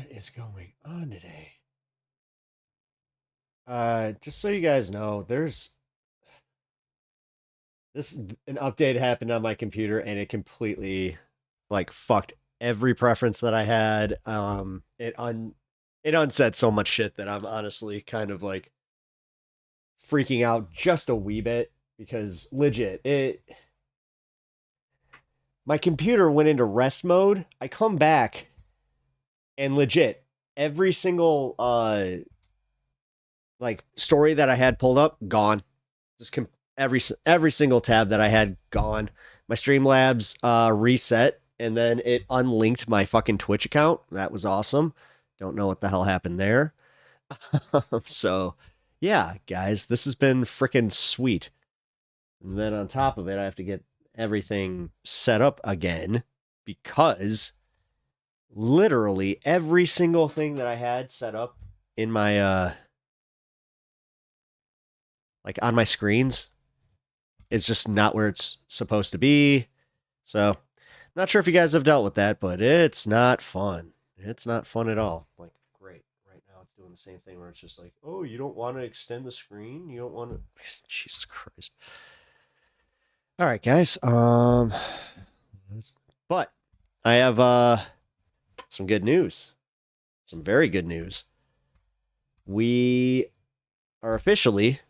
What is going on today? Just so you guys know, there's this an update happened on my computer and it completely like fucked every preference that I had. It unset so much shit that I'm honestly kind of like freaking out just a wee bit because legit, it my computer went into rest mode. I come back and legit every single like story that I had pulled up gone. Just every single tab that I had gone. My Streamlabs reset and then it unlinked my fucking Twitch account. That was awesome. Don't know what the hell happened there. So, yeah, guys, this has been freaking sweet. And then on top of it, I have to get everything set up again because literally every single thing that I had set up in my like on my screens is just not where it's supposed to be. So, not sure if you guys have dealt with that, but it's not fun. It's not fun at all. Like, great. Right now it's doing the same thing where it's just like, oh, you don't want to extend the screen? You don't want to. Jesus Christ. All right, guys. But I have some good news. Some very good news. We are officially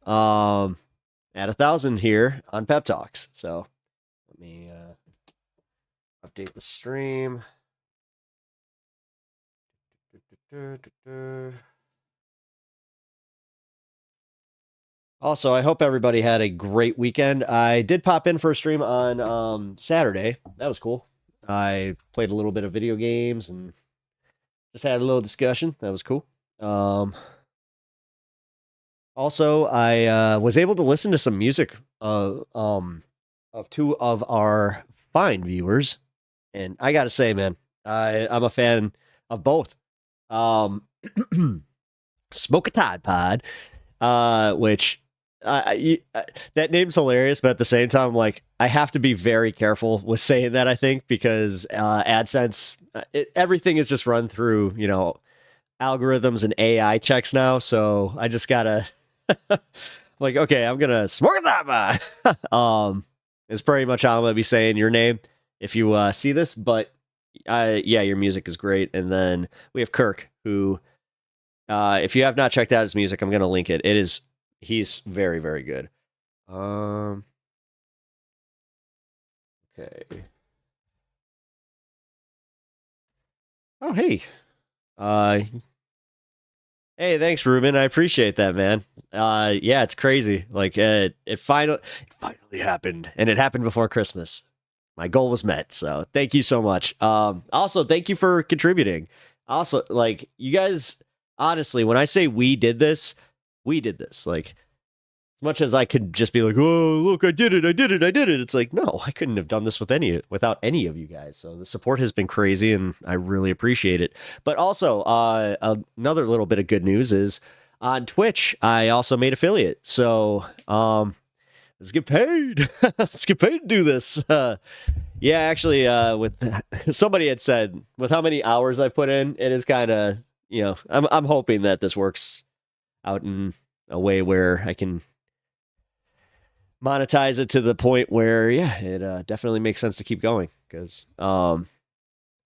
at 1,000 here on Pep Talks. So let me update the stream. Also, I hope everybody had a great weekend. I did pop in for a stream on Saturday. That was cool. I played a little bit of video games and just had a little discussion. That was cool. Also, I was able to listen to some music of two of our fine viewers, and I gotta say, man, I'm a fan of both. Smoke a Tide Pod, which that name's hilarious, but at the same time, like I have to be very careful with saying that. I think because AdSense, everything is just run through algorithms and AI checks now, so I just gotta like, okay, I'm gonna smoke that man. Is pretty much how I'm gonna be saying your name if you see this. But yeah, your music is great. And then we have Kirk, who, if you have not checked out his music, I'm gonna link it. He's very, very good. Okay. Oh, hey. Hey, thanks, Ruben. I appreciate that, man. Yeah, it's crazy. Like, it finally happened, and it happened before Christmas. My goal was met, so thank you so much. Also, thank you for contributing. Also, like, you guys, honestly, when I say we did this, we did this. Like, as much as I could just be like, oh, look, I did it. It's like, no, I couldn't have done this without any of you guys. So the support has been crazy, and I really appreciate it. But also, another little bit of good news is on Twitch, I also made affiliate. So let's get paid. Let's get paid to do this. Yeah, actually, with somebody had said with how many hours I put in, it is kind of, I'm hoping that this works out in a way where I can monetize it to the point where, yeah, it definitely makes sense to keep going. Because I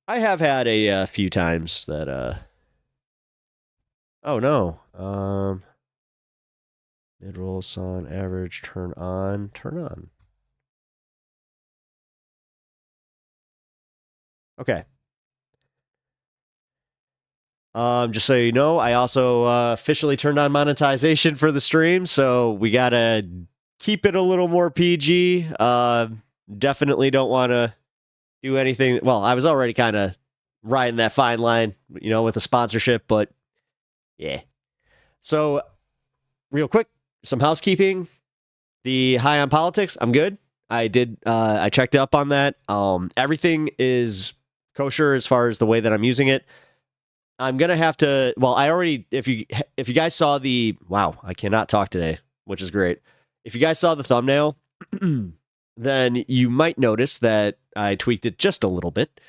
have had a few times that, oh no, mid roll on average, turn on. Okay. Just so you know, I also officially turned on monetization for the stream, so we gotta keep it a little more PG. Definitely don't want to do anything. Well, I was already kind of riding that fine line, with a sponsorship, but yeah. So, real quick, some housekeeping. The High on Politics, I'm good. I checked up on that. Everything is kosher as far as the way that I'm using it. I'm gonna have to. Well, I already. If you guys saw the, wow, I cannot talk today, which is great. If you guys saw the thumbnail, then you might notice that I tweaked it just a little bit.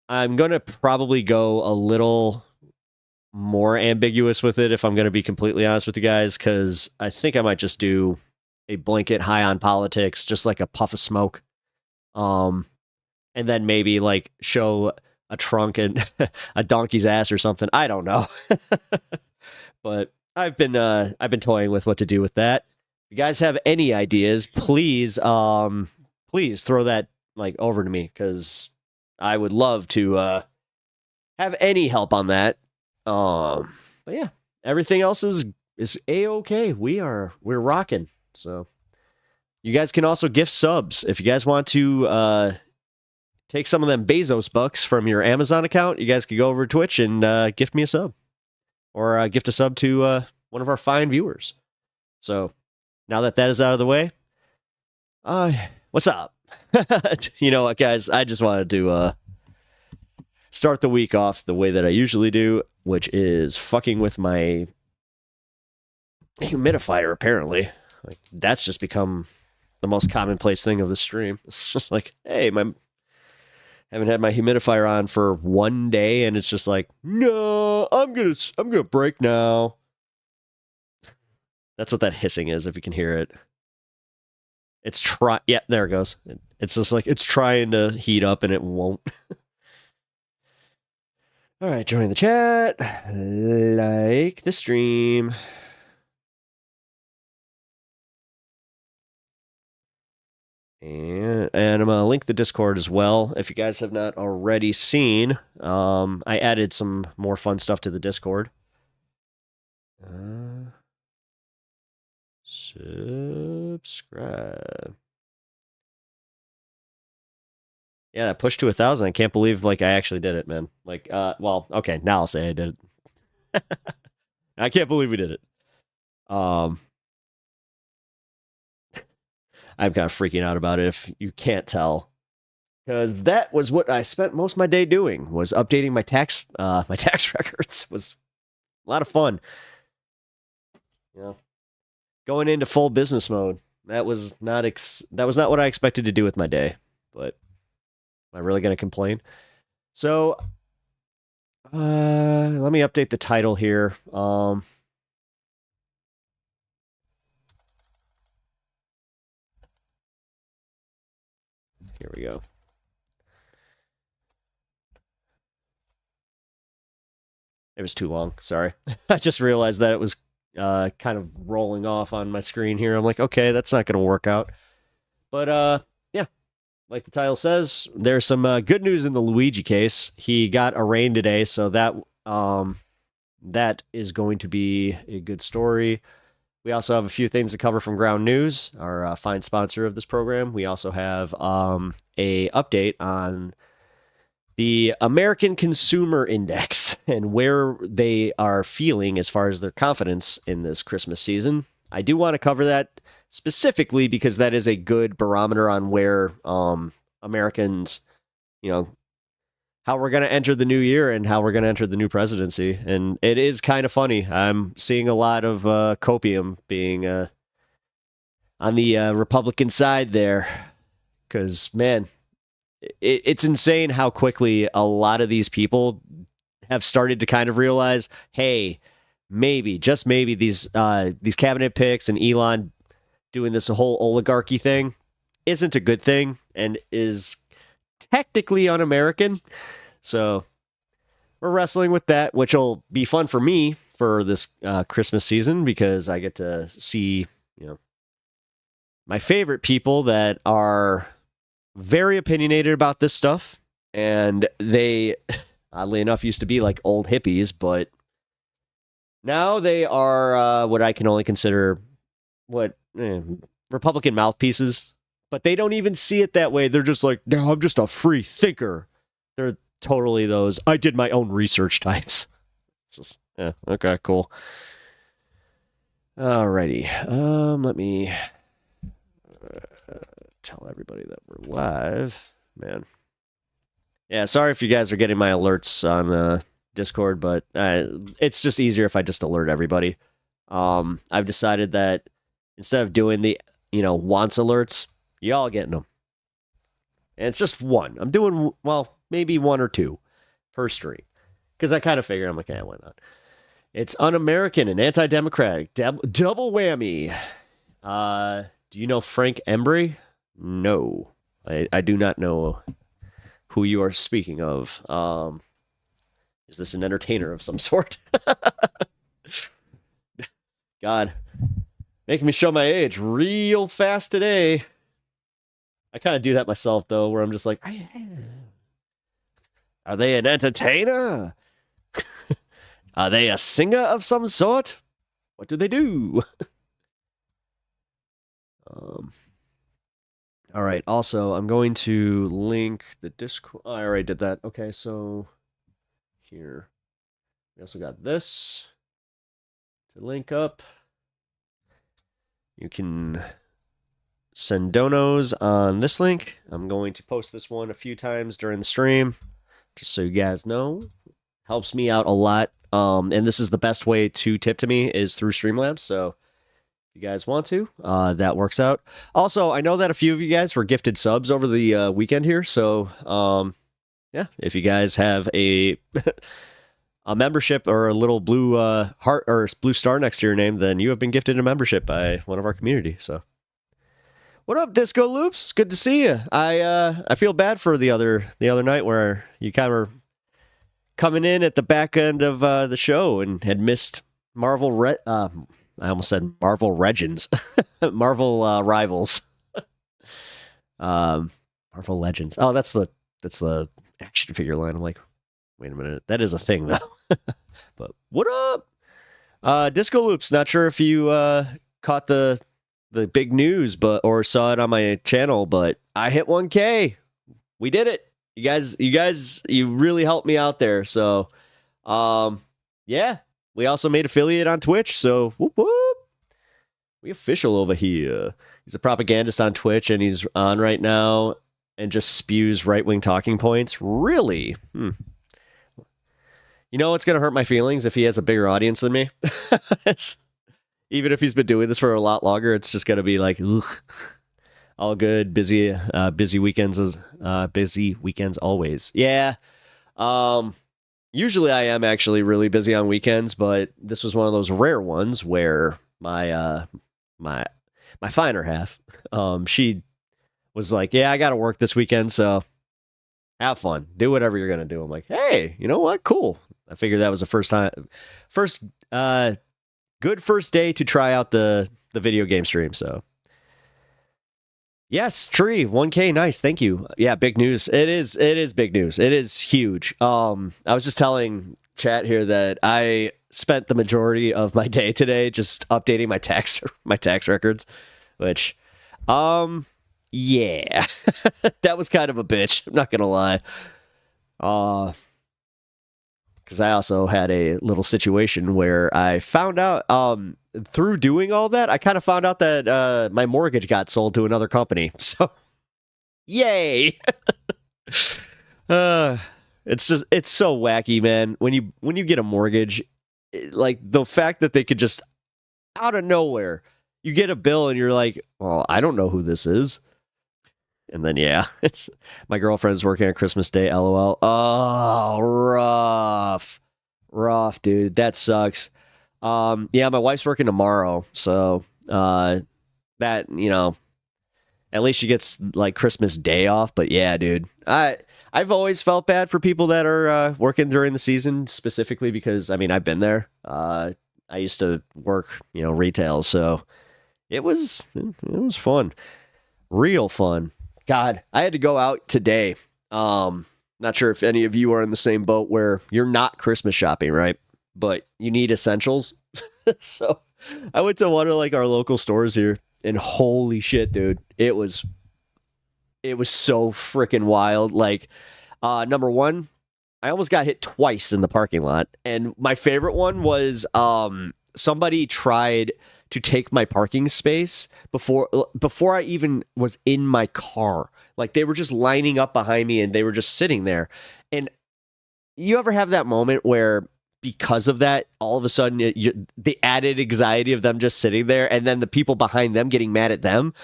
I'm going to probably go a little more ambiguous with it if I'm going to be completely honest with you guys, because I think I might just do a blanket high on politics, just like a puff of smoke. Um, and then maybe like show a trunk and a donkey's ass or something. I don't know. But I've been toying with what to do with that. If you guys have any ideas, please throw that like over to me, because I would love to have any help on that. But yeah, everything else is a-okay. We're rocking. So you guys can also gift subs if you guys want to take some of them Bezos bucks from your Amazon account. You guys could go over to Twitch and gift me a sub, or gift a sub to one of our fine viewers. So now that is out of the way, what's up? You know what, guys? I just wanted to start the week off the way that I usually do, which is fucking with my humidifier, apparently. Like, that's just become the most commonplace thing of the stream. It's just like, hey, haven't had my humidifier on for one day, and it's just like, no, I'm gonna break now. That's what that hissing is, if you can hear it. Yeah, there it goes. It's just like, it's trying to heat up and it won't. All right, join the chat, like the stream. And I'm going to link the Discord as well. If you guys have not already seen, I added some more fun stuff to the Discord. Subscribe. Yeah, that pushed to 1,000. I can't believe like I actually did it, man. Like, well, okay, now I'll say I did it. I can't believe we did it. I'm kind of freaking out about it if you can't tell, because that was what I spent most of my day doing, was updating my tax records. It was a lot of fun. You know, going into full business mode. That was not what I expected to do with my day, but am I really going to complain? So, let me update the title here. Here we go. It was too long. Sorry. I just realized that it was kind of rolling off on my screen here. I'm like, okay, that's not going to work out. But yeah, like the title says, there's some good news in the Luigi case. He got arraigned today, so that is going to be a good story. We also have a few things to cover from Ground News, our fine sponsor of this program. We also have a update on the American Consumer Index and where they are feeling as far as their confidence in this Christmas season. I do want to cover that specifically because that is a good barometer on where Americans, how we're going to enter the new year and how we're going to enter the new presidency. And it is kind of funny. I'm seeing a lot of copium being on the Republican side there, because, man, it's insane how quickly a lot of these people have started to kind of realize, hey, maybe, just maybe, these cabinet picks and Elon doing this whole oligarchy thing isn't a good thing and is technically un-American. So we're wrestling with that, which will be fun for me for this Christmas season, because I get to see, my favorite people that are very opinionated about this stuff, and they, oddly enough, used to be like old hippies, but now they are what I can only consider Republican mouthpieces. But they don't even see it that way. They're just like, no, I'm just a free thinker. They're totally those I did my own research types. Just, yeah, okay, cool. Alrighty, let me tell everybody that we're live, man. Yeah, sorry if you guys are getting my alerts on Discord, but it's just easier if I just alert everybody. I've decided that instead of doing the wants alerts, y'all getting them, and it's just one. I'm doing, well, maybe one or two per stream. Because I kind of figured, I'm like, yeah, why not? It's un-American and anti-democratic. Double whammy. Do you know Frank Embry? No. I do not know who you are speaking of. Is this an entertainer of some sort? God. Making me show my age real fast today. I kind of do that myself, though, where I'm just like, are they an entertainer? Are they a singer of some sort? What do they do? All right. Also, I'm going to link the Discord. Oh, I already did that. Okay, so here. We also got this to link up. You can send donos on this link. I'm going to post this one a few times during the stream, just so you guys know. Helps me out a lot. And this is the best way to tip to me is through Streamlabs. So if you guys want to, that works out. Also, I know that a few of you guys were gifted subs over the weekend here. So yeah, if you guys have a a membership or a little blue heart or blue star next to your name, then you have been gifted a membership by one of our community. So what up, Disco Loops? Good to see you. I feel bad for the other night where you kind of coming in at the back end of the show and had missed Marvel I almost said Marvel Legends. Marvel Rivals. Marvel Legends. Oh, that's the action figure line. I'm like, wait a minute. That is a thing though. But what up? Disco Loops, not sure if you caught the big news or saw it on my channel, but I hit 1K. We did it. You guys, you really helped me out there. So, yeah, we also made affiliate on Twitch. So, whoop, whoop. We official over here. He's a propagandist on Twitch, and he's on right now and just spews right-wing talking points. Really? You know what's going to hurt my feelings if he has a bigger audience than me? Even if he's been doing this for a lot longer, it's just going to be like, ugh. All good, busy weekends busy weekends always. Yeah. Usually I am actually really busy on weekends, but this was one of those rare ones where my finer half, she was like, yeah, I got to work this weekend, so have fun. Do whatever you're going to do. I'm like, hey, you know what? Cool. I figured that was the good first day to try out the video game stream, so. Yes, Tree, 1K, nice, thank you. Yeah, big news. It is big news. It is huge. I was just telling chat here that I spent the majority of my day today just updating my tax records, which, yeah, that was kind of a bitch. I'm not gonna lie. Because I also had a little situation where I found out, through doing all that, I kind of found out that my mortgage got sold to another company. So, yay! It's so wacky, man. When you get a mortgage, like the fact that they could just out of nowhere, you get a bill and you're like, well, I don't know who this is. And then, yeah, it's my girlfriend's working on Christmas Day, LOL. Oh, rough, dude. That sucks. Yeah, my wife's working tomorrow, so that, you know, at least she gets like Christmas Day off. But yeah, dude, I've always felt bad for people that are working during the season, specifically because I mean I've been there. I used to work, you know, retail, so it was fun, real fun. God, I had to go out today. Not sure if any of you are in the same boat where you're not Christmas shopping, right? But you need essentials. So I went to one of like our local stores here, and holy shit, dude, it was so freaking wild. Like, number one, I almost got hit twice in the parking lot, and my favorite one was somebody tried to take my parking space before I even was in my car. Like, they were just lining up behind me and they were just sitting there. And you ever have that moment where because of that, all of a sudden the added anxiety of them just sitting there and then the people behind them getting mad at them,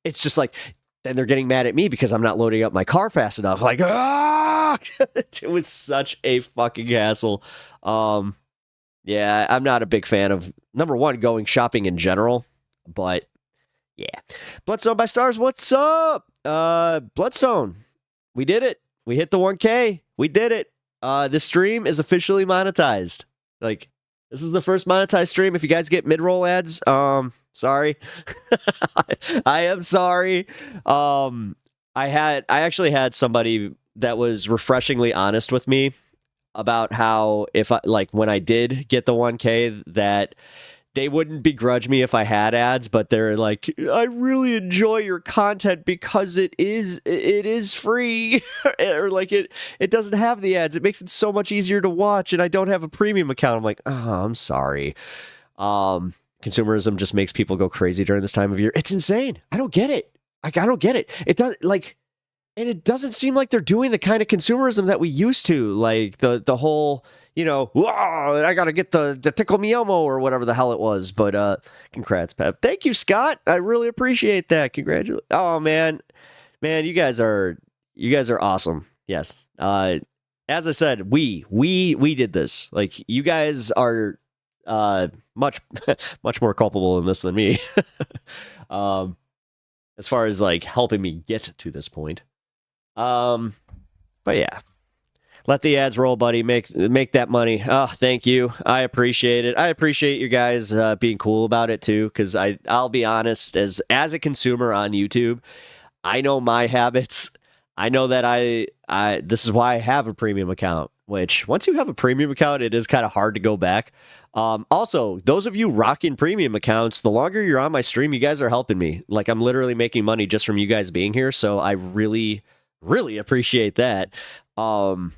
it's just like, then they're getting mad at me because I'm not loading up my car fast enough. Like, ah! It was such a fucking hassle. Yeah, I'm not a big fan of, number one, going shopping in general, but yeah. Bloodstone by Stars, what's up? Bloodstone, we did it. We hit the 1K. We did it. This stream is officially monetized. Like, this is the first monetized stream. If you guys get mid-roll ads, sorry. I am sorry. I actually had somebody that was refreshingly honest with me about how if I, like, when I did get the 1K, that they wouldn't begrudge me if I had ads, but they're like, I really enjoy your content because it is free, or like it doesn't have the ads. It makes it so much easier to watch, and I don't have a premium account. I'm like, oh, I'm sorry. Consumerism just makes people go crazy during this time of year. It's insane. I don't get it. Like, I don't get it. It does, like, and it doesn't seem like they're doing the kind of consumerism that we used to, like the whole, you know, I gotta get the Tickle Me Elmo or whatever the hell it was. But congrats, Pep. Thank you, Scott. I really appreciate that. Congratulations. Oh man, you guys are awesome. Yes. As I said, we did this. Like, you guys are much more culpable in this than me. As far as like helping me get to this point. But yeah, let the ads roll, buddy. Make that money. Oh, thank you. I appreciate it. I appreciate you guys being cool about it too. Cause I'll be honest, as a consumer on YouTube, I know my habits. I know that this is why I have a premium account, which once you have a premium account, it is kind of hard to go back. Also, those of you rocking premium accounts, the longer you're on my stream, you guys are helping me. Like, I'm literally making money just from you guys being here. So I really appreciate that. And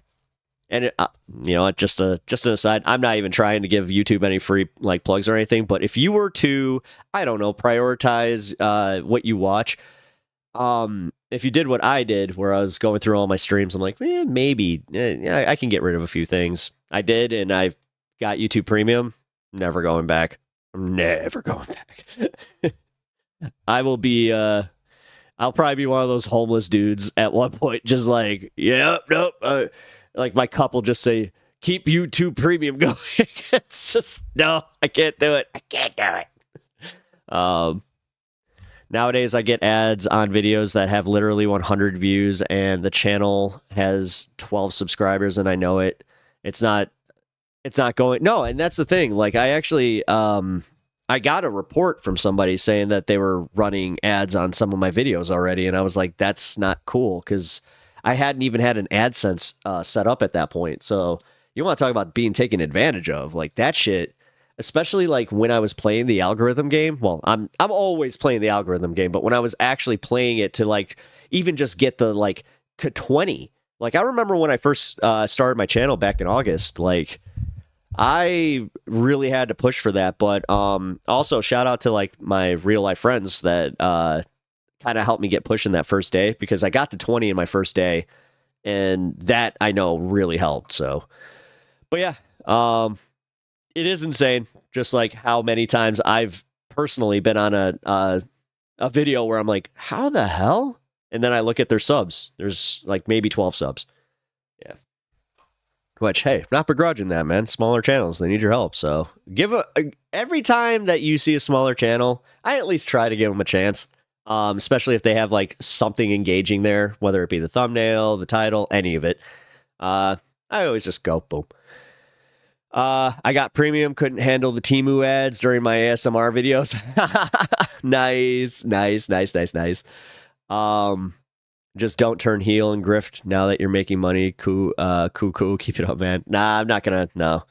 it, you know, just an aside, I'm not even trying to give YouTube any free like plugs or anything, but if you were to, I don't know, prioritize what you watch, if you did what I did, where I was going through all my streams, I'm like, maybe I can get rid of a few things. I did, and I got YouTube Premium. Never going back. I'm never going back. I will be I'll probably be one of those homeless dudes at one point, just like, nope. Like, my cup will just say, keep YouTube Premium going. It's just, no, I can't do it. Nowadays, I get ads on videos that have literally 100 views, and the channel has 12 subscribers, and I know it. It's not going. No, and that's the thing. Like, I actually, I got a report from somebody saying that they were running ads on some of my videos already, and I was like, that's not cool, because I hadn't even had an AdSense set up at that point. So you want to talk about being taken advantage of, like, that shit, especially like when I was playing the algorithm game. Well, I'm always playing the algorithm game, but when I was actually playing it to like even just get the like to 20, like, I remember when I first started my channel back in August, like, I really had to push for that. But also shout out to like my real life friends that kind of helped me get pushing that first day, because I got to 20 in my first day, and that I know really helped. So, but yeah, it is insane just like how many times I've personally been on a video where I'm like, how the hell? And then I look at their subs. There's like maybe 12 subs. Yeah. Which, hey, not begrudging that, man. Smaller channels, they need your help. So every time that you see a smaller channel, I at least try to give them a chance. Especially if they have like something engaging there, whether it be the thumbnail, the title, any of it. I always just go boom. I got premium, couldn't handle the Temu ads during my ASMR videos. Nice. Just don't turn heel and grift now that you're making money. Cool. Keep it up, man. Nah, I'm not gonna. No.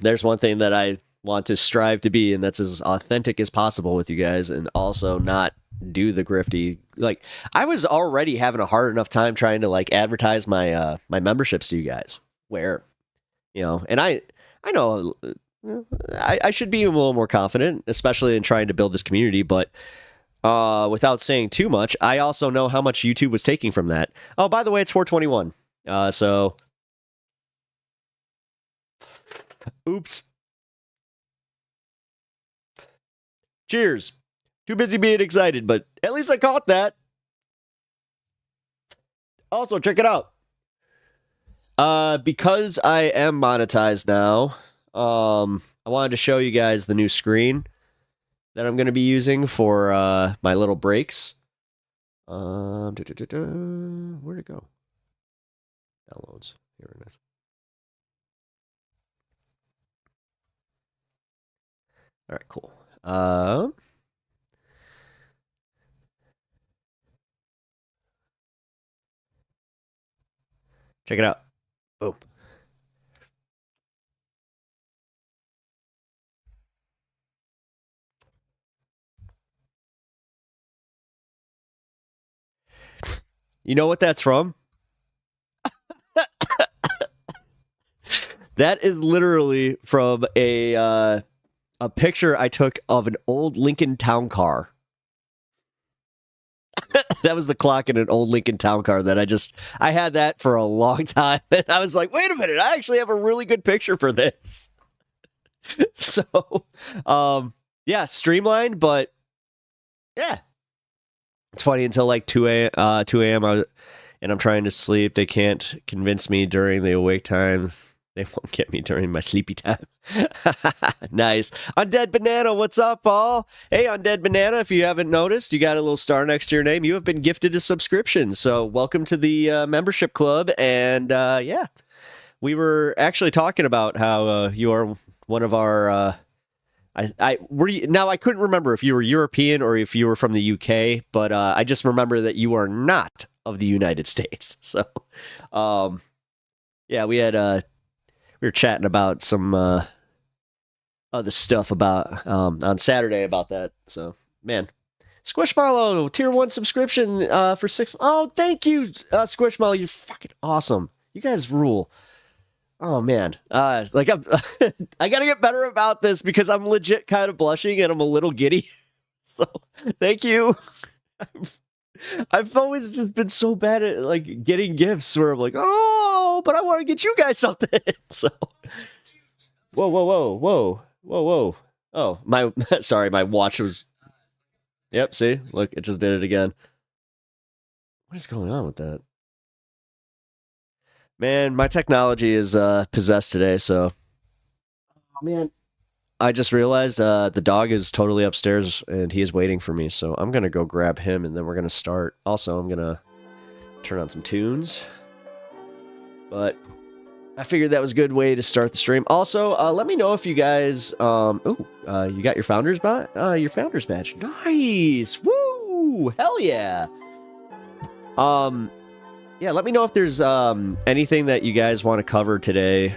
There's one thing that I want to strive to be, and that's as authentic as possible with you guys, and also not do the grifty. Like, I was already having a hard enough time trying to like advertise my my memberships to you guys, where, you know, and I know I should be a little more confident, especially in trying to build this community, but without saying too much, I also know how much YouTube was taking from that. Oh, by the way, it's 421. So oops. Cheers. Too busy being excited, but at least I caught that. Also, check it out. Because I am monetized now, I wanted to show you guys the new screen that I'm going to be using for my little breaks. Where'd it go? Downloads. Here it is. All right, cool. Check it out. Boom. You know what that's from? That is literally from a picture I took of an old Lincoln Town Car. That was the clock in an old Lincoln Town Car that I had that for a long time. And I was like, wait a minute, I actually have a really good picture for this. So, yeah, streamlined, but yeah. It's funny until like 2 a.m. And I'm trying to sleep. They can't convince me during the awake time. They won't get me during my sleepy time. Nice. Undead Banana, what's up, Paul? Hey, Undead Banana, if you haven't noticed, you got a little star next to your name. You have been gifted a subscription. So welcome to the membership club. And yeah, we were actually talking about how you are one of our... now I couldn't remember if you were European or if you were from the UK, but I just remember that you are not of the United States. So, yeah, we were chatting about some other stuff about on Saturday about that. So, man, Squishmallow tier 1 subscription for 6. Oh, thank you, Squishmallow. You're fucking awesome. You guys rule. Oh man, like I gotta get better about this because I'm legit kind of blushing and I'm a little giddy. So thank you. I've always just been so bad at like getting gifts where I'm like, oh, but I want to get you guys something. So, whoa. Oh, my sorry, my watch was. Yep, see, look, it just did it again. What is going on with that? Man, my technology is possessed today, so... Oh, man. I just realized the dog is totally upstairs, and he is waiting for me, so I'm going to go grab him, and then we're going to start. Also, I'm going to turn on some tunes. But I figured that was a good way to start the stream. Also, let me know if you guys... you got your Founders badge. Nice! Woo! Hell yeah! Yeah, let me know if there's anything that you guys want to cover today.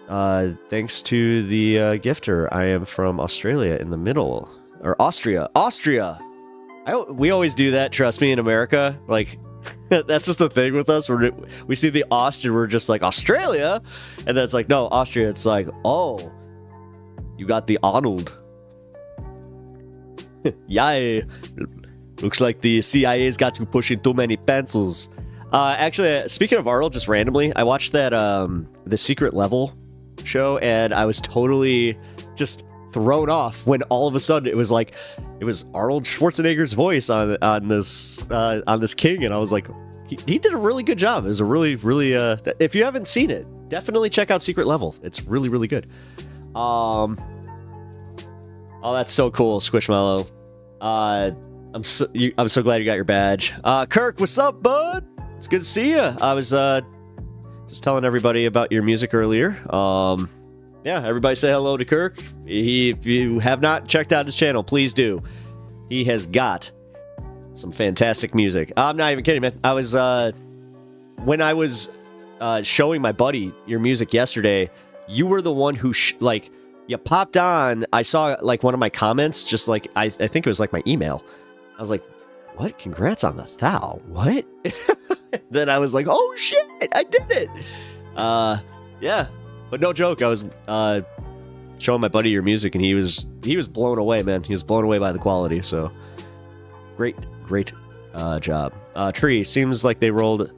Thanks to the gifter. I am from Australia in the middle. Or Austria. Austria! We always do that, trust me, in America. Like, that's just the thing with us. We see the Aust and we're just like, Australia? And then it's like, no, Austria. It's like, oh, you got the Arnold. Yay. Looks like the CIA's got you pushing too many pencils. Actually, speaking of Arnold, just randomly, I watched that the Secret Level show, and I was totally just thrown off when all of a sudden it was Arnold Schwarzenegger's voice on this king, and I was like, he did a really good job. It was a really if you haven't seen it, definitely check out Secret Level. It's really good. Oh, that's so cool, Squishmallow. I'm so glad you got your badge. Kirk, what's up, bud? It's good to see you. I was just telling everybody about your music earlier. Yeah, everybody say hello to Kirk. If you have not checked out his channel, please do. He has got some fantastic music. I'm not even kidding, man. I was when I was showing my buddy your music yesterday, you were the one who you popped on. I saw like one of my comments, just like I think it was like my email. I was like, what? Congrats on the thou. What? Then I was like, oh shit, I did it. Yeah. But no joke, I was showing my buddy your music and he was blown away, man. He was blown away by the quality, so great job. Tree, seems like they rolled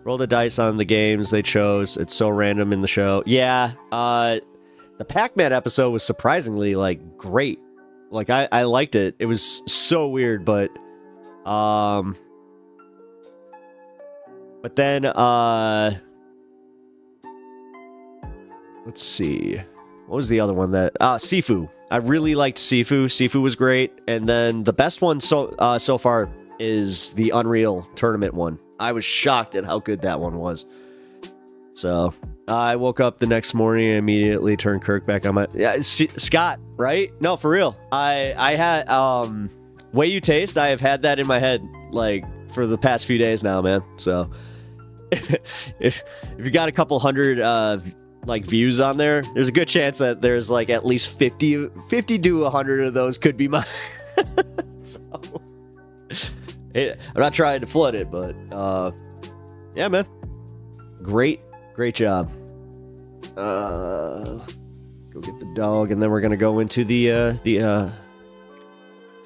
a dice on the games they chose. It's so random in the show. Yeah, the Pac-Man episode was surprisingly like great. Like I liked it. It was so weird, but But then, let's see. What was the other one that... Sifu. I really liked Sifu. Sifu was great. And then the best one so far is the Unreal Tournament one. I was shocked at how good that one was. So, I woke up the next morning and immediately turned Kirk back on my... Yeah, Scott, right? No, for real. I had... Way You Taste, I have had that in my head, like, for the past few days now, man. So... if you got a couple hundred like views on there, there's a good chance that there's like at least 50 to 100 of those could be mine. So, I'm not trying to flood it, but yeah, man, great job. Go get the dog, and then we're gonna go into the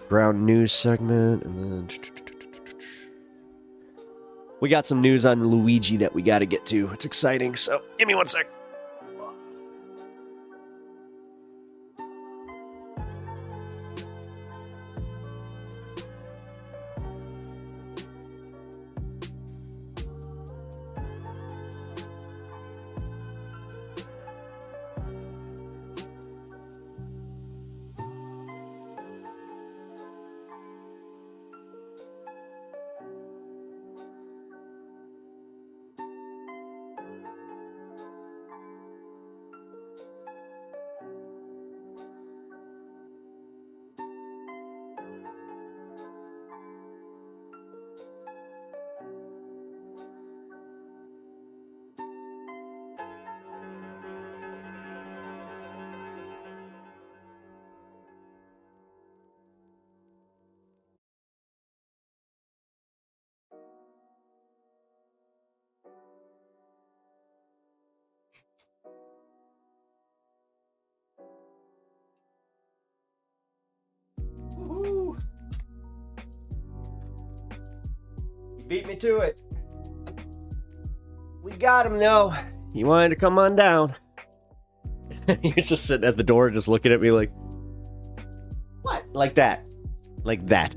ground news segment, and then we got some news on Luigi that we got to get to. It's exciting, so give me one sec. Woo-hoo. You beat me to it. We got him, though. He wanted to come on down. He was just sitting at the door just looking at me like, what? Like that. Like that.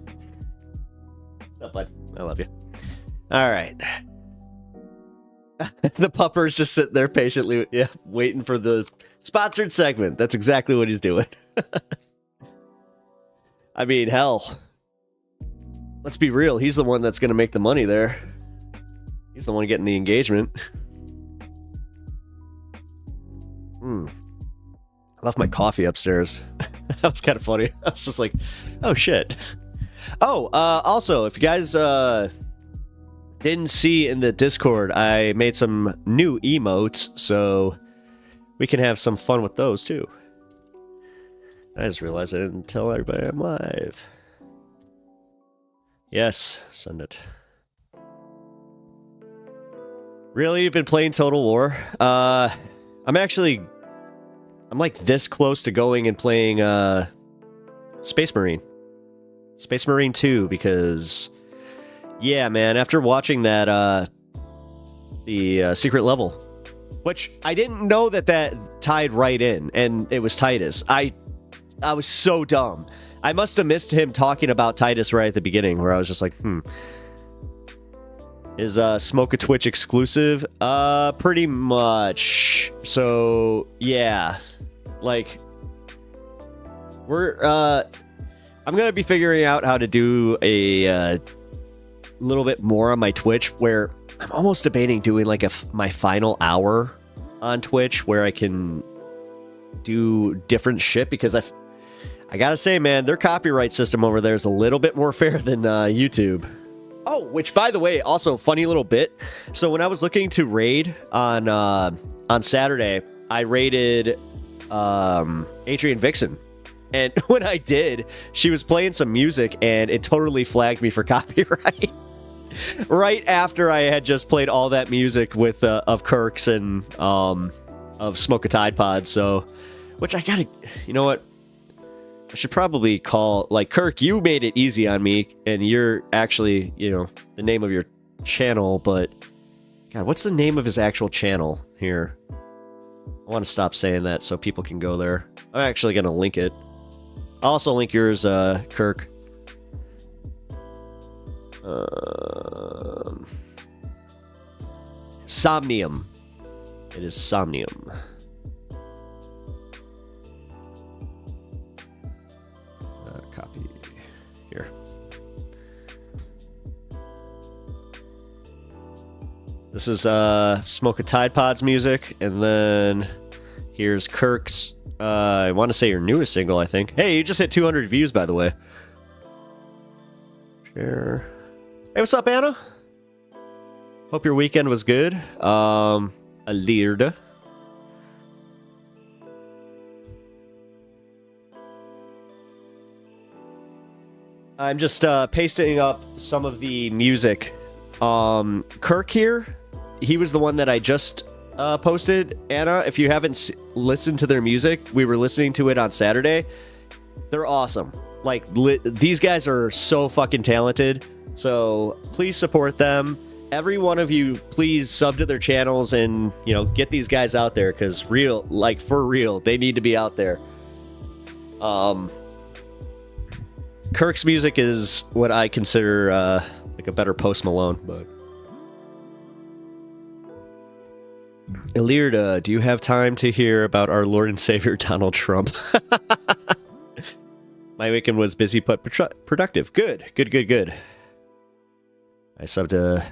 What's up, bud? I love you. All right. The pupper's just sitting there patiently, yeah, waiting for the sponsored segment. That's exactly what he's doing. I mean, hell. Let's be real. He's the one that's going to make the money there. He's the one getting the engagement. I left my coffee upstairs. That was kind of funny. I was just like, oh, shit. Oh, also, if you guys didn't see in the Discord, I made some new emotes, so we can have some fun with those, too. I just realized I didn't tell everybody I'm live. Yes, send it. Really? You've been playing Total War? I'm like this close to going and playing Space Marine. Space Marine 2, because yeah, man, after watching that the secret level, which I didn't know that tied right in, and it was Titus. I was so dumb. I must have missed him talking about Titus right at the beginning, where I was just like, Is Smoke a Twitch exclusive? Pretty much. So, yeah. Like, I'm gonna be figuring out how to do a little bit more on my Twitch, where I'm almost debating doing like my final hour on Twitch, where I can do different shit, because I gotta say, man, their copyright system over there is a little bit more fair than YouTube. Oh, which, by the way, also funny little bit. So when I was looking to raid on Saturday, I raided Adrian Vixen, and when I did, she was playing some music, and it totally flagged me for copyright. Right after I had just played all that music with of Kirk's and of Smoke a Tide Pod. So, which I gotta, you know what? I should probably call, like, Kirk, you made it easy on me, and you're actually, you know, the name of your channel, but God, what's the name of his actual channel here? I want to stop saying that so people can go there. I'm actually going to link it. I'll also link yours, Kirk. Somnium. It is Somnium. Copy here. This is Smoke a Tide Pods music, and then here's Kirk's. I want to say your newest single, I think. Hey, you just hit 200 views, by the way. Share. Hey, what's up, Anna? Hope your weekend was good. Alirda. I'm just pasting up some of the music. Kirk here, he was the one that I just posted. Anna, if you haven't listened to their music, we were listening to it on Saturday. They're awesome. Like, these guys are so fucking talented. So please support them. Every one of you, please sub to their channels and, you know, get these guys out there, because real, like, for real, they need to be out there. Kirk's music is what I consider like a better Post Malone, but Ilirda, do you have time to hear about our Lord and Savior Donald Trump? My weekend was busy but productive. Good. I subbed to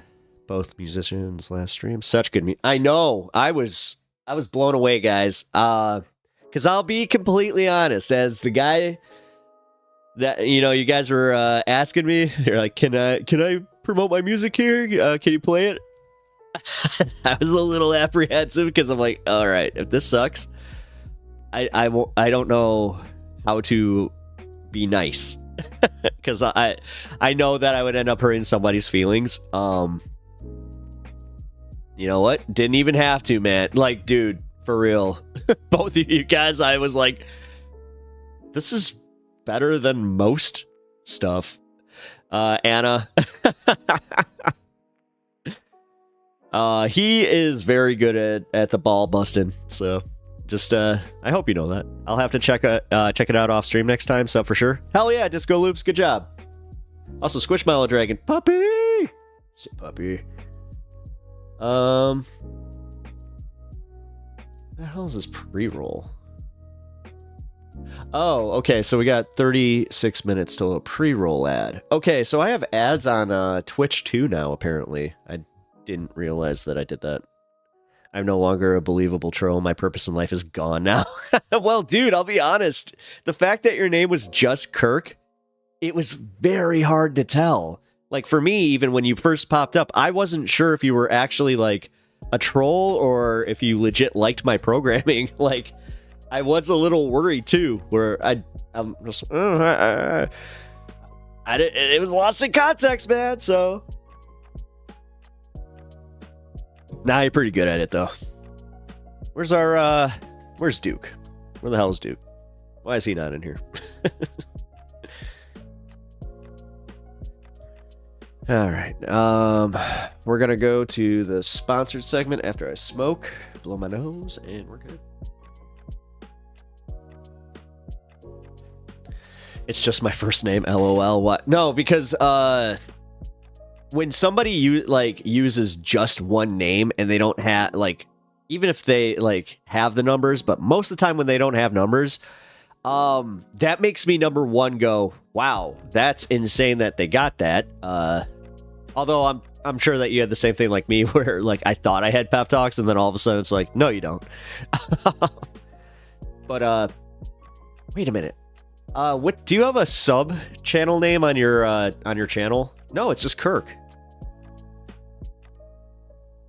both musicians last stream. Such good music. I know. I was blown away, guys. Because I'll be completely honest, as the guy that, you know, you guys were asking me, you're like, can I promote my music here? Can you play it? I was a little apprehensive because I'm like, all right, if this sucks, I don't know how to be nice, because I know that I would end up hurting somebody's feelings. You know what? Didn't even have to, man. Like, dude, for real, both of you guys, I was like, this is better than most stuff. Anna. He is very good at the ball busting, so just I hope you know that. I'll have to check it out off stream next time, so for sure. Hell yeah, Disco Loops, good job. Also, Squishmallow Dragon, puppy. Say puppy. The hell is this pre-roll? Oh, okay, so we got 36 minutes till a pre-roll ad. Okay, so I have ads on Twitch too now, apparently. I didn't realize that I did that. I'm no longer a believable troll. My purpose in life is gone now. Well, dude, I'll be honest. The fact that your name was just Kirk, it was very hard to tell. Like, for me, even when you first popped up, I wasn't sure if you were actually, like, a troll or if you legit liked my programming. Like, I was a little worried, too, where I'm just... it was lost in context, man, so... Nah, you're pretty good at it, though. Where's Duke? Where the hell is Duke? Why is he not in here? All right. We're gonna go to the sponsored segment after I smoke, blow my nose, and we're good. It's just my first name, LOL. What? No, because when somebody uses just one name and they don't have, like, even if they like have the numbers, but most of the time when they don't have numbers, that makes me number one go, wow, that's insane that they got that. Although I'm sure that you had the same thing like me, where like I thought I had pep talks and then all of a sudden it's like, no, you don't. But wait a minute. What do you have a sub channel name on your channel? No, it's just Kirk.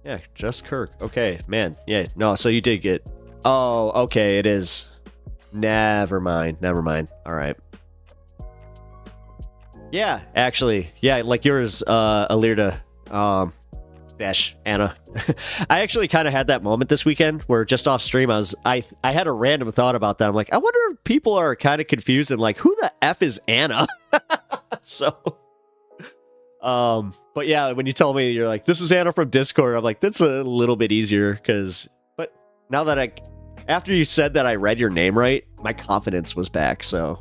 Yeah, just Kirk. Okay, man. Yeah, no, so you did get... Oh, okay, it is. Never mind. All right. Yeah, actually. Yeah, like yours, Alirda, Besh, Anna. I actually kind of had that moment this weekend where just off stream, I had a random thought about that. I'm like, I wonder if people are kind of confused and like, who the F is Anna? So... but yeah, when you tell me you're like, this is Anna from Discord, I'm like, that's a little bit easier, but now that after you said that I read your name right, my confidence was back, so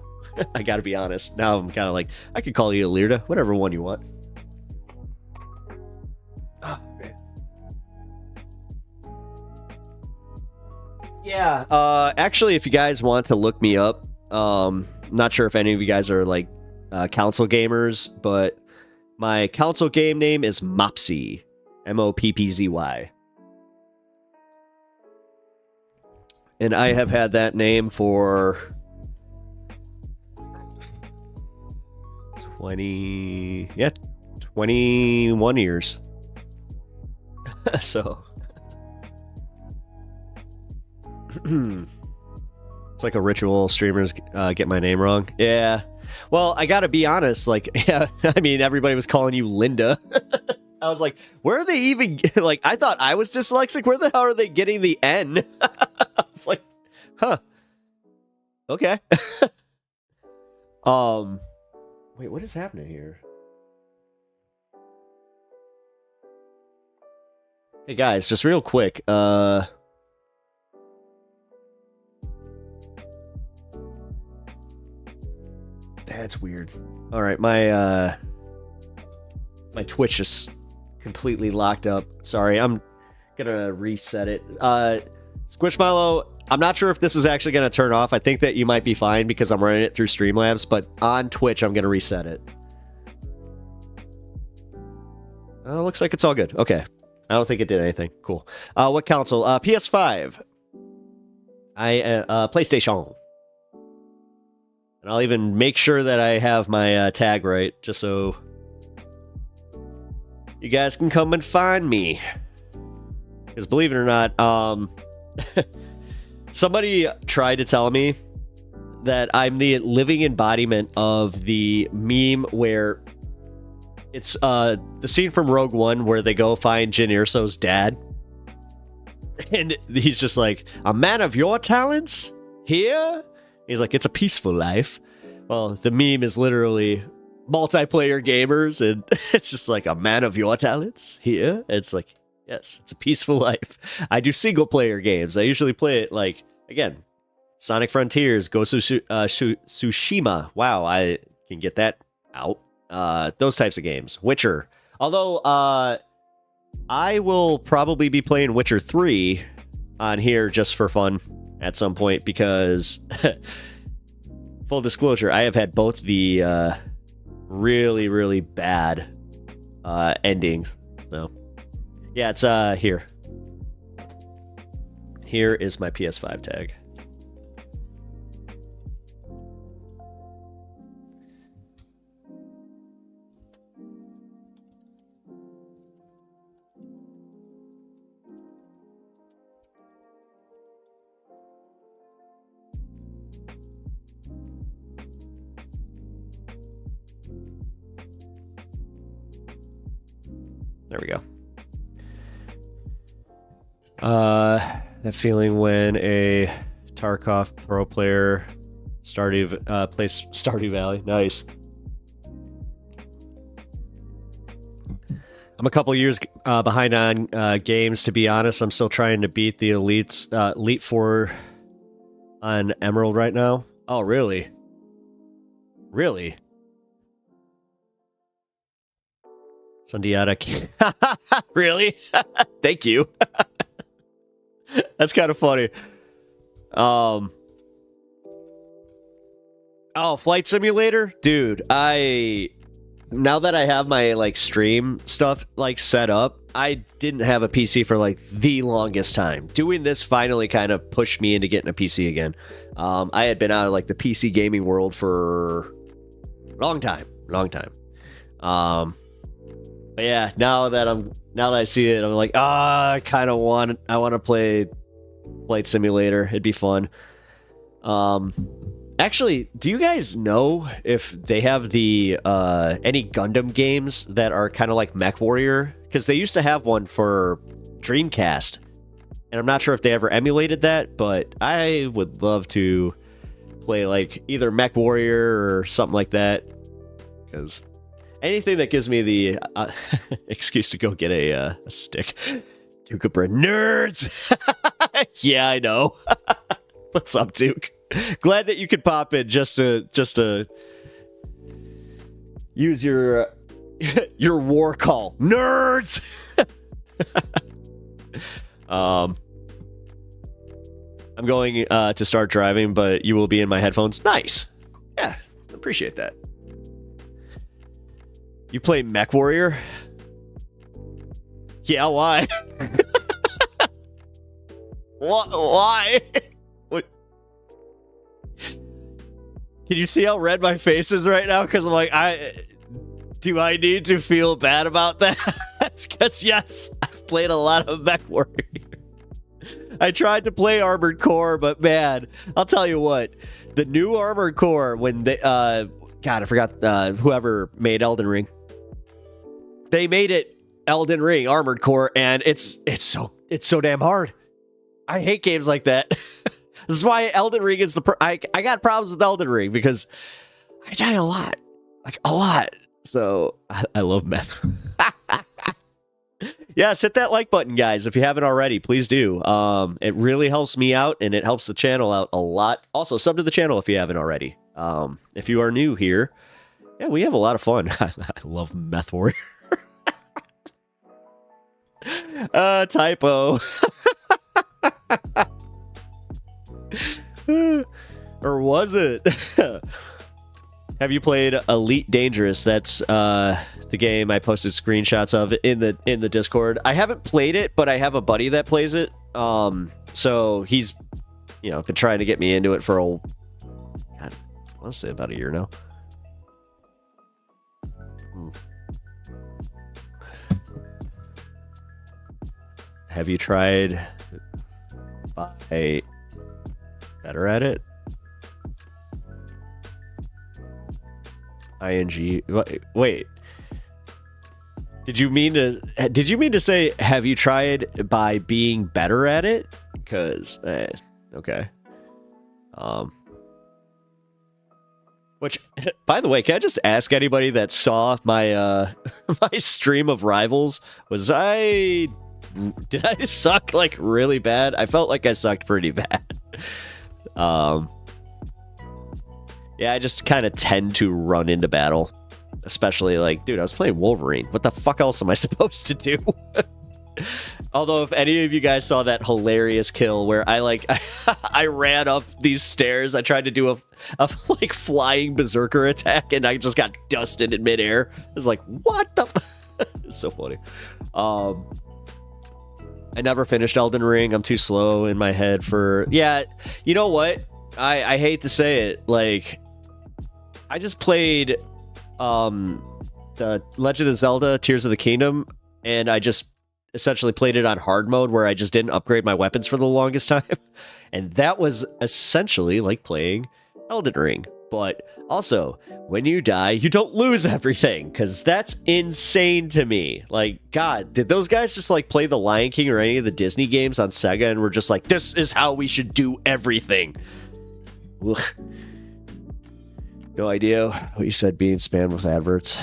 I gotta be honest. Now I'm kind of like, I could call you Alirda, whatever one you want. Oh, man. Yeah, actually, if you guys want to look me up, not sure if any of you guys are like console gamers, but my console game name is Mopsy, Moppzy, and I have had that name for 21 years. So it's like a ritual. Streamers get my name wrong. Yeah. Well, I gotta be honest. Like, yeah, I mean, everybody was calling you Linda. I was like, where are they even? Like, I thought I was dyslexic. Where the hell are they getting the N? I was like, huh. Okay. Wait, what is happening here? Hey guys, just real quick. That's weird. All right, my Twitch is completely locked up. Sorry, I'm gonna reset it. Squishmallow, I'm not sure if this is actually gonna turn off. I think that you might be fine because I'm running it through Streamlabs, but on Twitch, I'm gonna reset it. Looks like it's all good. Okay. I don't think it did anything. Cool. What console? PS5. PlayStation. And I'll even make sure that I have my tag right, just so you guys can come and find me. Because believe it or not, somebody tried to tell me that I'm the living embodiment of the meme where it's the scene from Rogue One where they go find Jyn Erso's dad. And he's just like, a man of your talents? Here? He's like, it's a peaceful life. Well, the meme is literally multiplayer gamers, and it's just like, a man of your talents? Here? It's like, yes, it's a peaceful life. I do single player games. I usually play it like, again, Sonic Frontiers, Ghost of Tsushima. Wow, I can get that out. Those types of games. Witcher. Although, I will probably be playing Witcher 3 on here just for fun at some point because, full disclosure, I have had both the really, really bad endings. So, yeah, it's here. Here is my PS5 tag. There we go. That feeling when a Tarkov pro player plays Stardew Valley. Nice. I'm a couple years behind on games, to be honest. I'm still trying to beat the Elite Four on Emerald right now. Oh, really? Really? Sundiata. Really? Thank you. That's kind of funny. Oh, Flight Simulator? Dude, now that I have my like stream stuff like set up, I didn't have a PC for like the longest time. Doing this finally kind of pushed me into getting a PC again. I had been out of like the PC gaming world for a long time. But yeah, now that I see it, I'm like, I want to play Flight Simulator. It'd be fun. Actually, do you guys know if they have the any Gundam games that are kind of like Mech Warrior? Because they used to have one for Dreamcast, and I'm not sure if they ever emulated that, but I would love to play like either Mech Warrior or something like that, because anything that gives me the excuse to go get a stick. Duke of Bread nerds. Yeah, I know. What's up, Duke? Glad that you could pop in just to use your war call, nerds. I'm going to start driving, but you will be in my headphones. Nice. Yeah, appreciate that. You play Mech Warrior? Yeah, why? Why? What? Can you see how red my face is right now? Because I'm like, do I need to feel bad about that? Because yes, I've played a lot of Mech Warrior. I tried to play Armored Core, but man, I'll tell you what, the new Armored Core, when they, God, I forgot whoever made Elden Ring. They made it Elden Ring Armored Core, and it's so damn hard. I hate games like that. This is why Elden Ring is I got problems with Elden Ring because I die a lot, like a lot. So I love meth. Yes, hit that like button, guys, if you haven't already. Please do. It really helps me out, and it helps the channel out a lot. Also, sub to the channel if you haven't already. If you are new here, yeah, we have a lot of fun. I love Meth Warrior. Typo. Or was it? Have you played Elite Dangerous? That's the game I posted screenshots of in the Discord. I haven't played it, but I have a buddy that plays it. So he's, been trying to get me into it for God, I want to say about a year now. Have you tried by better at it? ING. Wait. Did you mean to say have you tried by being better at it? Because okay. Which, by the way, can I just ask anybody that saw my my stream of Rivals, did I suck like really bad? I felt like I sucked pretty bad. Yeah, I just kind of tend to run into battle. Especially like, dude, I was playing Wolverine. What the fuck else am I supposed to do? Although if any of you guys saw that hilarious kill where I ran up these stairs, I tried to do a like flying berserker attack and I just got dusted in midair. I was like, what the it's so funny. I never finished Elden Ring. I'm too slow in my head for... Yeah, you know what? I hate to say it. Like, I just played the Legend of Zelda Tears of the Kingdom, and I just essentially played it on hard mode where I just didn't upgrade my weapons for the longest time. And that was essentially like playing Elden Ring. But also, when you die, you don't lose everything, because that's insane to me. Like, God, did those guys just like play the Lion King or any of the Disney games on Sega and were just like, this is how we should do everything? Ugh. No idea what you said being spammed with adverts.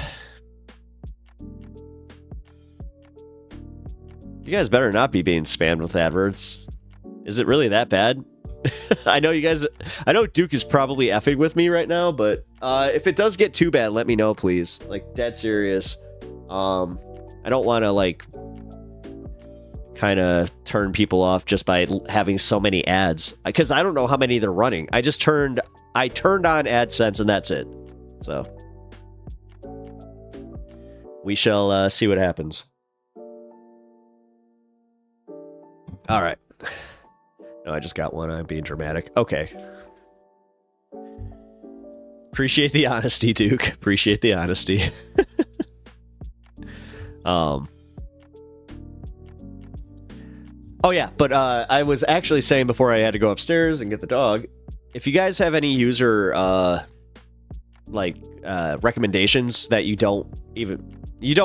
You guys better not be being spammed with adverts. Is it really that bad? I know Duke is probably effing with me right now, but if it does get too bad, let me know, please. Like, dead serious. I don't want to, like, kind of turn people off just by having so many ads. Because I don't know how many they're running. I turned on AdSense and that's it. So, we shall see what happens. All right. No, I just got one. I'm being dramatic. Okay. Appreciate the honesty, Duke. Appreciate the honesty. Oh yeah, but I was actually saying before I had to go upstairs and get the dog, if you guys have any user recommendations that you don't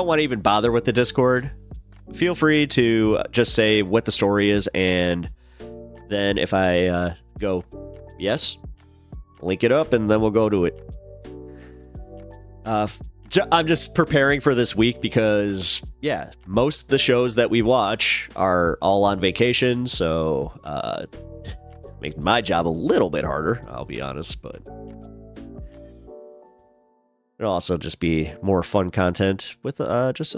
want to even bother with the Discord, feel free to just say what the story is, and then if I go yes, link it up and then we'll go to it. I'm just preparing for this week because, yeah, most of the shows that we watch are all on vacation, so making my job a little bit harder, I'll be honest, but it'll also just be more fun content with just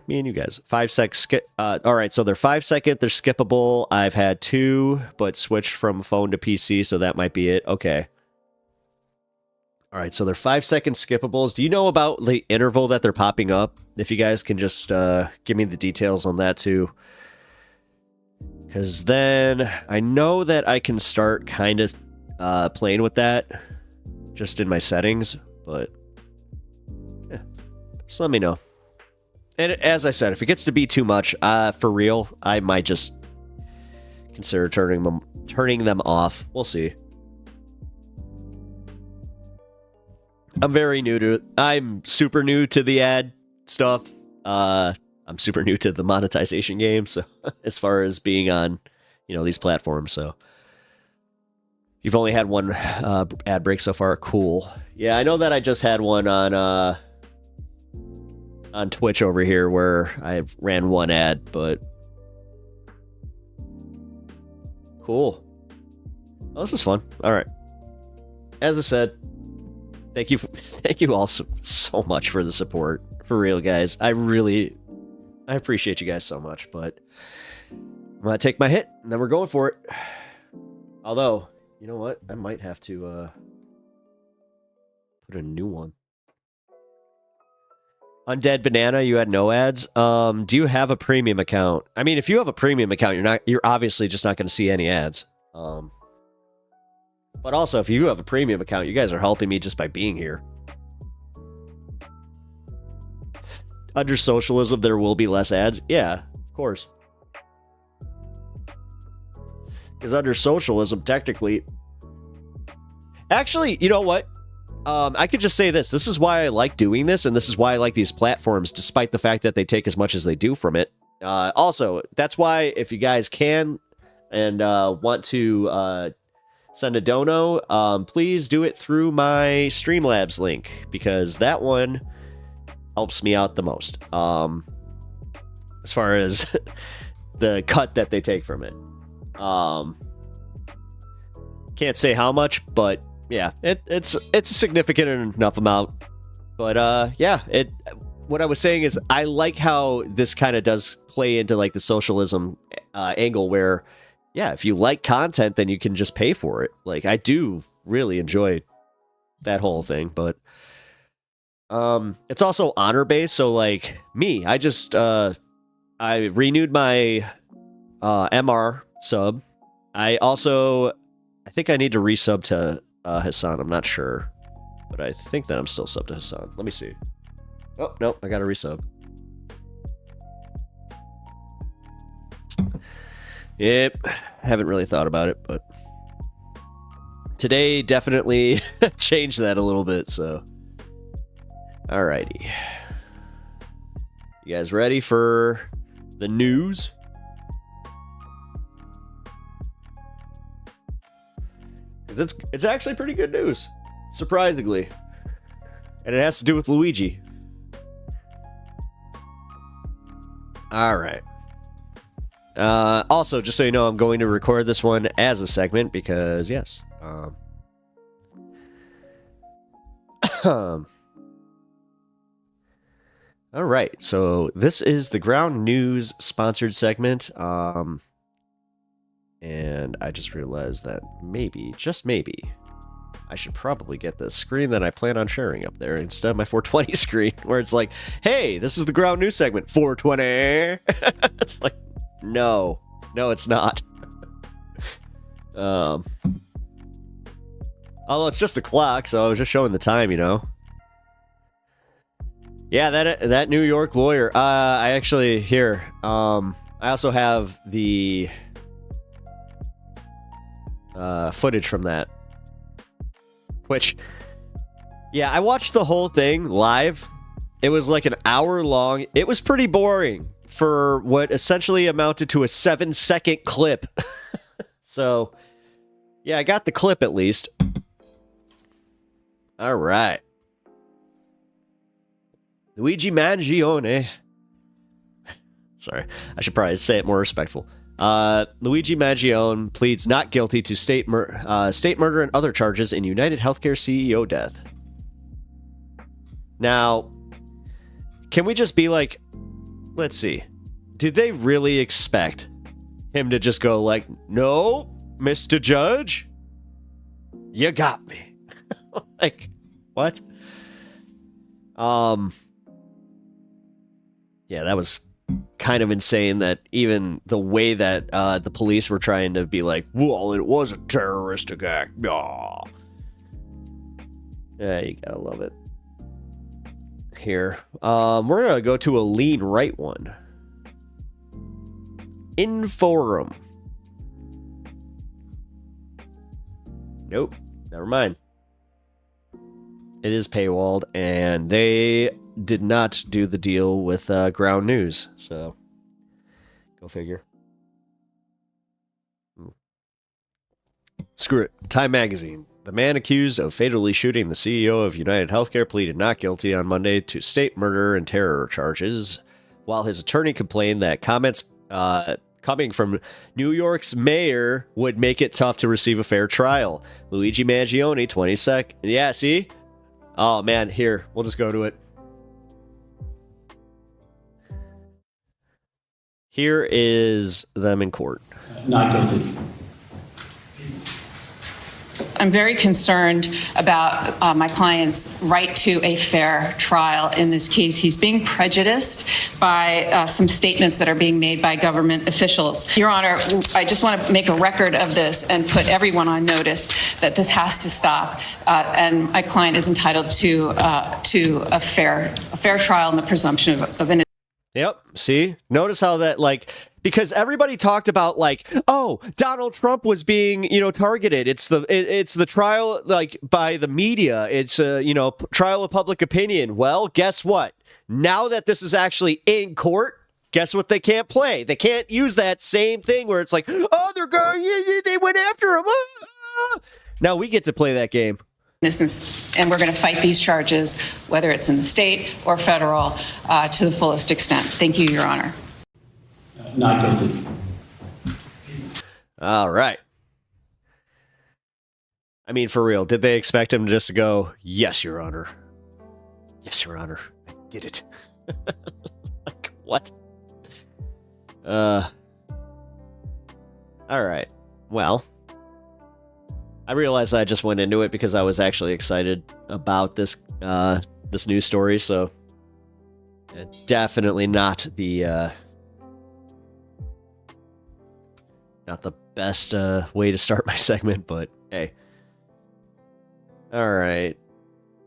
me and you guys. 5-sec skip. All right, so they're 5-second. They're skippable. I've had 2, but switched from phone to PC, so that might be it. Okay. All right, so they're 5-second skippables. Do you know about the interval that they're popping up? If you guys can just give me the details on that too. Because then I know that I can start kind of playing with that just in my settings, but yeah, just let me know. And as I said, if it gets to be too much, for real, I might just consider turning them off. We'll see. I'm very new to it. I'm super new to the ad stuff. I'm super new to the monetization game, so as far as being on, these platforms, so you've only had one ad break so far. Cool. Yeah, I know that I just had one on Twitch over here where I ran one ad, but cool. Well, this is fun. All right. As I said, thank you all so much for the support. For real, guys. I appreciate you guys so much, but I'm going to take my hit, and then we're going for it. Although, you know what? I might have to put a new one. Undead Banana, you had no ads. Do you have a premium account? I mean, if you have a premium account, you're obviously just not going to see any ads. But also, if you have a premium account, you guys are helping me just by being here. Under socialism, there will be less ads. Yeah, of course. Because under socialism, technically... Actually, you know what? I could just say this. This is why I like doing this, and this is why I like these platforms, despite the fact that they take as much as they do from it. Also, that's why if you guys can and want to send a dono, please do it through my Streamlabs link, because that one helps me out the most. As far as the cut that they take from it. Can't say how much, but yeah, it's a significant enough amount. But yeah, what I was saying is I like how this kind of does play into like the socialism angle where, yeah, if you like content, then you can just pay for it. Like, I do really enjoy that whole thing, but it's also honor based. So like me, I just I renewed my MR sub. I think I need to resub to Hassan. I'm not sure, but I think that I'm still subbed to Hassan. Let me see. Oh, no, I got to resub. Yep, haven't really thought about it, but today definitely changed that a little bit, so. Alrighty. You guys ready for the news? Because it's actually pretty good news, surprisingly. And it has to do with Luigi. Alright. Also, just so you know, I'm going to record this one as a segment because, yes. Alright, so this is the Ground News sponsored segment. And I just realized that maybe, just maybe, I should probably get the screen that I plan on sharing up there instead of my 420 screen, where it's like, hey, this is the Ground News segment, 420. It's like, no, it's not. Although it's just a clock, so I was just showing the time, Yeah, that New York lawyer. I actually here. I also have the footage from that. Which, yeah, I watched the whole thing live. It was like an hour long. It was pretty boring for what essentially amounted to a 7-second clip. So, yeah, I got the clip at least. All right. Luigi Mangione. Sorry, I should probably say it more respectful. Luigi Mangione pleads not guilty to state murder and other charges in United Healthcare CEO death. Now, can we just be like, let's see. Did they really expect him to just go like, no, Mr. Judge, you got me? Like, what? Yeah, that was kind of insane that even the way that the police were trying to be like, well, it was a terroristic act. Oh. Yeah, you gotta love it. Here. We're gonna go to a lean right one. Inforum. Nope. Never mind. It is paywalled, and they did not do the deal with Ground News, so go figure. Screw it. Time Magazine. The man accused of fatally shooting the CEO of United Healthcare pleaded not guilty on Monday to state murder and terror charges, while his attorney complained that comments coming from New York's mayor would make it tough to receive a fair trial. Luigi Mangione, 22nd. Yeah, see? Oh, man, here. We'll just go to it. Here is them in court. Not guilty. I'm very concerned about my client's right to a fair trial in this case. He's being prejudiced by some statements that are being made by government officials. Your Honor, I just want to make a record of this and put everyone on notice that this has to stop, and my client is entitled to a fair trial and the presumption of innocence. Yep. See? Notice how that, like, because everybody talked about, like, oh, Donald Trump was being, targeted. It's the trial, like, by the media. It's a, trial of public opinion. Well, guess what? Now that this is actually in court, guess what they can't play? They can't use that same thing where it's like, oh, they're going, they went after him. Now we get to play that game. And we're going to fight these charges, whether it's in the state or federal, to the fullest extent. Thank you, Your Honor. Not guilty. All right. I mean, for real, did they expect him just to go, yes, Your Honor? Yes, Your Honor. I did it. Like, what? All right. Well, I realized I just went into it because I was actually excited about this this news story, so definitely not the best way to start my segment, but hey. All right.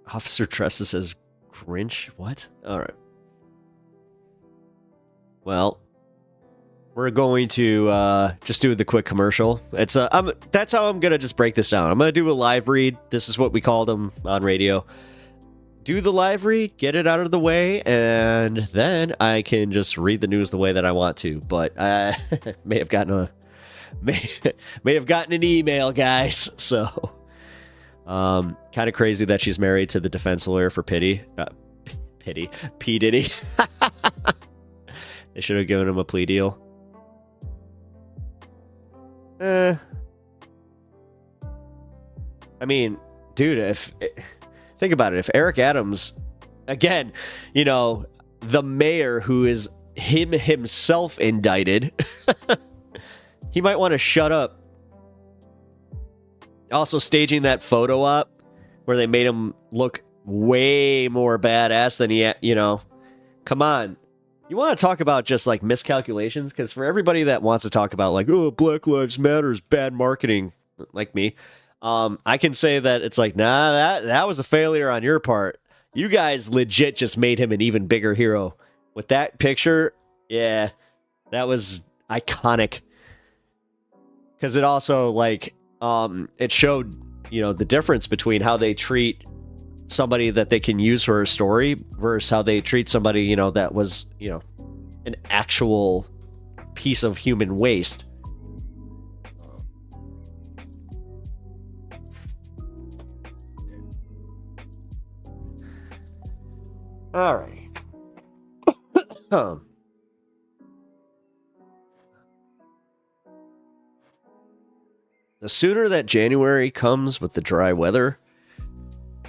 Officer Tressa says Grinch? What? All right. Well, we're going to just do the quick commercial. It's that's how I'm gonna just break this down. I'm gonna do a live read. This is what we called them on radio. Do the live read, get it out of the way, and then I can just read the news the way that I want to. But I may have gotten an email, guys. So, kind of crazy that she's married to the defense lawyer for P. Diddy. They should have given him a plea deal. I mean, dude, think about it. If Eric Adams, again, the mayor who is himself indicted, he might want to shut up. Also, staging that photo op where they made him look way more badass than he, come on. You want to talk about just like miscalculations? Because for everybody that wants to talk about like, oh, Black Lives Matter is bad marketing, like me, I can say that it's like, nah, that was a failure on your part. You guys legit just made him an even bigger hero. With that picture, yeah, that was iconic. Because it also, like, it showed, the difference between how they treat somebody that they can use for a story versus how they treat somebody, that was, an actual piece of human waste. All right. The sooner that January comes with the dry weather,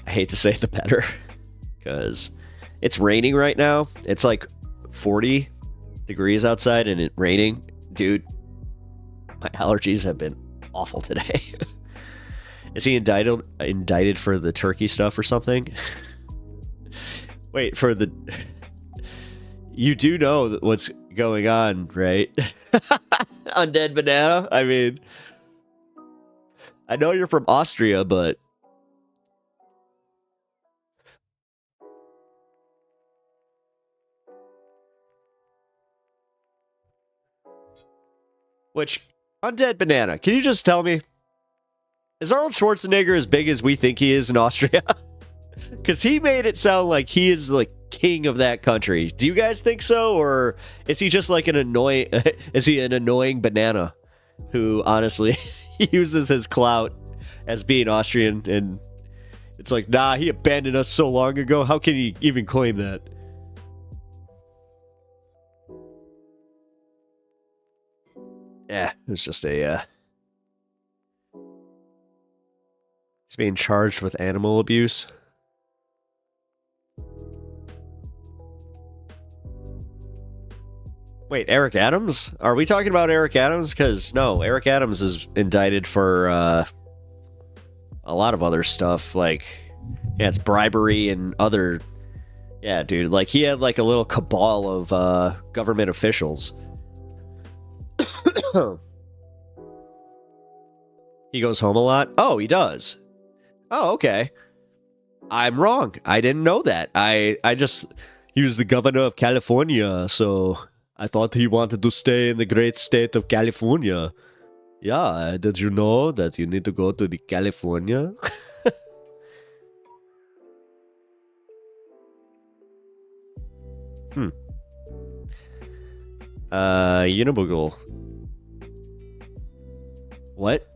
I hate to say it, the better, because it's raining right now. It's like 40 degrees outside and it raining, dude, my allergies have been awful today. Is he indicted for the turkey stuff or something? Wait, for the... You do know what's going on, right? Undead Banana? I mean... I know you're from Austria, but... Which, Undead Banana, can you just tell me, is Arnold Schwarzenegger as big as we think he is in Austria? Because he made it sound like he is like king of that country. Do you guys think so, or is he just like an annoying? Is he an annoying banana who honestly uses his clout as being Austrian? And it's like, nah, he abandoned us so long ago. How can he even claim that? Yeah, it was just a, he's being charged with animal abuse. Wait, Eric Adams? Are we talking about Eric Adams? Because, no, Eric Adams is indicted for, a lot of other stuff, like, yeah, it's bribery and other, yeah, dude, like, he had, like, a little cabal of, government officials. He goes home a lot? Oh, he does. Oh, okay. I'm wrong. I didn't know that. He was the governor of California, so I thought he wanted to stay in the great state of California. Yeah, did you know that you need to go to the California? Uniboogle. What?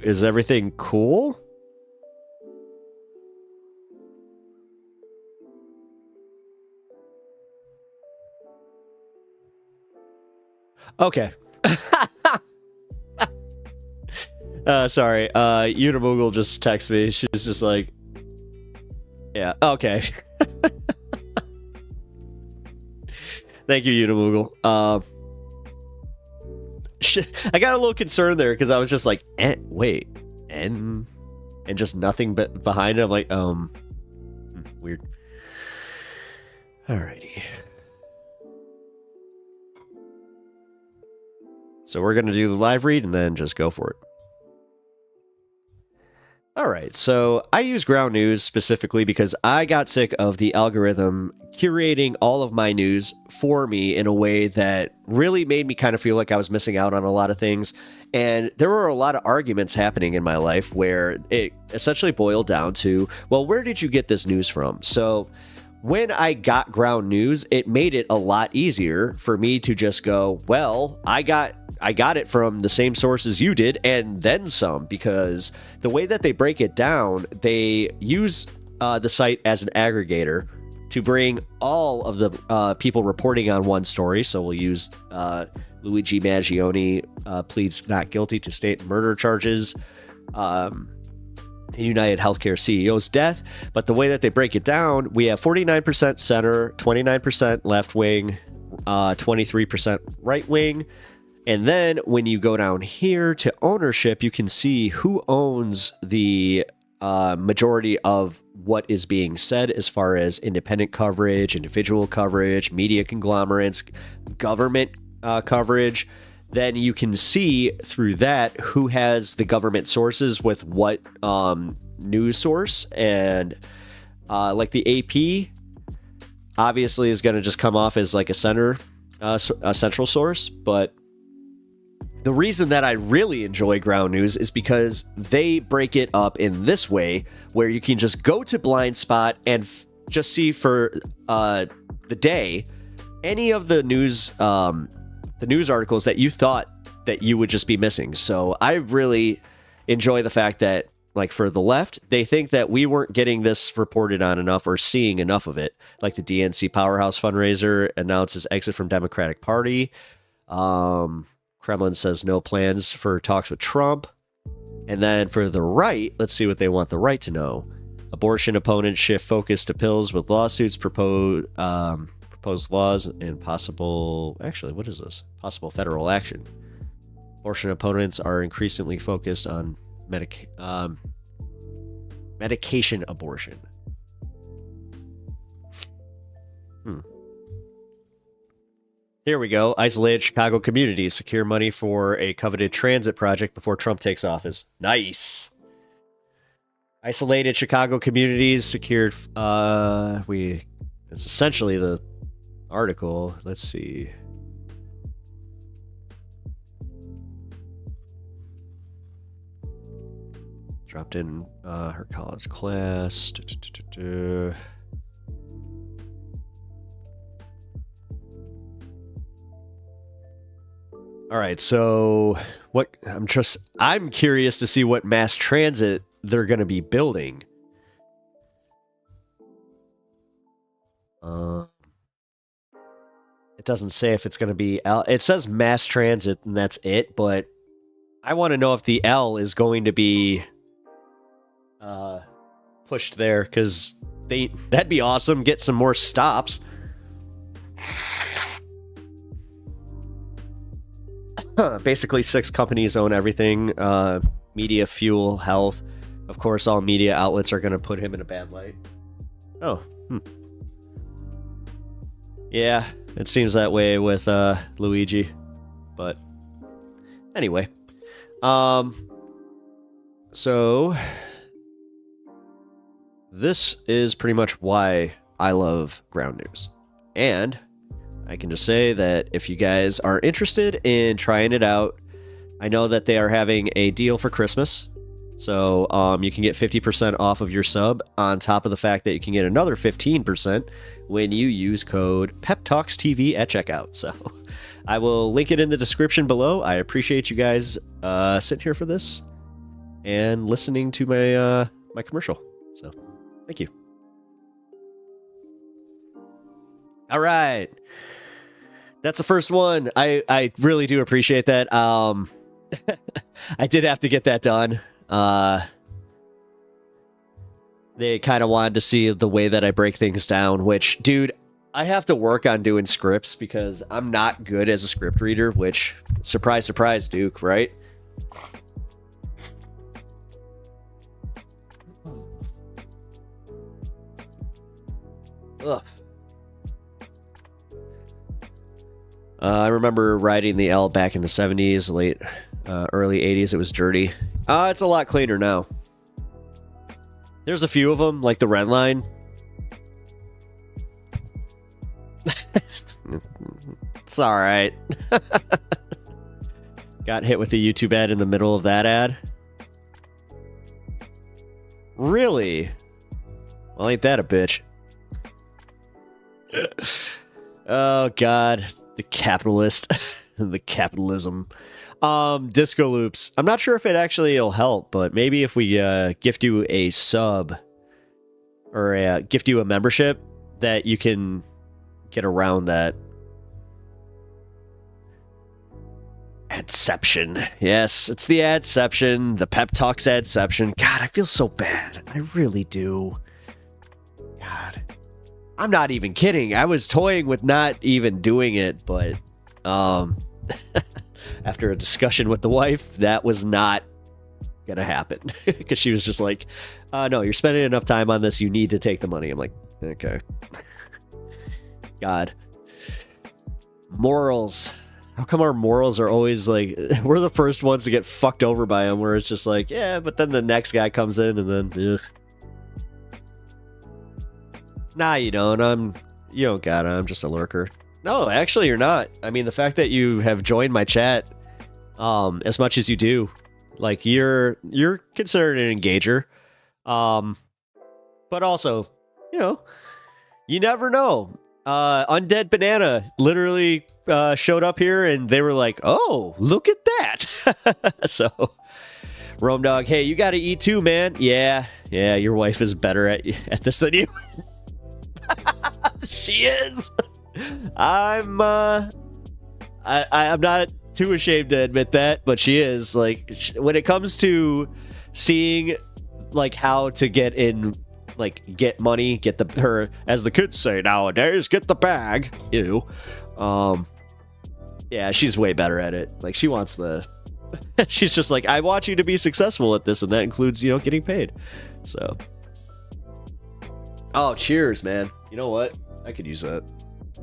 Is everything cool? Okay. Sorry. Uniboogle just texted me. She's just like, yeah, okay. Thank you, Uniboogle. I got a little concerned there because I was just like, wait, and just nothing but behind it. I'm like, weird. Alrighty. So we're gonna do the live read and then just go for it. Alright, so I use Ground News specifically because I got sick of the algorithm curating all of my news for me in a way that really made me kind of feel like I was missing out on a lot of things. And there were a lot of arguments happening in my life where it essentially boiled down to, well, where did you get this news from? So when I got Ground News, it made it a lot easier for me to just go, well, I got it from the same sources you did and then some, because the way that they break it down, they use the site as an aggregator to bring all of the people reporting on one story. So we'll use Luigi Maggioni pleads not guilty to state murder charges, United Healthcare CEO's death. But the way that they break it down, we have 49% center, 29% left wing, 23% right wing. And then when you go down here to ownership, you can see who owns the majority of what is being said as far as independent coverage, individual coverage, media conglomerates, government coverage. Then you can see through that who has the government sources with what news source. And like the AP obviously is going to just come off as like a central source. But the reason that I really enjoy Ground News is because they break it up in this way where you can just go to Blind Spot and just see for the day any of the news articles that you thought that you would just be missing. So I really enjoy the fact that like for the left, they think that we weren't getting this reported on enough or seeing enough of it. Like the DNC Powerhouse fundraiser announces exit from Democratic Party. Kremlin says no plans for talks with Trump. And then for the right, let's see what they want the right to know. Abortion opponents shift focus to pills with lawsuits, proposed laws, and possible... Actually, what is this? Possible federal action. Abortion opponents are increasingly focused on medication abortion. Here we go. Isolated Chicago communities secure money for a coveted transit project before Trump takes office. Nice. Isolated Chicago communities secured. It's essentially the article. Let's see. Dropped in her college class. All right, so what I'm curious to see what mass transit they're going to be building. It doesn't say if it's going to be it says mass transit and that's it, but I want to know if the L is going to be pushed there, because that'd be awesome. Get some more stops. Basically, 6 companies own everything. Media, fuel, health. Of course, all media outlets are going to put him in a bad light. Oh. Yeah, it seems that way with Luigi. But anyway. So this is pretty much why I love ground news. And I can just say that if you guys are interested in trying it out, I know that they are having a deal for Christmas. So you can get 50% off of your sub, on top of the fact that you can get another 15% when you use code PepTalksTV at checkout. So I will link it in the description below. I appreciate you guys sitting here for this and listening to my my commercial. So thank you. All right. That's the first one. I really do appreciate that. I did have to get that done. They kind of wanted to see the way that I break things down, which, dude, I have to work on doing scripts because I'm not good as a script reader, which, surprise, surprise, Duke, right? Ugh. I remember riding the L back in the 70s, early 80s. It was dirty. It's a lot cleaner now. There's a few of them, like the Red Line. It's all right. Got hit with a YouTube ad in the middle of that ad. Really? Well, ain't that a bitch? Oh, God. The capitalist. The capitalism. Disco loops. I'm not sure if it actually will help, but maybe if we gift you a sub or gift you a membership, that you can get around that. Adception. Yes, it's the adception. The Pep Talks adception. God, I feel so bad. I really do. God. I'm not even kidding. I was toying with not even doing it, but after a discussion with the wife, that was not gonna happen. Because she was just like, no, you're spending enough time on this. You need to take the money. I'm like, okay. God. Morals. How come our morals are always like, we're the first ones to get fucked over by them, where it's just like, yeah, but then the next guy comes in and then, ugh. Nah, you don't. You don't got it. I'm just a lurker. No, actually, you're not. I mean, the fact that you have joined my chat as much as you do, like, you're considered an engager. But also, you never know. Undead Banana literally showed up here and they were like, oh, look at that. So Rome Dog, hey, you got to eat too, man. Yeah, your wife is better at this than you. She is. I'm not too ashamed to admit that, but she is. Like, when it comes to seeing like how to get money, get her, as the kids say nowadays, get the bag. Ew. Yeah, she's way better at it. Like, she wants she's just like, I want you to be successful at this, and that includes, getting paid. So. Oh, cheers, man. You know what? I could use that.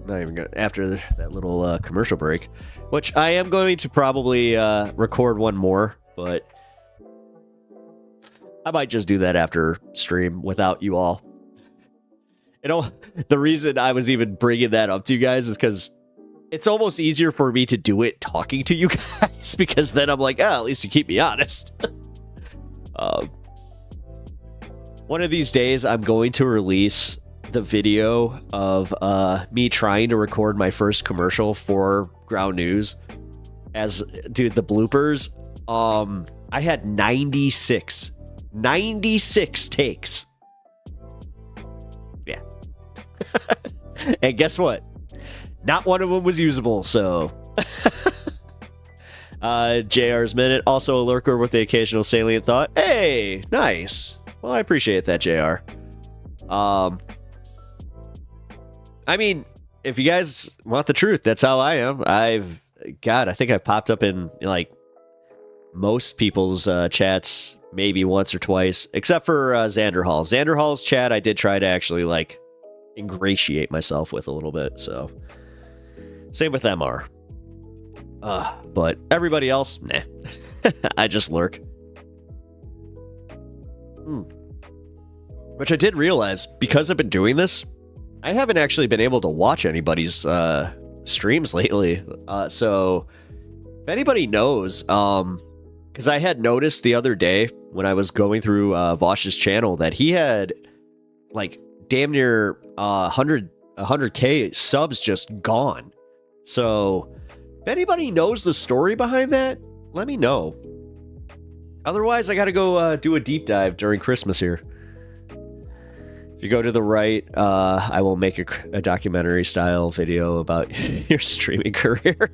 Not even gonna, after that little commercial break, which I am going to probably record one more, but I might just do that after stream without you all. The reason I was even bringing that up to you guys is because it's almost easier for me to do it talking to you guys, because then I'm like, at least you keep me honest. One of these days, I'm going to release the video of me trying to record my first commercial for Ground News. Dude, the bloopers, I had 96 takes. Yeah. And guess what? Not one of them was usable, so. JR's Minute, also a lurker with the occasional salient thought. Hey, nice. Well, I appreciate that, JR. I mean, if you guys want the truth, that's how I am. I think I've popped up in, like, most people's chats maybe once or twice, except for Xander Hall. Xander Hall's chat, I did try to actually, like, ingratiate myself with a little bit, so. Same with MR. But everybody else, nah. I just lurk. Which I did realize, because I've been doing this, I haven't actually been able to watch anybody's streams lately. So if anybody knows, because I had noticed the other day when I was going through Vosh's channel that he had like damn near 100K subs just gone. So if anybody knows the story behind that, let me know. Otherwise, I got to go do a deep dive during Christmas here. If you go to the right, I will make a documentary style video about your streaming career.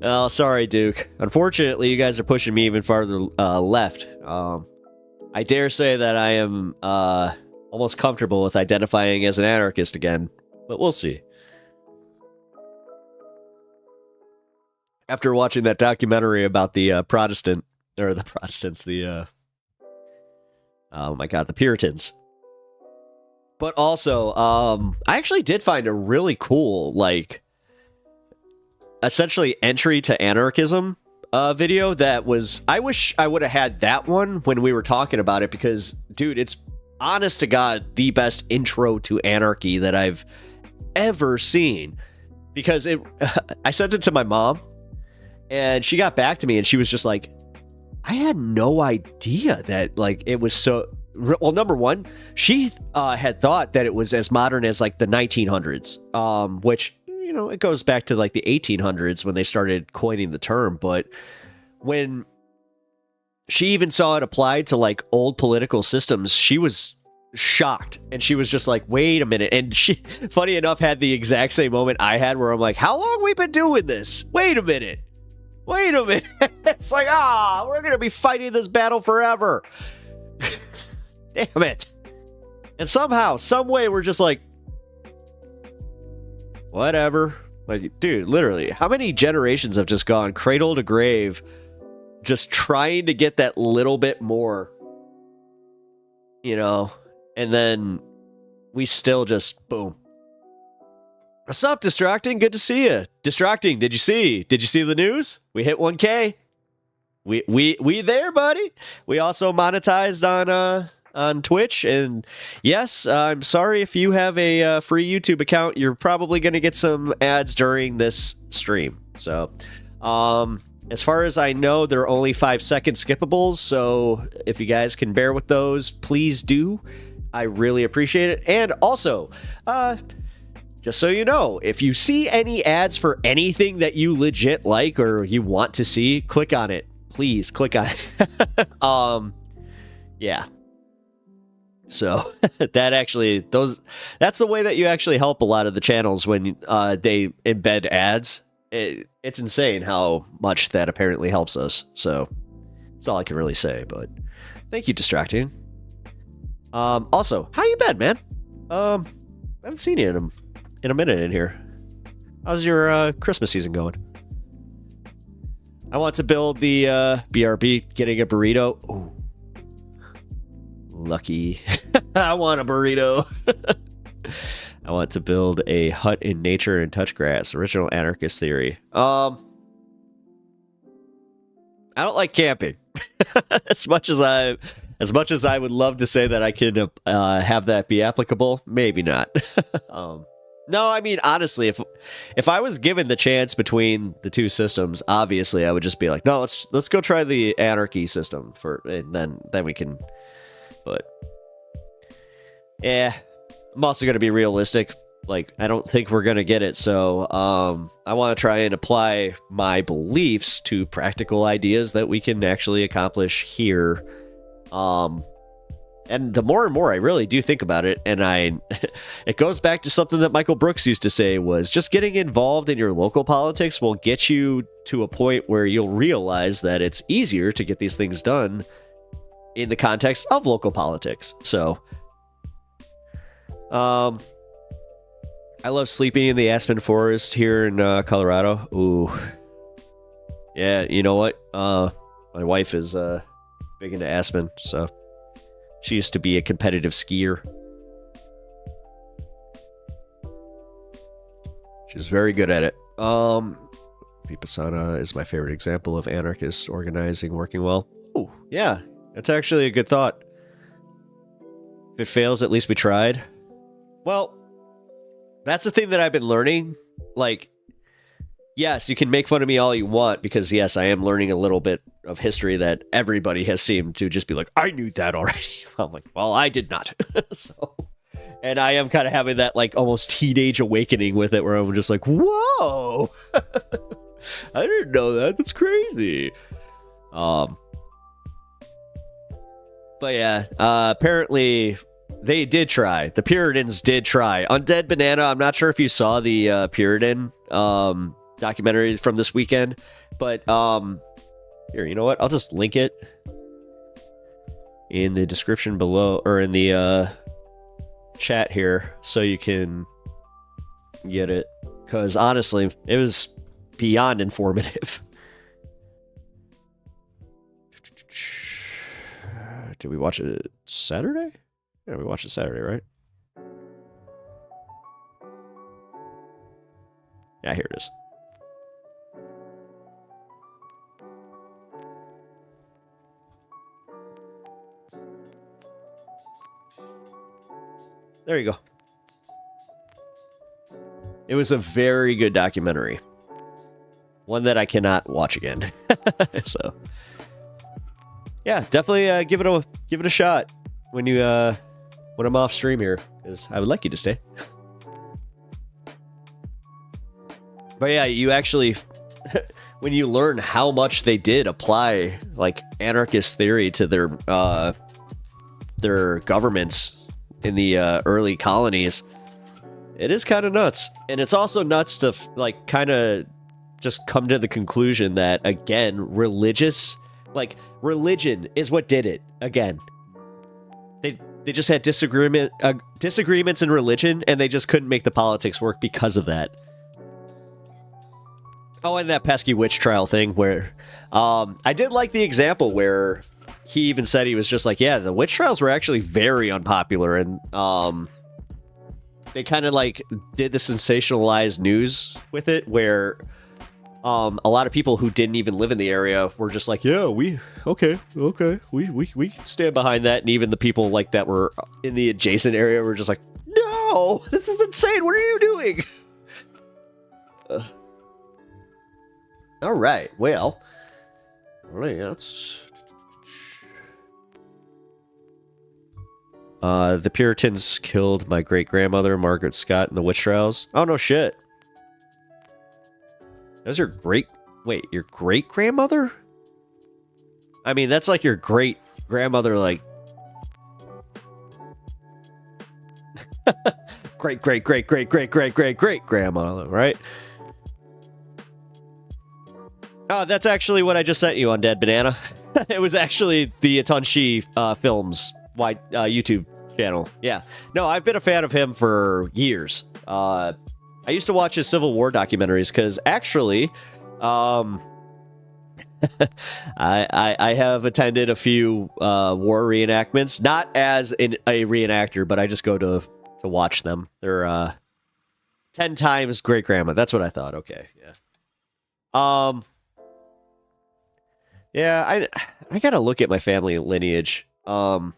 Oh, sorry, Duke. Unfortunately, you guys are pushing me even farther left. I dare say that I am almost comfortable with identifying as an anarchist again, but we'll see. After watching that documentary about the the Puritans. But also, I actually did find a really cool, like, essentially entry to anarchism video that was, I wish I would have had that one when we were talking about it, because, dude, it's honest to God the best intro to anarchy that I've ever seen. Because I sent it to my mom, and she got back to me, and she was just like, I had no idea that, like, it was so... Well, number one, she had thought that it was as modern as, like, the 1900s, which, it goes back to, like, the 1800s when they started coining the term. But when she even saw it applied to, like, old political systems, she was shocked. And she was just like, wait a minute. And she, funny enough, had the exact same moment I had where I'm like, how long we been doing this? Wait a minute. It's like, we're going to be fighting this battle forever. Damn it. And somehow, some way, we're just like, whatever. Like, dude, literally, how many generations have just gone cradle to grave just trying to get that little bit more, and then we still just, boom. What's up, Distracting? Good to see you. Distracting, did you see the news? We hit 1K. We there, buddy. We also monetized on Twitch, and yes, I'm sorry if you have a free YouTube account, you're probably going to get some ads during this stream. So, as far as I know, they're only 5-second skippables, so if you guys can bear with those, please do. I really appreciate it. And also, just so you know, if you see any ads for anything that you legit like or you want to see, click on it. please click on it. Yeah. So that's the way that you actually help a lot of the channels when they embed ads. It's insane how much that apparently helps us. So that's all I can really say, but thank you, Distracting. Also, how you been, man? I haven't seen you in a minute in here. How's your Christmas season going? I want to build the BRB, getting a burrito. Ooh. Lucky. I want a burrito. I want to build a hut in nature and touch grass. Original anarchist theory. I don't like camping. as much as I would love to say that I could have that be applicable, maybe not. No, I mean, honestly, if I was given the chance between the two systems, obviously I would just be like, no, let's go try the anarchy system and then we can. But yeah, I'm also going to be realistic. Like, I don't think we're going to get it. So I want to try and apply my beliefs to practical ideas that we can actually accomplish here. And the more and more I really do think about it, and it goes back to something that Michael Brooks used to say was just getting involved in your local politics will get you to a point where you'll realize that it's easier to get these things done in the context of local politics. So, I love sleeping in the aspen forest here in Colorado. Ooh. Yeah, you know what? My wife is big into aspen, so she used to be a competitive skier. She's very good at it. Vipassana is my favorite example of anarchists organizing working well. Oh, yeah. That's actually a good thought. If it fails, at least we tried. Well, that's the thing that I've been learning. Like, yes, you can make fun of me all you want, because yes, I am learning a little bit of history that everybody has seemed to just be like, I knew that already. I'm like, well, I did not. So, and I am kind of having that like almost teenage awakening with it, where I'm just like, whoa, I didn't know that. That's crazy. But yeah, apparently they did try. The Puritans did try. Undead Banana, I'm not sure if you saw the Puritan documentary from this weekend, but here, you know what? I'll just link it in the description below, or in the chat here, so you can get it. Because honestly, it was beyond informative. Did we watch it Saturday? Yeah, we watched it Saturday, right? Yeah, here it is. There you go. It was a very good documentary. One that I cannot watch again. So, yeah, definitely give it a shot when I'm off stream here, because I would like you to stay. But yeah, you actually, when you learn how much they did apply like anarchist theory to their governments in the early colonies, it is kind of nuts. And it's also nuts to like kind of just come to the conclusion that, again, religion is what did it. Again, they just had disagreements in religion, and they just couldn't make the politics work because of that. Oh, and that pesky witch trial thing where I did like the example where he even said, he was just like, yeah, the witch trials were actually very unpopular, and they kind of like did the sensationalized news with it, where a lot of people who didn't even live in the area were just like, yeah, we stand behind that, and even the people like that were in the adjacent area were just like, no, this is insane, what are you doing? All right, well, that's the Puritans killed my great-grandmother, Margaret Scott, in the witch trials. Oh, no shit. That was your great-grandmother? I mean, that's like your great grandmother, like great grandmother, right? Oh, that's actually what I just sent you on Dead Banana. It was actually the Atunshi Films YouTube channel. Yeah. No, I've been a fan of him for years. I used to watch his Civil War documentaries because actually, I have attended a few war reenactments, not as a reenactor, but I just go to watch them. They're 10 times great grandma. That's what I thought. Okay, yeah. Yeah, I gotta look at my family lineage. The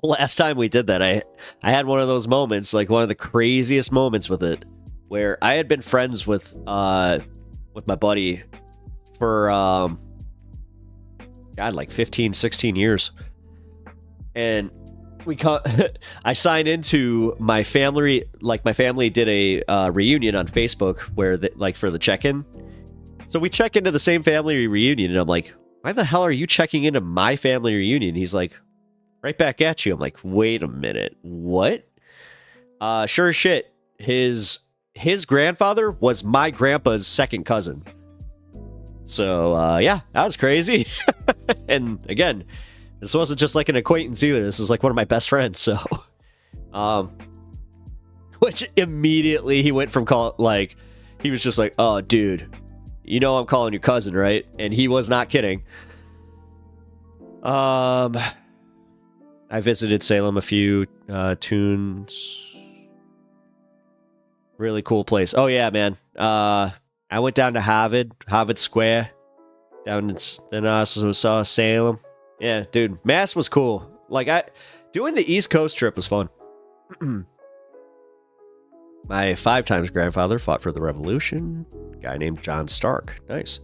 last time we did that, I had one of those moments, like one of the craziest moments with it, where I had been friends with my buddy for God, like 15, 16 years. And I signed into my family, like my family did a reunion on Facebook where like for the check-in. So we check into the same family reunion, and I'm like, why the hell are you checking into my family reunion? He's like, right back at you. I'm like, wait a minute, what? Sure as shit, his grandfather was my grandpa's second cousin. So yeah, that was crazy. And again, this wasn't just like an acquaintance either. This is like one of my best friends. So, which immediately he went from he was just like, oh, dude, you know I'm calling your cousin, right? And he was not kidding. I visited Salem a few tunes. Really cool place. Oh yeah, man. I went down to Harvard Square. Then I also saw Salem. Yeah, dude, Mass was cool. Like doing the East Coast trip was fun. My 5 times grandfather fought for the Revolution. A guy named John Stark. Nice.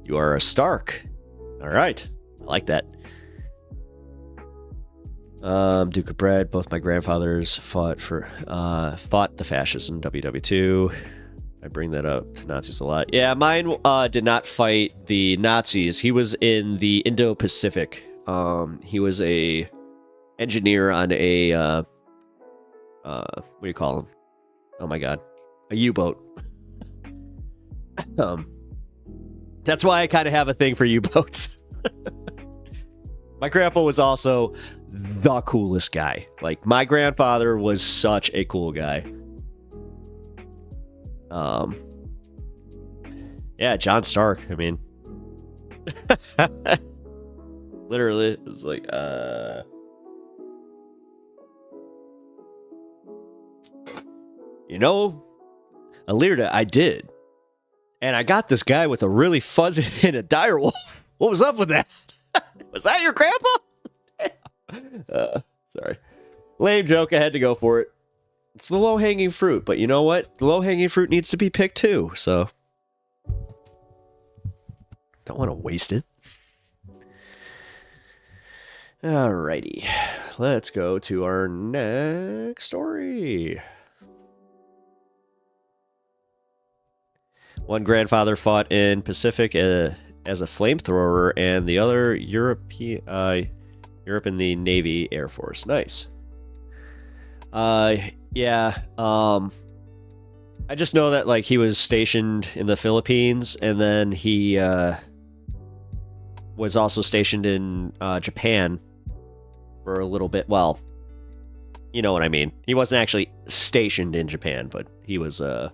You are a Stark. All right. I like that. Duke of Bread. Both my grandfathers fought the fascists in WW2. I bring that up to Nazis a lot. Yeah, mine did not fight the Nazis. He was in the Indo-Pacific. He was a engineer on a what do you call him? Oh my god, a U-boat. That's why I kind of have a thing for U-boats. My grandpa was also the coolest guy. Like, my grandfather was such a cool guy. Yeah, John Stark. I mean, literally, it's like, you know, Alirda, I did. And I got this guy with a really fuzzy and a dire wolf. What was up with that? Was that your grandpa? Sorry. Lame joke. I had to go for it. It's the low-hanging fruit, but you know what? The low-hanging fruit needs to be picked too, so don't want to waste it. Alrighty. Let's go to our next story. One grandfather fought in Pacific as a flamethrower, and the other Europe in the Navy Air Force. Nice. Yeah. I just know that like he was stationed in the Philippines, and then he was also stationed in Japan for a little bit. Well, you know what I mean. He wasn't actually stationed in Japan, but he was yeah.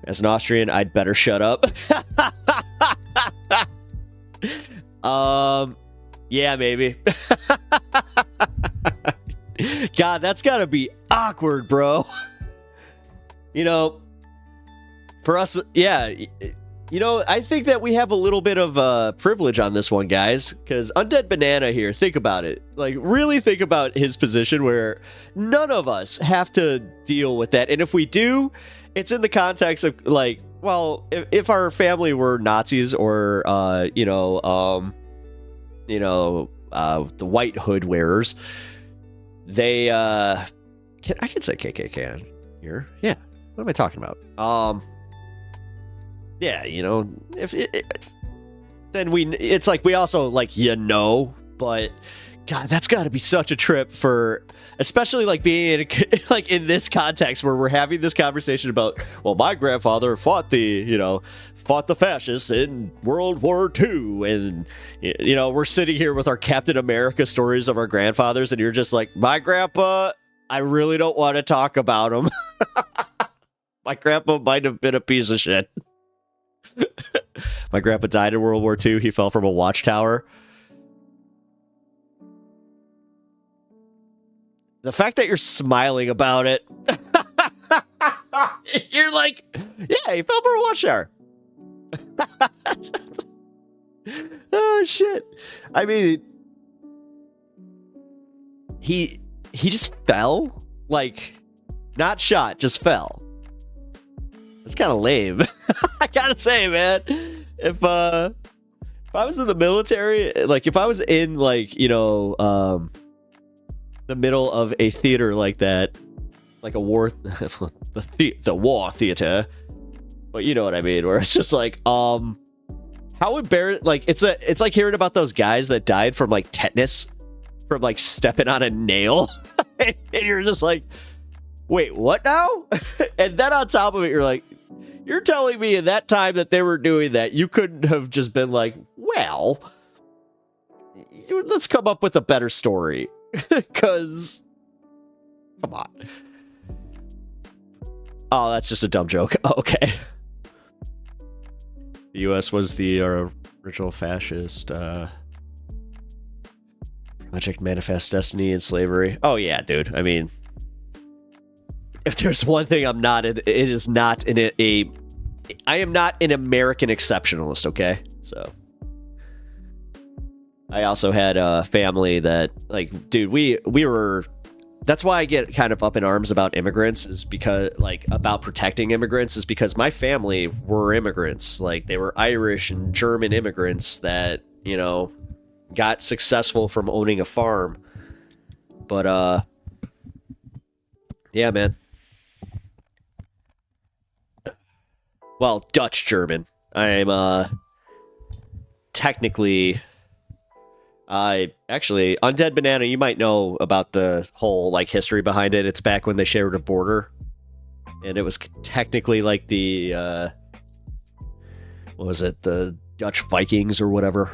As an Austrian, I'd better shut up. Yeah, maybe. God, that's gotta be awkward, bro. You know, for us, yeah. You know, I think that we have a little bit of privilege on this one, guys, because Undead Banana here, think about it. Like, really think about his position where none of us have to deal with that. And if we do, it's in the context of, like, well, if our family were Nazis or, the white hood wearers, they, I can say KKK on here. Yeah. What am I talking about? yeah, you know, if then it's like we also like, you know, but God, that's got to be such a trip for, especially like being in like in this context where we're having this conversation about, well, my grandfather fought the fascists in World War II, and you know, we're sitting here with our Captain America stories of our grandfathers, and you're just like, my grandpa, I really don't want to talk about him. My grandpa might have been a piece of shit. My grandpa died in World War II. He fell from a watchtower. The fact that you're smiling about it, you're like, yeah, he fell from a watchtower. Oh shit! I mean, he just fell, like, not shot, just fell. It's kind of lame. I gotta say, man, if I was in the military, like if I was in like, you know, the middle of a theater like that, like a war, the war theater, but you know what I mean, where it's just like, how embarrassing, like it's like hearing about those guys that died from like tetanus from like stepping on a nail, and you're just like, wait, what now? And then on top of it, you're like, you're telling me in that time that they were doing that, you couldn't have just been like, well, let's come up with a better story. Because, come on. Oh, that's just a dumb joke. Okay. The U.S. was the original fascist Project Manifest Destiny and slavery. Oh, yeah, dude. I mean, if there's one thing I'm not in, it is not in I am not an American exceptionalist, okay? So I also had a family that, like, dude, we were, that's why I get kind of up in arms about immigrants, is because, like, about protecting immigrants, is because my family were immigrants. Like, they were Irish and German immigrants that, you know, got successful from owning a farm. But, yeah, man. Well, Dutch German. I'm technically, actually, Undead Banana, you might know about the whole like history behind it. It's back when they shared a border, and it was technically like the what was it, the Dutch Vikings or whatever.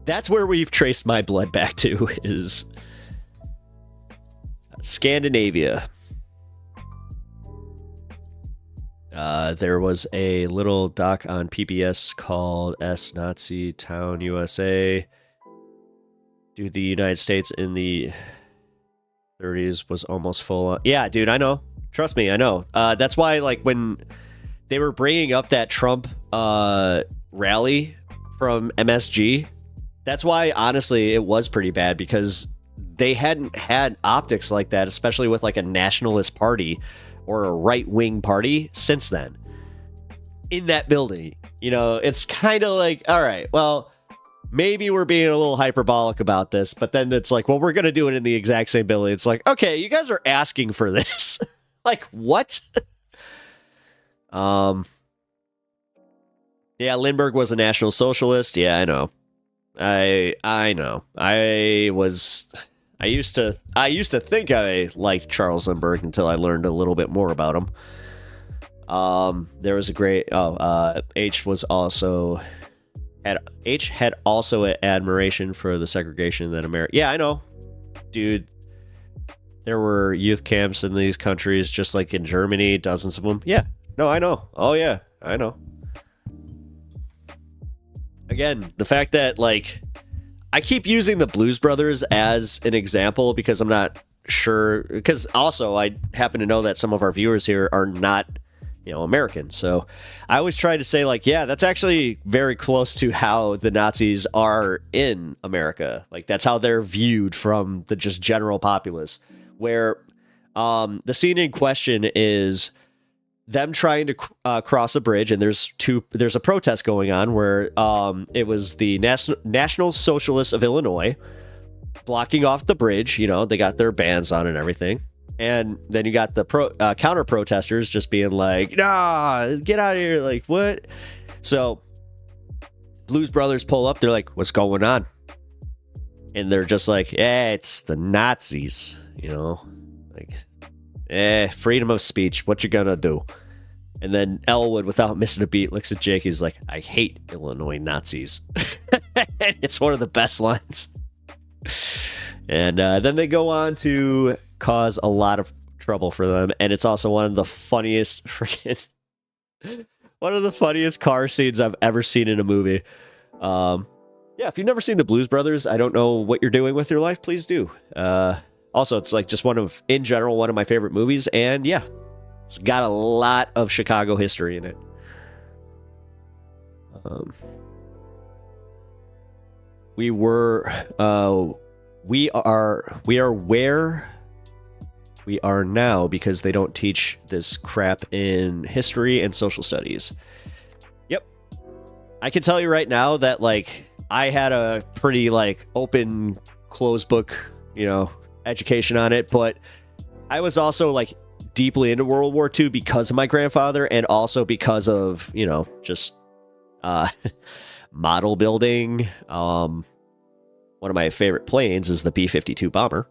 That's where we've traced my blood back to, is Scandinavia. There was a little doc on PBS called Nazi Town USA. Dude, the United States in the 30s was almost full on. Yeah, dude, I know. Trust me, I know. That's why, like, when they were bringing up that Trump rally from MSG, that's why, honestly, it was pretty bad, because they hadn't had optics like that, especially with, like, a nationalist party or a right-wing party since then in that building. You know, it's kind of like, all right, well, maybe we're being a little hyperbolic about this, but then it's like, well, we're going to do it in the exact same building. It's like, okay, you guys are asking for this. Like, what? Yeah, Lindbergh was a National Socialist. Yeah, I know. I know. I used to think I liked Charles Lindbergh until I learned a little bit more about him. There was a great H had also an admiration for the segregation that America. Yeah, I know, dude. There were youth camps in these countries, just like in Germany, dozens of them. Yeah, no, I know. Oh yeah, I know. Again, the fact that, like, I keep using the Blues Brothers as an example because I'm not sure, because also I happen to know that some of our viewers here are not, you know, American. So I always try to say, like, yeah, that's actually very close to how the Nazis are in America. Like, that's how they're viewed from the just general populace, where the scene in question is them trying to cross a bridge, and there's a protest going on where it was the National Socialists of Illinois blocking off the bridge. You know, they got their bands on and everything, And then you got the counter protesters just being like, nah, get out of here. Like, what? So Blues Brothers pull up. They're like, what's going on? And they're just like, it's the Nazis, you know, like, freedom of speech. What you gonna do? And then Elwood, without missing a beat, looks at Jake. He's like, I hate Illinois Nazis. It's one of the best lines. And then they go on to cause a lot of trouble for them. And it's also one of the funniest car scenes I've ever seen in a movie. Yeah, if you've never seen the Blues Brothers, I don't know what you're doing with your life. Please do. Also, it's like just one of my favorite movies. And yeah, it's got a lot of Chicago history in it. We are where we are now because they don't teach this crap in history and social studies. Yep. I can tell you right now that, like, I had a pretty, like, open, closed book, you know, education on it, but I was also, like, deeply into World War II because of my grandfather and also because of, you know, just model building. One of my favorite planes is the B-52 bomber.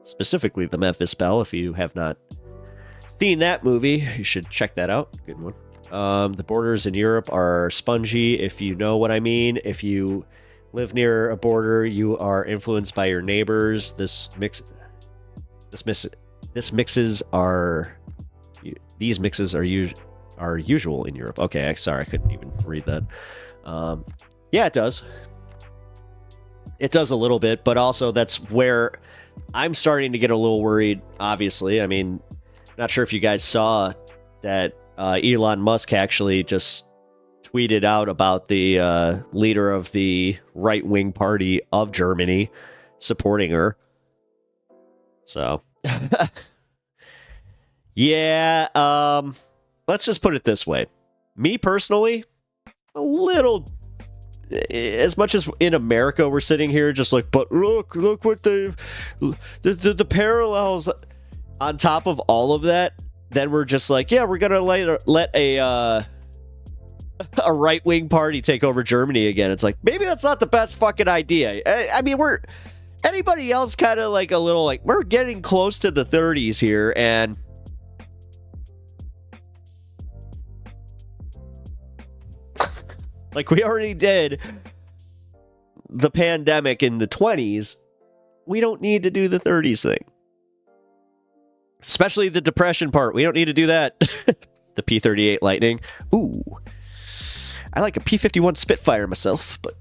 Specifically the Memphis Belle. If you have not seen that movie, you should check that out. Good one. The borders in Europe are spongy, if you know what I mean. If you live near a border, you are influenced by your neighbors. These mixes are usual in Europe. Okay, sorry, I couldn't even read that. Yeah, it does. It does a little bit, but also that's where I'm starting to get a little worried, obviously. I mean, not sure if you guys saw that Elon Musk actually just tweeted out about the leader of the right-wing party of Germany supporting her. So, yeah, let's just put it this way. Me personally, a little... As much as in America we're sitting here just like, but look what the parallels on top of all of that, then we're just like, yeah, we're gonna let a right-wing party take over Germany again. It's like, maybe that's not the best fucking idea. I mean, anybody else kind of like a little like, we're getting close to the 30s here, and like, we already did the pandemic in the 20s. We don't need to do the 30s thing. Especially the depression part. We don't need to do that. The P-38 Lightning. Ooh. I like a P-51 Spitfire myself, but...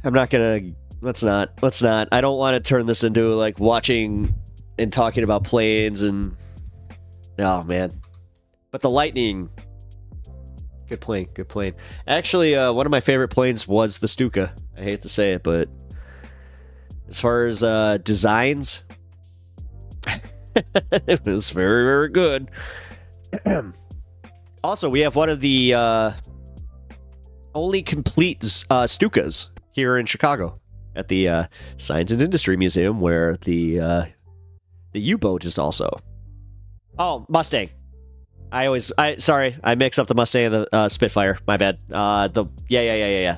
I'm not gonna... Let's not. I don't want to turn this into, like, watching... and talking about planes and oh man, but the Lightning, good plane. Actually, one of my favorite planes was the Stuka. I hate to say it, but as far as designs, it was very, very good. Also, we have one of the only complete Stukas here in Chicago at the Science and Industry Museum, where the U-boat is also. Oh, Mustang. Sorry, I mix up the Mustang and the Spitfire. My bad. Yeah.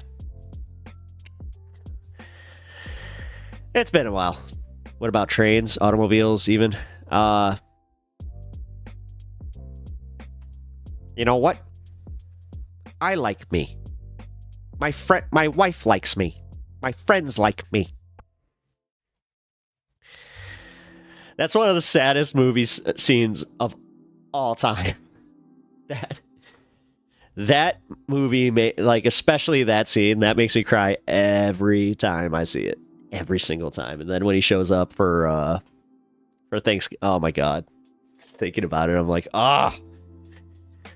It's been a while. What about trains, automobiles, even? You know what? I like me. My wife likes me. My friends like me. That's one of the saddest scenes of all time. That movie, like, especially that scene, that makes me cry every time I see it. Every single time. And then when he shows up for Thanksgiving, oh my god. Just thinking about it, I'm like,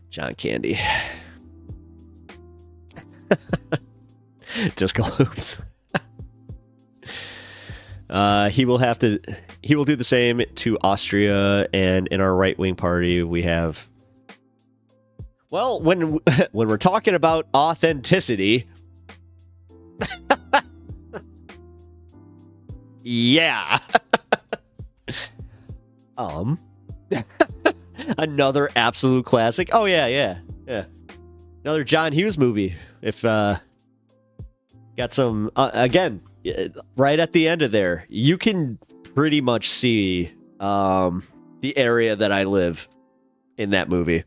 John Candy. Disco loops. He will do the same to Austria, and in our right-wing party, we have Well, when we're talking about authenticity, yeah. Another absolute classic. Oh yeah. Another John Hughes movie. If got some again, right at the end of there, you can pretty much see the area that I live in that movie.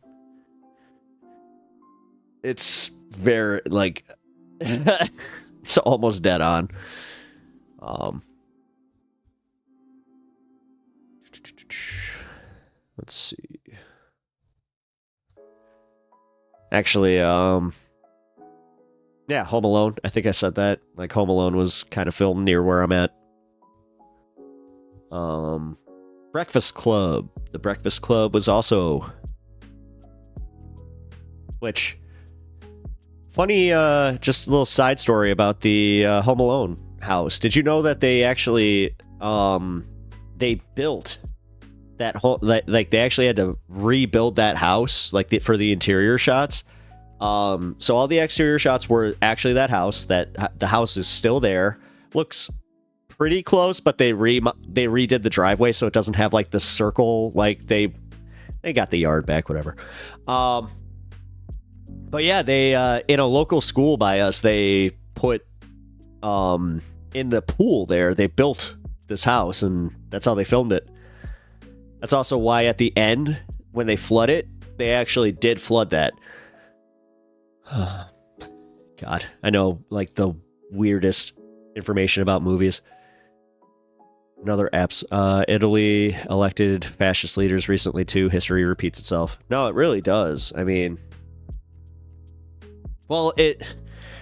It's very like it's almost dead on. Let's see. Actually, yeah, Home Alone. I think I said that. Like, Home Alone was kind of filmed near where I'm at. Breakfast Club. The Breakfast Club was also... Which... Funny, just a little side story about the Home Alone house. Did you know that they actually, they built that whole, like they actually had to rebuild that house, like for the interior shots. So all the exterior shots were actually that house. That the house is still there. Looks pretty close, but they redid the driveway so it doesn't have like the circle. Like they got the yard back, whatever. But yeah, they in a local school by us, they put in the pool there, they built this house, and that's how they filmed it. That's also why at the end, when they flood it, they actually did flood that. God, I know, like, the weirdest information about movies. Another apps. Italy elected fascist leaders recently too. History repeats itself. No, it really does. I mean... Well,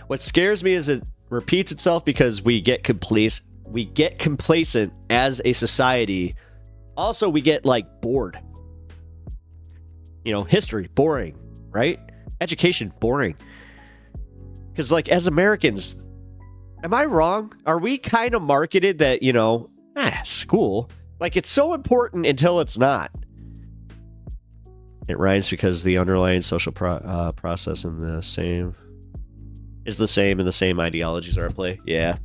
what scares me is it repeats itself because we get complacent as a society. Also, we get like bored. You know, history boring, right? Education boring. Because like as Americans, am I wrong? Are we kind of marketed that, you know, school, like it's so important until it's not? It rhymes because the underlying social process is the same, and the same ideologies are at play. Yeah.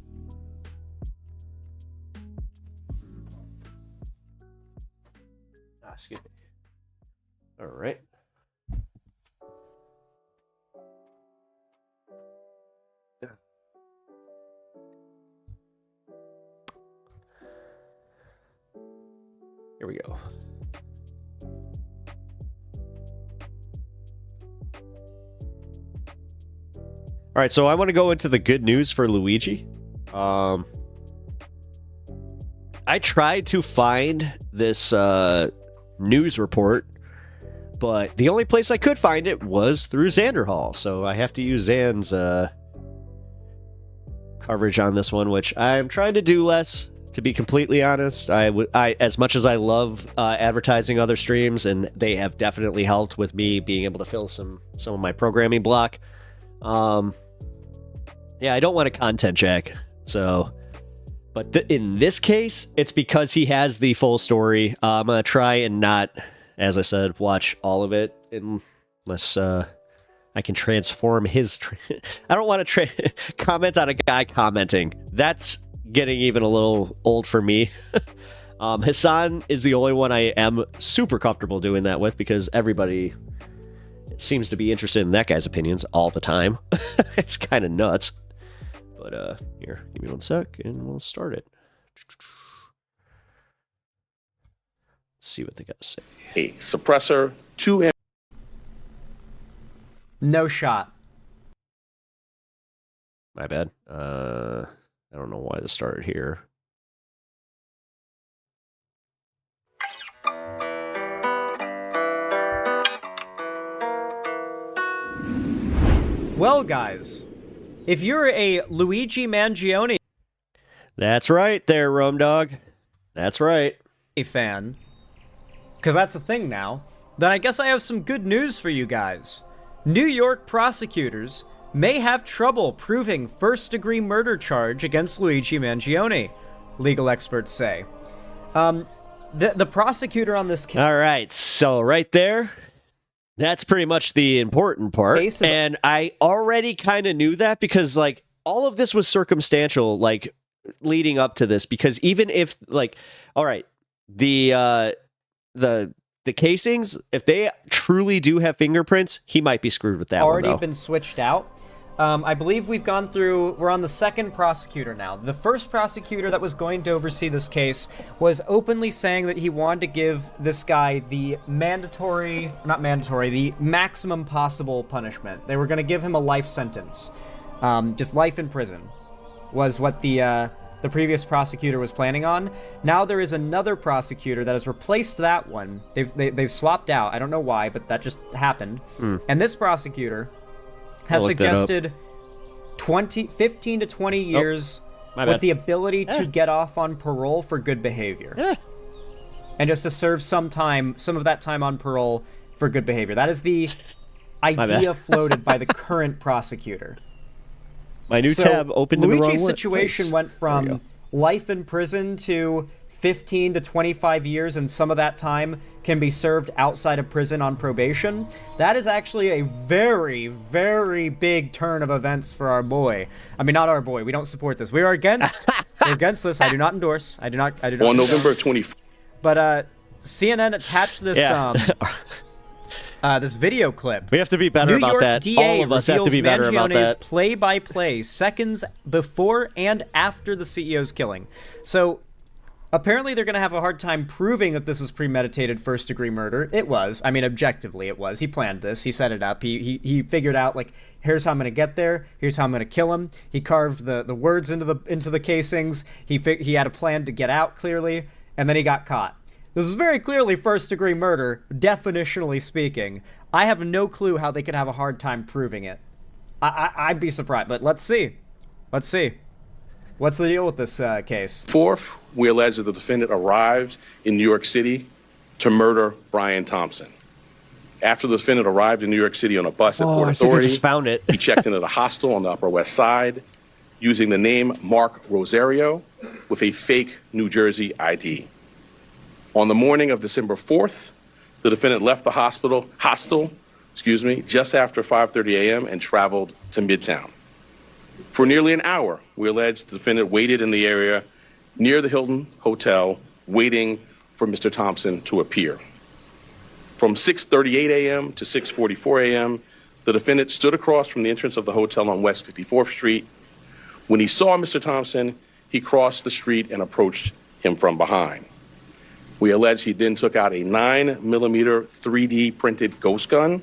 Excuse me. All right. Here we go. All right, so I want to go into the good news for Luigi. I tried to find this news report, but the only place I could find it was through Xander Hall. So I have to use Zan's coverage on this one, which I'm trying to do less, to be completely honest. I as much as I love advertising other streams, and they have definitely helped with me being able to fill some of my programming block. Yeah, I don't want a content jack. So, but in this case, it's because he has the full story. I'm gonna try and not, as I said, watch all of it unless I can transform his. I don't want to comment on a guy commenting. That's getting even a little old for me. Hassan is the only one I am super comfortable doing that with because everybody seems to be interested in that guy's opinions all the time. It's kind of nuts. But here, give me 1 sec and we'll start it. Let's see what they got to say. A suppressor to him. No shot. My bad. I don't know why this started here. Well, guys, if you're a Luigi Mangione That's right there, Rome Dog. That's right. fan, because that's the thing now, then I guess I have some good news for you guys. New York prosecutors may have trouble proving first-degree murder charge against Luigi Mangione, legal experts say. The prosecutor on this case... All right, so right there, That's pretty much the important part. Case is- And I already kind of knew that because like all of this was circumstantial, like leading up to this, because even if like, all right, the casings, if they truly do have fingerprints, he might be screwed with that already one, though. been switched out. I believe we're on the second prosecutor now. The first prosecutor that was going to oversee this case was openly saying that he wanted to give this guy the the maximum possible punishment. They were going to give him a life sentence. Just life in prison was what the previous prosecutor was planning on. Now there is another prosecutor that has replaced that one. They've swapped out. I don't know why, but that just happened. And this prosecutor has suggested 15 to 20 years with the ability to get off on parole for good behavior. And just to serve some of that time on parole for good behavior. That is the idea floated by the current prosecutor. My new tab opened in the wrong Luigi's way. situation went from life in prison to 15 to 25 years, and some of that time can be served outside of prison on probation. That is actually a very, very big turn of events for our boy. I mean, not our boy. We don't support this. We are against. We're against this. I do not endorse. I do not. On November 24th. But CNN attached this this video clip. We have to be better New about York that. DA All of us have to be better about Mangione's that. play-by-play seconds before and after the CEO's killing. So apparently they're going to have a hard time proving that this was premeditated first-degree murder. It was. I mean, objectively it was. He planned this. He set it up. He figured out, like, here's how I'm going to get there. Here's how I'm going to kill him. He carved the words into the casings. He had a plan to get out, clearly, and then he got caught. This is very clearly first-degree murder, definitionally speaking. I have no clue how they could have a hard time proving it. I'd be surprised, but let's see. Let's see. What's the deal with this case? Fourth, we allege that the defendant arrived in New York City to murder Brian Thompson. After the defendant arrived in New York City on a bus at Port I think I Authority, just found it. he checked into the hostel on the Upper West Side using the name Mark Rosario with a fake New Jersey ID. On the morning of December 4th, the defendant left the hostel, just after 5:30 a.m. and traveled to Midtown. For nearly an hour, we allege the defendant waited in the area near the Hilton Hotel, waiting for Mr. Thompson to appear. From 6:38 a.m. to 6:44 a.m., the defendant stood across from the entrance of the hotel on West 54th Street. When he saw Mr. Thompson, he crossed the street and approached him from behind. We allege he then took out a 9mm 3D printed ghost gun,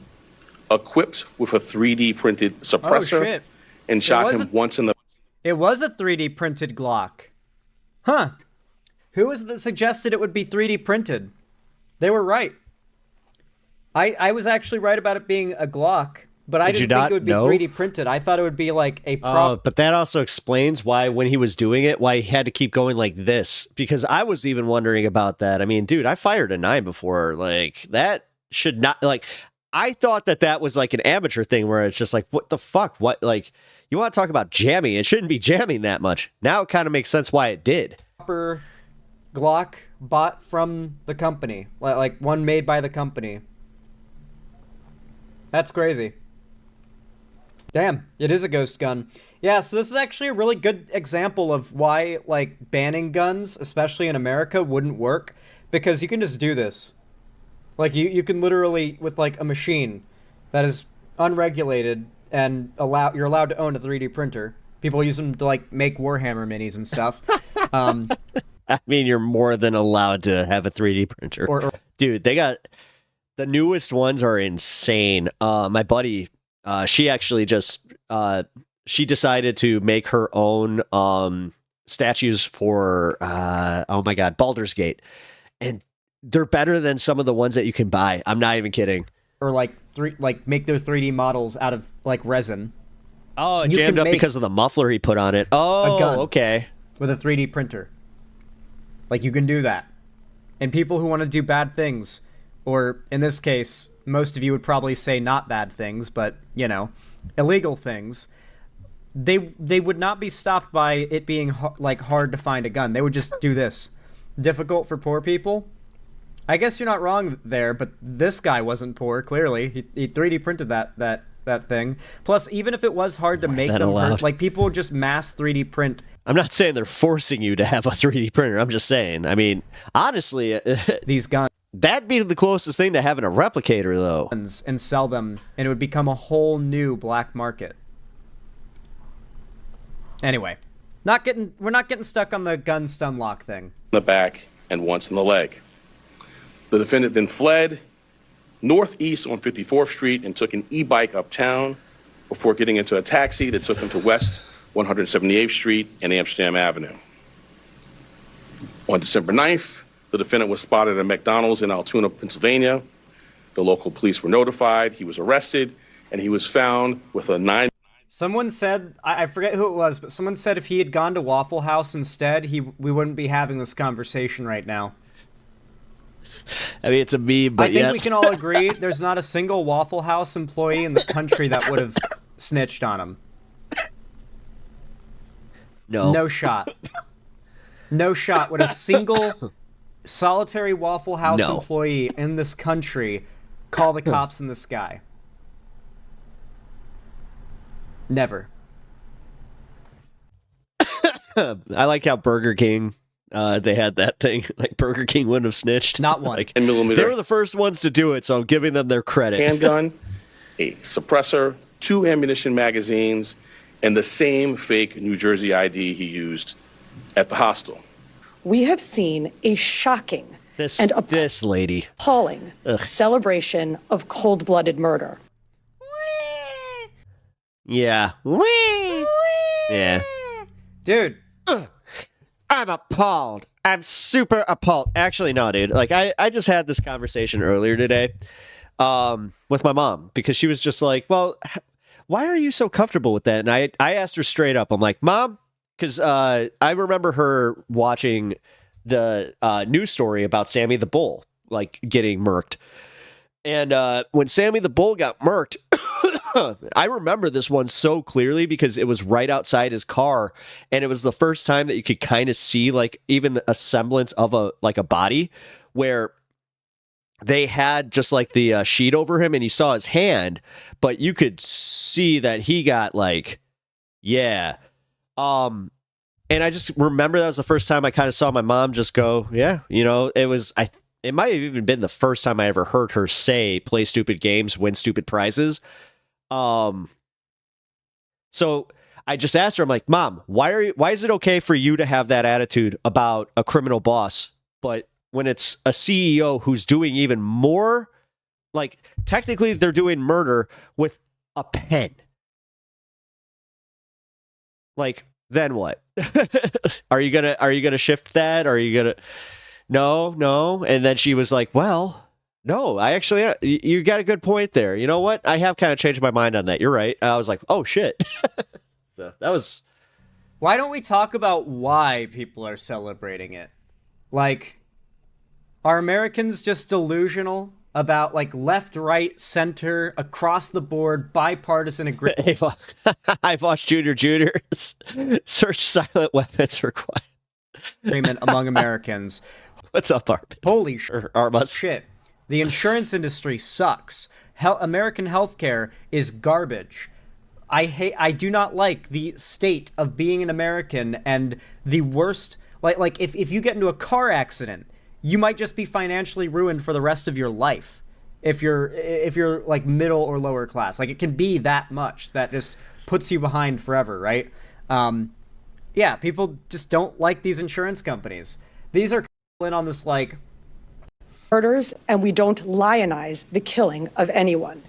equipped with a 3D printed suppressor, and shot him once in the... It was a 3D printed Glock. Huh. Who was it that suggested it would be 3D printed? They were right. I was actually right about it being a Glock, but I didn't think it would be 3D printed. I thought it would be like a prop. But that also explains why, when he was doing it, why he had to keep going like this. Because I was even wondering about that. I mean, dude, I fired a 9 before. Like, that should not... Like, I thought that was like an amateur thing where it's just like, what the fuck? What, like, you want to talk about jamming? It shouldn't be jamming that much. Now it kind of makes sense why it did. Proper Glock bought from the company. Like one made by the company. That's crazy. Damn, it is a ghost gun. Yeah, so this is actually a really good example of why, like, banning guns, especially in America, wouldn't work. Because you can just do this. Like, you can literally, with, like, a machine that is unregulated and you're allowed to own a 3D printer. People use them to, like, make Warhammer minis and stuff. I mean, you're more than allowed to have a 3D printer. Dude, they got... The newest ones are insane. My buddy... she actually just she decided to make her own statues for oh my god, Baldur's Gate, and they're better than some of the ones that you can buy. I'm not even kidding. Or like make their 3D models out of like resin. Oh, it jammed up because of the muffler he put on it. Oh, a gun okay. With a 3D printer. Like, you can do that. And people who want to do bad things, or in this case, most of you would probably say not bad things, but, you know, illegal things, they would not be stopped by it being, like, hard to find a gun. They would just do this. Difficult for poor people? I guess you're not wrong there, but this guy wasn't poor, clearly. He 3D printed that thing. Plus, even if it was hard to make them, like, people would just mass 3D print. I'm not saying they're forcing you to have a 3D printer. I'm just saying, I mean, honestly, these guns. That'd be the closest thing to having a replicator, though. And sell them, and it would become a whole new black market. Anyway, we're not getting stuck on the gun stun lock thing. In the back and once in the leg. The defendant then fled northeast on 54th Street and took an e-bike uptown before getting into a taxi that took him to West 178th Street and Amsterdam Avenue. On December 9th, the defendant was spotted at a McDonald's in Altoona, Pennsylvania. The local police were notified. He was arrested, and he was found with a 9. Someone said, I forget who it was, but someone said if he had gone to Waffle House instead, we wouldn't be having this conversation right now. I mean, it's a meme, but I think we can all agree there's not a single Waffle House employee in the country that would have snitched on him. No. No shot. No shot would a single solitary Waffle House employee in this country call the cops in the sky. Never. I like how Burger King, they had that thing. Like, Burger King wouldn't have snitched. Not one. Like, 10mm. They were the first ones to do it, so I'm giving them their credit. Handgun, a suppressor, 2 ammunition magazines, and the same fake New Jersey ID he used at the hostel. We have seen a shocking This lady. appalling celebration of cold-blooded murder. Yeah. Yeah. Dude. I'm appalled. I'm super appalled. Actually, no, dude. Like, I just had this conversation earlier today with my mom, because she was just like, well, why are you so comfortable with that? And I asked her straight up. I'm like, Mom, because I remember her watching the news story about Sammy the Bull, like, getting murked. And when Sammy the Bull got murked, I remember this one so clearly because it was right outside his car, and it was the first time that you could kind of see, like, even a semblance of a body, where they had just like the sheet over him and you saw his hand, but you could see that he got, like, yeah. And I just remember that was the first time I kind of saw my mom just go, yeah, you know, it might have even been the first time I ever heard her say, play stupid games, win stupid prizes. So I just asked her, I'm like, Mom, why is it okay for you to have that attitude about a criminal boss, but when it's a CEO who's doing even more, like, technically they're doing murder with a pen. Like, then what? Are you gonna shift that? Are you gonna no? And then she was like, well, no, I actually, you got a good point there. You know what? I have kind of changed my mind on that. You're right. I was like, oh shit. So that was. Why don't we talk about why people are celebrating it? Like, are Americans just delusional about, like, left, right, center, across the board, bipartisan agreement? I've watched Junior. Search silent weapons required. Agreement among Americans. What's up, Arp? Holy Armas. shit. The insurance industry sucks. American healthcare is garbage. I do not like the state of being an American, and the worst, like if you get into a car accident, you might just be financially ruined for the rest of your life. If you're like middle or lower class, like, it can be that much that just puts you behind forever, right? Yeah, people just don't like these insurance companies. These are in on this, like, Murders, and we don't lionize the killing of anyone.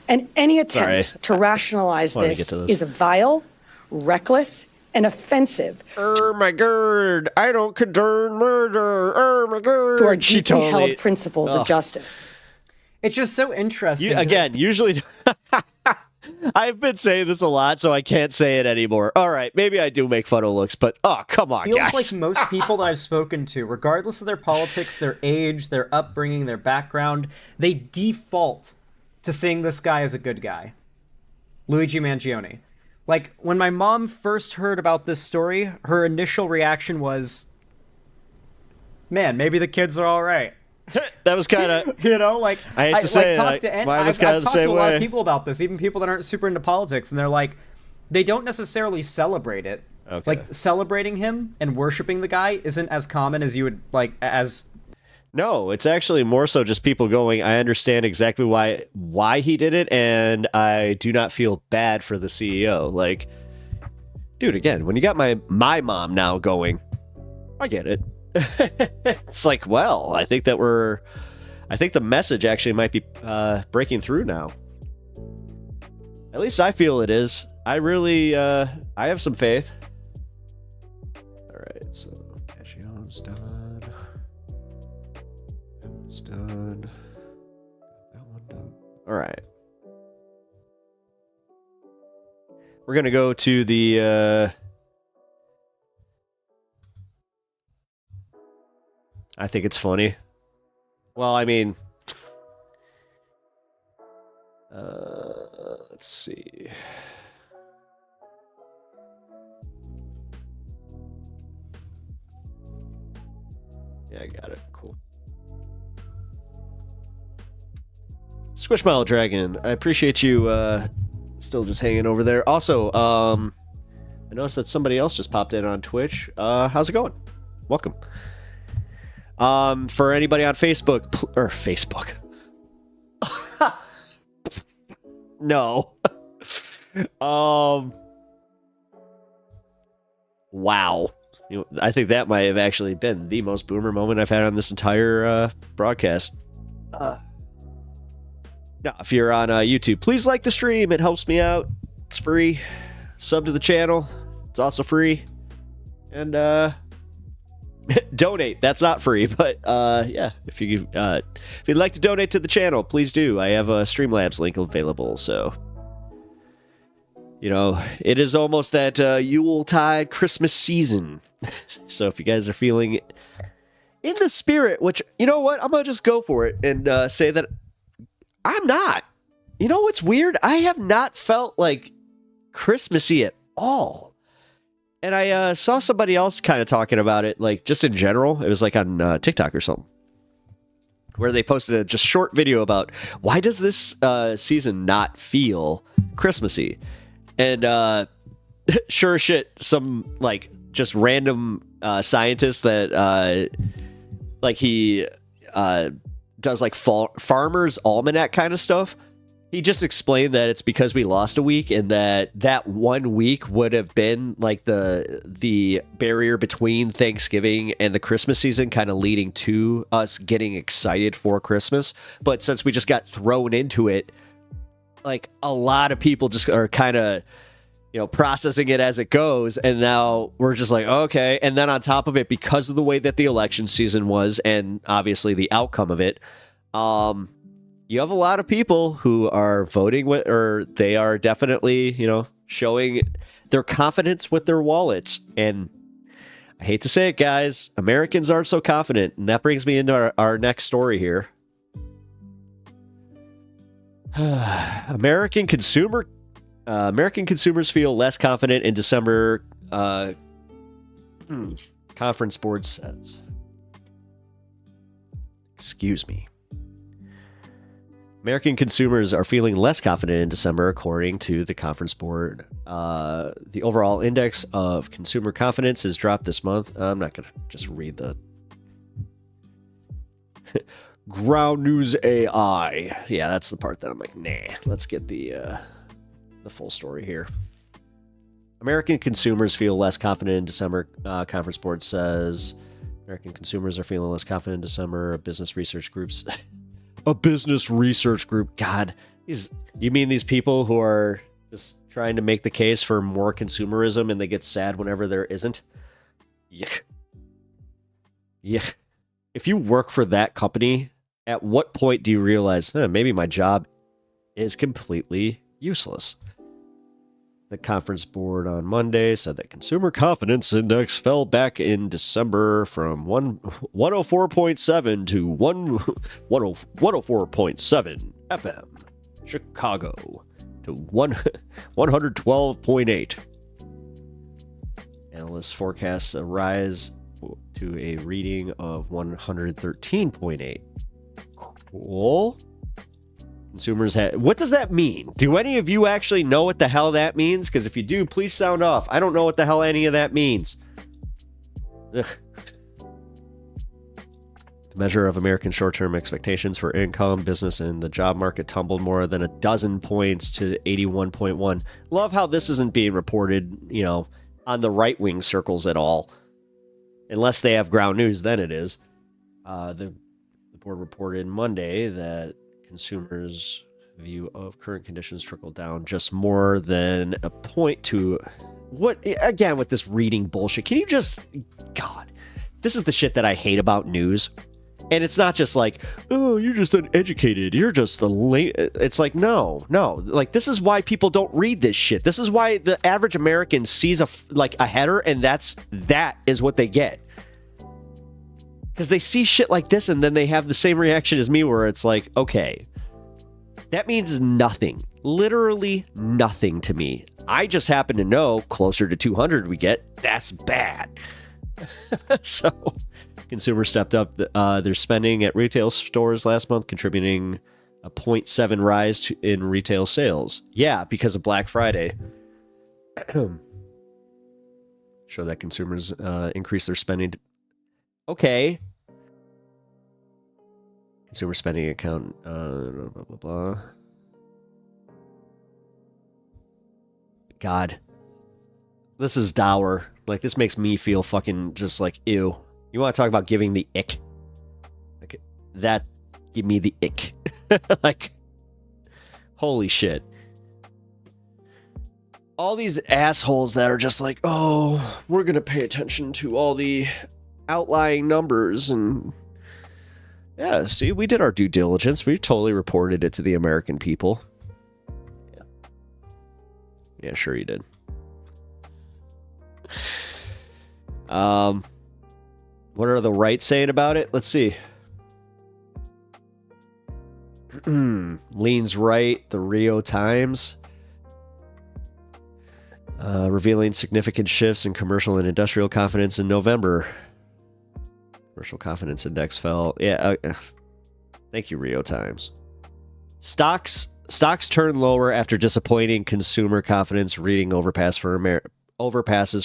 And any attempt to rationalize this is vile, reckless, and offensive. Oh my god, I don't condone murder. Oh my god. To our deeply held principles of justice. It's just so interesting. Usually I've been saying this a lot, so I can't say it anymore. All right, maybe I do make fun of looks, but come on, feels guys. Like most people that I've spoken to, regardless of their politics, their age, their upbringing, their background, they default to seeing this guy as a good guy. Luigi Mangione. Like, when my mom first heard about this story, her initial reaction was, man, maybe the kids are all right. That was kind of, you know, like I hate to say, I've talked to a lot of people about this, even people that aren't super into politics, and they're like, they don't necessarily celebrate it. Okay. Like celebrating him and worshiping the guy isn't as common as you would like as. No, it's actually more so just people going, I understand exactly why he did it, and I do not feel bad for the CEO. Like, dude, again, when you got my mom now going, I get it. It's like, well, I think the message actually might be breaking through now. At least I feel it is. I really, I have some faith. All right, so Ashion's done. It's done. That one done. All right. We're going to go to the... I think it's funny. Well, I mean... let's see. Yeah, I got it. Cool. Squishmallow Dragon, I appreciate you still just hanging over there. Also, I noticed that somebody else just popped in on Twitch. How's it going? Welcome. For anybody on Facebook, or Facebook. No. Wow. You know, I think that might have actually been the most boomer moment I've had on this entire broadcast. Now, if you're on YouTube, please like the stream. It helps me out. It's free. Sub to the channel. It's also free. And donate. That's not free, but yeah, if you'd like to donate to the channel, please do. I have a Streamlabs link available, so you know, it is almost that Yuletide Christmas season. So if you guys are feeling in the spirit, which, you know what, I'm gonna just go for it and say that I'm not. You know what's weird? I have not felt like Christmassy at all. And I saw somebody else kind of talking about it, like just in general. It was like on TikTok or something, where they posted a just short video about why does this season not feel Christmassy? And sure as shit, some like just random scientist that like he does like farmer's almanac kind of stuff. He just explained that it's because we lost a week, and that 1 week would have been like the barrier between Thanksgiving and the Christmas season, kind of leading to us getting excited for Christmas. But since we just got thrown into it, like a lot of people just are kind of, you know, processing it as it goes, and now we're just like, okay. And then on top of it, because of the way that the election season was, and obviously the outcome of it, you have a lot of people who are voting with, or they are definitely, you know, showing their confidence with their wallets. And I hate to say it, guys, Americans aren't so confident. And that brings me into our next story here. American consumers feel less confident in December, Conference Board says. Excuse me. American consumers are feeling less confident in December, according to the Conference Board. The overall index of consumer confidence has dropped this month. I'm not going to just read the Ground News AI. Yeah, that's the part that I'm like, nah. Let's get the full story here. American consumers feel less confident in December. Conference Board says American consumers are feeling less confident in December. Business research groups. A business research group. God, you mean these people who are just trying to make the case for more consumerism and they get sad whenever there isn't? Yuck. Yuck. If you work for that company, at what point do you realize, maybe my job is completely useless? The Conference Board on Monday said that consumer confidence index fell back in December from 104.7 to 104.7 FM. Chicago to 112.8. Analysts forecast a rise to a reading of 113.8. Cool. Consumers had. What does that mean? Do any of you actually know what the hell that means? Because if you do, please sound off. I don't know what the hell any of that means. Ugh. The measure of American short-term expectations for income, business, and the job market tumbled more than a dozen points to 81.1. Love how this isn't being reported, on the right-wing circles at all. Unless they have ground news, then it is. The board reported Monday that consumers' view of current conditions trickled down just more than a point to what, again, with this reading bullshit. Can you just, God, this is the shit that I hate about news. And it's not just like, oh, you're just uneducated. You're just a late. It's like, no. Like, this is why people don't read this shit. This is why the average American sees a header, and that is what they get. Because they see shit like this, and then they have the same reaction as me, where it's like, okay, that means nothing. Literally nothing to me. I just happen to know closer to 200 we get. That's bad. So, consumers stepped up their spending at retail stores last month, contributing a 0.7 rise in retail sales. Yeah, because of Black Friday. Show that consumers increase their spending. Okay. Consumer spending account, blah, blah, blah. God. This is dour. Like, this makes me feel fucking just like, ew. You want to talk about giving the ick? Like, that give me the ick. Like, holy shit. All these assholes that are just like, oh, we're going to pay attention to all the outlying numbers. And yeah, see, we did our due diligence. We totally reported it to the American people. Yeah, sure you did. What are the right saying about it? Let's see. Leans right, the Rio Times. Revealing significant shifts in commercial and industrial confidence in November. Commercial confidence index fell. Yeah. Thank you, Rio Times. Stocks turned lower after disappointing consumer confidence reading overpasses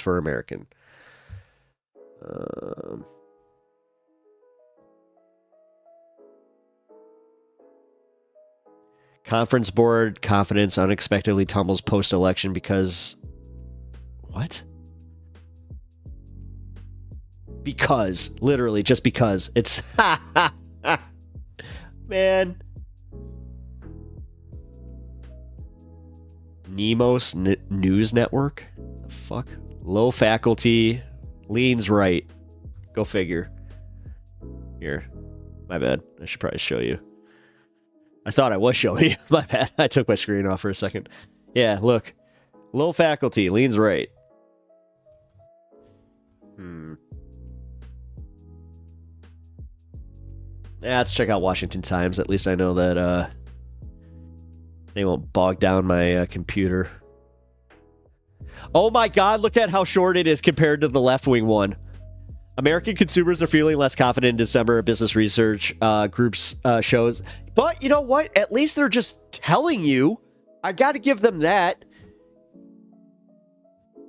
for American. Conference board confidence unexpectedly tumbles post-election because... What? Because. Literally, just because. It's... Man. Nemos News Network? The fuck? Low faculty. Leans right. Go figure. Here. My bad. I should probably show you. I thought I was showing you. My bad. I took my screen off for a second. Yeah, look. Low faculty. Leans right. Yeah, let's check out Washington Times. At least I know that they won't bog down my computer. Oh my God, look at how short it is compared to the left-wing one. American consumers are feeling less confident in December, business research groups shows. But you know what? At least they're just telling you. I got to give them that.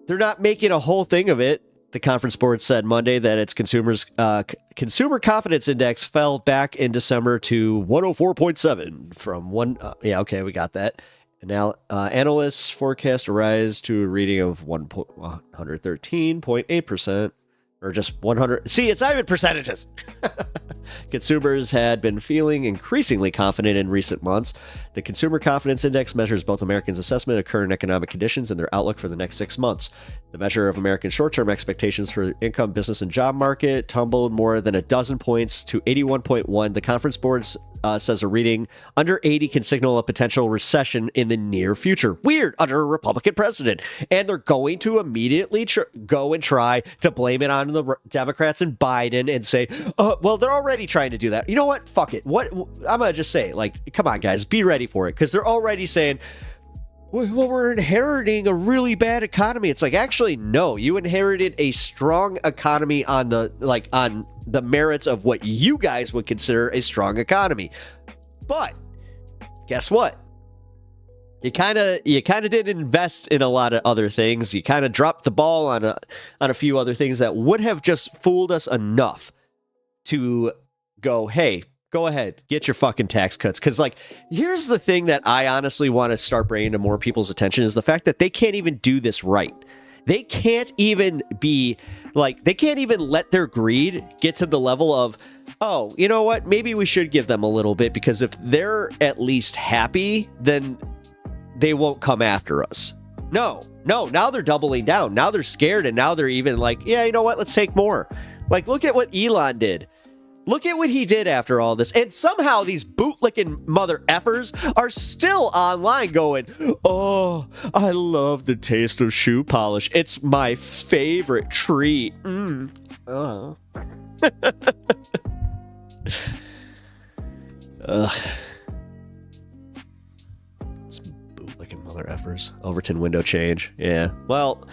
They're not making a whole thing of it. The conference board said Monday that its consumer confidence index fell back in December to 104.7 from one. Yeah, okay, we got that. And now analysts forecast a rise to a reading of 113.8%. Or just 100. See, it's not even percentages. Consumers had been feeling increasingly confident in recent months. The Consumer Confidence Index measures both Americans' assessment of current economic conditions and their outlook for the next 6 months. The measure of American short-term expectations for income, business, and job market tumbled more than a dozen points to 81.1. The conference board says a reading under 80 can signal a potential recession in the near future. Weird, under a Republican president. And they're going to immediately go and try to blame it on the Democrats and Biden and say, well, they're already trying to do that. You know what? Fuck it. What I'm going to just say, like, come on, guys, be ready for it. Because they're already saying, well, we're inheriting a really bad economy. It's like, actually, no, you inherited a strong economy on the merits of what you guys would consider a strong economy. But guess what? You kind of didn't invest in a lot of other things. You kind of dropped the ball on a few other things that would have just fooled us enough to go, hey, go ahead, get your fucking tax cuts. Because, like, here's the thing that I honestly want to start bringing to more people's attention is the fact that they can't even do this right. They can't even they can't even let their greed get to the level of, oh, you know what? Maybe we should give them a little bit, because if they're at least happy, then they won't come after us. No, now they're doubling down. Now they're scared, and now they're even like, yeah, you know what? Let's take more. Like, look at what Elon did. Look at what he did after all this. And somehow these bootlicking mother effers are still online going, oh, I love the taste of shoe polish. It's my favorite treat. Oh. Ugh. It's bootlicking mother effers. Overton window change. Yeah. Well,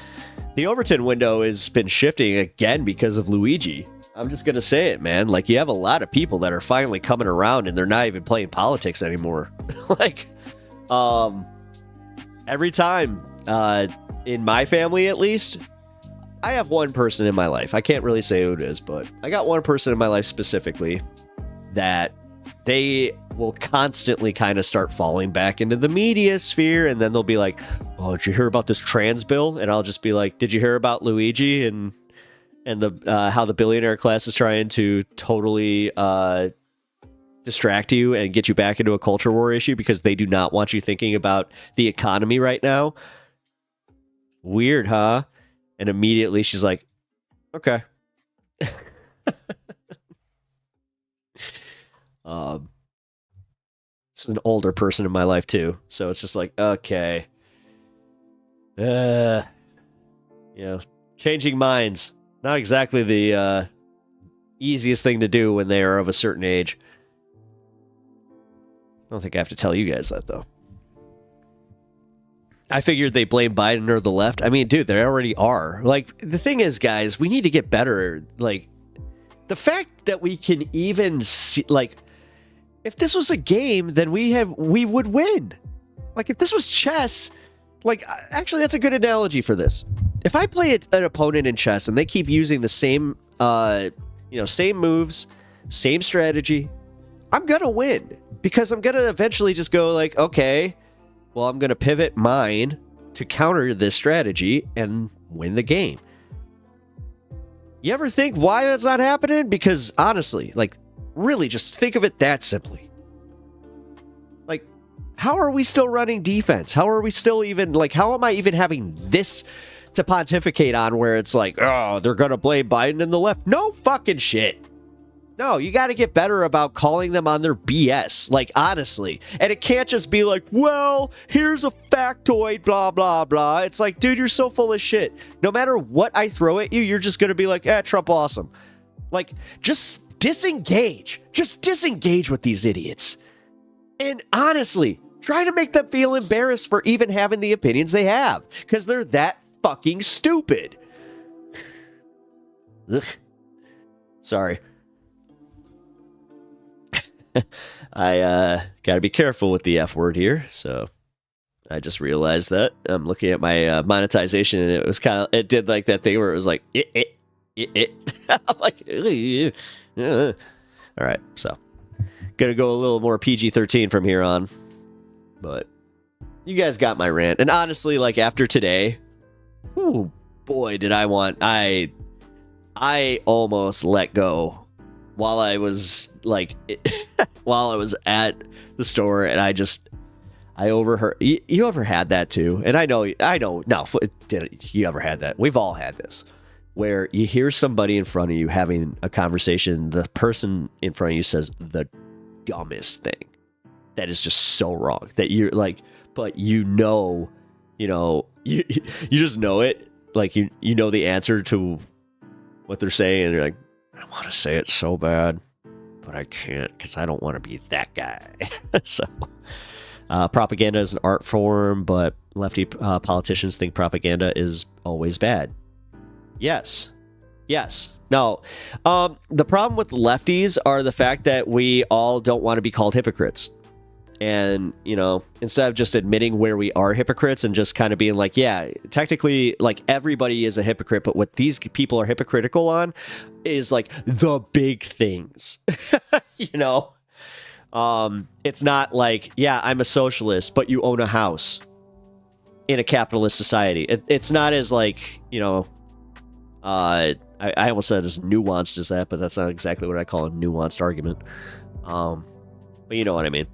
the Overton window has been shifting again because of Luigi. I'm just going to say it, man. Like, you have a lot of people that are finally coming around, and they're not even playing politics anymore. Like, every time, in my family at least, I have one person in my life. I can't really say who it is, but I got one person in my life specifically that they will constantly kind of start falling back into the media sphere, and then they'll be like, oh, did you hear about this trans bill? And I'll just be like, did you hear about Luigi and the how the billionaire class is trying to totally distract you and get you back into a culture war issue because they do not want you thinking about the economy right now? Weird, huh? And immediately she's like, okay. It's an older person in my life too, so it's just like, okay. Changing minds. Not exactly the easiest thing to do when they are of a certain age. I don't think I have to tell you guys that, though. I figured they blame Biden or the left. I mean, dude, they already are. Like, the thing is, guys, we need to get better. Like, the fact that we can even see, like, if this was a game, then we would win. Like, if this was chess, like, actually, that's a good analogy for this. If I play an opponent in chess and they keep using the same, same moves, same strategy, I'm going to win, because I'm going to eventually just go like, okay, well, I'm going to pivot mine to counter this strategy and win the game. You ever think why that's not happening? Because honestly, like, really just think of it that simply. Like, how are we still running defense? How are we still even, like, how am I even having this to pontificate on where it's like, oh, they're going to blame Biden and the left? No fucking shit. No, you got to get better about calling them on their BS, like, honestly. And it can't just be like, well, here's a factoid, blah, blah, blah. It's like, dude, you're so full of shit. No matter what I throw at you, you're just going to be like, Trump awesome. Like, just disengage. Just disengage with these idiots. And honestly, try to make them feel embarrassed for even having the opinions they have, because they're that fucking stupid. Ugh. Sorry. I gotta be careful with the F word here, so I just realized that. I'm looking at my monetization, and it did like that thing where it was like, I'm like, all right, so gonna go a little more PG-13 from here on, but you guys got my rant. And honestly, like, after today, oh boy, did I almost let go while I was like, while I was at the store, and I overheard. You ever had that too? And I know, no, you ever had that? We've all had this, where you hear somebody in front of you having a conversation, the person in front of you says the dumbest thing that is just so wrong that you're like, but you just know it, like you know the answer to what they're saying, and you're like, I want to say it so bad, but I can't because I don't want to be that guy. So Propaganda is an art form, but lefty politicians think propaganda is always bad. Yes. No. The problem with lefties are the fact that we all don't want to be called hypocrites. And, you know, instead of just admitting where we are hypocrites and just kind of being like, yeah, technically, like, everybody is a hypocrite, but what these people are hypocritical on is, like, the big things. You know? It's not like, yeah, I'm a socialist, but you own a house in a capitalist society. It's not as, like, you know, I almost said as nuanced as that, but that's not exactly what I call a nuanced argument. But you know what I mean.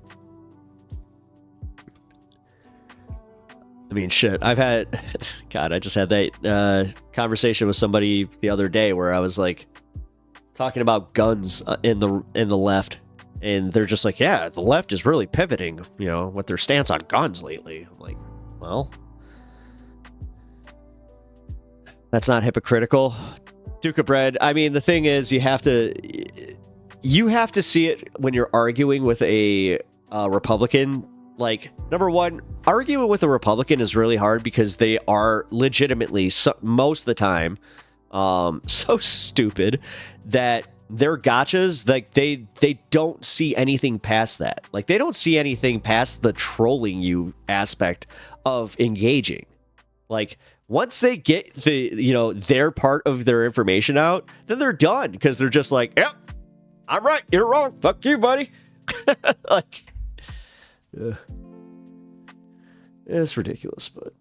I mean, shit, I've had, God, I just had that conversation with somebody the other day where I was like talking about guns in the left, and they're just like, yeah, the left is really pivoting, you know, with their stance on guns lately. I'm like, well, that's not hypocritical. Duke of Bread. I mean, the thing is, you have to see it when you're arguing with a Republican. Like, number one, arguing with a Republican is really hard because they are legitimately, most of the time, so stupid that their gotchas, like, they don't see anything past that. Like, they don't see anything past the trolling you aspect of engaging. Like, once they get their part of their information out, then they're done because they're just like, yep, I'm right, you're wrong, fuck you, buddy. Like, it's ridiculous, but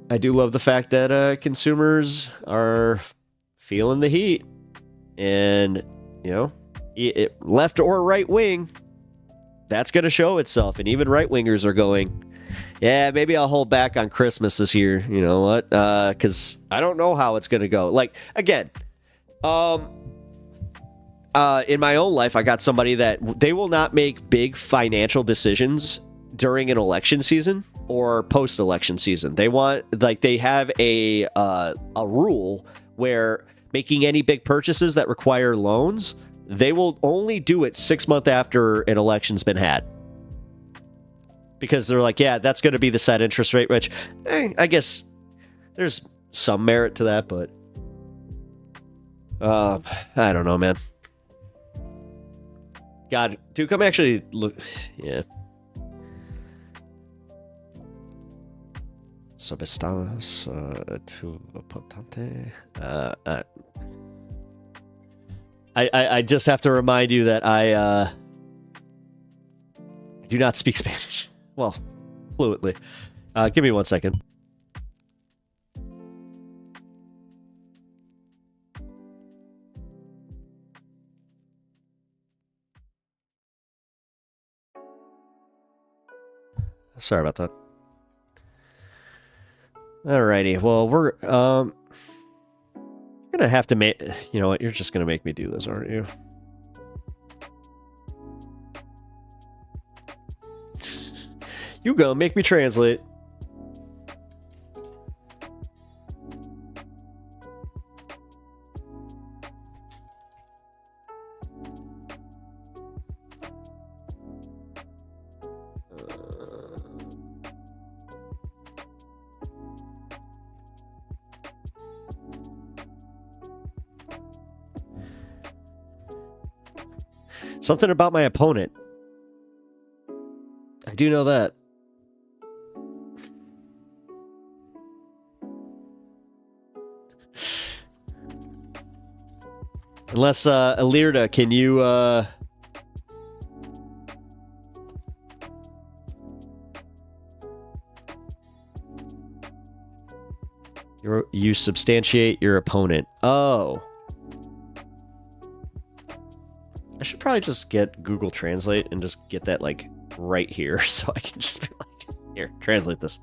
I do love the fact that consumers are feeling the heat, and you know, left or right wing, that's going to show itself, and even right wingers are going, yeah, maybe I'll hold back on Christmas this year. You know what? Because I don't know how it's going to go. Like, again, in my own life, I got somebody that they will not make big financial decisions during an election season or post-election season. They want, like, they have a rule where making any big purchases that require loans, they will only do it 6 months after an election's been had. Because they're like, yeah, that's going to be the set interest rate, which I guess there's some merit to that, but I don't know, man. God, Duke, I'm actually yeah. Subestamos tu potente. I just have to remind you that I do not speak Spanish. Well, fluently. Give me 1 second. Sorry about that. Alrighty. Well, we're gonna have to make. You know what? You're just gonna make me do this, aren't you? You gonna make me translate. Something about my opponent. I do know that. Unless, Alirda, can you, you substantiate your opponent. Oh. I should probably just get Google Translate and just get that, like, right here so I can just be like, here, translate this.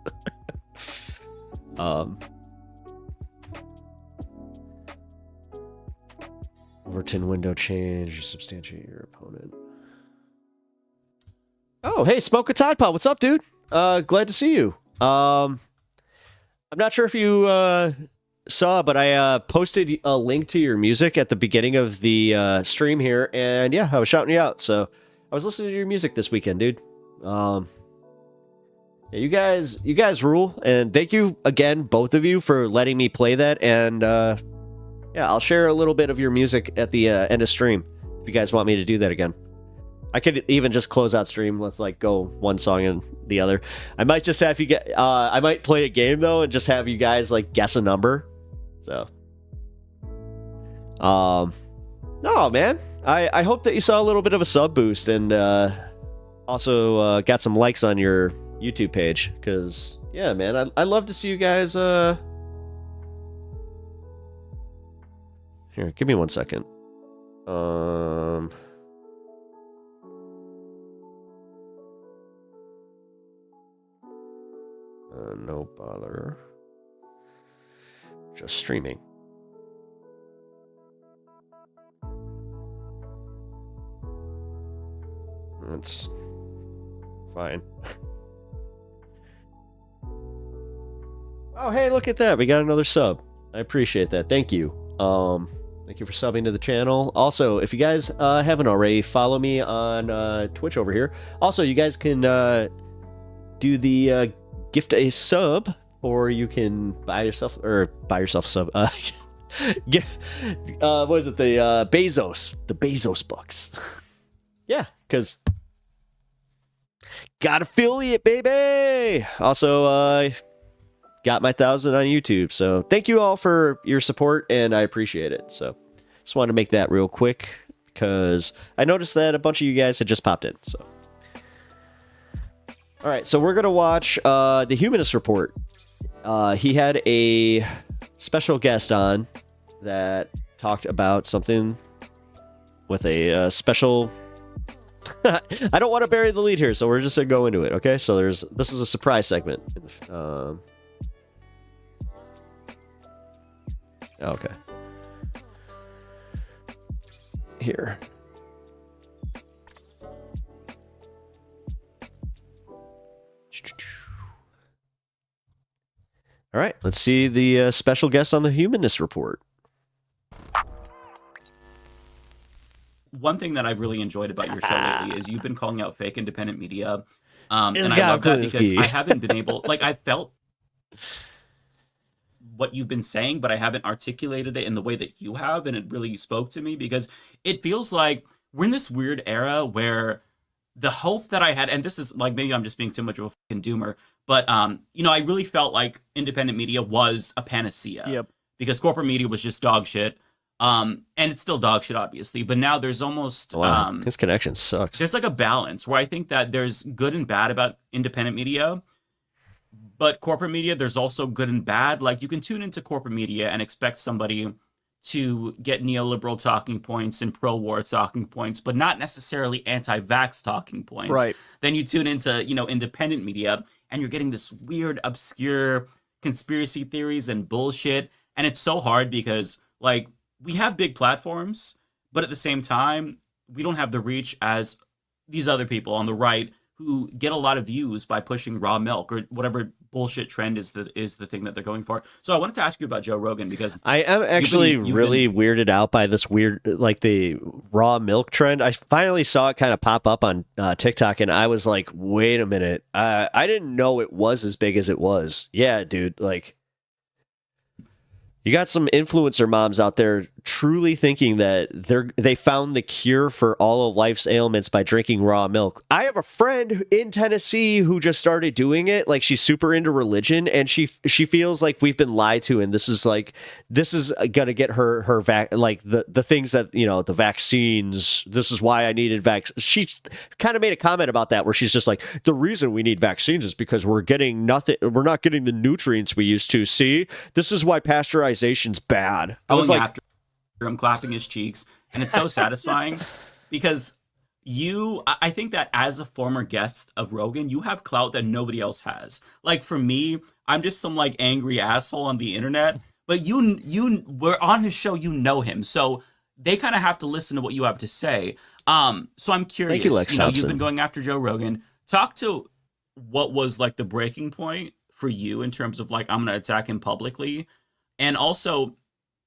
Overton window change, substantiate your opponent. Oh, hey, Smoke a Tide Pod. What's up, dude? Glad to see you. I'm not sure if you saw, but I posted a link to your music at the beginning of the stream here, and yeah, I was shouting you out. So I was listening to your music this weekend, dude. Yeah, you guys rule, and thank you again, both of you, for letting me play that. And yeah, I'll share a little bit of your music at the end of stream if you guys want me to do that again. I could even just close out stream with like go one song and the other. I might just have you get. I might play a game though and just have you guys like guess a number. So, no, man. I hope that you saw a little bit of a sub boost and also got some likes on your YouTube page, because yeah, man, I love to see you guys. Here, give me 1 second. No bother. Just streaming. That's fine. Oh, hey, look at that. We got another sub. I appreciate that. Thank you. Thank you for subbing to the channel. Also, if you guys haven't already, follow me on Twitch over here. Also, you guys can do the gift a sub, or you can buy yourself a sub. What is it? The Bezos bucks. Yeah, because got affiliate, baby. Also, got my 1,000 on YouTube, so thank you all for your support, and I appreciate it. So just wanted to make that real quick because I noticed that a bunch of you guys had just popped in. So all right, so we're gonna watch the Humanist Report. He had a special guest on that talked about something with a special. I don't want to bury the lead here, so we're just gonna go into it. Okay, so this is a surprise segment. Okay. Here. All right, let's see the special guest on the Humanist Report. One thing that I've really enjoyed about your show lately is you've been calling out fake independent media. And I love that because I haven't been able, like, I felt what you've been saying, but I haven't articulated it in the way that you have, and it really spoke to me because it feels like we're in this weird era where the hope that I had, and this is like, maybe I'm just being too much of a fucking doomer, but you know, I really felt like independent media was a panacea. Yep. Because corporate media was just dog shit. And it's still dog shit, obviously, but now there's almost his connection sucks. There's like a balance where I think that there's good and bad about independent media. But corporate media, there's also good and bad. Like, you can tune into corporate media and expect somebody to get neoliberal talking points and pro-war talking points, but not necessarily anti-vax talking points. Right. Then you tune into, you know, independent media, and you're getting this weird, obscure conspiracy theories and bullshit. And it's so hard because, like, we have big platforms, but at the same time, we don't have the reach as these other people on the right who get a lot of views by pushing raw milk or whatever bullshit trend is the thing that they're going for. So I wanted to ask you about Joe Rogan because I am actually really weirded out by this weird, like the raw milk trend. I finally saw it kind of pop up on TikTok, and I was like, wait a minute. I didn't know it was as big as it was. Yeah, dude, like, you got some influencer moms out there truly thinking that they found the cure for all of life's ailments by drinking raw milk. I have a friend in Tennessee who just started doing it. Like, she's super into religion, and she feels like we've been lied to, and this is gonna get her like the things that, you know, the vaccines. This is why I needed vaccines. She's kind of made a comment about that where she's just like, the reason we need vaccines is because we're getting nothing. We're not getting the nutrients we used to. See, this is why pasteurization's bad. I was like, I'm clapping his cheeks, and it's so satisfying because I think that as a former guest of Rogan, you have clout that nobody else has. Like, for me, I'm just some like angry asshole on the internet, but you were on his show, you know him, so they kind of have to listen to what you have to say. So I'm curious. Thank you, Lex you know, Thompson. You've been going after Joe Rogan. Talk to what was like the breaking point for you in terms of like, I'm gonna attack him publicly, and also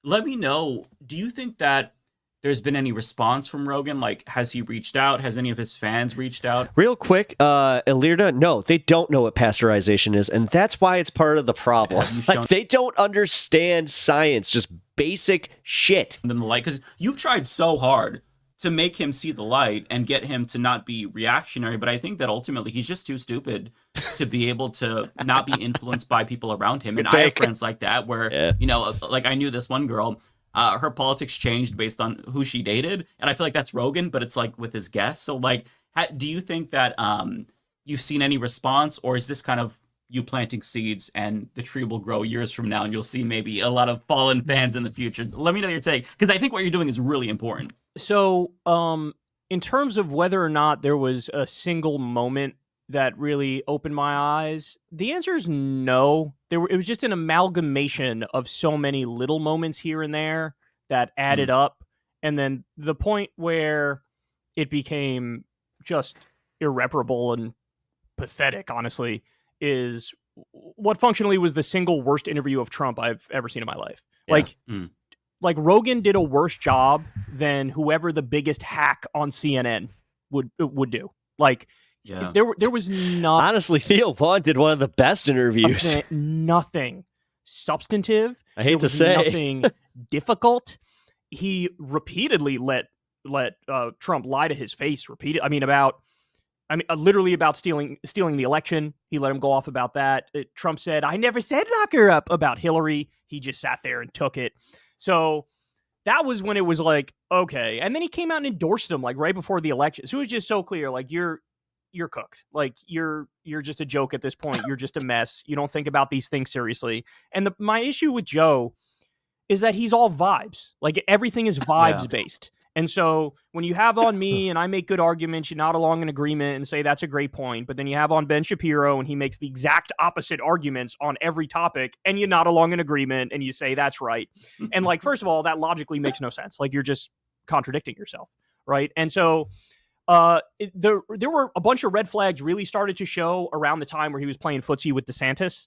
let me know, do you think that there's been any response from Rogan? Like, has he reached out? Has any of his fans reached out? Real quick, Ilirda, no, they don't know what pasteurization is, and that's why it's part of the problem. Like, they don't understand science, just basic shit. And then the light, because you've tried so hard to make him see the light and get him to not be reactionary, but I think that ultimately he's just too stupid to be able to not be influenced by people around him. And I have friends like that where, you know, like I knew this one girl, her politics changed based on who she dated, and I feel like that's Rogan, but it's like with his guests. So like, do you think that you've seen any response, or is this kind of you planting seeds and the tree will grow years from now and you'll see maybe a lot of fallen fans in the future? Let me know your take, because I think what you're doing is really important. So in terms of whether or not there was a single moment that really opened my eyes, the answer is no. It was just an amalgamation of so many little moments here and there that added up. And then the point where it became just irreparable and pathetic, honestly, is what functionally was the single worst interview of Trump I've ever seen in my life. Yeah. Like Rogan did a worse job than whoever the biggest hack on CNN would do. Like, yeah. There was not. Honestly, Theo Vaughn did one of the best interviews. Nothing substantive. I hate to say, nothing difficult. He repeatedly let Trump lie to his face. Literally about stealing the election. He let him go off about that. Trump said, "I never said lock her up," about Hillary. He just sat there and took it. So that was when it was like, okay. And then he came out and endorsed him like right before the election. So it was just so clear, like you're cooked. Like you're just a joke at this point. You're just a mess. You don't think about these things seriously. And my issue with Joe is that he's all vibes. Like everything is vibes based. And so when you have on me and I make good arguments, you're not along in agreement and say that's a great point. But then you have on Ben Shapiro and he makes the exact opposite arguments on every topic and you're not along in agreement and you say that's right. And like, first of all, that logically makes no sense. Like you're just contradicting yourself. Right. And so there were a bunch of red flags really started to show around the time where he was playing footsie with DeSantis.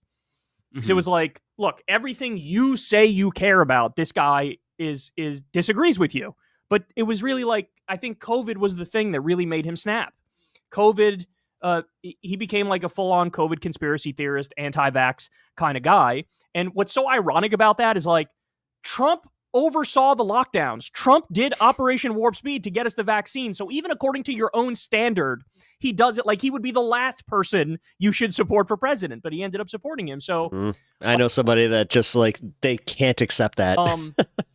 So it was like, look, everything you say you care about, this guy is disagrees with you. But it was really like, I think COVID was the thing that really made him snap. COVID, he became like a full-on COVID conspiracy theorist, anti-vax kind of guy. And what's so ironic about that is like, Trump oversaw the lockdowns. Trump did Operation Warp Speed to get us the vaccine. So even according to your own standard, he does it like he would be the last person you should support for president, but he ended up supporting him. So I know somebody that just like, they can't accept that.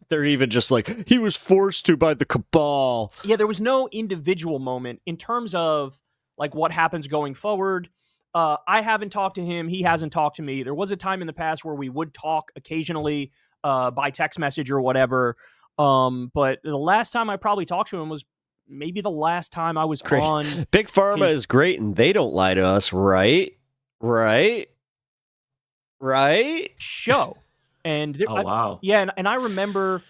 They're even just like, he was forced to by the cabal. Yeah, there was no individual moment in terms of like what happens going forward. I haven't talked to him. He hasn't talked to me. There was a time in the past where we would talk occasionally by text message or whatever. But the last time I probably talked to him was maybe the last time I was on. Big Pharma is great and they don't lie to us, right? Show. And wow. And I remember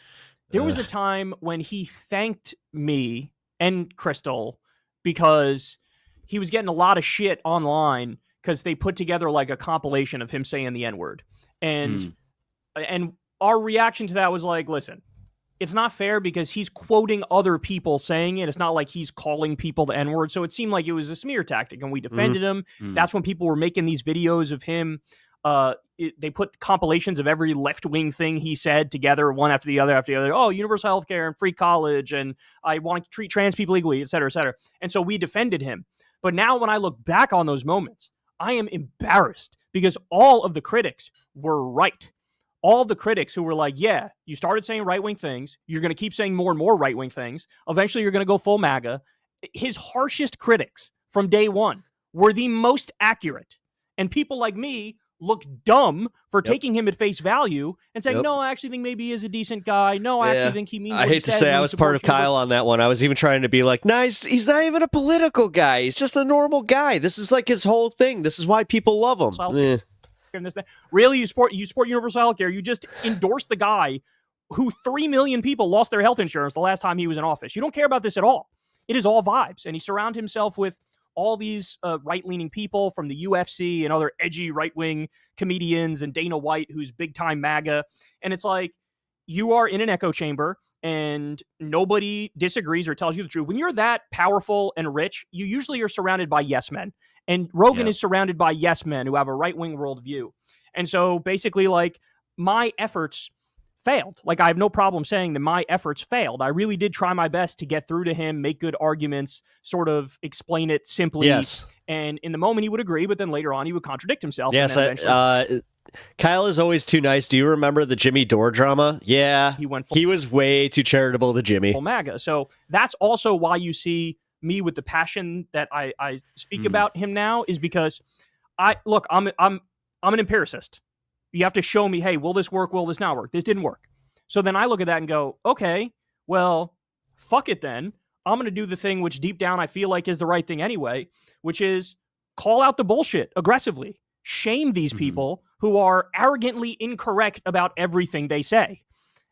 there was a time when he thanked me and Crystal because he was getting a lot of shit online because they put together like a compilation of him saying the N-word. And our reaction to that was like, listen, it's not fair because he's quoting other people saying it. It's not like he's calling people the N-word. So it seemed like it was a smear tactic and we defended him. That's when people were making these videos of him. They put compilations of every left-wing thing he said together, one after the other. Oh, universal healthcare and free college, and I want to treat trans people equally, et cetera, et cetera. And so we defended him. But now when I look back on those moments, I am embarrassed because all of the critics were right. All the critics who were like, yeah, you started saying right-wing things. You're going to keep saying more and more right-wing things. Eventually, you're going to go full MAGA. His harshest critics from day one were the most accurate. And people like me look dumb for taking him at face value and saying, no, I actually think maybe he is a decent guy. No, I actually think he means what I hate to say I was part of Kyle on that one. I was even trying to be like, nice, he's not even a political guy. He's just a normal guy. This is like his whole thing. This is why people love him. Really, you support universal health care. You just endorsed the guy who 3 million people lost their health insurance the last time he was in office. You don't care about this at all. It is all vibes. And he surrounded himself with all these right-leaning people from the UFC and other edgy right-wing comedians and Dana White, who's big-time MAGA. And it's like, you are in an echo chamber. and nobody disagrees or tells you the truth. When you're that powerful and rich, you usually are surrounded by yes men. And Rogan is surrounded by yes men who have a right-wing worldview. And so basically, like, my efforts failed. Like, I have no problem saying that my efforts failed. I really did try my best to get through to him, make good arguments, sort of explain it simply. Yes. And in the moment he would agree, but then later on he would contradict himself. Yes, and then Kyle is always too nice. Do you remember the Jimmy Dore drama? Yeah, he was way too charitable to Jimmy. Full MAGA. So that's also why you see me with the passion that I speak about him now, is because I'm an empiricist. You have to show me, hey, will this work? Will this not work? This didn't work. So then I look at that and go, okay, well, fuck it then. I'm going to do the thing which deep down I feel like is the right thing anyway, which is call out the bullshit aggressively. Shame these people who are arrogantly incorrect about everything they say.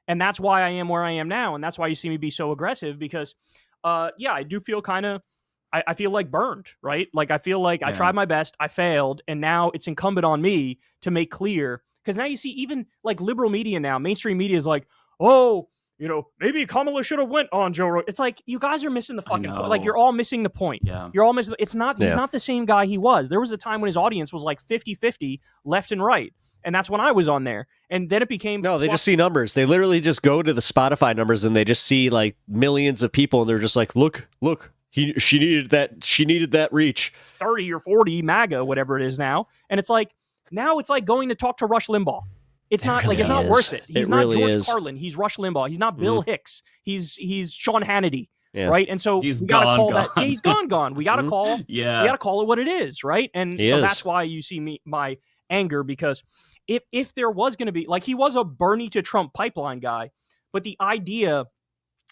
And that's why I am where I am now. And that's why you see me be so aggressive, because, I do feel I feel like burned, right? Like, I feel like I tried my best, I failed, and now it's incumbent on me to make clear. Because now you see even like liberal media now, mainstream media is like, oh, maybe Kamala should have went on Joe Rogan. It's like, you guys are missing the fucking point. Like, you're all missing the point. Yeah. You're all missing. He's not the same guy he was. There was a time when his audience was like 50-50 left and right. And that's when I was on there. And then it became... No, they just see numbers. They literally just go to the Spotify numbers and they just see like millions of people and they're just like, look, she needed that reach. 30 or 40 MAGA, whatever it is now. And it's like, now it's like going to talk to Rush Limbaugh. It's not really like, it's not is. worth it. He's It not really George is. Carlin. He's Rush Limbaugh. He's not Bill Hicks. He's Sean Hannity. Yeah. Right. And so He's we gotta gone, call gone. that. Yeah, he's gone. We gotta call. We gotta call it what it is. Right. And He so is. that's why you see my anger, because if there was going to be, like, he was a Bernie to Trump pipeline guy, but the idea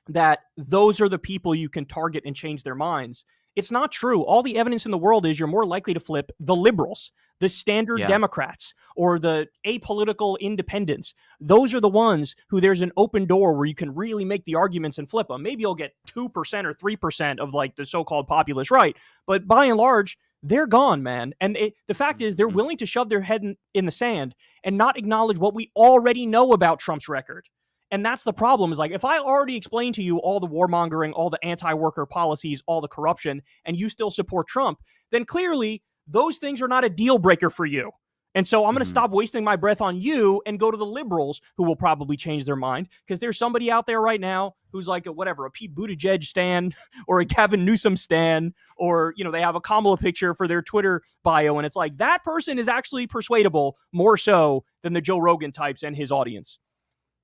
that those are the people you can target and change their minds, it's not true. All the evidence in the world is you're more likely to flip the liberals, the standard Democrats, or the apolitical independents. Those are the ones who there's an open door where you can really make the arguments and flip them. Maybe you'll get 2% or 3% of like the so-called populist right, but by and large, they're gone, man. And the fact is, they're willing to shove their head in the sand and not acknowledge what we already know about Trump's record. And that's the problem, is like, if I already explained to you all the warmongering, all the anti-worker policies, all the corruption, and you still support Trump, then clearly those things are not a deal breaker for you. And so I'm going to stop wasting my breath on you and go to the liberals, who will probably change their mind, because there's somebody out there right now who's like a Pete Buttigieg stan or a Gavin Newsom stan, or, they have a Kamala picture for their Twitter bio. And it's like, that person is actually persuadable more so than the Joe Rogan types and his audience.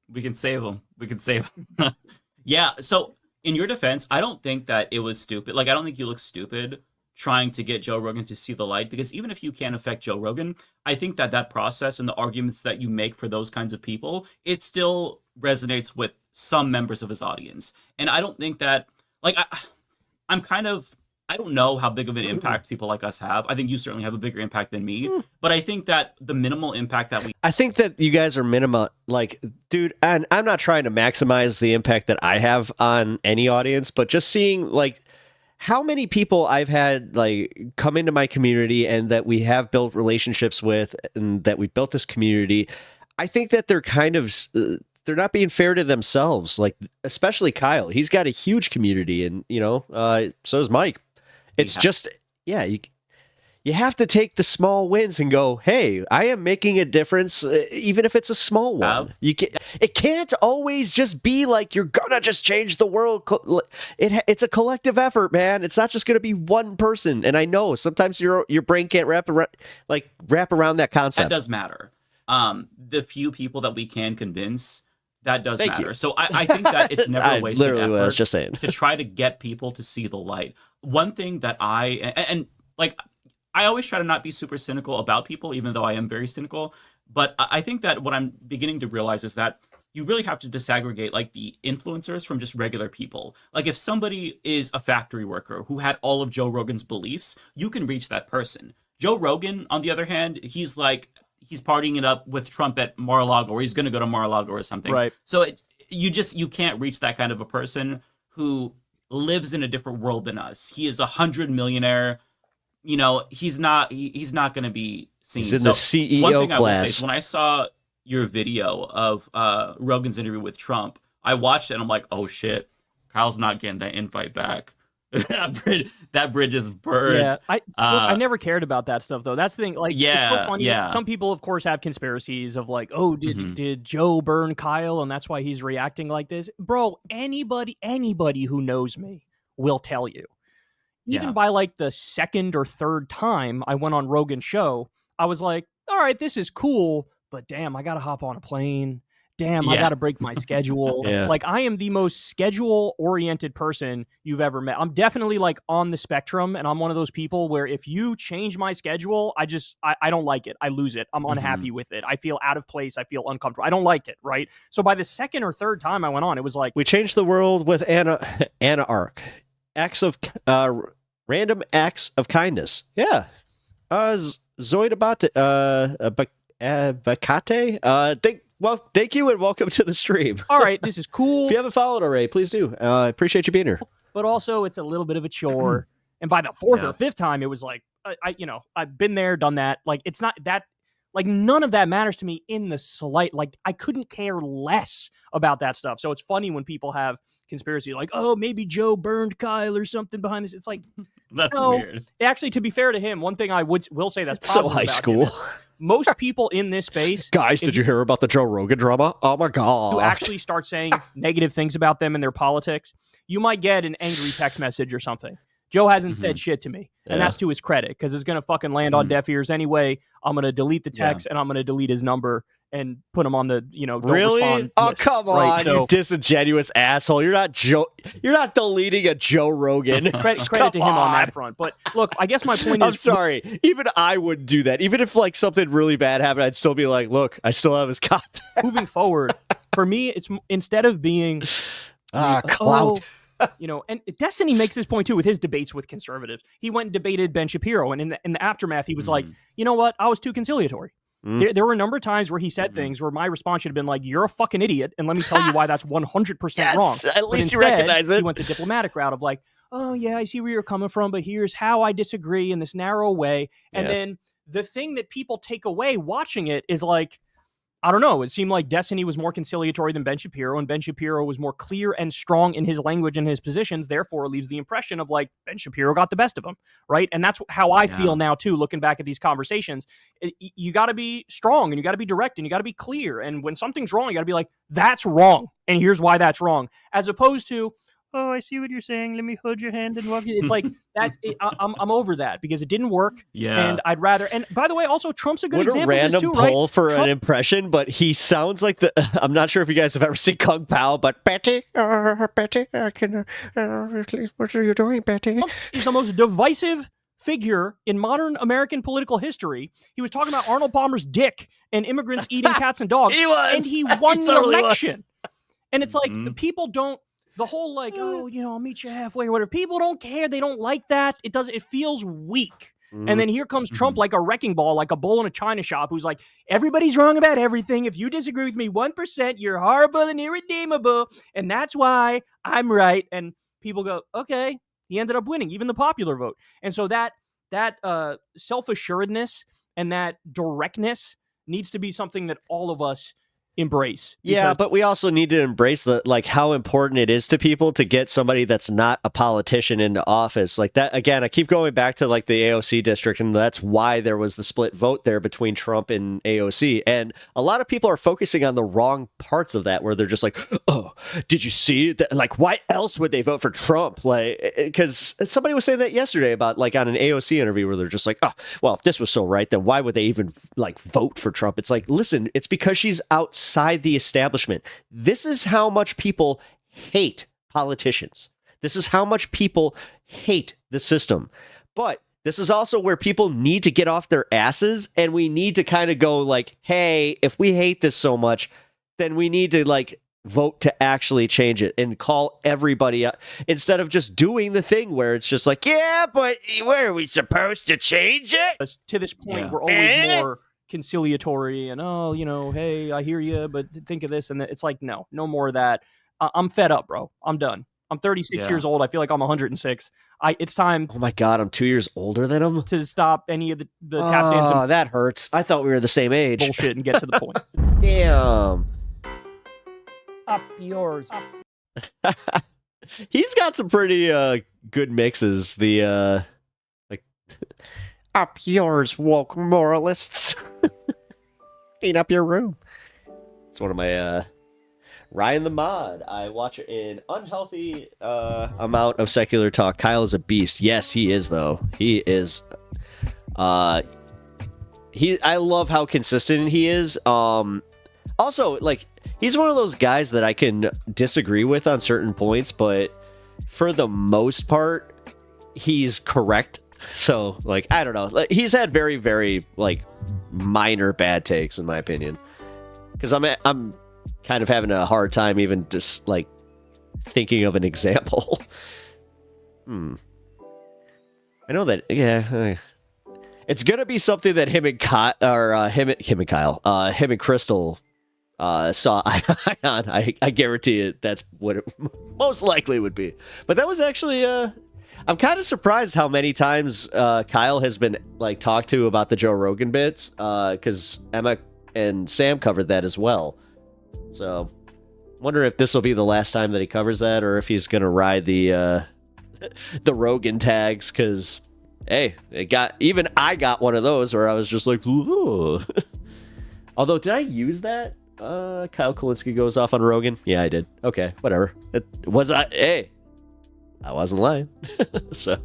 We can save him. Yeah. So in your defense, I don't think that it was stupid. Like, I don't think you look stupid trying to get Joe Rogan to see the light, because even if you can't affect Joe Rogan, I think that process and the arguments that you make for those kinds of people, it still resonates with some members of his audience. And I don't think that, like, I don't know how big of an impact people like us have. I think you certainly have a bigger impact than me, but I think that the minimal impact that I think that you guys are minimal, like, dude, and I'm not trying to maximize the impact that I have on any audience, but just seeing, like, how many people I've had, like, come into my community and that we have built relationships with, and that we've built this community, I think that they're kind of, they're not being fair to themselves. Like, especially Kyle, he's got a huge community, and, so does Mike. It's just, you have to take the small wins and go, hey, I am making a difference, even if it's a small one. It can't always just be like, you're gonna just change the world. It's a collective effort, man. It's not just gonna be one person. And I know sometimes your brain can't wrap around that concept. That does matter. The few people that we can convince, that does matter. So I think that it's never a wasted effort what I was just saying. to try to get people to see the light. One thing that I always try to not be super cynical about people, even though I am very cynical. But I think that what I'm beginning to realize is that you really have to disaggregate, like, the influencers from just regular people. Like, if somebody is a factory worker who had all of Joe Rogan's beliefs, you can reach that person. Joe Rogan, on the other hand, he's partying it up with Trump at Mar-a-Lago, or he's going to go to Mar-a-Lago or something. Right. So you can't reach that kind of a person who lives in a different world than us. He is 100 millionaire. He's not going to be seen. He's in the CEO one thing class. I will say is, when I saw your video of Rogan's interview with Trump, I watched it and I'm like, oh shit, Kyle's not getting that invite back. that bridge is burned. Yeah, I never cared about that stuff though. That's the thing. Like, yeah, it's so funny. Yeah. Some people, of course, have conspiracies of like, oh, did Joe burn Kyle, and that's why he's reacting like this, bro? Anybody who knows me will tell you. Even by like the second or third time I went on Rogan's show, I was like, all right, this is cool, but damn, I gotta hop on a plane. Damn, I gotta break my schedule. Like, I am the most schedule-oriented person you've ever met. I'm definitely like on the spectrum, and I'm one of those people where if you change my schedule, I don't like it. I lose it. I'm unhappy with it. I feel out of place. I feel uncomfortable. I don't like it, right? So by the second or third time I went on, it was like, we changed the world with Anna Arc. Random acts of kindness. Yeah. Zoidabate, Bacate. Thank you and welcome to the stream. All right, this is cool. If you haven't followed already, please do. I appreciate you being here. But also, it's a little bit of a chore. And by the fourth or fifth time, it was like, I've been there, done that. Like, it's not that, like, none of that matters to me in the slight. Like, I couldn't care less about that stuff. So it's funny when people have conspiracy, like, oh, maybe Joe burned Kyle or something behind this. It's like, that's weird. Actually, to be fair to him, one thing I will say that's so high school. Most people in this space, guys, did you hear about the Joe Rogan drama? Oh my god! Who actually start saying negative things about them and their politics? You might get an angry text message or something. Joe hasn't said shit to me, and that's to his credit, because it's gonna fucking land on deaf ears anyway. I'm gonna delete the text and I'm gonna delete his number and put him on the don't respond list, come on, right? So, you disingenuous asshole! You're not deleting a Joe Rogan. Credit to him on that front. But look, I guess my point is, I'm sorry. Even I wouldn't do that. Even if like something really bad happened, I'd still be like, look, I still have his contact. Moving forward, for me, it's instead of being clout. And Destiny makes this point too with his debates with conservatives. He went and debated Ben Shapiro, and in the aftermath, he was like, you know what? I was too conciliatory. There were a number of times where he said things where my response should have been like, you're a fucking idiot, and let me tell you why that's 100% wrong. At least you recognize it. He went the diplomatic route of like, oh yeah, I see where you're coming from, but here's how I disagree in this narrow way. And then the thing that people take away watching it is like, I don't know. It seemed like Destiny was more conciliatory than Ben Shapiro, and Ben Shapiro was more clear and strong in his language and his positions. Therefore, it leaves the impression of like Ben Shapiro got the best of him, right? And that's how I feel now too, looking back at these conversations. You got to be strong, and you got to be direct, and you got to be clear. And when something's wrong, you got to be like, "That's wrong," and here's why that's wrong, as opposed to, oh, I see what you're saying. Let me hold your hand and love you. It's like that. I'm over that because it didn't work. Yeah. And I'd rather. And by the way, also Trump's a good example. What a random of this too, poll right? for an impression, but he sounds like the. I'm not sure if you guys have ever seen Kung Pao, but Betty, Betty, what are you doing, Betty? Trump is the most divisive figure in modern American political history. He was talking about Arnold Palmer's dick and immigrants eating cats and dogs. He was, and he won the election. And it's like people don't. The whole like, oh, I'll meet you halfway or whatever. People don't care. They don't like that. It feels weak. And then here comes Trump like a wrecking ball, like a bull in a china shop, who's like, everybody's wrong about everything. If you disagree with me 1%, you're horrible and irredeemable. And that's why I'm right. And people go, okay, he ended up winning, even the popular vote. And so that self-assuredness and that directness needs to be something that all of us embrace. Yeah, but we also need to embrace how important it is to people to get somebody that's not a politician into office. Like that, again, I keep going back to like the AOC district, and that's why there was the split vote there between Trump and AOC. And a lot of people are focusing on the wrong parts of that, where they're just like, oh, did you see that? Like, why else would they vote for Trump? Like, because somebody was saying that yesterday about like on an AOC interview where they're just like, oh, well, if this was so right, then why would they even like vote for Trump? It's like, listen, it's because she's outside the establishment. This is how much people hate politicians. This is how much people hate the system. But this is also where people need to get off their asses, and we need to kind of go like, hey, if we hate this so much, then we need to like vote to actually change it and call everybody up instead of just doing the thing where it's just like, yeah, but where are we supposed to change it? To this point, we're always more conciliatory and hey, I hear you, but think of this, and it's like no more of that. I'm fed up, bro. I'm done. I'm 36 years old. I feel like I'm 106. It's time. Oh my god, I'm 2 years older than him. To stop any of the tap dancing. Oh, that hurts. I thought we were the same age. Bullshit and get to the point. Damn. Up yours. He's got some pretty good mixes. The like up yours, woke moralists. Clean up your room. It's one of my Ryan the Mod. I watch an unhealthy amount of secular talk. Kyle is a beast. Yes, he is though. He is I love how consistent he is. Also, like, he's one of those guys that I can disagree with on certain points, but for the most part, he's correct. So, like, I don't know. Like, he's had very, very, like, minor bad takes, in my opinion. Because I'm kind of having a hard time even just, like, thinking of an example. I know that, yeah. It's gonna be something that him and Crystal saw eye on. I guarantee it. That's what it most likely would be. But that was actually I'm kind of surprised how many times Kyle has been like talked to about the Joe Rogan bits, because Emma and Sam covered that as well. So wonder if this will be the last time that he covers that, or if he's gonna ride the Rogan tags, because hey, I got one of those where I was just like, ooh. Although, did I use that? Kyle Kulinski goes off on Rogan. Yeah, I did. Okay, whatever. Hey, I wasn't lying. So,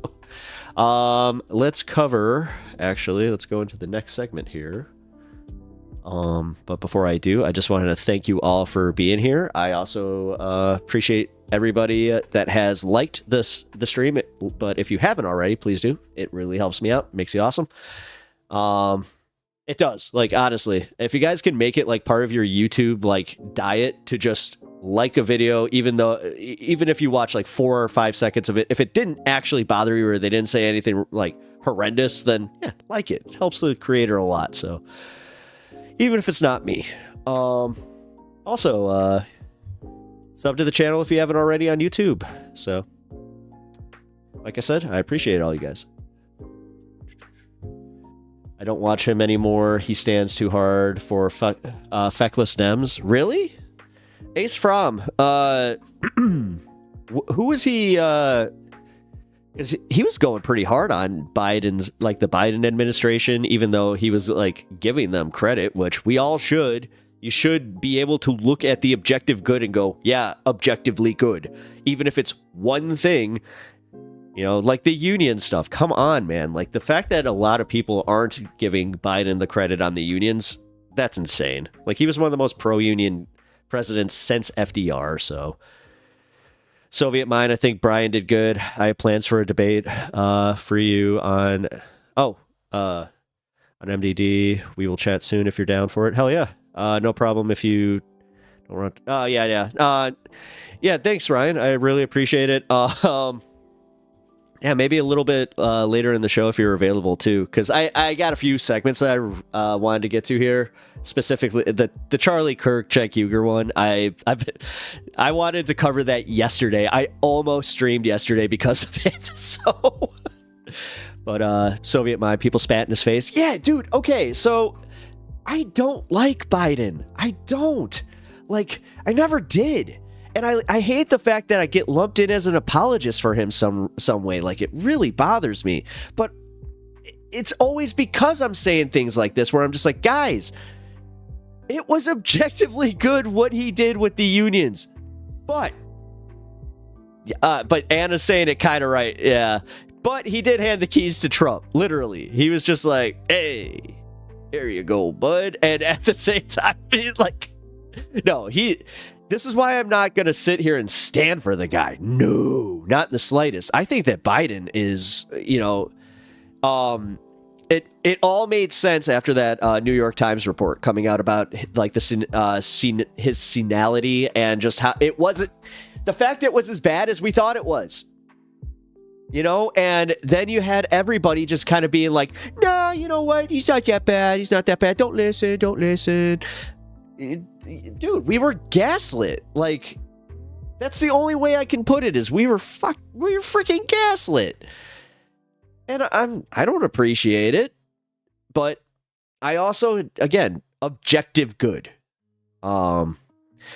let's go into the next segment here. But before I do, I just wanted to thank you all for being here. I also appreciate everybody that has liked the stream. But if you haven't already, please do. It really helps me out. Makes you awesome. It does. Like, honestly, if you guys can make it like part of your YouTube like diet to just like a video, even if you watch like 4 or 5 seconds of it, if it didn't actually bother you or they didn't say anything like horrendous, then yeah, like it. It helps the creator a lot. So even if it's not me. Also, sub to the channel if you haven't already on YouTube. So, like I said, I appreciate all you guys. I don't watch him anymore. He stands too hard for feckless Dems. Really? Ace Fromm. Who was he? 'Cause he was going pretty hard on Biden's, like the Biden administration, even though he was like giving them credit, which we all should. You should be able to look at the objective good and go, yeah, objectively good. Even if it's one thing, you know, like the union stuff. Come on, man. Like the fact that a lot of people aren't giving Biden the credit on the unions, that's insane. Like he was one of the most pro-union presidents since FDR, so... Soviet Mind, I think Brian did good. I have plans for a debate for you on MDD. We will chat soon if you're down for it. Hell yeah. No problem if you don't want. Yeah. Thanks, Ryan. I really appreciate it. Yeah, maybe a little bit later in the show if you're available too, because I got a few segments that I wanted to get to here. Specifically, the Charlie Kirk Cenk Uyguer one. I wanted to cover that yesterday. I almost streamed yesterday because of it. So, but Soviet Mind, people spat in his face. Yeah, dude. Okay, so I don't like Biden. I don't like. I never did. And I hate the fact that I get lumped in as an apologist for him some way. Like, it really bothers me. But it's always because I'm saying things like this where I'm just like, guys, it was objectively good what he did with the unions. But Anna's saying it kind of right. Yeah. But he did hand the keys to Trump. Literally. He was just like, hey, here you go, bud. And at the same time, he's like, no, this is why I'm not going to sit here and stand for the guy. No, not in the slightest. I think that Biden is, it all made sense after that New York Times report coming out about like his senility and just how it wasn't, the fact it was as bad as we thought it was. And then you had everybody just kind of being like, no, you know what? He's not that bad. He's not that bad. Don't listen. Dude, we were gaslit. Like, that's the only way I can put it is we were freaking gaslit. And I don't appreciate it, but I also, again, objective good.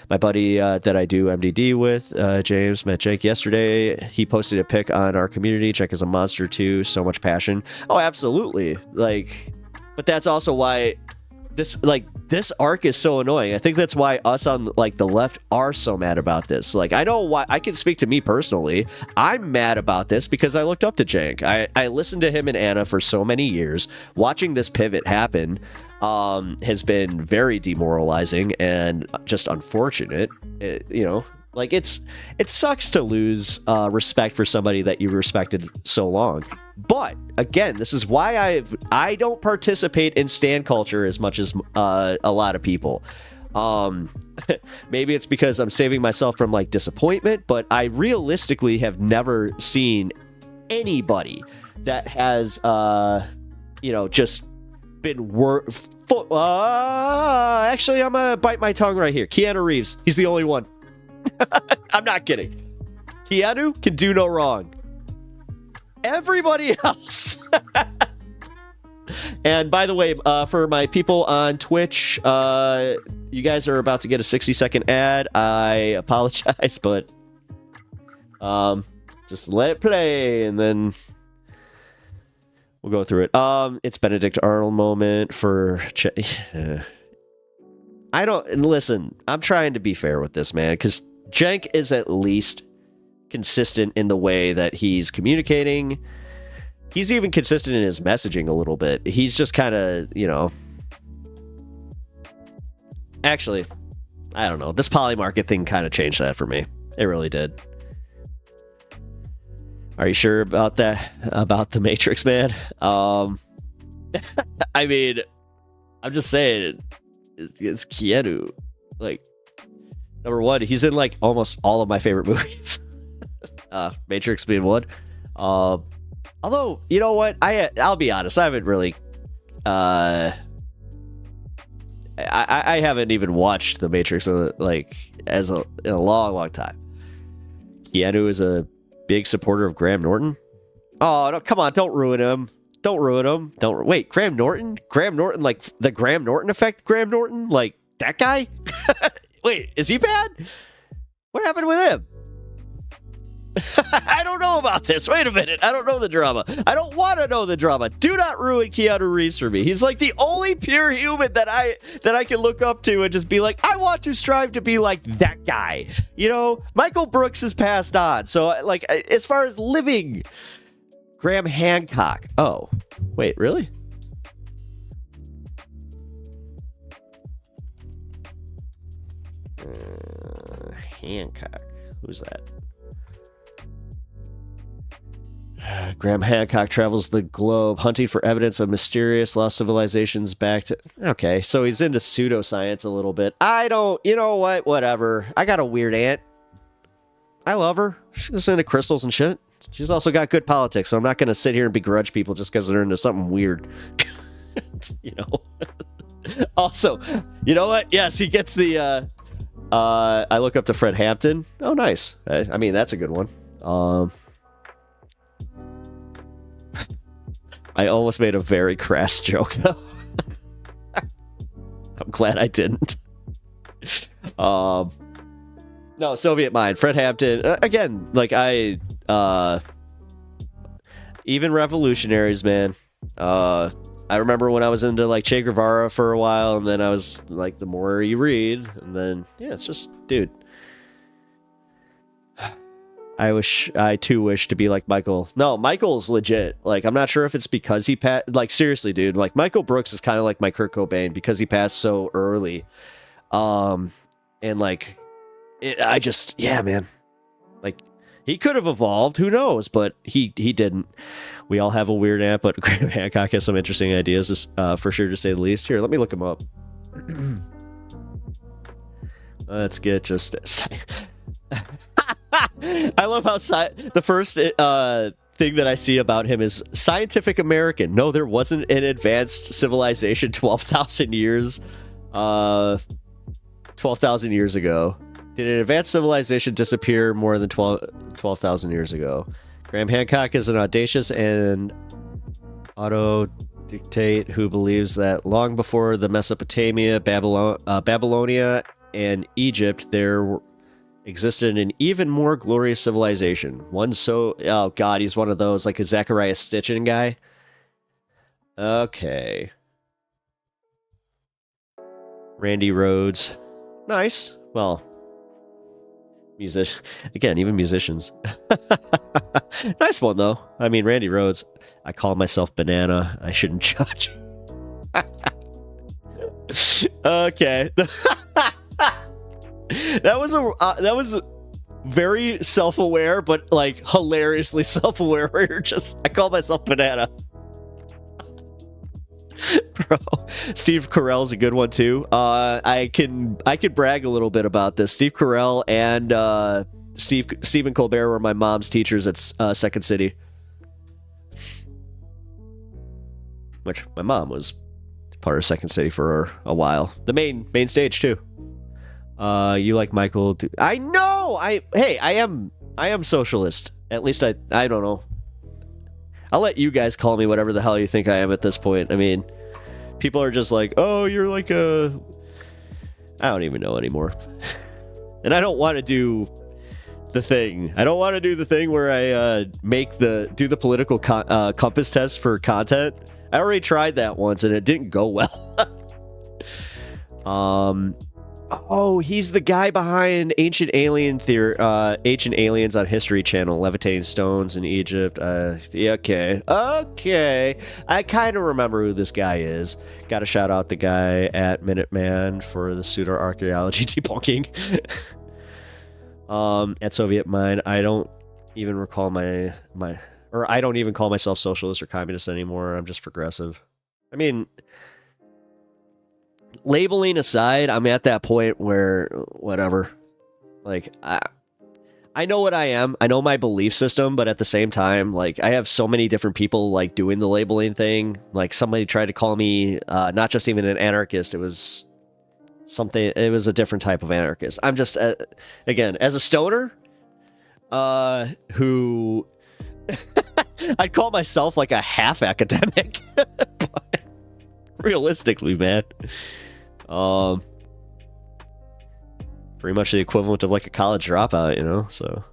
My buddy that I do MDD with, James, met Cenk yesterday. He posted a pic on our community. Cenk is a monster too. So much passion. Oh, absolutely. Like, but that's also why this arc is so annoying. I think that's why us on like the left are so mad about this. Like, I know why. I can speak to me personally. I'm mad about this because I looked up to Cenk. I listened to him and Anna for so many years. Watching this pivot happen has been very demoralizing and just unfortunate. Like it sucks to lose respect for somebody that you respected so long. But again, this is why I don't participate in stan culture as much as a lot of people. Maybe it's because I'm saving myself from like disappointment, but I realistically have never seen anybody that has just been actually, I'm gonna bite my tongue right here. Keanu Reeves, he's the only one. I'm not kidding. Keanu can do no wrong. Everybody else. And by the way, for my people on Twitch, you guys are about to get a 60-second ad. I apologize, but just let it play and then we'll go through it. It's Benedict Arnold moment for I don't listen. I'm trying to be fair with this, man, because Cenk is at least consistent in the way that he's communicating. He's even consistent in his messaging a little bit. He's just kind of, actually, I don't know. This polymarket thing kind of changed that for me. It really did. Are you sure about that? About the Matrix, man? I mean, I'm just saying, it's Keanu. Like, number one, he's in like almost all of my favorite movies. Matrix being one. Although, you know what? I'll be honest. I haven't really. I haven't even watched the Matrix in a long time. Keanu is a big supporter of Graham Norton. Oh, no, come on. Don't ruin him. Don't ruin him. Wait, Graham Norton? Graham Norton, like the Graham Norton effect? Graham Norton? Like that guy? Wait, is he bad? What happened with him? I don't know about this. Wait a minute. I don't know the drama. I don't want to know the drama. Do not ruin Keanu Reeves for me. He's like the only pure human that I can look up to and just be like, I want to strive to be like that guy. Michael Brooks has passed on. So like, as far as living, Graham Hancock. Oh, wait, really? Hancock. Who's that? Graham Hancock travels the globe hunting for evidence of mysterious lost civilizations back to... Okay, so he's into pseudoscience a little bit. You know what? Whatever. I got a weird aunt. I love her. She's into crystals and shit. She's also got good politics, so I'm not going to sit here and begrudge people just because they're into something weird. Also, you know what? Yes, he gets the... I look up to Fred Hampton. Oh, nice. I mean, that's a good one. I almost made a very crass joke, though. I'm glad I didn't. No, Soviet Mind. Fred Hampton. Again, like even revolutionaries, man. I remember when I was into like Che Guevara for a while, and then I was like, the more you read, and then yeah, it's just, dude. I too wish to be like Michael. No, Michael's legit. Like, I'm not sure if it's because he passed. Like, seriously, dude. Like, Michael Brooks is kind of like my Kurt Cobain because he passed so early. And like, yeah, man. Like, he could have evolved. Who knows? But he didn't. We all have a weird aunt, but Graham Hancock has some interesting ideas, for sure, to say the least. Here, let me look him up. Let's get just. I love how the first thing that I see about him is Scientific American. No, there wasn't an advanced civilization 12,000 years. 12,000 years ago. Did an advanced civilization disappear more than 12,000 years ago? Graham Hancock is an audacious and auto-dictate who believes that long before the Mesopotamia, Babylonia, and Egypt, there existed an even more glorious civilization. One so... Oh, God, he's one of those, like a Zachariah Stitchin guy. Okay. Randy Rhoads. Nice. Well, again, even musicians. Nice one, though. I mean, Randy Rhoads. I call myself Banana. I shouldn't judge. Okay. That was very self-aware, but like hilariously self-aware. Where you're just, I call myself Banana. Bro, Steve Carell's a good one too. I could brag a little bit about this. Steve Carell and Stephen Colbert were my mom's teachers at Second City, which my mom was part of Second City for a while. The main stage too. You like Michael? I know. I am socialist. At least I don't know. I'll let you guys call me whatever the hell you think I am at this point. I mean, people are just like, oh, you're like I don't even know anymore. And I don't want to do the thing. I don't want to do the thing where I do the political compass test for content. I already tried that once and it didn't go well. Oh, he's the guy behind Ancient Aliens on History Channel, levitating stones in Egypt. Yeah, okay. I kind of remember who this guy is. Got to shout out the guy at Minuteman for the pseudo-archaeology debunking. At Soviet Mind, I don't even recall I don't even call myself socialist or communist anymore. I'm just progressive. I mean, labeling aside, I'm at that point where whatever. Like, I know what I am. I know my belief system, but at the same time, like, I have so many different people like doing the labeling thing. Like, somebody tried to call me not just even an anarchist. It was a different type of anarchist. I'm just again, as a stoner who I'd call myself like a half academic. But realistically, man, pretty much the equivalent of like a college dropout, you know. So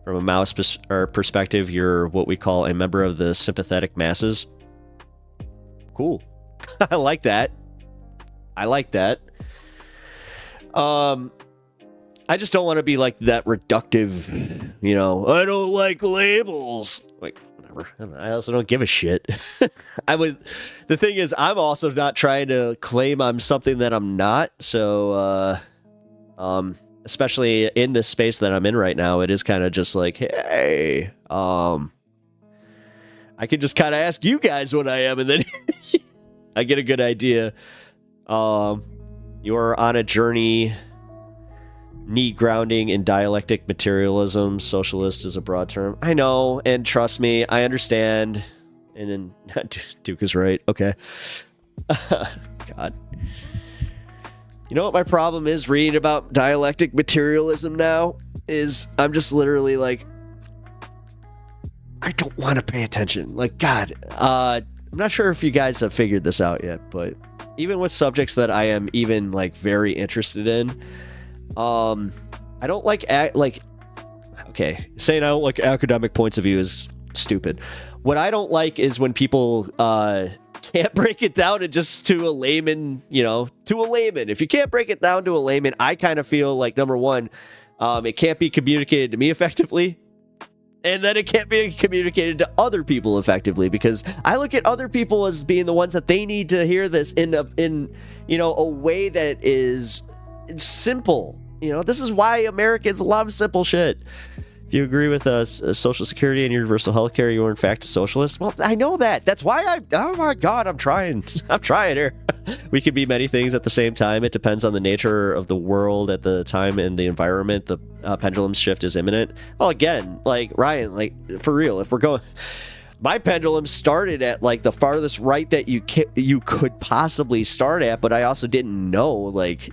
from a Maoist perspective, you're what we call a member of the sympathetic masses. Cool. I like that. I just don't want to be like that reductive, you know, I don't like labels. Like, whatever. I also don't give a shit. The thing is, I'm also not trying to claim I'm something that I'm not. So, especially in this space that I'm in right now, it is kind of just like, hey, I could just kind of ask you guys what I am, and then I get a good idea. You're on a journey, need grounding in dialectic materialism. Socialist is a broad term. I know, and trust me, I understand. And then Duke is right. Okay. God. You know what my problem is reading about dialectic materialism now? Is I'm just literally like, I don't want to pay attention. Like, God, I'm not sure if you guys have figured this out yet, but even with subjects that I am even like very interested in, I don't like okay, saying I don't like academic points of view is stupid. What I don't like is when people can't break it down and just to a layman, you know, to a layman. If you can't break it down to a layman, I kind of feel like, number one, it can't be communicated to me effectively. And then it can't be communicated to other people effectively, because I look at other people as being the ones that they need to hear this in you know, a way that is simple. You know, this is why Americans love simple shit. If you agree with Social Security and universal health care, you are in fact a socialist. Well, I know that. That's why oh my God, I'm trying. I'm trying here. We could be many things at the same time. It depends on the nature of the world at the time and the environment. The pendulum shift is imminent. Well, again, like Ryan, like for real, if we're going, my pendulum started at like the farthest right that you could possibly start at, but I also didn't know, like,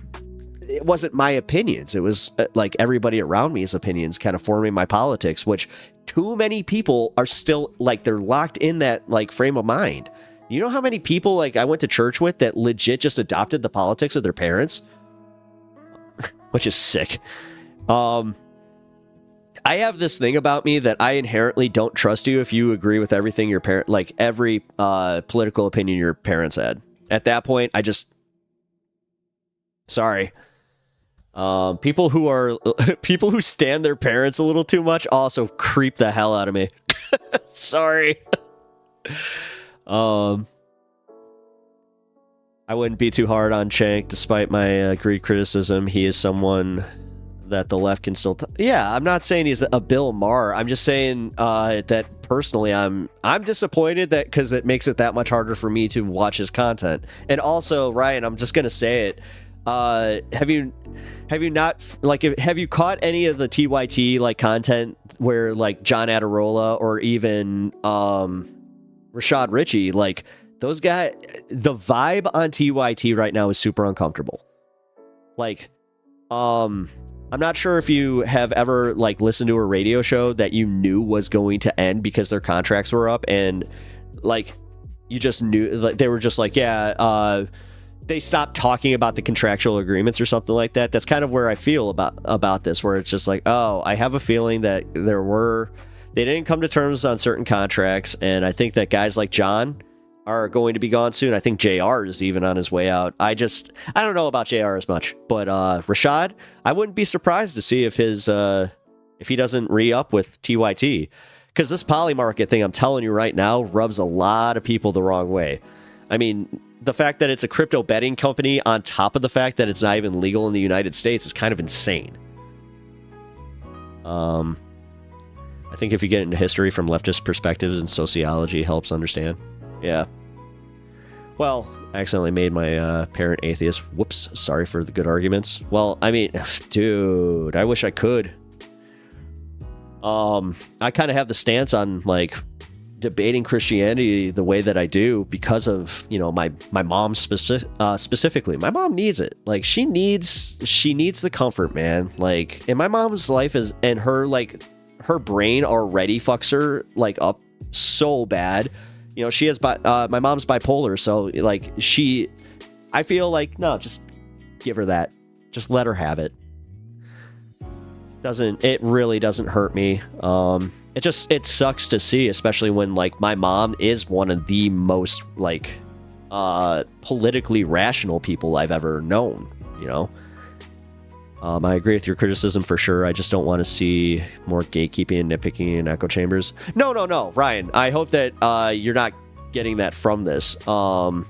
it wasn't my opinions. It was like everybody around me's opinions kind of forming my politics, which too many people are still like, they're locked in that like frame of mind. You know how many people like I went to church with that legit just adopted the politics of their parents? Which is sick. I have this thing about me that I inherently don't trust you if you agree with everything your parent, like every political opinion your parents had. At that point, I just, sorry. People who stand their parents a little too much also creep the hell out of me. Sorry. I wouldn't be too hard on Cenk, despite my agreed criticism. He is someone that the left can still. Yeah, I'm not saying he's a Bill Maher. I'm just saying that personally, I'm disappointed that because it makes it that much harder for me to watch his content. And also, Ryan, I'm just gonna say it. Have you not like have you caught any of the TYT like content where like John Adirola or even Rashad Ritchie, like those guys, the vibe on TYT right now is super uncomfortable. Like, I'm not sure if you have ever like listened to a radio show that you knew was going to end because their contracts were up, and like you just knew, like they were just like, yeah, they stopped talking about the contractual agreements or something like that. That's kind of where I feel about this, where it's just like, oh, I have a feeling that they didn't come to terms on certain contracts, and I think that guys like John are going to be gone soon. I think JR is even on his way out. I don't know about JR as much, but Rashad, I wouldn't be surprised to see if he doesn't re-up with TYT, because this poly market thing, I'm telling you right now, rubs a lot of people the wrong way. I mean, the fact that it's a crypto betting company on top of the fact that it's not even legal in the United States is kind of insane. I think if you get into history from leftist perspectives and sociology, helps understand. Yeah. Well, I accidentally made my parent atheist. Whoops. Sorry for the good arguments. Well, I mean, dude, I wish I could. I kind of have the stance on like debating Christianity the way that I do because of, you know, my mom specifically. My mom needs it. Like she needs the comfort, man. Like, and my mom's life is, and her brain already fucks her like up so bad. You know, she has my mom's bipolar, so like I feel like, no, just give her that. Just let her have it. It really doesn't hurt me. It sucks to see, especially when like my mom is one of the most like politically rational people I've ever known, you know. I agree with your criticism for sure. I just don't want to see more gatekeeping and nitpicking in echo chambers. No, Ryan. I hope that you're not getting that from this. No.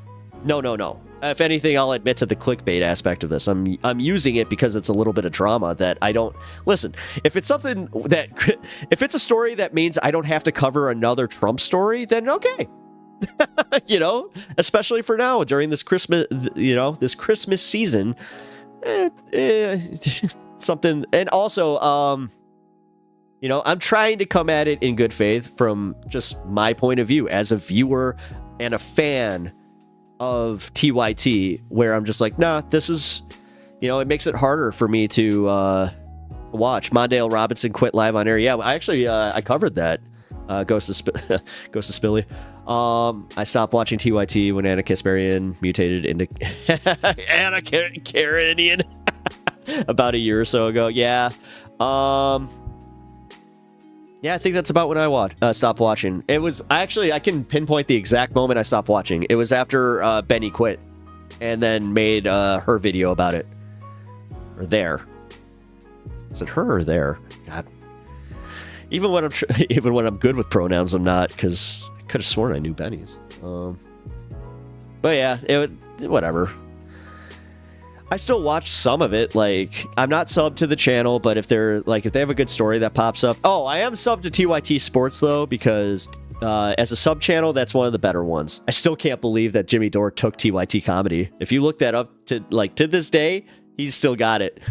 If anything, I'll admit to the clickbait aspect of this. I'm using it because it's a little bit of drama that I don't listen. If it's something that, if it's a story that means I don't have to cover another Trump story, then okay. You know, especially for now during this Christmas, you know, this Christmas season. Something, and also you know, I'm trying to come at it in good faith from just my point of view as a viewer and a fan of TYT, where I'm just like, nah, this is, you know, it makes it harder for me to watch. Mondale Robinson quit live on air. Yeah, I actually I covered that. Ghost of Spilly. I stopped watching TYT when Anna Kasparian mutated into Anna Karenian about a year or so ago. Yeah. Yeah, I think that's about when I stopped watching. It was I can pinpoint the exact moment I stopped watching. It was after Benny quit and then made her video about it. Or there. Is it her or there? God. Even when I'm good with pronouns, I'm not, because I could have sworn I knew Benny's. But yeah, whatever. I still watch some of it. Like, I'm not subbed to the channel, but if they have a good story that pops up. Oh, I am subbed to TYT Sports though, because as a sub channel, that's one of the better ones. I still can't believe that Jimmy Dore took TYT Comedy. If you look that up to this day, he's still got it.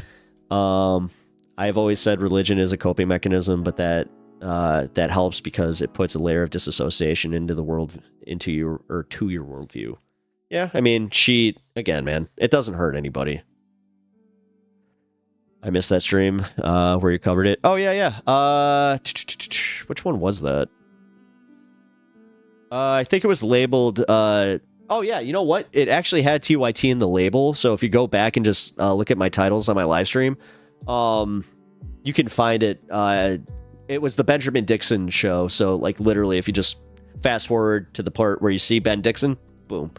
I've always said religion is a coping mechanism, but that helps because it puts a layer of disassociation into your worldview. Yeah, I mean, again, man, it doesn't hurt anybody. I missed that stream where you covered it. Oh, yeah. Which one was that? I think it was labeled. Oh yeah, you know what? It actually had TYT in the label. So if you go back and just look at my titles on my live stream, you can find it. It was the Benjamin Dixon show. So like literally, if you just fast forward to the part where you see Ben Dixon, boom.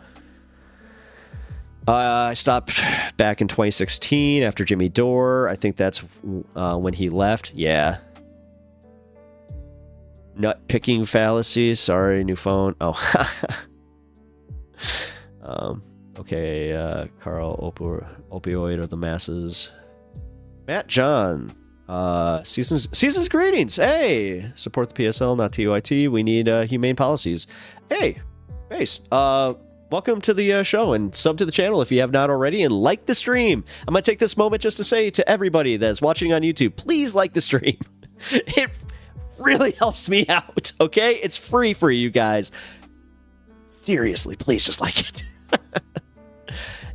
I stopped back in 2016 after Jimmy Dore. I think that's when he left. Yeah. Nut picking fallacy. Sorry, new phone. Oh. Okay. Carl, opioid of the masses. Matt John. Seasons greetings. Hey, support the PSL, not TYT. We need humane policies. Hey, Base. Welcome to the show and sub to the channel if you have not already, and like the stream. I'm gonna take this moment just to say to everybody that's watching on YouTube, please like the stream. It really helps me out. Okay, it's free for you guys. Seriously, please just like it.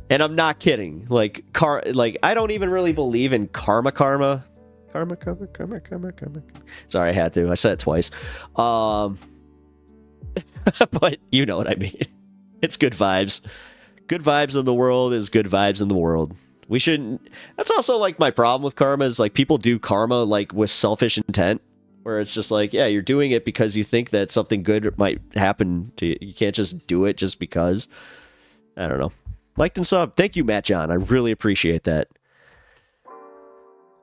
And I'm not kidding. Like I don't even really believe in karma. Sorry, I had to. I said it twice. But you know what I mean. It's good vibes. Good vibes in the world is good vibes in the world. We shouldn't. That's also like my problem with karma is like people do karma like with selfish intent, where it's just like, yeah, you're doing it because you think that something good might happen to you. You can't just do it just because. I don't know. Liked and sub. Thank you, Matt John. I really appreciate that.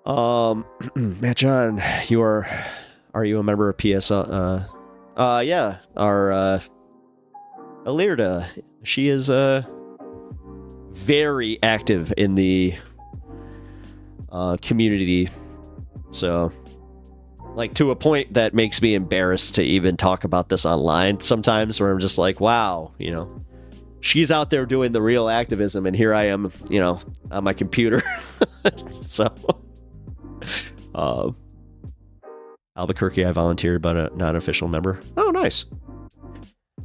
Matt John, are you a member of PSL? Yeah, our Alirda, she is very active in the community, so like to a point that makes me embarrassed to even talk about this online sometimes, where I'm just like, wow, you know, she's out there doing the real activism and here I am, you know, on my computer. So Albuquerque, I volunteered but a non-official member. Oh, nice.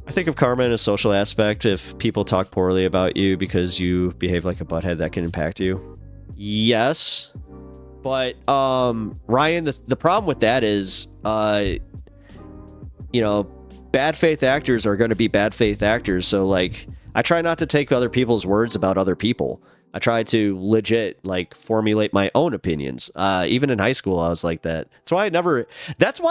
I think of karma in a social aspect. If people talk poorly about you because you behave like a butthead, that can impact you. Yes. But, Ryan, the problem with that is, you know, bad faith actors are going to be bad faith actors. So, like, I try not to take other people's words about other people. I try to legit, like, formulate my own opinions. Even in high school, I was like that. That's why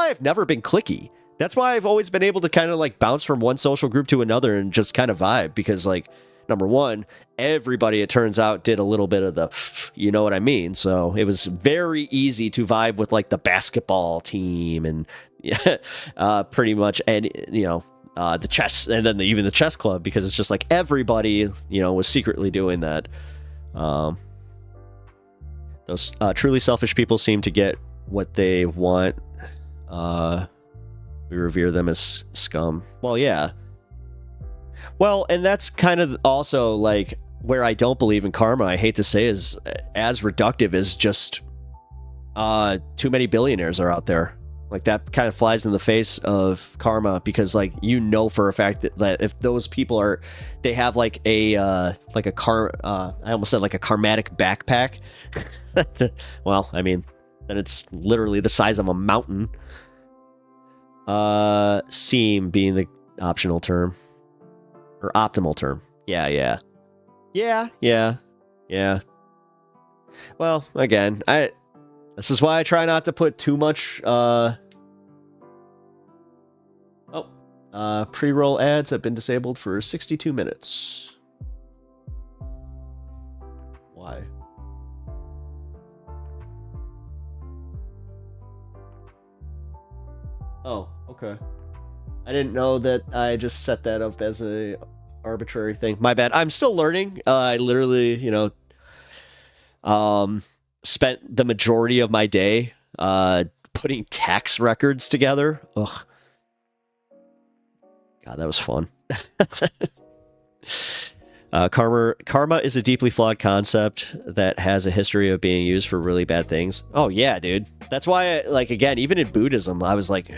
I've never been cliquey. That's why I've always been able to kind of like bounce from one social group to another and just kind of vibe, because like, number one, everybody, it turns out, did a little bit of the, you know what I mean? So it was very easy to vibe with like the basketball team and pretty much, and you know, the chess, and then even the chess club, because it's just like everybody, you know, was secretly doing that. Those truly selfish people seem to get what they want. We revere them as scum. Well, yeah. Well, and that's kind of also like where I don't believe in karma. I hate to say is as reductive as just too many billionaires are out there. Like that kind of flies in the face of karma, because like, you know, for a fact that if those people are, they have like a I almost said like a karmatic backpack. Well, I mean, then it's literally the size of a mountain. Seem being the optional term or optimal term. Yeah. Well, again, this is why I try not to put too much, pre-roll ads have been disabled for 62 minutes. Why? Oh, okay. I didn't know that I just set that up as a arbitrary thing. My bad. I'm still learning. I literally, you know, spent the majority of my day putting tax records together. Ugh. God, that was fun. Karma is a deeply flawed concept that has a history of being used for really bad things. Oh yeah, dude. That's why, like, again, even in Buddhism, I was like,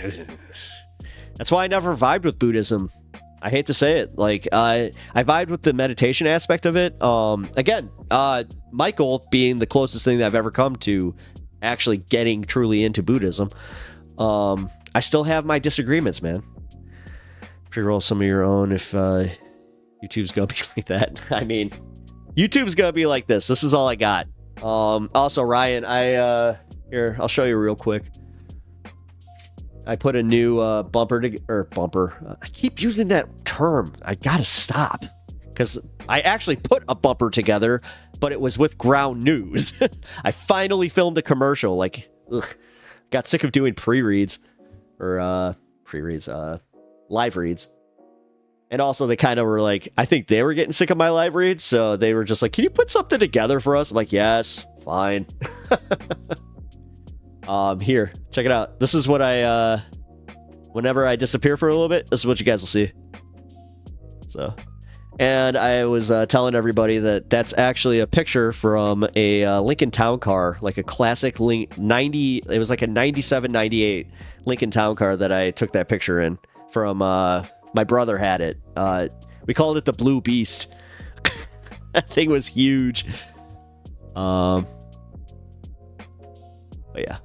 that's why I never vibed with Buddhism. I hate to say it. Like, I vibed with the meditation aspect of it. Again, Michael being the closest thing that I've ever come to actually getting truly into Buddhism. I still have my disagreements, man. Pre-roll some of your own if YouTube's gonna be like that. I mean, YouTube's gonna be like this. This is all I got. Also, Ryan, here, I'll show you real quick. I put a new bumper. I keep using that term. I gotta stop. Because I actually put a bumper together, but it was with Ground News. I finally filmed a commercial. Like, got sick of doing pre-reads. Or, live reads. And also, they kind of were like, I think they were getting sick of my live reads, so they were just like, can you put something together for us? I'm like, yes, fine. Here, check it out. This is what whenever I disappear for a little bit, this is what you guys will see. So, and I was telling everybody that that's actually a picture from a Lincoln Town Car, like a classic it was like a 97, 98 Lincoln Town Car that I took that picture in from, my brother had it. We called it the Blue Beast. That thing was huge. But yeah.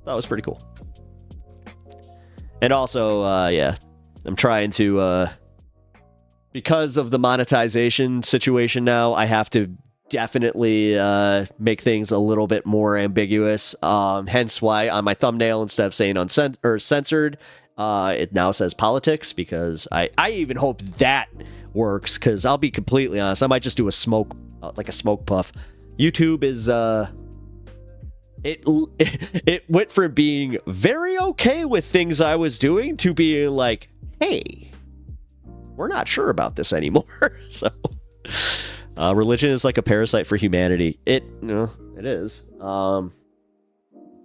That was pretty cool. And also, yeah, I'm trying to, because of the monetization situation now, I have to definitely make things a little bit more ambiguous. Hence why on my thumbnail, instead of saying censored, it now says politics, because I even hope that works, because I'll be completely honest, I might just do a smoke puff. YouTube is it went from being very okay with things I was doing to being like, hey, we're not sure about this anymore. So religion is like a parasite for humanity. It is.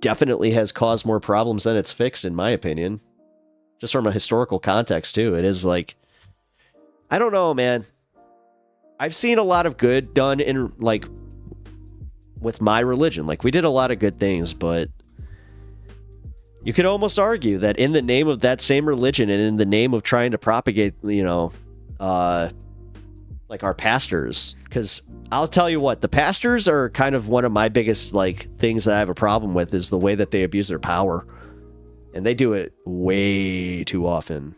Definitely has caused more problems than it's fixed, in my opinion. Just from a historical context, too. It is like, I don't know, man. I've seen a lot of good done in, like, with my religion. Like, we did a lot of good things, but you could almost argue that in the name of that same religion and in the name of trying to propagate, like our pastors, because I'll tell you what, the pastors are kind of one of my biggest, like, things that I have a problem with, is the way that they abuse their power. And they do it way too often.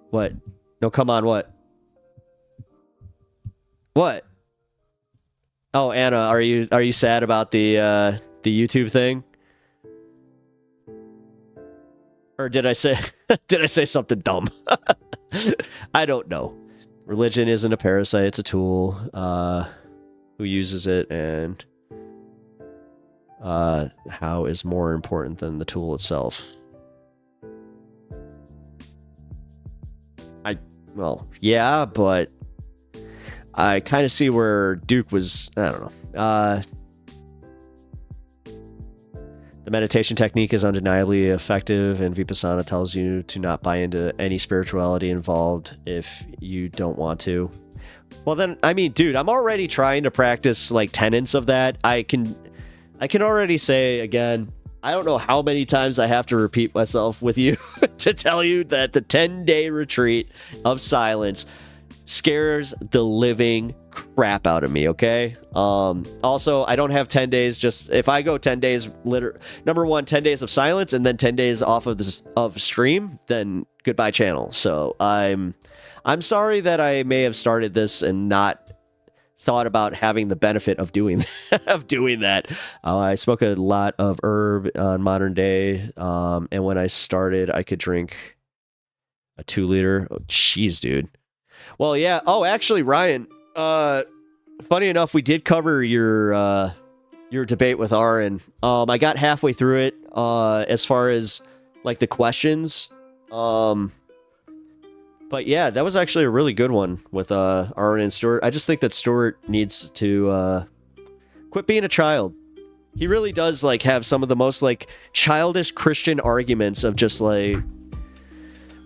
What? No, come on, what? What? Oh, Anna, are you sad about the YouTube thing? Or did I say something dumb? I don't know. Religion isn't a parasite, it's a tool. Who uses it and how is more important than the tool itself. Yeah, but I kind of see where Duke was, I don't know. The meditation technique is undeniably effective, and Vipassana tells you to not buy into any spirituality involved if you don't want to. Well then, I mean, dude, I'm already trying to practice, like, tenets of that. I can already say, again, I don't know how many times I have to repeat myself with you to tell you that the 10-day retreat of silence scares the living crap out of me, okay? Also, I don't have 10 days, just if I go 10 days, number one, 10 days of silence and then 10 days off of stream, then goodbye channel. So I'm sorry that I may have started this and not thought about having the benefit of doing that. I smoke a lot of herb on modern day, and when I started, I could drink a 2-liter. Oh, jeez, dude. Well, yeah. Oh, actually, Ryan. Funny enough, we did cover your debate with Aaron. I got halfway through it. As far as like the questions. But yeah, that was actually a really good one with Aaron and Stuart. I just think that Stuart needs to quit being a child. He really does like have some of the most like childish Christian arguments of just like,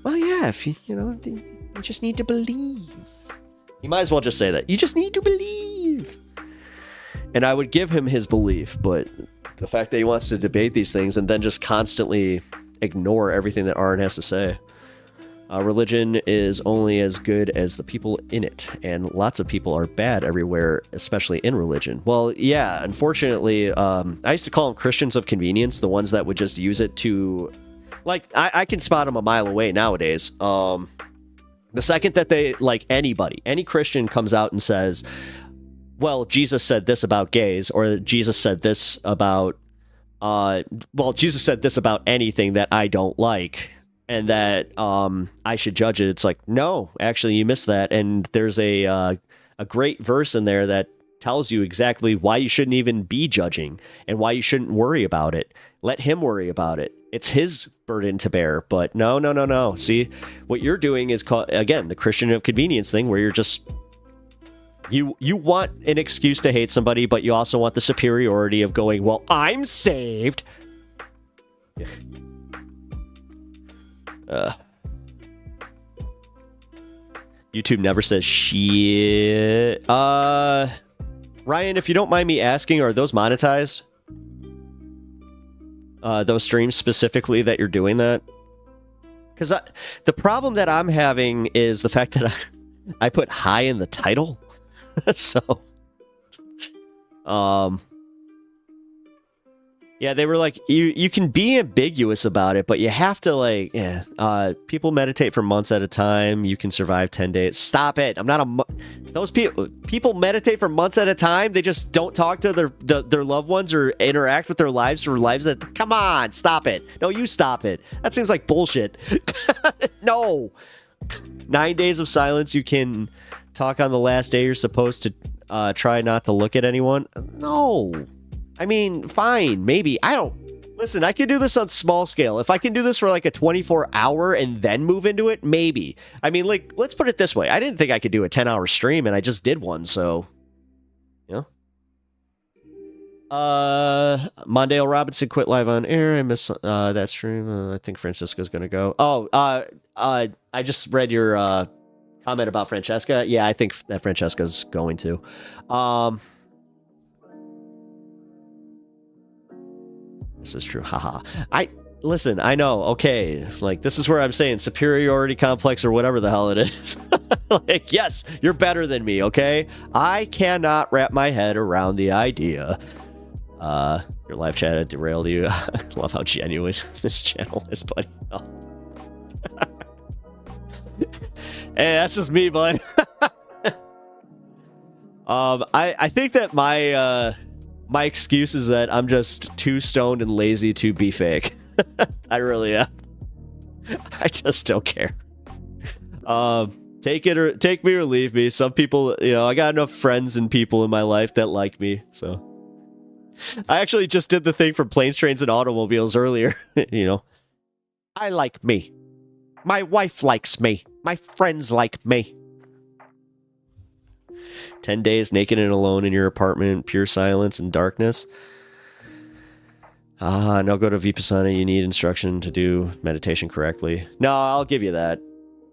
well, yeah, if you just need to believe. You might as well just say that. You just need to believe. And I would give him his belief, but the fact that he wants to debate these things and then just constantly ignore everything that Aaron has to say. Religion is only as good as the people in it, and lots of people are bad everywhere, especially in religion. Well, yeah, unfortunately, I used to call them Christians of convenience, the ones that would just use it to, like, I can spot them a mile away nowadays. The second that they, like, any Christian comes out and says, well, Jesus said this about gays, or Jesus said this about, Jesus said this about anything that I don't like, and that I should judge it. It's like, no, actually, you missed that. And there's a great verse in there that tells you exactly why you shouldn't even be judging and why you shouldn't worry about it. Let him worry about it. It's his burden to bear. But no. See, what you're doing is called, again, the Christian of convenience thing, where you're just, you want an excuse to hate somebody, but you also want the superiority of going, well, I'm saved. Yeah. YouTube never says shit. Ryan, if you don't mind me asking, are those monetized? Those streams specifically that you're doing that? Because the problem that I'm having is the fact that I put high in the title. So, yeah, they were like, you can be ambiguous about it, but you have to, like, people meditate for months at a time. You can survive 10 days. Stop it. I'm not those people meditate for months at a time. They just don't talk to their loved ones or interact with their lives for lives that, come on, stop it. No, you stop it. That seems like bullshit. No. 9 days of silence. You can talk on the last day. You're supposed to try not to look at anyone. No. I mean, fine, maybe. Listen, I can do this on small scale. If I can do this for like a 24-hour and then move into it, maybe. I mean, like, let's put it this way. I didn't think I could do a 10-hour stream, and I just did one, so, you know. Mondale Robinson quit live on air. I miss that stream. I think Francesca's going to go. Oh, I just read your comment about Francesca. Yeah, I think that Francesca's going to. This is true. Haha. Listen, I know. Okay. Like, this is where I'm saying superiority complex or whatever the hell it is. Like, yes, you're better than me. Okay. I cannot wrap my head around the idea. Your live chat had derailed you. I love how genuine this channel is, buddy. Oh. Hey, that's just me, bud. I think that my excuse is that I'm just too stoned and lazy to be fake. I really am. I just don't care. Take me or leave me. Some people, you know, I got enough friends and people in my life that like me, so. I actually just did the thing from Planes, Trains, and Automobiles earlier. You know, I like me. My wife likes me. My friends like me. 10 days naked and alone in your apartment, pure silence and darkness. Now go to Vipassana. You need instruction to do meditation correctly. No, I'll give you that.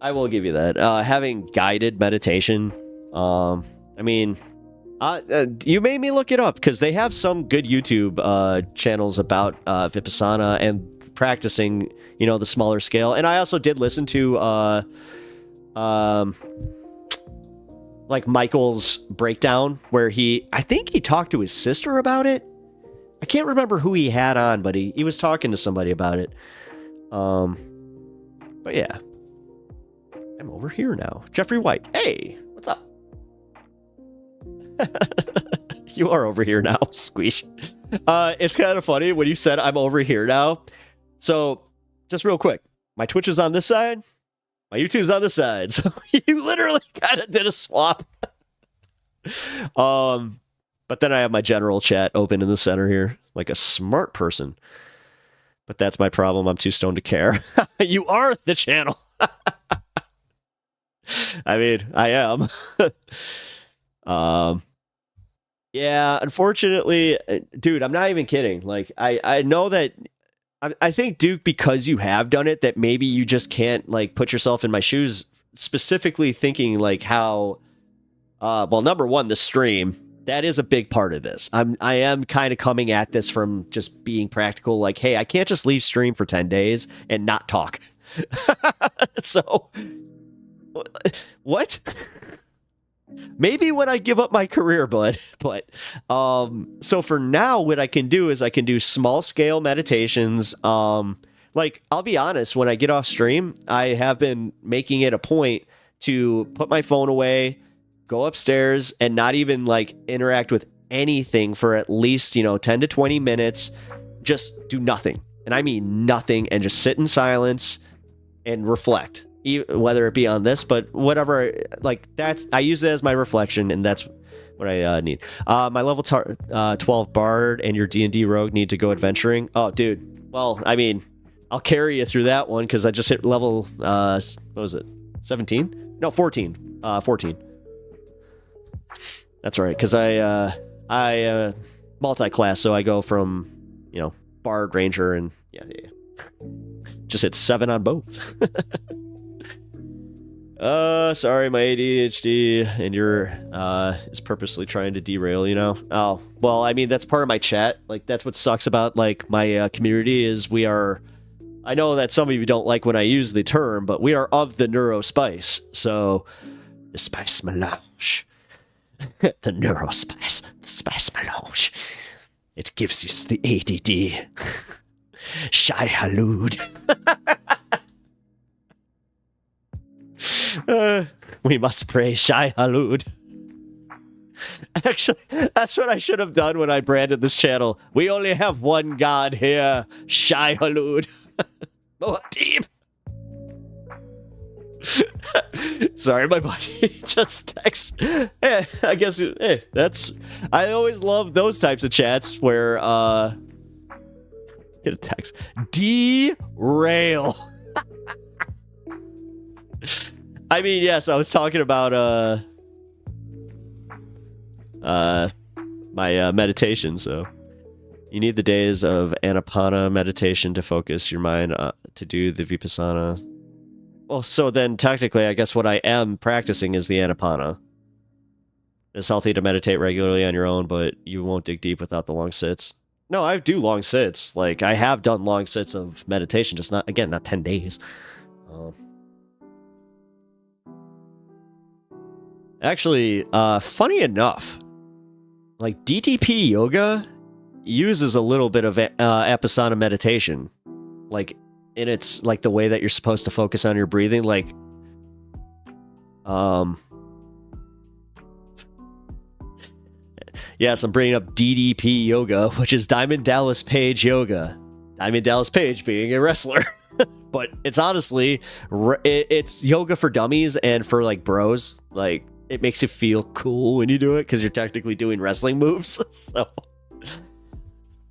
I will give you that. Having guided meditation, I mean, you made me look it up because they have some good YouTube channels about Vipassana and practicing, you know, the smaller scale. And I also did listen to like Michael's breakdown where I think he talked to his sister about it. I can't remember who he had on, but he was talking to somebody about it. But yeah, I'm over here now. Jeffrey White. Hey, what's up? You are over here now, Squeesh. It's kind of funny when you said I'm over here now. So just real quick, my Twitch is on this side. My YouTube's on this side, so you literally kind of did a swap. But then I have my general chat open in the center here, like a smart person. But that's my problem. I'm too stoned to care. You are the channel. I mean, I am. Yeah, unfortunately, dude, I'm not even kidding. Like, I know that. I think, Duke, because you have done it, that maybe you just can't, like, put yourself in my shoes, specifically thinking, like, how, well, number one, the stream, that is a big part of this. I am kind of coming at this from just being practical, like, hey, I can't just leave stream for 10 days and not talk. So, what? Maybe when I give up my career, bud. But so for now, what I can do is I can do small scale meditations. Like, I'll be honest, when I get off stream, I have been making it a point to put my phone away, go upstairs, and not even like interact with anything for at least 10 to 20 minutes. Just do nothing, and I mean nothing, and just sit in silence and reflect, whether it be on this, but whatever. Like, I use it as my reflection, and that's what I need. My level 12 bard and your D&D rogue need to go adventuring. Oh, dude. Well, I mean, I'll carry you through that one because I just hit level, what was it, 17? No, 14. 14. That's right, because I multi-class, so I go from, bard, ranger, and yeah. Just hit 7 on both. Sorry, my ADHD and your is purposely trying to derail, Oh, well, I mean, that's part of my chat. Like, that's what sucks about, like, my community is we are... I know that some of you don't like when I use the term, but we are of the neurospice. So, the spice melange. The neurospice. The spice melange. It gives you the ADD. Shai Halud. We must pray Shai Halud. Actually, that's what I should have done when I branded this channel. We only have one god here, Shai Halud. Oh, deep. Sorry, my buddy just text. I guess that's. I always love those types of chats where get a text. Derail. I mean, yes, I was talking about my meditation. So you need the days of Anapana meditation to focus your mind to do the Vipassana. Well, so then technically, I guess what I am practicing is the Anapana. It's healthy to meditate regularly on your own, but you won't dig deep without the long sits. No, I do long sits. Like, I have done long sits of meditation, just not 10 days. Actually, funny enough, like DTP yoga uses a little bit of Vipassana meditation. Like, and it's like the way that you're supposed to focus on your breathing. Like, yes, I'm bringing up DDP yoga, which is Diamond Dallas Page yoga. Diamond Dallas Page being a wrestler. But it's honestly, it's yoga for dummies and for like bros. Like, it makes you feel cool when you do it because you're technically doing wrestling moves. So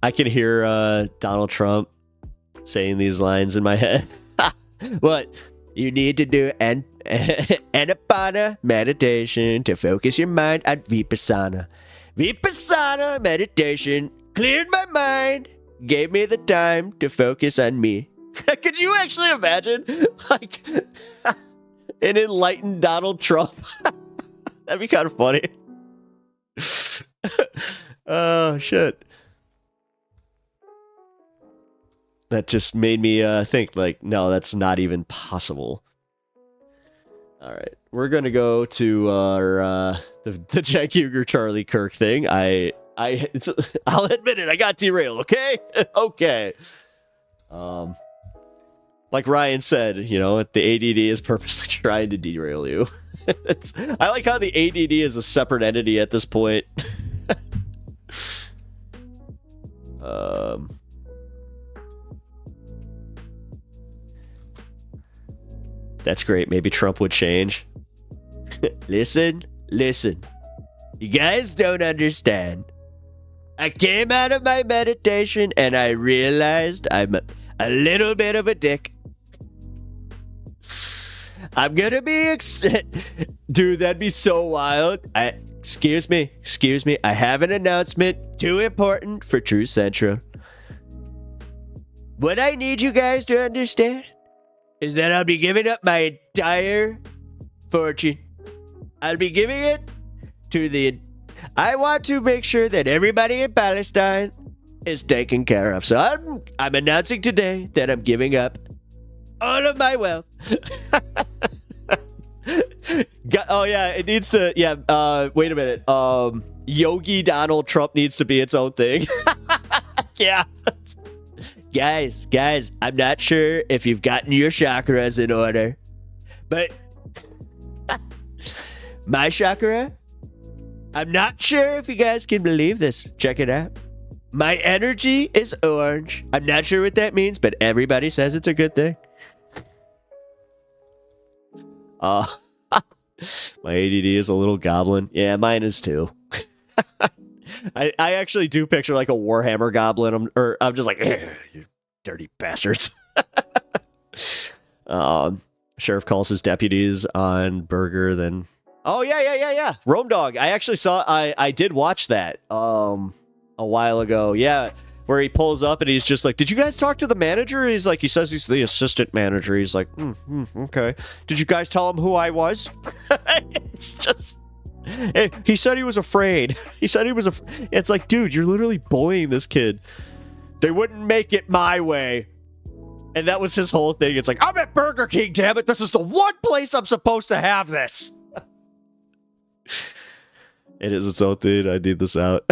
I can hear Donald Trump saying these lines in my head. What? You need to do Anapana meditation to focus your mind on Vipassana. Vipassana meditation cleared my mind, gave me the time to focus on me. Could you actually imagine, like, an enlightened Donald Trump? That'd be kind of funny. Oh, shit. That just made me think, like, no, that's not even possible. All right, we're gonna go to our the Cenk Uyguer Charlie Kirk thing. I'll admit it. I got derailed. Okay, okay. Like Ryan said, the ADD is purposely trying to derail you. I like how the ADD is a separate entity at this point. That's great. Maybe Trump would change. Listen. You guys don't understand. I came out of my meditation and I realized I'm a little bit of a dick. I'm gonna be Dude, that'd be so wild. Excuse me. I have an announcement too important for True Central. What I need you guys to understand is that I'll be giving up my entire fortune. I'll be giving it to I want to make sure that everybody in Palestine is taken care of. So I'm announcing today that I'm giving up all of my wealth. Oh yeah, it needs to. Yeah. Wait a minute. Yogi Donald Trump needs to be its own thing. Yeah. Guys, I'm not sure if you've gotten your chakras in order, but my chakra, I'm not sure if you guys can believe this. Check it out. My energy is orange. I'm not sure what that means, but everybody says it's a good thing. My ADD is a little goblin. Yeah, mine is too. I actually do picture like a Warhammer goblin. I'm just like, you dirty bastards. Sheriff calls his deputies on Burger, then... Oh, yeah. Rome Dog. I actually I did watch that a while ago. Yeah, where he pulls up and he's just like, did you guys talk to the manager? He's like, he says he's the assistant manager. He's like, okay. Did you guys tell him who I was? It's just... He said he was afraid. It's like, dude, you're literally bullying this kid. They wouldn't make it my way. And that was his whole thing. It's like, I'm at Burger King, damn it. This is the one place I'm supposed to have this. It is its own thing. I need this out.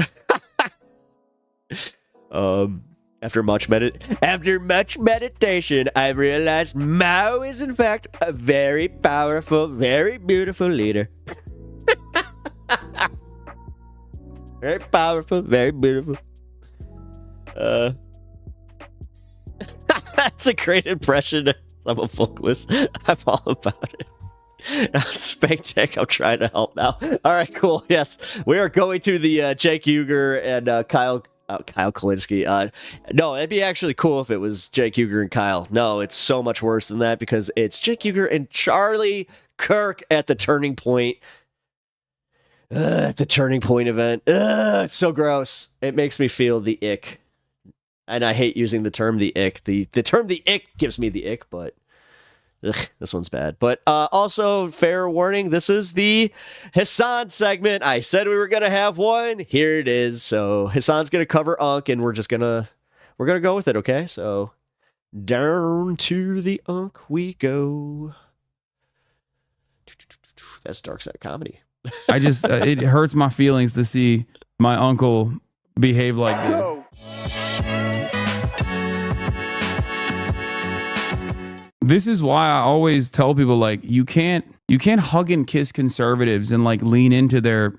After much meditation, I've realized Mao is in fact a very powerful, very beautiful leader. Very powerful, very beautiful. That's a great impression. I'm a vocalist. I'm all about it. Spank Tech, I'm trying to help now. All right, cool. Yes, we are going to the Jake Uyguer and Kyle Kulinski. No, it'd be actually cool if it was Jake Uyguer and Kyle. No, it's so much worse than that because it's Jake Uyguer and Charlie Kirk at the Turning Point. At the Turning Point event. It's so gross. It makes me feel the ick. And I hate using the term the ick. The term the ick gives me the ick, but this one's bad. But also, fair warning, this is the Hassan segment. I said we were going to have one. Here it is. So Hassan's going to cover Unk, and we're going to go with it, okay? So down to the Unk we go. That's Dark Side Comedy. I just, it hurts my feelings to see my uncle behave like this. This is why I always tell people, like, you can't hug and kiss conservatives and like lean into their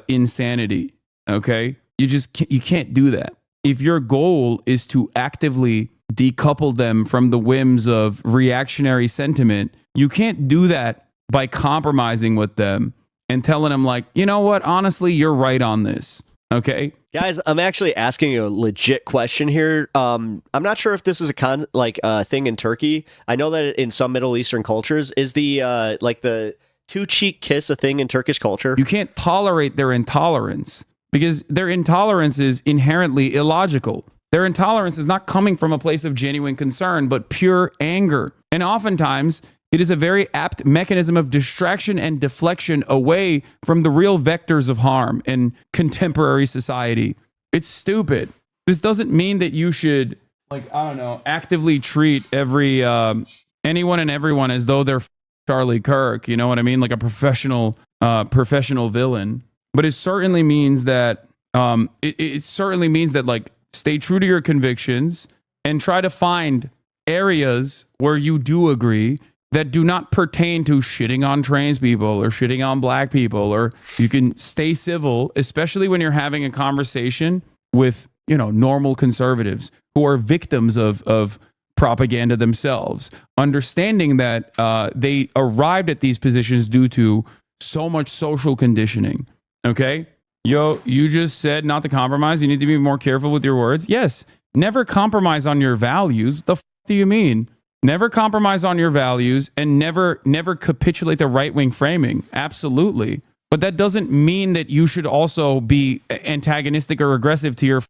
insanity. Okay, you can't do that. If your goal is to actively decouple them from the whims of reactionary sentiment, you can't do that by compromising with them and telling them, like, you know what, honestly, you're right on this. Okay, guys, I'm actually asking a legit question here. I'm not sure if this is a thing in Turkey. I know that in some Middle Eastern cultures, is the like the two cheek kiss a thing in Turkish culture? You can't tolerate their intolerance because their intolerance is inherently illogical. Their intolerance is not coming from a place of genuine concern, but pure anger. And oftentimes, it is a very apt mechanism of distraction and deflection away from the real vectors of harm in contemporary society. It's stupid. This doesn't mean that you should, like, I don't know, actively treat every anyone and everyone as though they're Charlie Kirk. You know what I mean? Like a professional villain. But it certainly means that like, stay true to your convictions and try to find areas where you do agree that do not pertain to shitting on trans people or shitting on black people, or you can stay civil, especially when you're having a conversation with, you know, normal conservatives who are victims of propaganda themselves, understanding that they arrived at these positions due to so much social conditioning. Okay? Yo, you just said not to compromise. You need to be more careful with your words. Yes. Never compromise on your values. The f*** do you mean? Never compromise on your values and never capitulate to right-wing framing. Absolutely. But that doesn't mean that you should also be antagonistic or aggressive to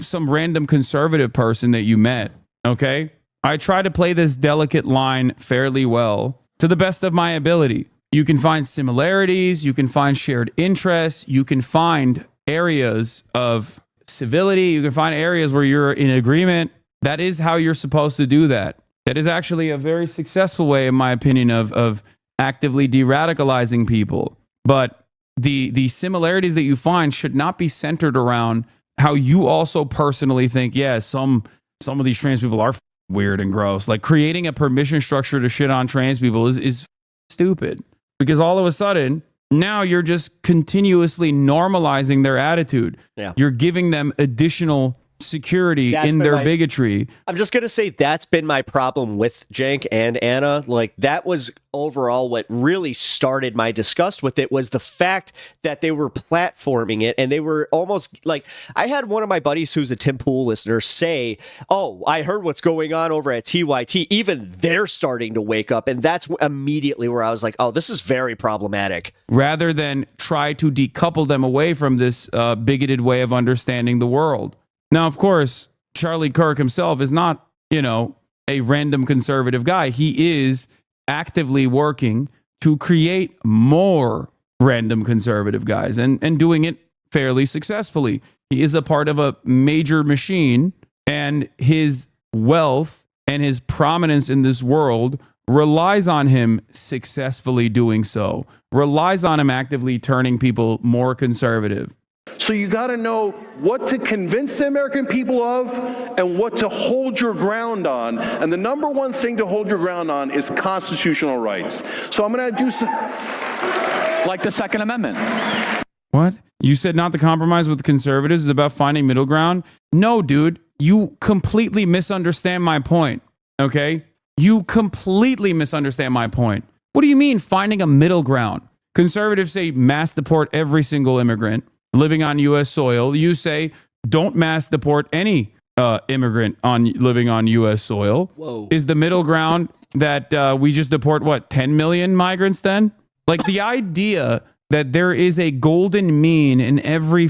some random conservative person that you met. Okay? I try to play this delicate line fairly well to the best of my ability. You can find similarities, you can find shared interests, you can find areas of civility, you can find areas where you're in agreement. That is how you're supposed to do that. That is actually a very successful way, in my opinion, of actively de-radicalizing people. But the similarities that you find should not be centered around how you also personally think, yeah, some of these trans people are weird and gross. Like creating a permission structure to shit on trans people is stupid, because all of a sudden now you're just continuously normalizing their attitude. Yeah. You're giving them additional security in their bigotry. I'm just going to say that's been my problem with Cenk and Anna. Like, that was overall what really started my disgust with it, was the fact that they were platforming it, and they were almost like, I had one of my buddies who's a Tim Pool listener say, oh, I heard what's going on over at TYT. Even they're starting to wake up. And that's immediately where I was like, oh, this is very problematic. Rather than try to decouple them away from this bigoted way of understanding the world. Now, of course, Charlie Kirk himself is not, a random conservative guy. He is actively working to create more random conservative guys and doing it fairly successfully. He is a part of a major machine, and his wealth and his prominence in this world relies on him successfully doing so, relies on him actively turning people more conservative. So you got to know what to convince the American people of and what to hold your ground on. And the number one thing to hold your ground on is constitutional rights. So I'm going to do some... Like the Second Amendment. What? You said not to compromise with conservatives is about finding middle ground? No, dude. You completely misunderstand my point, okay? You completely misunderstand my point. What do you mean finding a middle ground? Conservatives say mass deport every single immigrant living on U.S. soil. You say don't mass deport any immigrant living on U.S. soil. Whoa. Is the middle ground that we just deport, 10 million migrants then? Like, the idea that there is a golden mean in every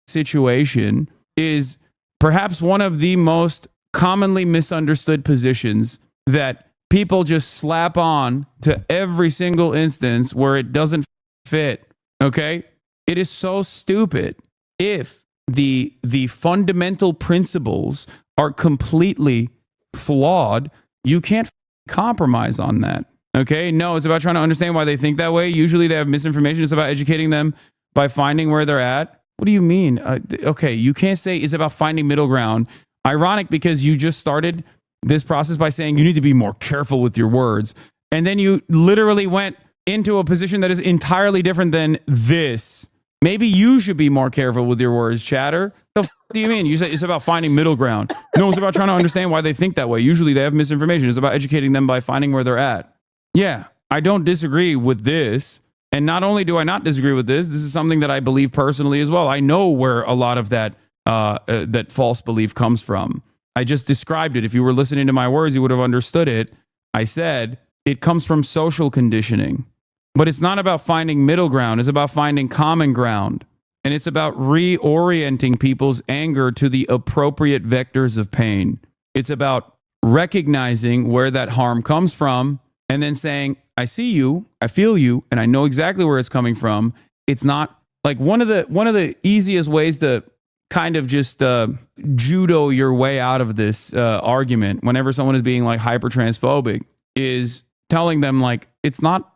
situation is perhaps one of the most commonly misunderstood positions that people just slap on to every single instance where it doesn't fit, okay? It is so stupid. If the fundamental principles are completely flawed, you can't compromise on that. Okay? No, it's about trying to understand why they think that way. Usually they have misinformation. It's about educating them by finding where they're at. What do you mean? Okay, you can't say it's about finding middle ground. Ironic, because you just started this process by saying you need to be more careful with your words. And then you literally went into a position that is entirely different than this. Maybe you should be more careful with your words, chatter. The do you mean? You say it's about finding middle ground. No, it's about trying to understand why they think that way. Usually they have misinformation. It's about educating them by finding where they're at. Yeah, I don't disagree with this. And not only do I not disagree with this is something that I believe personally as well. I know where a lot of that false belief comes from. I just described it. If you were listening to my words, you would have understood it. I said it comes from social conditioning. But it's not about finding middle ground. It's about finding common ground. And it's about reorienting people's anger to the appropriate vectors of pain. It's about recognizing where that harm comes from and then saying, I see you, I feel you, and I know exactly where it's coming from. It's not like one of the easiest ways to kind of just judo your way out of this argument whenever someone is being like hyper transphobic is telling them like, it's not,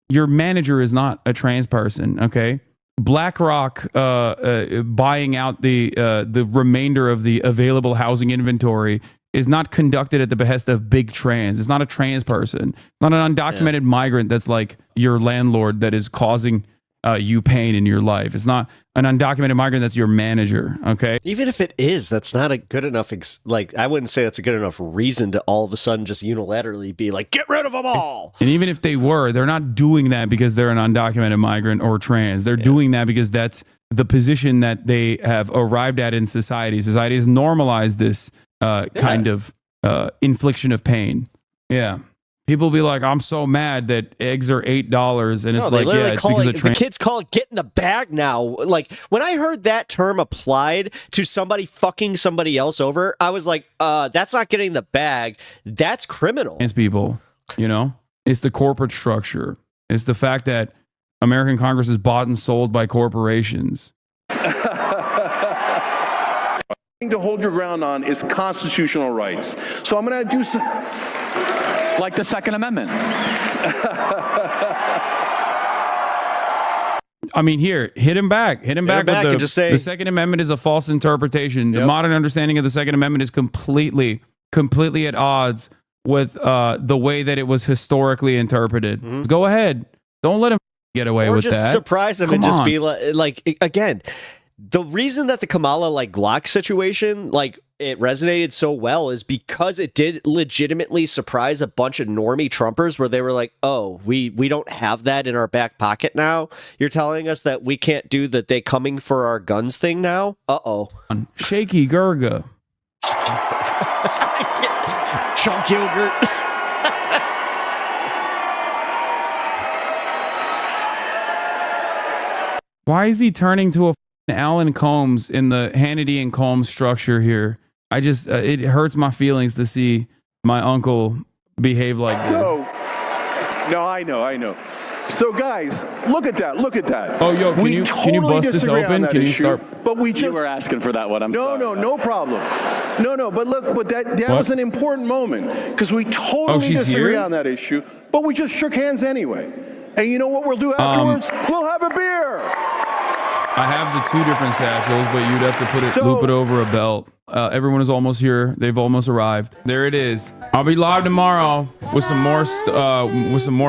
your manager is not a trans person, okay? BlackRock buying out the remainder of the available housing inventory is not conducted at the behest of big trans. It's not a trans person. It's not an undocumented migrant that's like your landlord that is causing you pain in your life. It's not an undocumented migrant that's your manager, okay? Even if it is, that's not a good enough, I wouldn't say that's a good enough reason to all of a sudden just unilaterally be like, get rid of them all. And even if they were, they're not doing that because they're an undocumented migrant or trans. They're doing that because that's the position that they have arrived at in society. Society has normalized this kind of infliction of pain. Yeah. People be like, I'm so mad that eggs are $8. And it's like, yeah, it's because of the kids call it get in the bag now. Like, when I heard that term applied to somebody fucking somebody else over, I was like, that's not getting the bag. That's criminal. It's people, it's the corporate structure. It's the fact that American Congress is bought and sold by corporations. To to hold your ground on is constitutional rights. So I'm going to do some... Like the Second Amendment. I mean, here, hit him back. Hit him back with and just say the Second Amendment is a false interpretation. The modern understanding of the Second Amendment is completely at odds with the way that it was historically interpreted. Go ahead. Don't let him get away with that. Or just surprise him and just be like, again, the reason that the Kamala Glock situation it resonated so well is because it did legitimately surprise a bunch of normie Trumpers where they were like, oh, we don't have that in our back pocket now. You're telling us that we can't do the they coming for our guns thing now? Uh-oh. Shaky Gurga. Chunk yogurt. Why is he turning to a Alan Combs in the Hannity and Combs structure here? I just, it hurts my feelings to see my uncle behave like this. No, I know. So guys, look at that. Oh, yo, can you bust this open? Can you start? But we just... You were asking for that one. I'm sorry. No problem. No, but look, that was an important moment because we totally disagree on that issue, but we just shook hands anyway. And you know what we'll do afterwards? We'll have a beer. I have the two different satchels, but you'd have to loop it over a belt. Everyone is almost here. They've almost arrived. There it is. I'll be live tomorrow with some more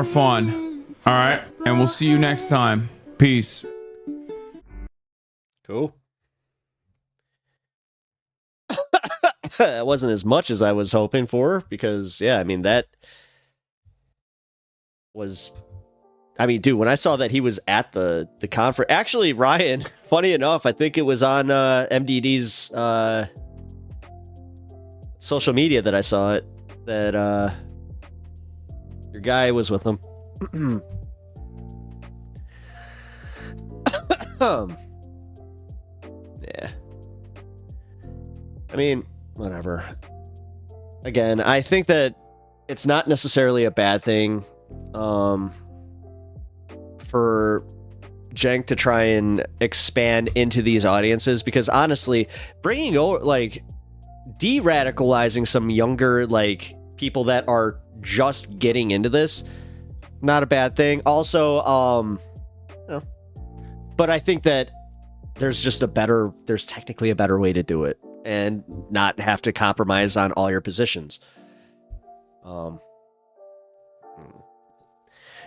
fun. All right, and we'll see you next time. Peace. Cool. That wasn't as much as I was hoping for because, yeah, I mean, that was... I mean, dude, when I saw that he was at the conference... Actually, Ryan, funny enough, I think it was on MDD's social media that I saw it, that your guy was with him. Yeah. I mean, whatever. Again, I think that it's not necessarily a bad thing for Cenk to try and expand into these audiences, because honestly, bringing over, de-radicalizing some younger, people that are just getting into this, not a bad thing. Also, but I think that there's technically a better way to do it and not have to compromise on all your positions.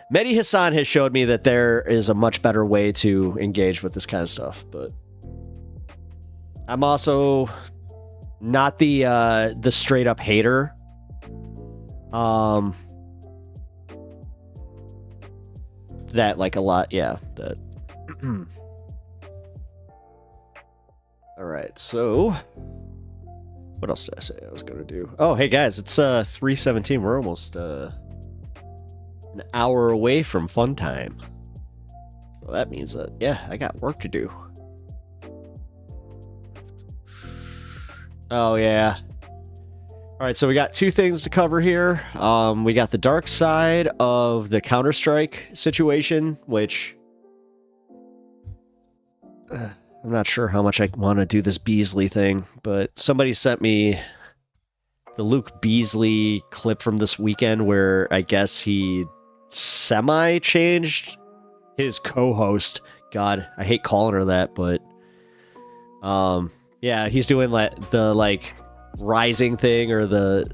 Mehdi Hassan has showed me that there is a much better way to engage with this kind of stuff, but I'm also not the straight up hater. That a lot, yeah. That. All right, so what else did I say I was gonna do? Oh, hey guys, it's 3:17. We're almost an hour away from fun time. So that means that, yeah, I got work to do. Oh, yeah. All right, so we got two things to cover here. We got the dark side of the Counter-Strike situation, which I'm not sure how much I want to do this Beasley thing, but somebody sent me the Luke Beasley clip from this weekend where I guess he semi-changed his co-host. God, I hate calling her that, but yeah, he's doing the rising thing, or the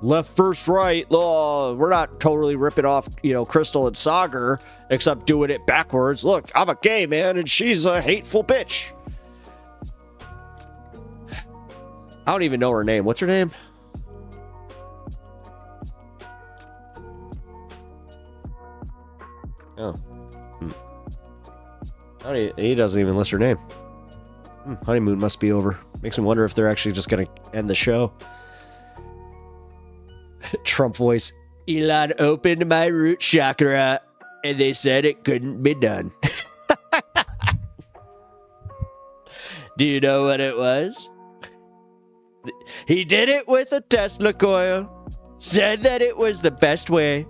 left first right. We're not totally ripping off Crystal and Sagar, except doing it backwards. Look, I'm a gay man and she's a hateful bitch. I don't even know her name. What's her name? Oh. He doesn't even list her name. Honeymoon must be over. Makes me wonder if they're actually just going to end the show. Trump voice. Elon opened my root chakra and they said it couldn't be done. Do you know what it was? He did it with a Tesla coil. Said that it was the best way.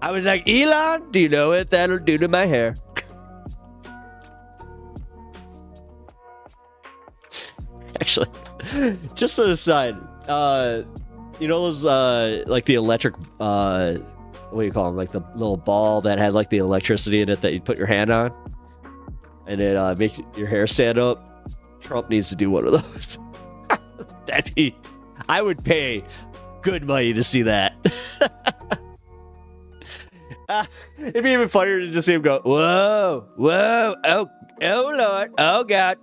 I was like, Elon, do you know what that'll do to my hair? actually. Just an aside. You know those like the electric what do you call them? Like the little ball that had like the electricity in it that you put your hand on, and it make your hair stand up. Trump needs to do one of those. That'd be. I would pay good money to see that. It'd be even funnier to just see him go, whoa, whoa, oh Lord, oh God.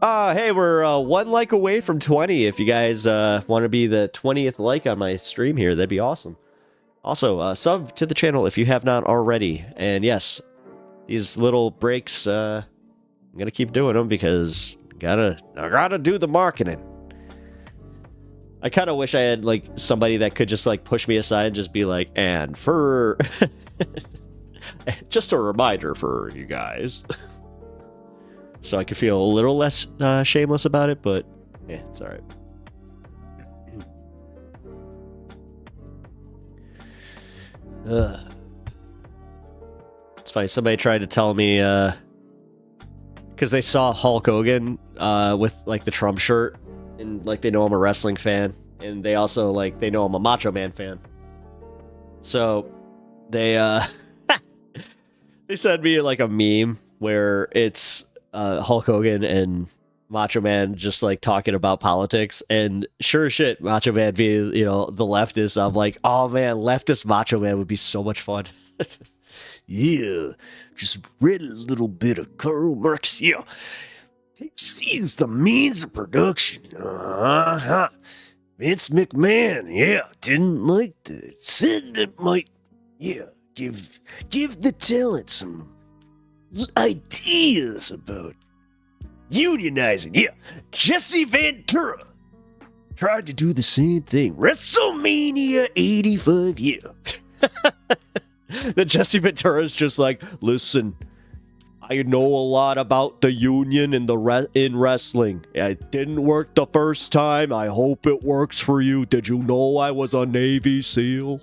Hey, we're 1 like away from 20. If you guys want to be the 20th like on my stream here, that'd be awesome. Also, sub to the channel if you have not already. And yes, these little breaks, I'm gonna keep doing them because I gotta do the marketing. I kind of wish I had like somebody that could just like push me aside and just be like, and for just a reminder for you guys. So I could feel a little less shameless about it, but yeah, it's all right. It's funny. Somebody tried to tell me because they saw Hulk Hogan with like the Trump shirt, and like they know I'm a wrestling fan, and they also like they know I'm a Macho Man fan. So they they sent me like a meme where it's Hulk Hogan and Macho Man just like talking about politics, and sure as shit, Macho Man being, you know, the leftist. I'm like, oh man, leftist Macho Man would be so much fun. Yeah, just read a little bit of Karl Marx. Yeah, sees the means of production. Vince McMahon, yeah, didn't like that. Said it might, yeah, give the talent some ideas about unionizing. Yeah, Jesse Ventura tried to do the same thing. WrestleMania 85. Yeah. Then Jesse Ventura's just like, listen, I know a lot about the union and in wrestling. It didn't work the first time. I hope it works for you. Did you know I was a Navy SEAL?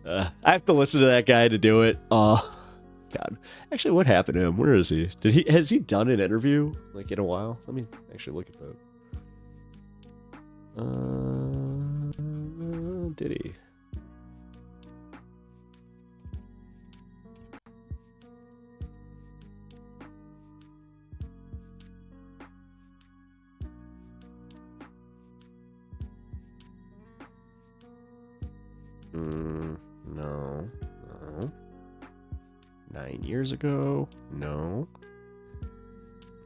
I have to listen to that guy to do it. God. Actually, what happened to him? Where is he? Has he done an interview like in a while? Let me actually look at that. Did he? No. 9 years ago? No.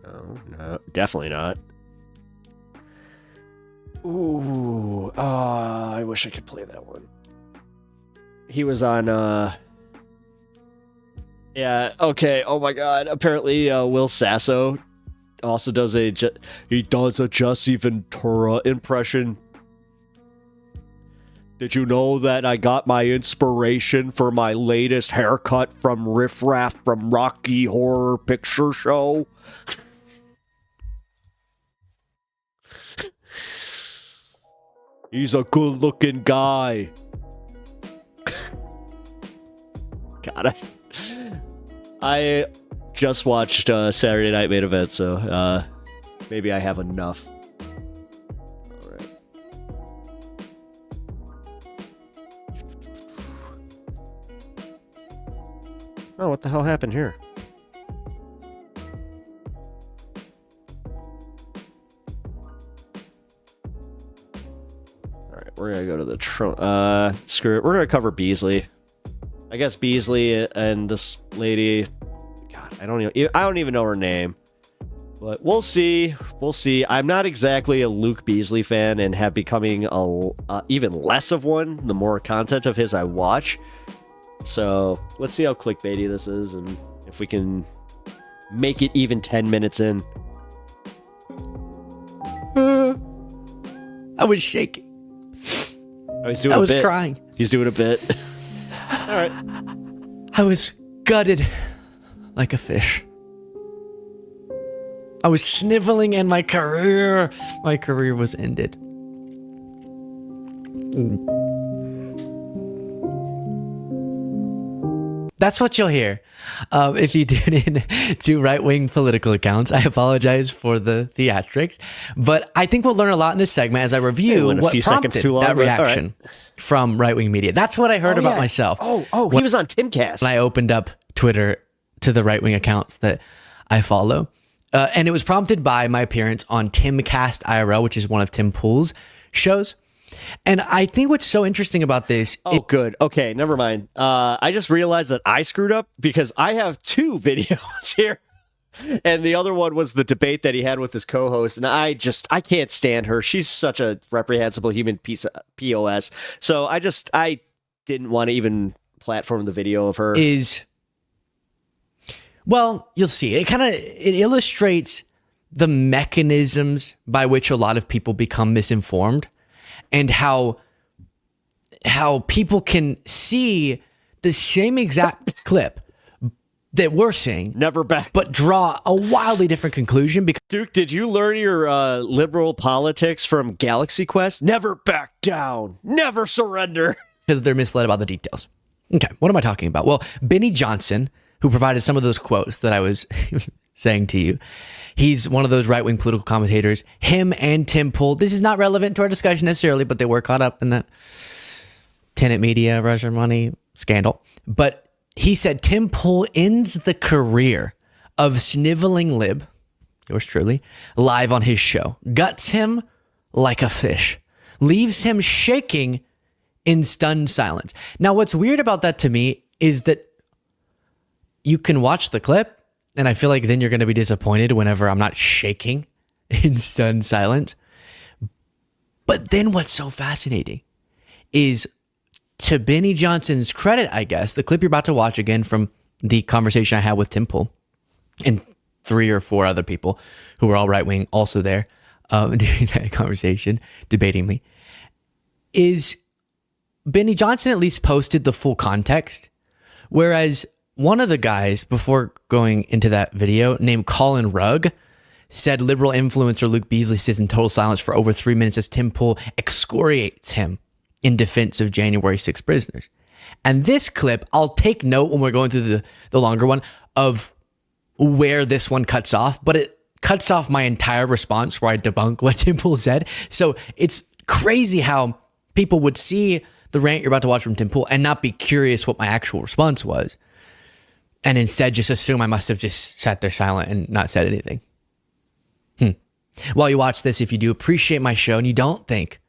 No, definitely not. Ooh, I wish I could play that one. He was on, yeah, okay, oh my god, apparently, Will Sasso also does a Jesse Ventura impression. Did you know that I got my inspiration for my latest haircut from Riff Raff from Rocky Horror Picture Show? He's a good-looking guy. God, I just watched Saturday Night Main Event, so maybe I have enough. Oh, what the hell happened here? Alright, we're gonna go to the screw it. We're gonna cover Beasley. I guess Beasley and this lady. God, I don't even know her name. But we'll see. We'll see. I'm not exactly a Luke Beasley fan and have becoming even less of one the more content of his I watch. So let's see how clickbaity this is and if we can make it even 10 minutes in. I was shaking. Oh, he's doing I was crying. He's doing a bit. All right. I was gutted like a fish. I was sniveling and my career was ended. That's what you'll hear. If you tune in to right-wing political accounts, I apologize for the theatrics, but I think we'll learn a lot in this segment as I review what prompted that reaction from right-wing media. That's what I heard about myself. He was on Timcast. When I opened up Twitter to the right-wing accounts that I follow. And it was prompted by my appearance on Timcast IRL, which is one of Tim Pool's shows. And I think what's so interesting about this... good. Okay, never mind. I just realized that I screwed up because I have 2 videos here. And the other one was the debate that he had with his co-host. And I can't stand her. She's such a reprehensible human piece of POS. So I didn't want to even platform the video of her. Well, you'll see. It illustrates the mechanisms by which a lot of people become misinformed. And how people can see the same exact clip that we're seeing, but draw a wildly different conclusion. Because Duke, did you learn your liberal politics from Galaxy Quest? Never back down, never surrender. Because they're misled about the details. Okay, what am I talking about? Well, Benny Johnson, who provided some of those quotes that I was saying to you, he's one of those right-wing political commentators. Him and Tim Pool. This is not relevant to our discussion necessarily, but they were caught up in that Tenet Media, Russian money scandal. But he said Tim Pool ends the career of sniveling lib, yours truly, live on his show. Guts him like a fish. Leaves him shaking in stunned silence. Now, what's weird about that to me is that you can watch the clip, and I feel like then you're going to be disappointed whenever I'm not shaking in stunned silence. But then what's so fascinating is, to Benny Johnson's credit, I guess, the clip you're about to watch again from the conversation I had with Tim Pool and 3 or 4 other people who were all right-wing also there during that conversation, debating me, is Benny Johnson at least posted the full context, whereas one of the guys, before going into that video, named Colin Rugg, said liberal influencer Luke Beasley sits in total silence for over 3 minutes as Tim Pool excoriates him in defense of January 6 prisoners. And this clip, I'll take note when we're going through the longer one of where this one cuts off, but it cuts off my entire response where I debunk what Tim Pool said. So it's crazy how people would see the rant you're about to watch from Tim Pool and not be curious what my actual response was, and instead just assume I must have just sat there silent and not said anything. While you watch this, if you do appreciate my show and you don't think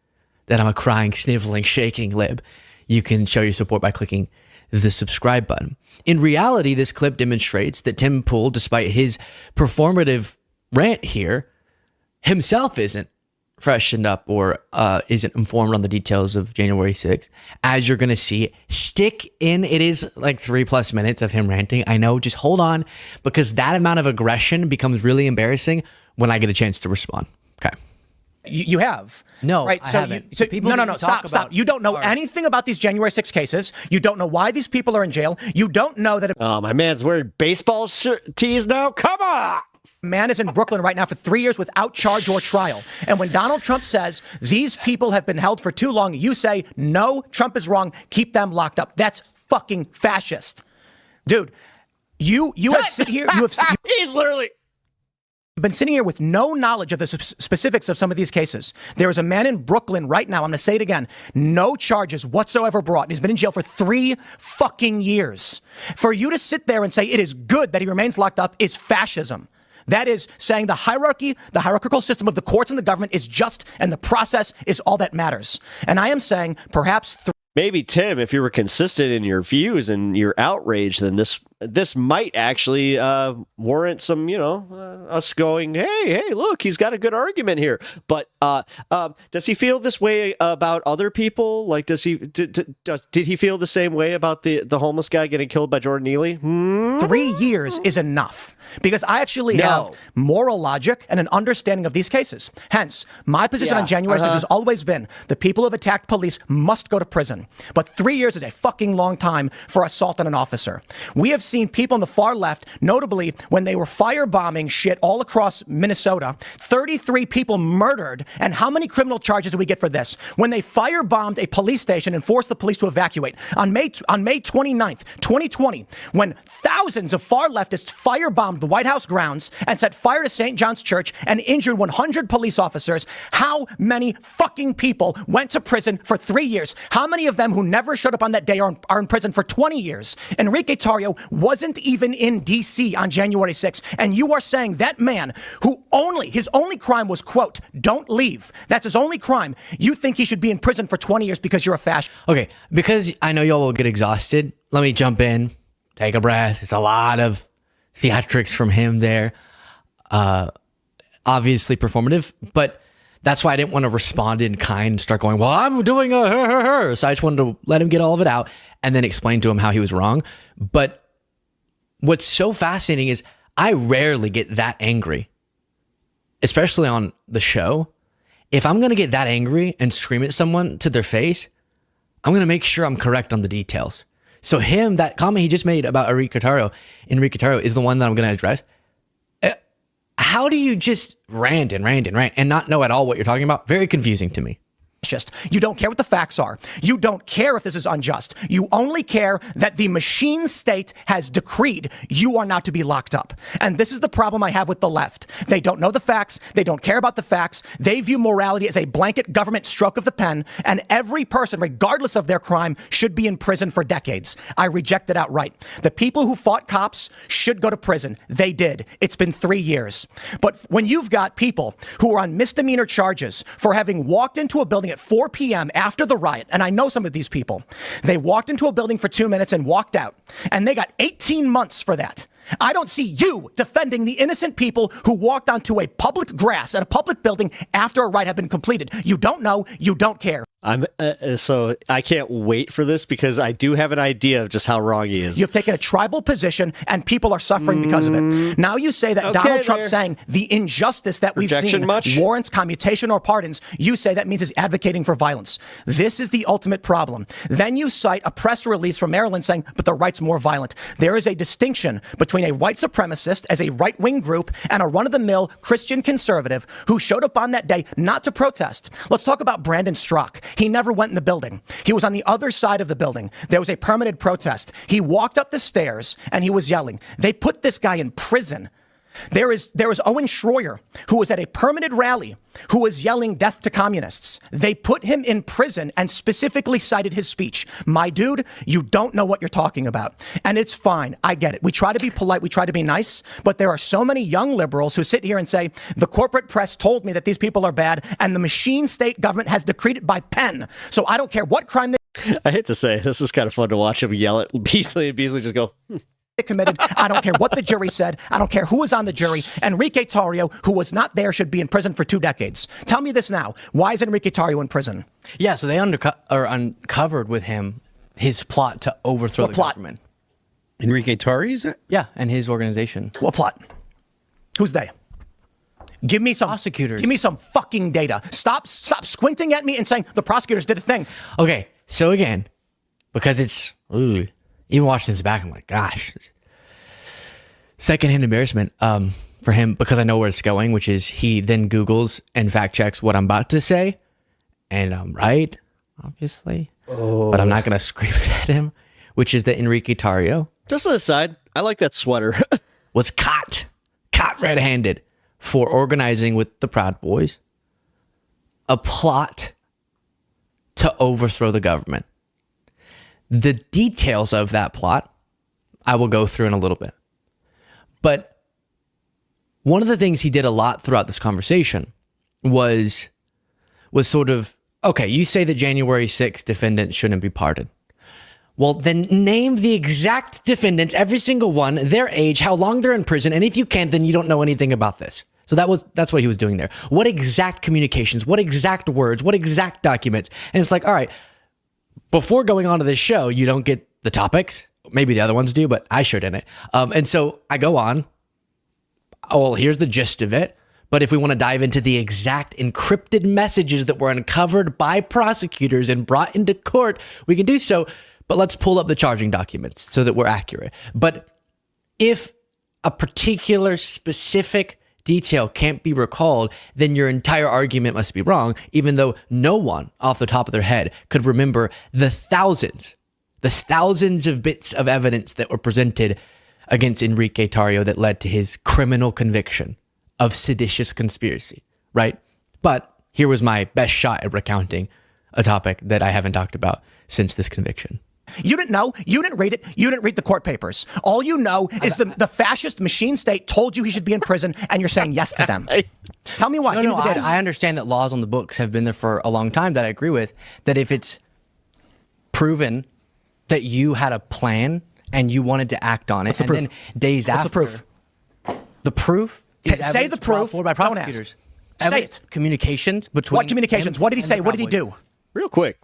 that I'm a crying, sniveling, shaking lib, you can show your support by clicking the subscribe button. In reality, this clip demonstrates that Tim Pool, despite his performative rant here, himself isn't freshened up or isn't informed on the details of January 6th. As you're going to see, stick in. It is like 3+ minutes of him ranting. I know, just hold on, because that amount of aggression becomes really embarrassing when I get a chance to respond. Okay. You have. No, right? I So haven't. no, stop. You don't know anything about these January 6 cases. You don't know why these people are in jail. You don't know that... Oh, my man's wearing baseball tees now? Come on! Man is in Brooklyn right now for 3 years without charge or trial. And when Donald Trump says these people have been held for too long, you say, no, Trump is wrong. Keep them locked up. That's fucking fascist. Dude, you have sit here. He's literally... You've been sitting here with no knowledge of the specifics of some of these cases. There is a man in Brooklyn right now, I'm going to say it again, no charges whatsoever brought, and he's been in jail for 3 fucking years. For you to sit there and say it is good that he remains locked up is fascism. That is saying the hierarchical system of the courts and the government is just, and the process is all that matters. And I am saying perhaps... Maybe, Tim, if you were consistent in your views and your outrage, then this might actually warrant some, us going, hey, look, he's got a good argument here. But does he feel this way about other people? Like, did he feel the same way about the homeless guy getting killed by Jordan Neely? 3 years is enough, because I actually have moral logic and an understanding of these cases. Hence, my position on January 6th has always been the people who have attacked police must go to prison. But 3 years is a fucking long time for assault on an officer. We have seen people on the far left, notably when they were firebombing shit all across Minnesota. 33 people murdered. And how many criminal charges do we get for this? When they firebombed a police station and forced the police to evacuate on May 29th, 2020, when thousands of far leftists firebombed the White House grounds and set fire to St. John's Church and injured 100 police officers, how many fucking people went to prison for 3 years? How many of them who never showed up on that day are in prison for 20 years? Enrique Tarrio wasn't even in D.C. on January 6th. And you are saying that man who his only crime was, quote, don't leave. That's his only crime. You think he should be in prison for 20 years because you're a fascist. Okay, because I know y'all will get exhausted, let me jump in, take a breath. It's a lot of theatrics from him there. Obviously performative, but that's why I didn't want to respond in kind and start going, well, I'm doing a her. So I just wanted to let him get all of it out and then explain to him how he was wrong. But what's so fascinating is I rarely get that angry, especially on the show. If I'm going to get that angry and scream at someone to their face, I'm going to make sure I'm correct on the details. So that comment he just made about Enrique Tarrio is the one that I'm going to address. How do you just rant and not know at all what you're talking about? Very confusing to me. You don't care what the facts are. You don't care if this is unjust. You only care that the machine state has decreed you are not to be locked up. And this is the problem I have with the left. They don't know the facts. They don't care about the facts. They view morality as a blanket government stroke of the pen. And every person, regardless of their crime, should be in prison for decades. I reject it outright. The people who fought cops should go to prison. They did. It's been 3 years. But when you've got people who are on misdemeanor charges for having walked into a building at 4 p.m. after the riot, and I know some of these people, they walked into a building for 2 minutes and walked out, and they got 18 months for that. I don't see you defending the innocent people who walked onto a public grass at a public building after a riot had been completed. You don't know, you don't care. So I can't wait for this because I do have an idea of just how wrong he is. You've taken a tribal position and people are suffering because of it. Now you say that Donald Trump saying the injustice that we've seen warrants commutation or pardons. You say that means he's advocating for violence. This is the ultimate problem. Then you cite a press release from Maryland saying, but the right's more violent. There is a distinction between a white supremacist as a right-wing group and a run-of-the-mill Christian conservative who showed up on that day not to protest. Let's talk about Brandon Strzok. He never went in the building. He was on the other side of the building. There was a permitted protest. He walked up the stairs and he was yelling. They put this guy in prison. There is Owen Schroyer, who was at a permitted rally, who was yelling death to communists. They put him in prison and specifically cited his speech. My dude, you don't know what you're talking about. And it's fine. I get it. We try to be polite. We try to be nice. But there are so many young liberals who sit here and say, the corporate press told me that these people are bad and the machine state government has decreed it by pen. So I don't care what crime they... I hate to say, this is kind of fun to watch him yell at Beasley and Beasley just go... committed. I don't care what the jury said. I don't care who was on the jury. Enrique Tarrio, who was not there, should be in prison for 2 decades. Tell me this now. Why is Enrique Tarrio in prison? Yeah, so they uncovered with him his plot to overthrow the government. Enrique Tarrio, is it? Yeah, and his organization. What plot? Who's they? Give me some prosecutors. Give me some fucking data. Stop squinting at me and saying the prosecutors did a thing. Okay, so again, because it's even watching this back, I'm like, gosh, secondhand embarrassment for him because I know where it's going, which is he then Googles and fact checks what I'm about to say, and I'm right, obviously, but I'm not gonna scream it at him, which is that Enrique Tarrio, just an aside, I like that sweater, was caught red-handed for organizing with the Proud Boys a plot to overthrow the government. The details of that plot, I will go through in a little bit. But one of the things he did a lot throughout this conversation was sort of, okay, you say the January 6th defendants shouldn't be pardoned. Well, then name the exact defendants, every single one, their age, how long they're in prison, and if you can't, then you don't know anything about this. So that's what he was doing there. What exact communications, what exact words, what exact documents? And it's like, all right, before going on to this show, you don't get the topics. Maybe the other ones do, but I sure didn't. And so I go on. Oh, well, here's the gist of it. But if we want to dive into the exact encrypted messages that were uncovered by prosecutors and brought into court, we can do so. But let's pull up the charging documents so that we're accurate. But if a particular specific detail can't be recalled, then your entire argument must be wrong, even though no one off the top of their head could remember the thousands of bits of evidence that were presented against Enrique Tarrio that led to his criminal conviction of seditious conspiracy, right? But here was my best shot at recounting a topic that I haven't talked about since this conviction. You didn't know. You didn't read it. You didn't read the court papers. All you know is the fascist machine state told you he should be in prison, and you're saying yes to them. Tell me why. No, I understand that laws on the books have been there for a long time that I agree with, that if it's proven that you had a plan and you wanted to act on it, and then days after. What's the proof? The proof is say the proof. by prosecutors. Say it. Communications between. What communications? What did he say? What did he do? Real quick.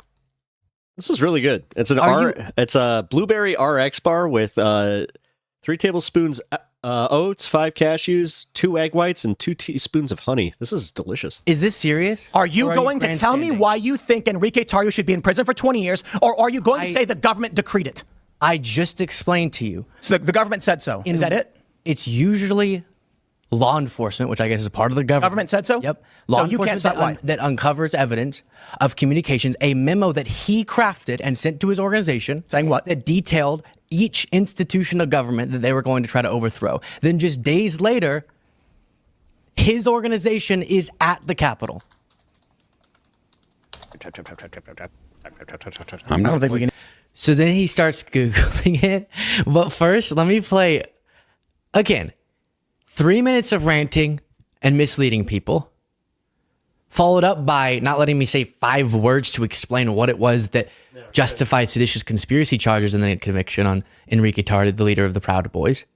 This is really good. It's it's a blueberry RX bar with 3 tablespoons oats, 5 cashews, 2 egg whites, and 2 teaspoons of honey. This is delicious. Is this serious? Are you going to tell me why you think Enrique Tarrio should be in prison for 20 years, or are you going to say the government decreed it? I just explained to you. So the government said so. Is that it? It's usually law enforcement, which I guess is a part of the government. Government said so? Yep. So Law you can't enforcement say that uncovers evidence of communications, a memo that he crafted and sent to his organization. Saying what? That detailed each institution of government that they were going to try to overthrow. Then just days later, his organization is at the Capitol. I don't think we can. So then he starts Googling it. But first, let me play, again, 3 minutes of ranting and misleading people, followed up by not letting me say 5 words to explain what it was that justified seditious conspiracy charges and then a conviction on Enrique Tarrio, the leader of the Proud Boys.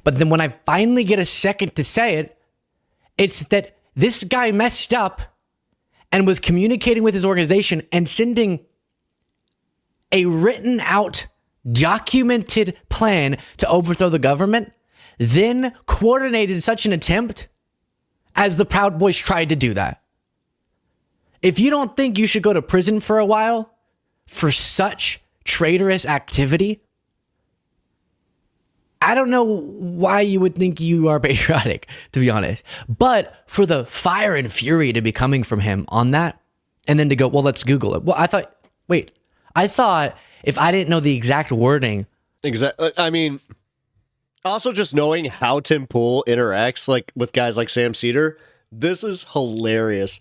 But then when I finally get a second to say it, it's that this guy messed up and was communicating with his organization and sending a written out, documented plan to overthrow the government, then coordinated such an attempt as the Proud Boys tried to do that. If you don't think you should go to prison for a while for such traitorous activity, I don't know why you would think you are patriotic, to be honest. But for the fire and fury to be coming from him on that, and then to go, well, let's Google it. Well, I thought if I didn't know the exact wording. Exactly. I mean, also just knowing how Tim Pool interacts like with guys like Sam Cedar, this is hilarious.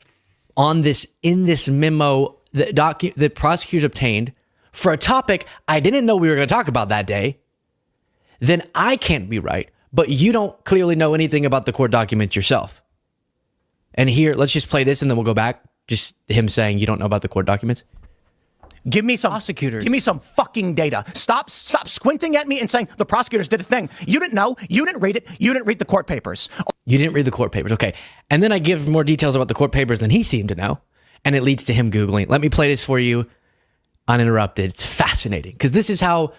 In this memo that prosecutors obtained for a topic I didn't know we were going to talk about that day, then I can't be right. But you don't clearly know anything about the court documents yourself. And here, let's just play this and then we'll go back. Just him saying you don't know about the court documents. Give me some prosecutors. Give me some fucking data. Stop squinting at me and saying the prosecutors did a thing. You didn't know. You didn't read it. You didn't read the court papers. You didn't read the court papers. Okay. And then I give more details about the court papers than he seemed to know. And it leads to him Googling. Let me play this for you uninterrupted. It's fascinating because this is how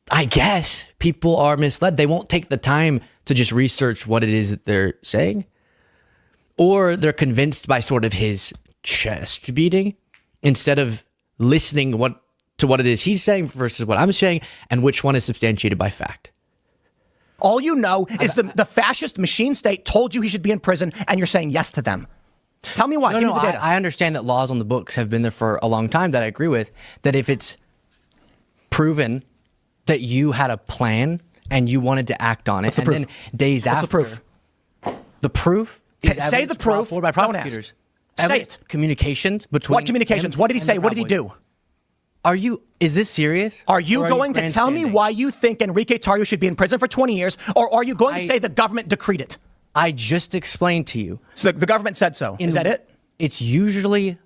I guess people are misled. They won't take the time to just research what it is that they're saying, or they're convinced by sort of his chest beating instead of listening to what it is he's saying versus what I'm saying, and which one is substantiated by fact. All you know is the fascist machine state told you he should be in prison, and you're saying yes to them. Tell me why. Give me the data. I understand that laws on the books have been there for a long time that I agree with, that if it's proven that you had a plan and you wanted to act on it, and then days after. What's the proof? The proof is say the proof. by prosecutors. Say it. Communications between. What communications? What did he say? What did he do? Is this serious? Are you going to tell me why you think Enrique Tarrio should be in prison for 20 years, or are you going to say the government decreed it? I just explained to you. So the government said so. Is that it? It's usually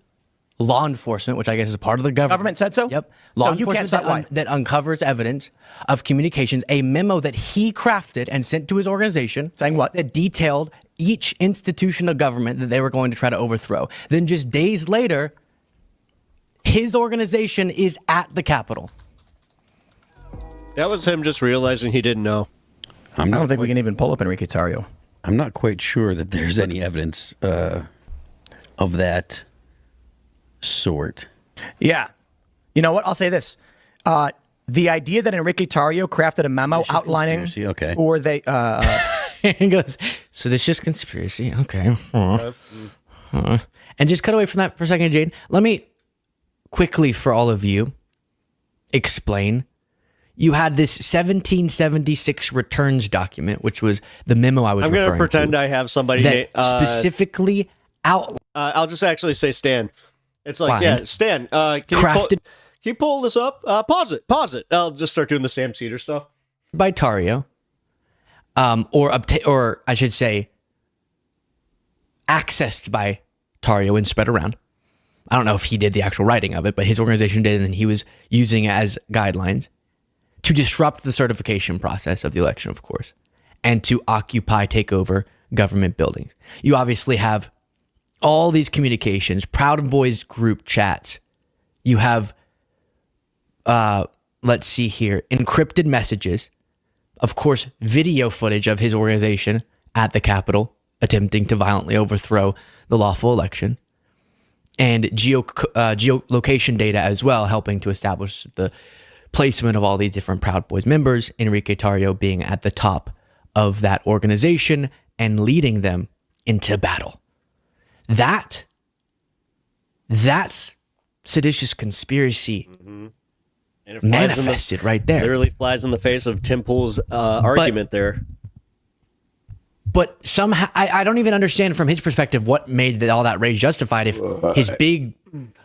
law enforcement, which I guess is a part of the government. Government said so? Yep. Law Law you can't enforcement say why. that uncovers evidence of communications, a memo that he crafted and sent to his organization. Saying what? That detailed each institution of government that they were going to try to overthrow. Then just days later, his organization is at the Capitol. That was him just realizing he didn't know. I don't think we can even pull up Enrique Tarrio. I'm not quite sure that there's any evidence of that sort. Yeah. You know what? I'll say this. The idea that Enrique Tarrio crafted a memo outlining, okay, or they, he goes, seditious conspiracy, okay. And just cut away from that for a second, Jade. Let me quickly, for all of you, explain. You had this 1776 returns document, which was the memo I was referring to. I'm going to pretend I have somebody that specifically out. I'll just actually say Stan. It's like, yeah, Stan, can you pull this up? Pause it. I'll just start doing the Sam Cedar stuff. By Tarrio, or I should say, accessed by Tarrio and spread around. I don't know if he did the actual writing of it, but his organization did, and then he was using it as guidelines to disrupt the certification process of the election, of course, and to take over government buildings. You obviously have all these communications, Proud Boys group chats. You have, let's see here, encrypted messages. Of course, video footage of his organization at the Capitol attempting to violently overthrow the lawful election. And geolocation data as well, helping to establish the placement of all these different Proud Boys members, Enrique Tarrio being at the top of that organization and leading them into battle. That's seditious conspiracy manifested right there. Literally flies in the face of Tim Pool's argument there. But somehow, I don't even understand from his perspective what made all that rage justified if his big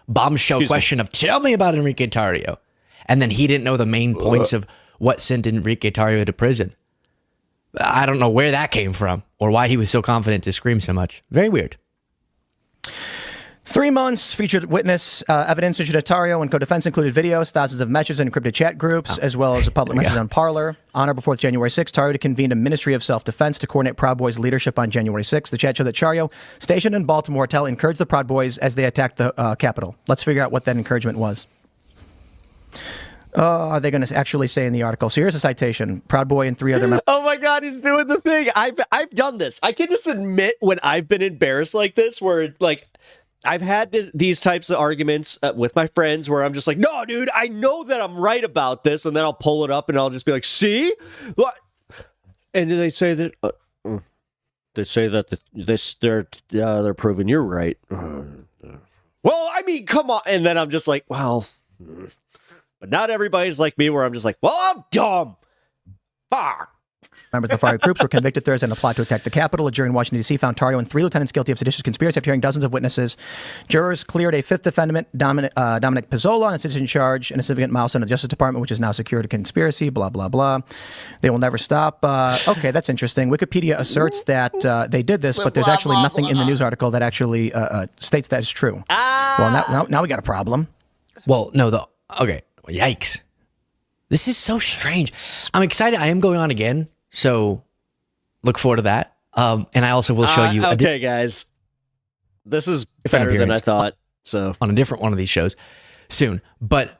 bombshell question of, tell me about Enrique Tarrio. And then he didn't know the main points of what sent Enrique Tarrio to prison. I don't know where that came from or why he was so confident to scream so much. Very weird. 3 months featured witness evidence issued at Tarrio and co-defense included videos, thousands of messages and encrypted chat groups, as well as a public message on Parler. On or before January 6th, Tarrio convened a Ministry of Self-Defense to coordinate Proud Boys leadership on January 6th. The chat showed that Tarrio, stationed in Baltimore, encouraged the Proud Boys as they attacked the Capitol. Let's figure out what that encouragement was. Are they going to actually say in the article? So here's a citation. Proud Boy and 3 other members. Oh my God, he's doing the thing. I've done this. I can just admit when I've been embarrassed like this, where like I've had these types of arguments with my friends where I'm just like, no, dude, I know that I'm right about this. And then I'll pull it up and I'll just be like, see? What? And then they say that they're proving you're right. Well, I mean, come on. And then I'm just like, wow. But not everybody's like me where I'm just like, well, I'm dumb. Fuck. Members of the far-right groups were convicted Thursday in a plot to attack the Capitol. A jury in Washington, D.C. found Tarrio and 3 lieutenants guilty of seditious conspiracy after hearing dozens of witnesses. Jurors cleared a 5th defendant, Dominic Pizzola, on a citizen charge, and a significant milestone of the Justice Department, which is now secured a conspiracy, blah, blah, blah. They will never stop. Okay, that's interesting. Wikipedia asserts that they did this, but there's actually nothing in the news article that actually states that is true. Well, now we got a problem. Well, no, okay. Yikes. This is so strange. I'm excited. I am going on again. So look forward to that. And I also will show you. Okay, guys. This is better than I thought. So on a different one of these shows soon. But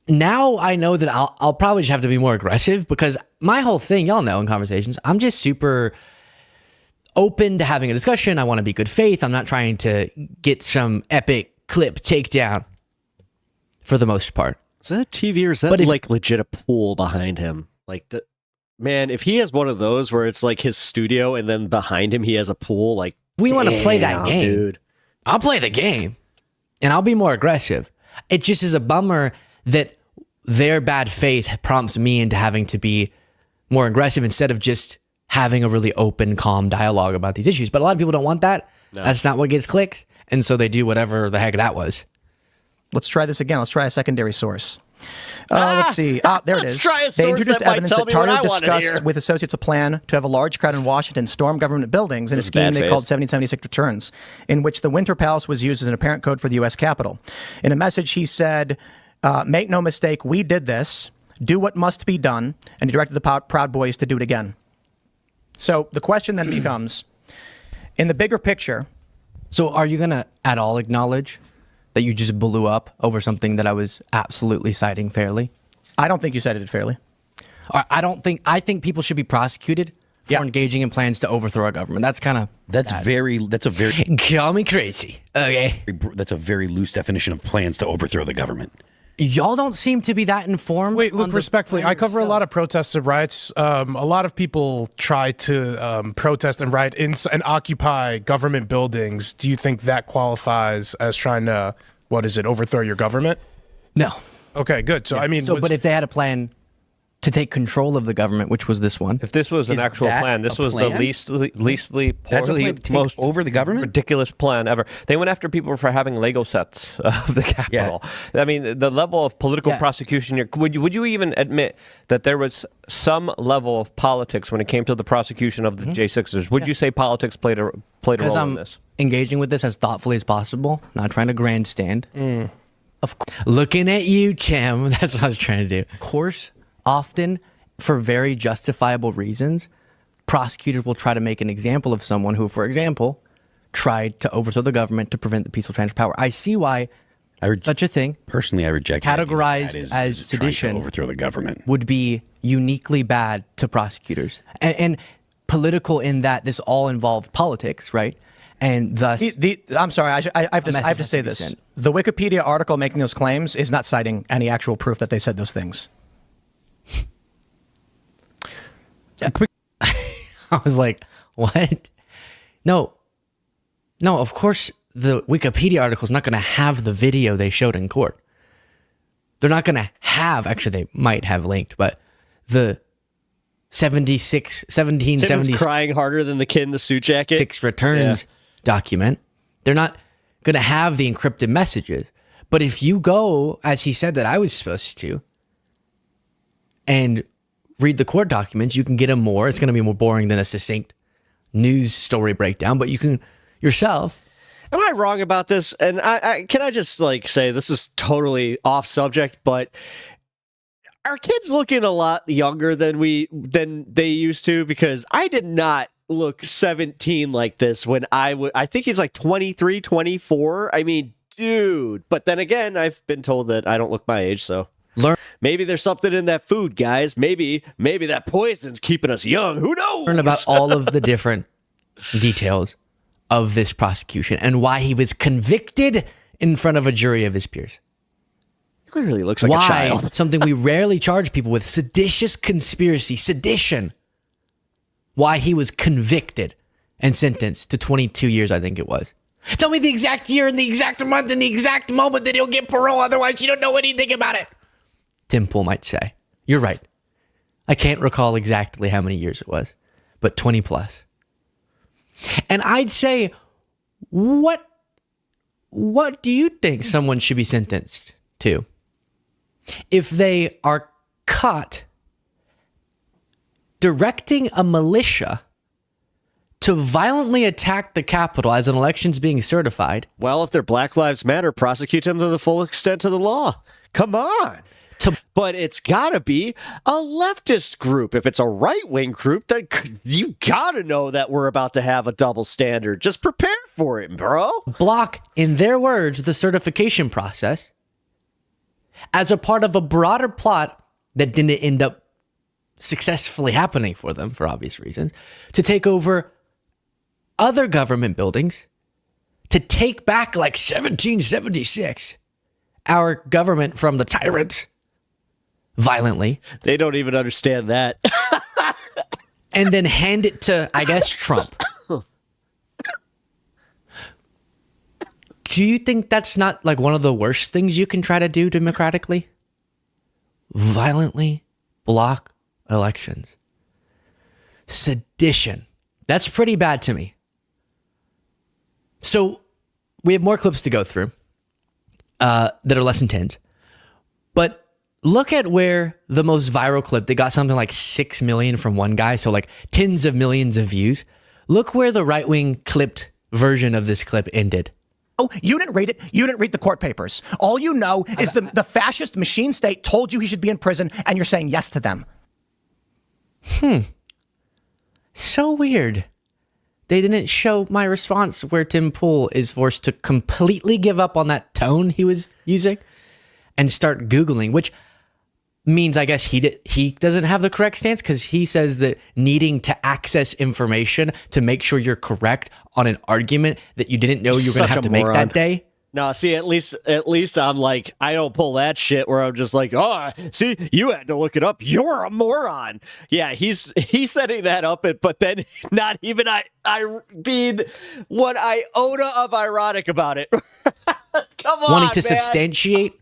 now I know that I'll probably just have to be more aggressive because my whole thing, y'all know in conversations, I'm just super open to having a discussion. I want to be good faith. I'm not trying to get some epic clip takedown for the most part. Is that a TV or is that like legit a pool behind him? Like the man, if he has one of those where it's like his studio and then behind him he has a pool, like we want to play that game, dude. I'll play the game and I'll be more aggressive. It just is a bummer that their bad faith prompts me into having to be more aggressive instead of just having a really open, calm dialogue about these issues. But a lot of people don't want that. No. That's not what gets clicks. And so they do whatever the heck that was. Let's try this again. Let's try a secondary source. Let's see. There it is. They introduced evidence that Tarrio discussed with associates a plan to have a large crowd in Washington storm government buildings in a scheme they called 1776 Returns, in which the Winter Palace was used as an apparent code for the U.S. Capitol. In a message, he said, make no mistake, we did this, do what must be done, and he directed the Proud Boys to do it again. So the question then becomes, in the bigger picture... So are you going to at all acknowledge that you just blew up over something that I was absolutely citing fairly? I don't think you cited it fairly. I think people should be prosecuted for engaging in plans to overthrow our government. That's kind of... That's a very... Call me crazy. Okay. That's a very loose definition of plans to overthrow the government. Y'all don't seem to be that informed. Wait, look, respectfully, I cover a lot of protests and riots. A lot of people try to protest and riot and occupy government buildings. Do you think that qualifies as trying to, overthrow your government? No. Okay, good. So, I mean... but if they had a plan to take control of the government, which was this one. If this was an actual plan, this was the leastly poorly, most over the government, ridiculous plan ever. They went after people for having Lego sets of the Capitol. Yeah. I mean, the level of political prosecution here. Would you even admit that there was some level of politics when it came to the prosecution of the J6ers? Would you say politics played a role in this? Engaging with this as thoughtfully as possible, not trying to grandstand. Of course, looking at you, Tim. That's what I was trying to do. Of course. Often, for very justifiable reasons, prosecutors will try to make an example of someone who, for example, tried to overthrow the government to prevent the peaceful transfer of power. I see why such a thing, personally, I reject categorized as sedition, to overthrow the government, would be uniquely bad to prosecutors and political in that this all involved politics, right? And thus, I'm sorry, I have to say this: sent. The Wikipedia article making those claims is not citing any actual proof that they said those things. I was like, what? No, of course, the Wikipedia article is not going to have the video they showed in court. They're not going to have, actually, they might have linked, but the 1776 Tim's crying harder than the kid in the suit jacket. 6 returns document. They're not going to have the encrypted messages. But if you go, as he said that I was supposed to, and read the court documents, you can get them more. It's going to be more boring than a succinct news story breakdown, but you can yourself. Am I wrong about this? And can I just say this is totally off subject, but are kids looking a lot younger than they used to? Because I did not look 17 like this when I think he's like 23, 24. I mean, dude. But then again, I've been told that I don't look my age, so. Maybe there's something in that food, guys. Maybe that poison's keeping us young. Who knows? Learn about all of the different details of this prosecution and why he was convicted in front of a jury of his peers. He clearly looks like a child. Something we rarely charge people with: seditious conspiracy, sedition. Why he was convicted and sentenced to 22 years, I think it was. Tell me the exact year and the exact month and the exact moment that he'll get parole. Otherwise, you don't know anything about it. Tim Pool might say. You're right. I can't recall exactly how many years it was, but 20 plus. And I'd say, what do you think someone should be sentenced to if they are caught directing a militia to violently attack the Capitol as an election's being certified? Well, if they're Black Lives Matter, prosecute them to the full extent of the law. Come on. But it's got to be a leftist group. If it's a right-wing group, then you got to know that we're about to have a double standard. Just prepare for it, bro. Block, in their words, the certification process as a part of a broader plot that didn't end up successfully happening for them, for obvious reasons, to take over other government buildings, to take back, like 1776, our government from the tyrants. Violently. They don't even understand that. And then hand it to, I guess, Trump. Do you think that's not like one of the worst things you can try to do democratically? Violently block elections. Sedition. That's pretty bad to me. So we have more clips to go through that are less intense. But look at where the most viral clip, they got something like 6 million from one guy, so like tens of millions of views. Look where the right-wing clipped version of this clip ended. Oh, you didn't read it. You didn't read the court papers. All you know is the fascist machine state told you he should be in prison, and you're saying yes to them. So weird. They didn't show my response where Tim Pool is forced to completely give up on that tone he was using and start Googling, which means I guess he doesn't have the correct stance, because he says that needing to access information to make sure you're correct on an argument that you didn't know you were going to have to make that day No, see, at least I'm like, I don't pull that shit where I'm just like, oh, see, you had to look it up. You're a moron. Yeah, he's setting that up, but then not even I being one iota of ironic about it. Come on, wanting to man. substantiate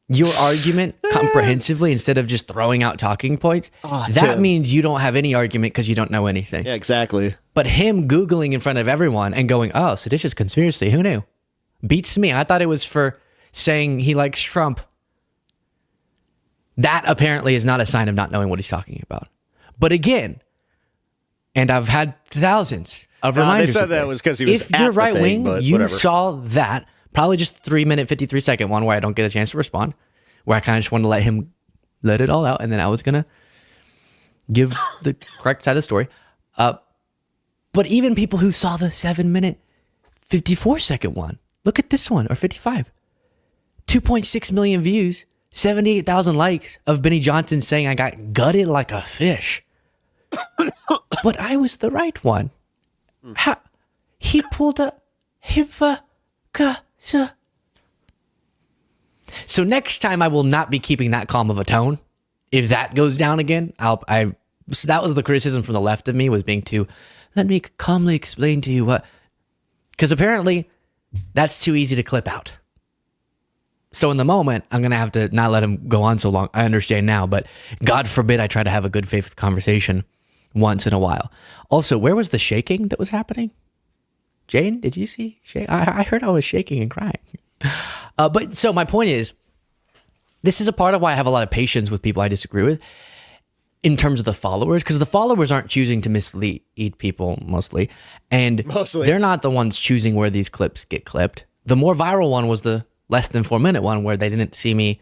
your argument comprehensively instead of just throwing out talking points. That means you don't have any argument because you don't know anything. Yeah, exactly. But him Googling in front of everyone and going, oh, seditious conspiracy, who knew? Beats me. I thought it was for saying he likes Trump. That apparently is not a sign of not knowing what he's talking about. But again, and I've had thousands of reminders. They said that was because he was. If you're right wing, you whatever. saw that. Probably just 3-minute, 53-second one where I don't get a chance to respond, where I kind of just wanted to let him let it all out, and then I was gonna give the correct side of the story. But even people who saw the 7-minute, 54-second one. Look at this one, or 55. 2.6 million views, 78,000 likes of Benny Johnson saying I got gutted like a fish. But I was the right one. He pulled a So next time I will not be keeping that calm of a tone. If that goes down again, so that was the criticism from the left of me, was being too, let me calmly explain to you what, because apparently that's too easy to clip out. So in the moment, I'm going to have to not let him go on so long. I understand now, but God forbid I try to have a good faith conversation once in a while. Also, where was the shaking that was happening? Jane, did you see? I heard I was shaking and crying. But so my point is, this is a part of why I have a lot of patience with people I disagree with in terms of the followers, because the followers aren't choosing to mislead people mostly. And they're not the ones choosing where these clips get clipped. The more viral one was the less than 4-minute one where they didn't see me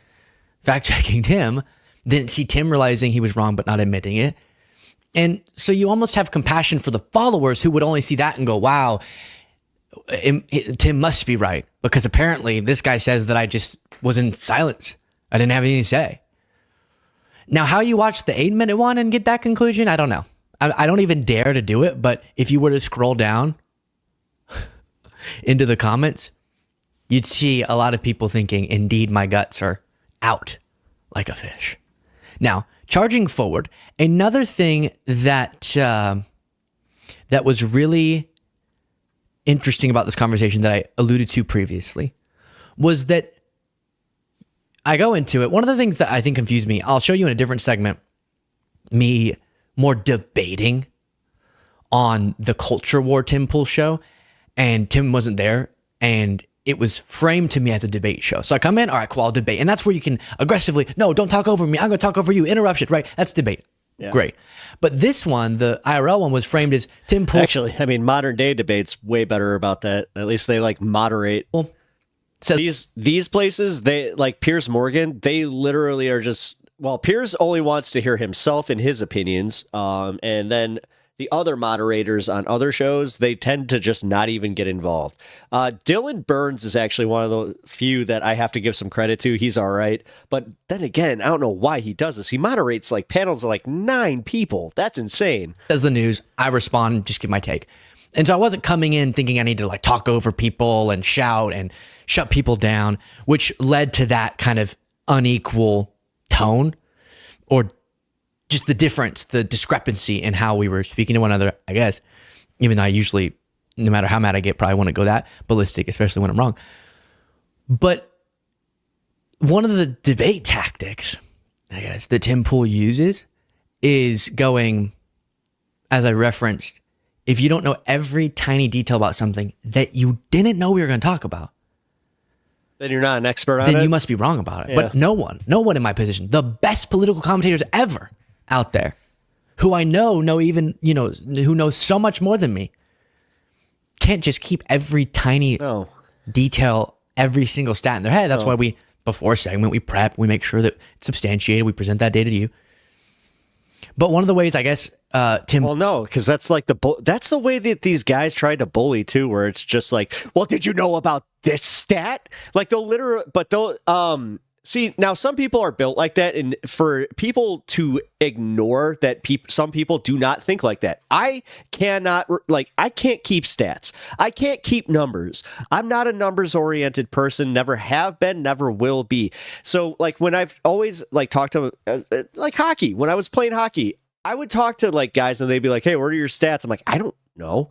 fact checking Tim, didn't see Tim realizing he was wrong but not admitting it. And so you almost have compassion for the followers who would only see that and go, wow, Tim must be right, because apparently this guy says that I just was in silence. I didn't have anything to say. Now, how you watch the 8-minute one and get that conclusion, I don't know. I don't even dare to do it, but if you were to scroll down into the comments, you'd see a lot of people thinking, indeed, my guts are out like a fish. Now, charging forward, another thing that that was really interesting about this conversation that I alluded to previously was that I go into it. One of the things that I think confused me, I'll show you in a different segment, me more debating on the Culture War Tim Pool show, and Tim wasn't there, and it was framed to me as a debate show. So I come in, all right, cool, I'll debate. And that's where you can aggressively, no, don't talk over me. I'm going to talk over you. Interruption, right? That's debate. Yeah. Great. But this one, the IRL one, was framed as Tim Pool. Actually, I mean, modern day debate's way better about that. At least they like moderate. Well, so these places, they like Piers Morgan, they literally are just, well, Piers only wants to hear himself and his opinions. And then the other moderators on other shows, they tend to just not even get involved. Dylan Burns is actually one of the few that I have to give some credit to. He's all right. But then again, I don't know why he does this. He moderates like panels of like 9 people. That's insane. As the news, I respond, just give my take. And so I wasn't coming in thinking I need to like talk over people and shout and shut people down, which led to that kind of unequal tone, or just the difference, the discrepancy in how we were speaking to one another, I guess, even though I usually, no matter how mad I get, probably wouldn't go that ballistic, especially when I'm wrong. But one of the debate tactics, I guess, that Tim Pool uses is going, as I referenced, if you don't know every tiny detail about something that you didn't know we were going to talk about, then you're not an expert on it. Then you must be wrong about it. Yeah. But no one in my position, the best political commentators ever out there, who I know even, who knows so much more than me, can't just keep every tiny detail, every single stat in their head. That's why we, before segment, we prep, we make sure that it's substantiated, we present that data to you. But one of the ways, I guess, Tim. Well, no, because that's like that's the way that these guys tried to bully too, where it's just like, well, did you know about this stat? Like they'll See, now some people are built like that, and for people to ignore that, some people do not think like that. I can't keep stats. I can't keep numbers. I'm not a numbers-oriented person, never have been, never will be. So, like, when I've always, like, talked to, like, hockey, when I was playing hockey, I would talk to, like, guys, and they'd be like, hey, what are your stats? I'm like, I don't know.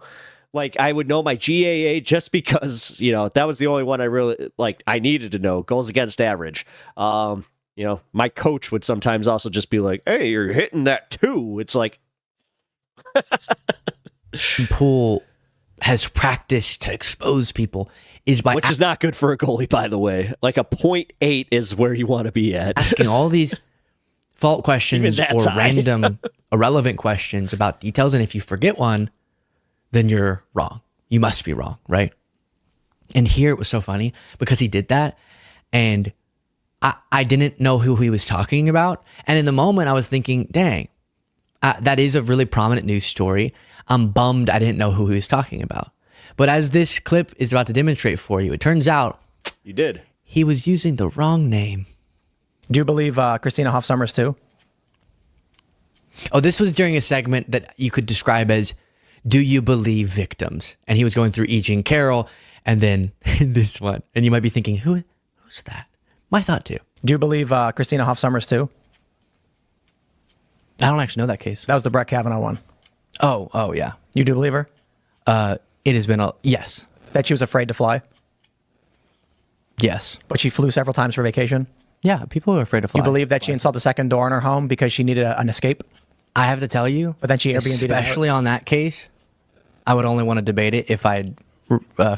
Like, I would know my GAA just because, you know, that was the only one I really, like, I needed to know, goals against average. You know, my coach would sometimes also just be like, hey, you're hitting that too. It's like. Poole has practiced to expose people which is not good for a goalie, by the way. Like a 0.8 is where you want to be at. Asking all these fault questions or random irrelevant questions about details. And if you forget one, then you're wrong. You must be wrong, right? And here it was so funny because he did that, and I didn't know who he was talking about. And in the moment, I was thinking, dang, that is a really prominent news story. I'm bummed I didn't know who he was talking about. But as this clip is about to demonstrate for you, it turns out you did. He was using the wrong name. Do you believe Christina Hoff Sommers too? Oh, this was during a segment that you could describe as "Do you believe victims?" And he was going through E. Jean Carroll, and then this one. And you might be thinking, who's that? My thought too. Do you believe Christina Hoff Sommers too? I don't actually know that case. That was the Brett Kavanaugh one. Oh yeah. You do believe her? It has been yes. That she was afraid to fly? Yes. But she flew several times for vacation? Yeah, people are afraid to fly. You believe that she installed the second door in her home because she needed an escape? I have to tell you, but then she Airbnb'd it. Especially on that case, I would only want to debate it if I'd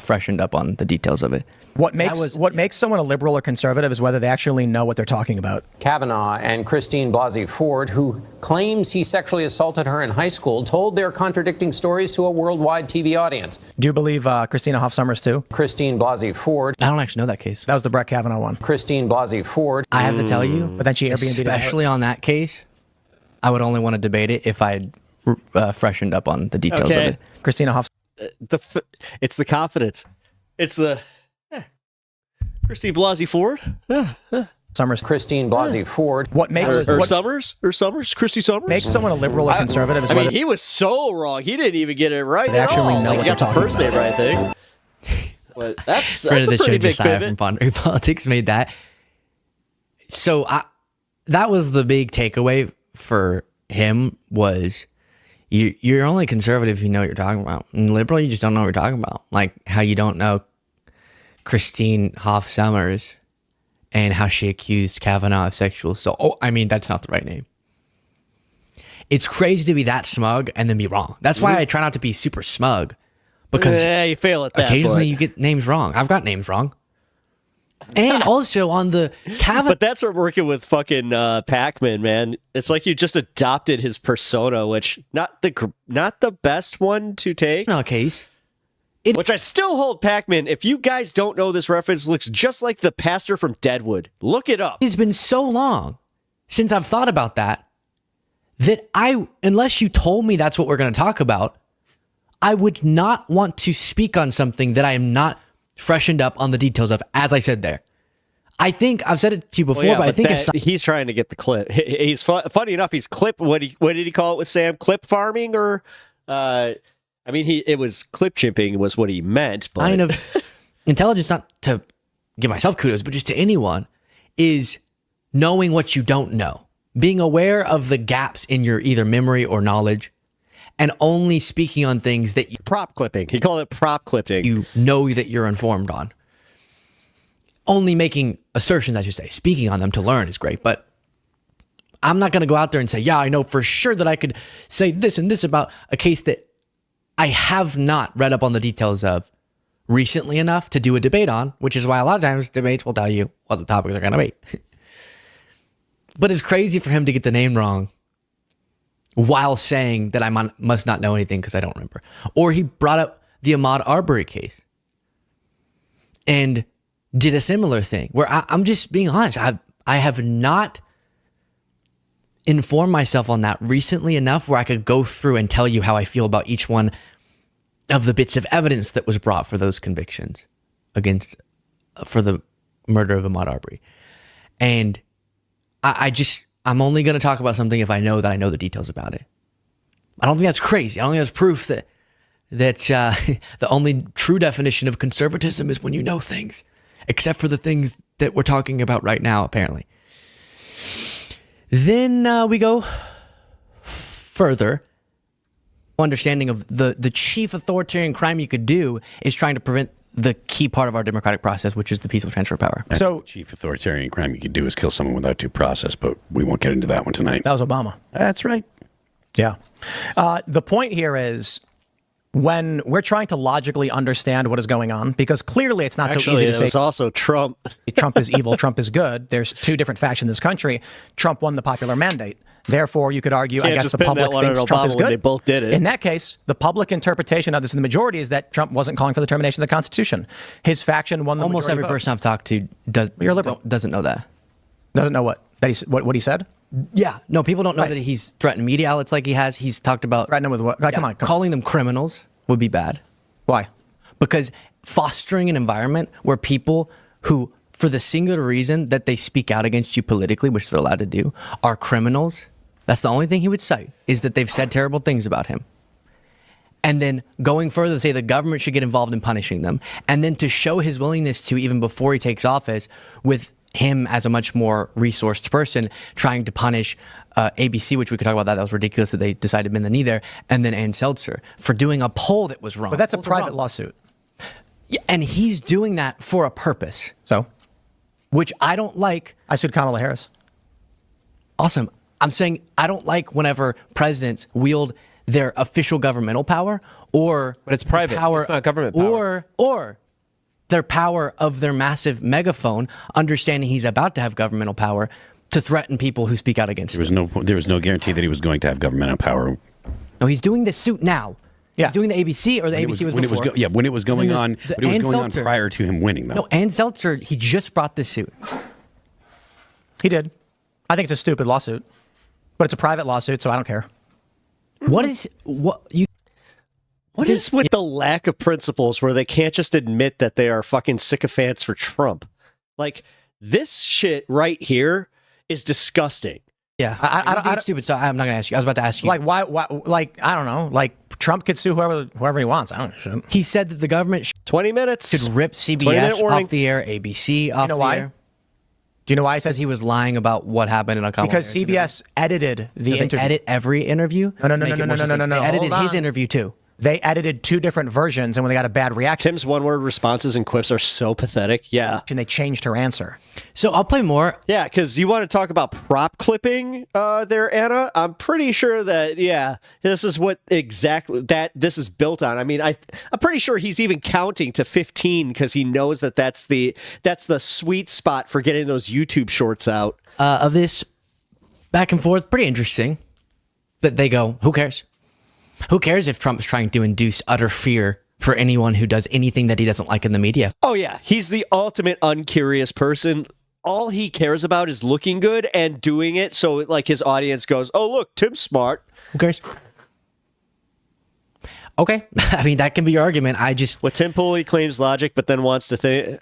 freshened up on the details of it. What makes someone a liberal or conservative is whether they actually know what they're talking about. Kavanaugh and Christine Blasey Ford, who claims he sexually assaulted her in high school, told their contradicting stories to a worldwide TV audience. Do you believe Christina Hoff Sommers too? Christine Blasey Ford. I don't actually know that case. That was the Brett Kavanaugh one. Christine Blasey Ford. I have to tell you, but then she Airbnb'd especially on that case, I would only want to debate it if I'd freshened up on the details of it. Christina Hoff. It's the confidence. It's the Christine Blasey Ford. Sommers. Christine Blasey Ford. What makes Summers? Christy Summers? Makes someone a liberal or conservative is I mean, he was so wrong. He didn't even get it right. They actually know what he got they're the first name right, I think. But that's friend of the a show, pretty big Josiah pivot. from Pondering Politics, made that. So that was the big takeaway for him was you're only conservative if you know what you're talking about. And liberal, you just don't know what you're talking about. Like how you don't know Christine Hoff Sommers and how she accused Kavanaugh of sexual assault. Oh, I mean, that's not the right name. It's crazy to be that smug and then be wrong. That's why I try not to be super smug. Because you fail at that. Occasionally you get names wrong. I've got names wrong. And also on the Kavanaugh. But that's where working with fucking Pac-Man, man. It's like you just adopted his persona, which not the best one to take. No case. Which I still hold Pac-Man. If you guys don't know this reference, looks just like the pastor from Deadwood. Look it up. It's been so long since I've thought about that unless you told me that's what we're going to talk about, I would not want to speak on something that I am not freshened up on the details of, as I said there. I think I've said it to you before, but I think he's trying to get the clip. He's funny enough. He's clip. What did he call it with Sam? Clip farming or? I mean, it was clip chimping was what he meant. But kind of intelligence, not to give myself kudos, but just to anyone, is knowing what you don't know, being aware of the gaps in your either memory or knowledge, and only speaking on things that you prop clipping. He called it prop clipping. You know that you're informed on. Only making assertions, I should say. Speaking on them to learn is great, but I'm not going to go out there and say, yeah, I know for sure that I could say this and this about a case that I have not read up on the details of recently enough to do a debate on, which is why a lot of times debates will tell you what the topics are going to be. But it's crazy for him to get the name wrong while saying that I must not know anything because I don't remember. Or he brought up the Ahmaud Arbery case and did a similar thing where I'm just being honest. I have not informed myself on that recently enough where I could go through and tell you how I feel about each one of the bits of evidence that was brought for those convictions for the murder of Ahmaud Arbery. And I'm only going to talk about something if I know that I know the details about it. I don't think that's crazy. I don't think that's proof that the only true definition of conservatism is when you know things, except for the things that we're talking about right now, apparently. Then we go further. Understanding of the chief authoritarian crime you could do is trying to prevent the key part of our democratic process, which is the peaceful transfer of power. So, chief authoritarian crime you could do is kill someone without due process, but we won't get into that one tonight. That was Obama. That's right. Yeah. The point here is when we're trying to logically understand what is going on, because clearly it's not so easy to say. It's also Trump. Trump is evil, Trump is good. There's two different factions in this country. Trump won the popular mandate. Therefore, you could argue, I guess the public thinks Trump is good. They both did it. In that case, the public interpretation of this in the majority is that Trump wasn't calling for the termination of the Constitution. His faction won the Almost every person I've talked to doesn't know that. Doesn't know what? What he said? Yeah. No, people don't know that he's threatened media outlets like he has. He's talked about... Threatening them with what? Like, come on. Calling them criminals would be bad. Why? Because fostering an environment where people who, for the singular reason that they speak out against you politically, which they're allowed to do, are criminals... That's the only thing he would cite, is that they've said terrible things about him. And then going further to say the government should get involved in punishing them. And then to show his willingness to, even before he takes office, with him as a much more resourced person, trying to punish ABC, which we could talk about that. That was ridiculous that they decided to bend the knee there. And then Ann Seltzer for doing a poll that was wrong. But that's a private lawsuit. Yeah, and he's doing that for a purpose. So? Which I don't like. I sued Kamala Harris. Awesome. I'm saying I don't like whenever presidents wield their official governmental power or but it's private. It's not government power. Or their power of their massive megaphone, understanding he's about to have governmental power to threaten people who speak out against him. There was no guarantee that he was going to have governmental power. No, he's doing this suit now. Yeah. He's doing the ABC, or the ABC was before. When it was going on, but it was going on prior to him winning, though. No, Ann Seltzer, he just brought this suit. He did. I think it's a stupid lawsuit. But it's a private lawsuit, so I don't care. What is with the lack of principles where they can't just admit that they are fucking sycophants for Trump? Like, this shit right here is disgusting. Yeah, I don't stupid. So I'm not gonna ask you. I was about to ask you. Like, why? Like, I don't know. Like, Trump could sue whoever he wants. I don't know. He said that the government 20 minutes should rip CBS off the air, ABC off the air. Do you know why he says he was lying about what happened in a Kamala Because CBS edited the interview. They edit every interview? No. They edited his interview too. They edited two different versions, and when they got a bad reaction... Tim's one-word responses and quips are so pathetic. Yeah. And they changed her answer. So I'll play more. Yeah, because you want to talk about prop clipping there, Anna? I'm pretty sure that, this is what exactly that this is built on. I mean, I'm pretty sure he's even counting to 15 because he knows that that's the sweet spot for getting those YouTube shorts out. Of this back and forth, pretty interesting. But they go, who cares? Who cares if Trump's trying to induce utter fear for anyone who does anything that he doesn't like in the media? Oh, yeah. He's the ultimate uncurious person. All he cares about is looking good and doing it. So, like, his audience goes, oh, look, Tim's smart. Who cares? Okay. I mean, that can be your argument. What Tim Pooley claims logic, but then wants to think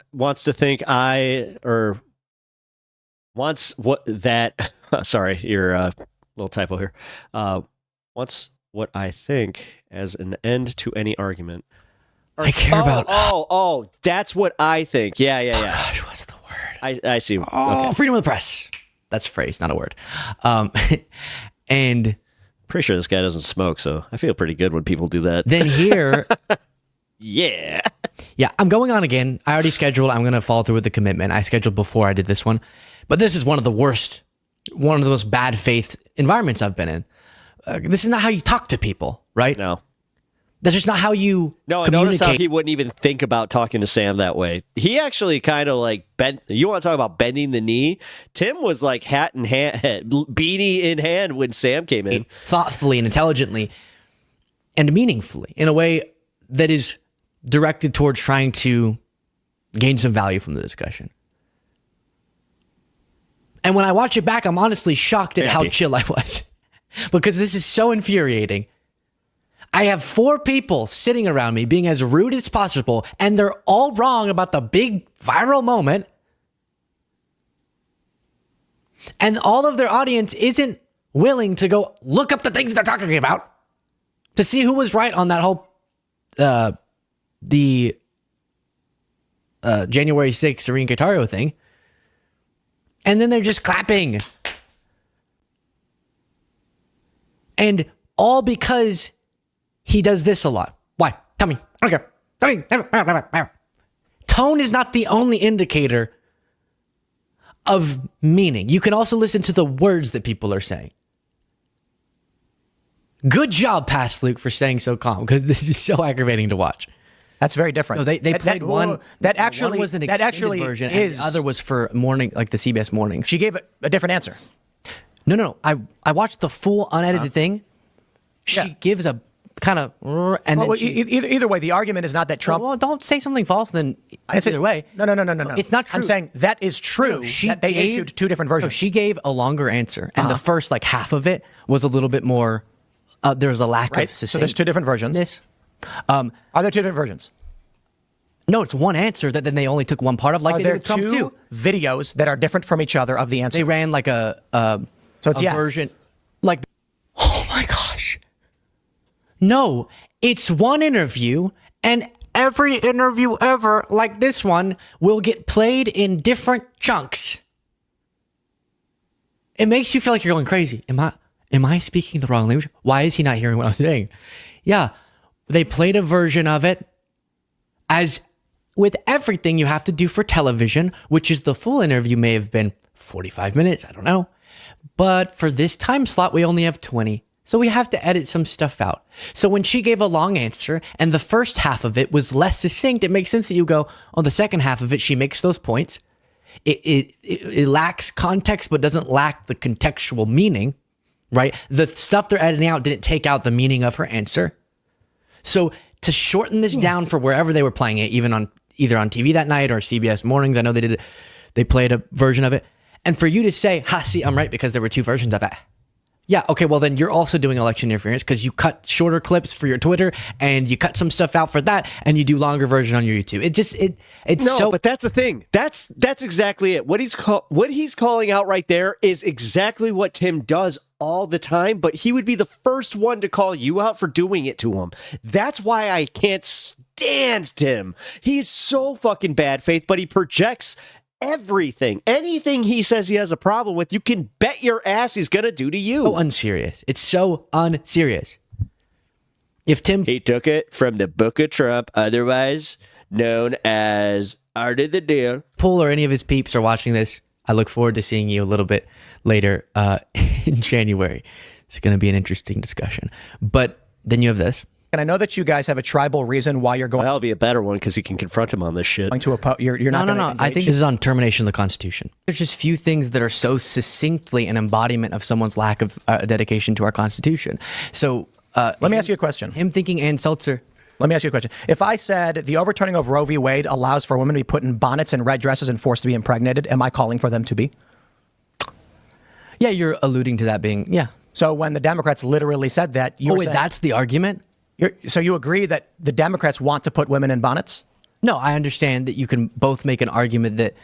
sorry, you're a little typo here. Wants what I think as an end to any argument. I care about... Oh, that's what I think. Yeah. Oh, gosh, what's the word? I see. Okay. Freedom of the press. That's a phrase, not a word. And... Pretty sure this guy doesn't smoke, so I feel pretty good when people do that. Then here... Yeah, I'm going on again. I already scheduled. I'm going to follow through with the commitment. I scheduled before I did this one. But this is one of the most bad faith environments I've been in. This is not how you talk to people, right? No. That's just not how you communicate. Notice how he wouldn't even think about talking to Sam that way. He actually kind of like bent. You want to talk about bending the knee? Tim was like hat in hand, beanie in hand when Sam came in. Thoughtfully and intelligently and meaningfully in a way that is directed towards trying to gain some value from the discussion. And when I watch it back, I'm honestly shocked at how chill I was. Because this is so infuriating. I have 4 people sitting around me being as rude as possible, and they're all wrong about the big viral moment. And all of their audience isn't willing to go look up the things they're talking about to see who was right on that whole the January 6th Serene Guitario thing. And then they're just clapping. And all because he does this a lot. Why? Tell me. I don't care. Tone is not the only indicator of meaning. You can also listen to the words that people are saying. Good job, Past Luke, for staying so calm, because this is so aggravating to watch. That's very different. No, they played one. That actually one was an extended version, and the other was for morning, like the CBS mornings. She gave a different answer. No. I watched the full unedited thing. She gives a kind of, and then either way, the argument is not that Trump. Well, don't say something false. Then either way, no. It's not true. I'm saying that is true. That they issued two different versions. No, she gave a longer answer, and the first like half of it was a little bit more. There was a lack of succinct. So there's two different versions. Are there two different versions? No, it's one answer that then they only took one part of. Like are there two videos that are different from each other of the answer? They ran like so it's a version. Like, oh my gosh. No, it's one interview, and every interview ever, like this one, will get played in different chunks. It makes you feel like you're going crazy. Am I speaking the wrong language? Why is he not hearing what I'm saying? Yeah, they played a version of it, as with everything you have to do for television, which is the full interview may have been 45 minutes, I don't know. But for this time slot, we only have 20. So we have to edit some stuff out. So when she gave a long answer and the first half of it was less succinct, it makes sense that you go, on the second half of it, she makes those points. It lacks context, but doesn't lack the contextual meaning, right? The stuff they're editing out didn't take out the meaning of her answer. So to shorten this down for wherever they were playing it, even on either on TV that night or CBS mornings, I know they played a version of it. And for you to say, see, I'm right because there were two versions of it. Yeah, okay, well then you're also doing election interference because you cut shorter clips for your Twitter and you cut some stuff out for that and you do longer version on your YouTube. It's no, so. But that's the thing. That's exactly it. What he's calling out right there is exactly what Tim does all the time, but he would be the first one to call you out for doing it to him. That's why I can't stand Tim. He's so fucking bad faith, but he projects anything he says he has a problem with, you can bet your ass he's gonna do to you. So unserious. It's so unserious. If Tim, he took it from the Book of Trump, otherwise known as Art of the Deal. Paul or any of his peeps are watching this, I look forward to seeing you a little bit later in January. It's going to be an interesting discussion. But then you have this. And I know that you guys have a tribal reason why you're going. That'll be a better one because he can confront him on this shit. You're not. No. I think this is on termination of the Constitution. There's just few things that are so succinctly an embodiment of someone's lack of dedication to our Constitution. So let me ask you a question. Him thinking Ann Seltzer. Let me ask you a question. If I said the overturning of Roe v. Wade allows for women to be put in bonnets and red dresses and forced to be impregnated, am I calling for them to be? Yeah, you're alluding to that being, yeah. So when the Democrats literally said that, you were saying, that's the argument? So you agree that the Democrats want to put women in bonnets? No, I understand that you can both make an argument that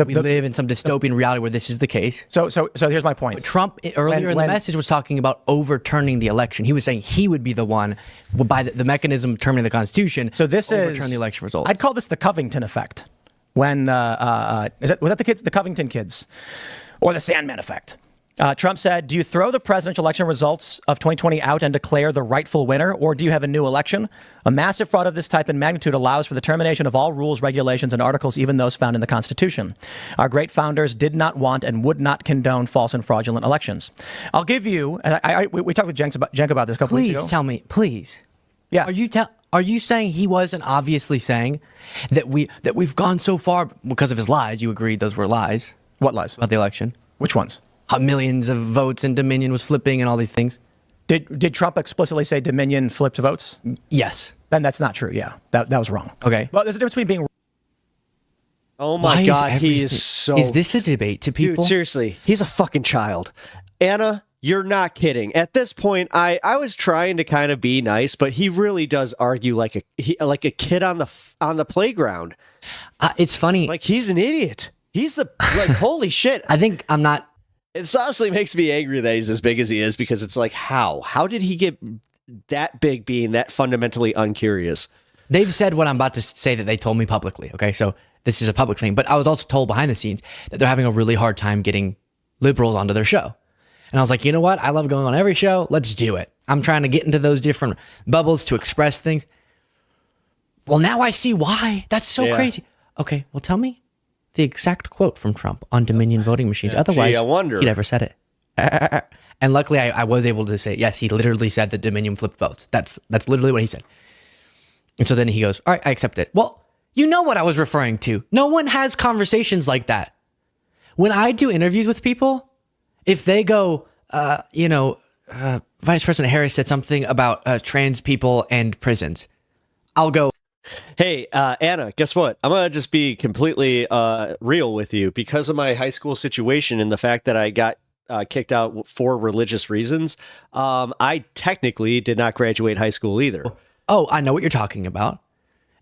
we live in some dystopian reality where this is the case. So here's my point. But Trump earlier in the message was talking about overturning the election. He was saying he would be the one by the mechanism of terminating the Constitution. So this overturn the election results. I'd call this the Covington effect. When was that the Covington kids, or the Sandman effect? Trump said, do you throw the presidential election results of 2020 out and declare the rightful winner, or do you have a new election? A massive fraud of this type and magnitude allows for the termination of all rules, regulations, and articles, even those found in the Constitution. Our great founders did not want and would not condone false and fraudulent elections. I'll give you, we talked with Cenk about this a couple weeks ago. Please tell me, please. Yeah. Are you saying he wasn't obviously saying that we've gone so far because of his lies? You agreed those were lies. What lies? About the election. Which ones? How millions of votes and Dominion was flipping and all these things. Did Trump explicitly say Dominion flipped votes? Yes. Then that's not true. Yeah, that was wrong. Okay. Well, there's a difference between being. Oh my God, he is so. Is this a debate to people? Dude, seriously, he's a fucking child. Anna, you're not kidding. At this point, I was trying to kind of be nice, but he really does argue like a kid on the playground. It's funny. Like he's an idiot. He's holy shit. I think I'm not It honestly makes me angry that he's as big as he is, because it's like, how did he get that big being that fundamentally uncurious? They've said what I'm about to say that they told me publicly. Okay, so this is a public thing, but I was also told behind the scenes that they're having a really hard time getting liberals onto their show. And I was like, you know what? I love going on every show. Let's do it. I'm trying to get into those different bubbles to express things. Well, now I see why. That's so crazy. Okay, well, tell me the exact quote from Trump on Dominion voting machines. Otherwise, I wonder. He never said it. And luckily, I was able to say, yes, he literally said that Dominion flipped votes. That's literally what he said. And so then he goes, all right, I accept it. Well, you know what I was referring to. No one has conversations like that. When I do interviews with people, if they go, Vice President Harris said something about trans people and prisons, I'll go, hey, Anna, guess what? I'm going to just be completely real with you. Because of my high school situation and the fact that I got kicked out for religious reasons, I technically did not graduate high school either. Oh, I know what you're talking about.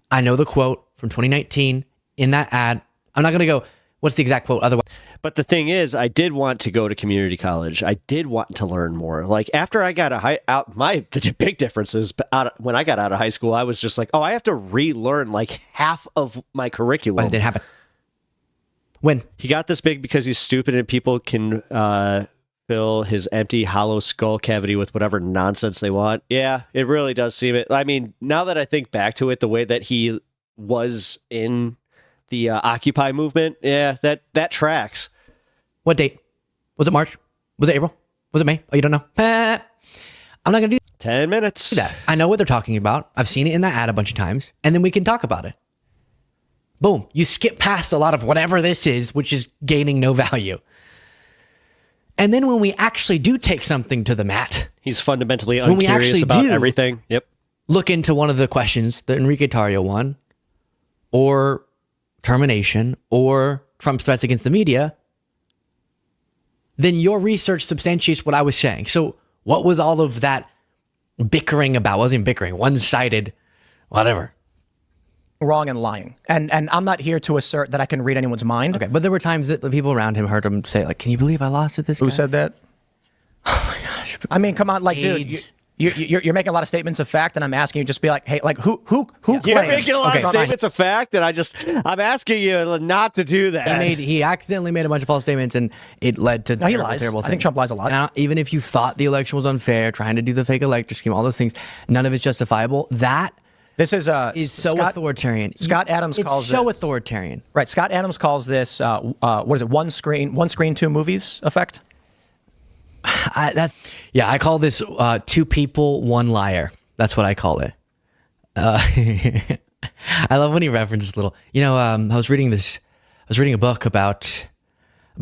I know the quote from 2019 in that ad. I'm not going to go, what's the exact quote? Otherwise. But the thing is, I did want to go to community college. I did want to learn more. Like after I got the big difference is when I got out of high school, I was just like, oh, I have to relearn like half of my curriculum. Why did it happen? When? He got this big because he's stupid and people can fill his empty, hollow skull cavity with whatever nonsense they want. Yeah, it really does seem it. I mean, now that I think back to it, the way that he was in the Occupy movement, yeah, that tracks. What date? Was it March? Was it April? Was it May? Oh, you don't know? I'm not going to do 10 minutes. that. I know what they're talking about. I've seen it in that ad a bunch of times, and then we can talk about it. Boom. You skip past a lot of whatever this is, which is gaining no value. And then when we actually do take something to the mat, he's fundamentally uncurious about everything. Yep. Look into one of the questions, the Enrique Tarrio one, or termination, or Trump's threats against the media, then your research substantiates what I was saying. So what was all of that bickering about? Wasn't bickering, one-sided, whatever. Wrong and lying. And I'm not here to assert that I can read anyone's mind. Okay, but there were times that the people around him heard him say, like, can you believe I lost to this guy? Who said that? Oh my gosh. I mean, come on, like, dude, you're making a lot of statements of fact, and I'm asking you just be like, hey, like, who claimed? You're making a lot of statements of fact, and I'm asking you not to do that. He accidentally made a bunch of false statements, and it led to he lies. terrible things. I think Trump lies a lot. And even if you thought the election was unfair, trying to do the fake elector scheme, all those things, none of it's justifiable. This is so authoritarian. Scott Adams calls this. It's so this. authoritarian. Right. Scott Adams calls this, what is it, one screen, two movies effect? I call this two people, one liar. That's what I call it. I love when he references little. I was reading a book about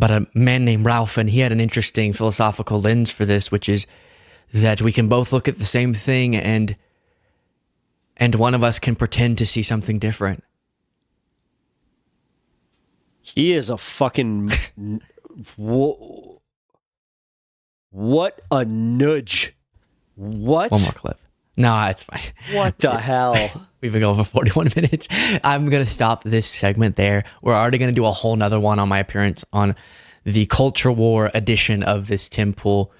a man named Ralph, and he had an interesting philosophical lens for this, which is that we can both look at the same thing and one of us can pretend to see something different. He is a fucking... What a nudge. What? One more clip. No, it's fine. What the hell? We've been going for 41 minutes. I'm going to stop this segment there. We're already going to do a whole nother one on my appearance on the Culture War edition of this Tim Pool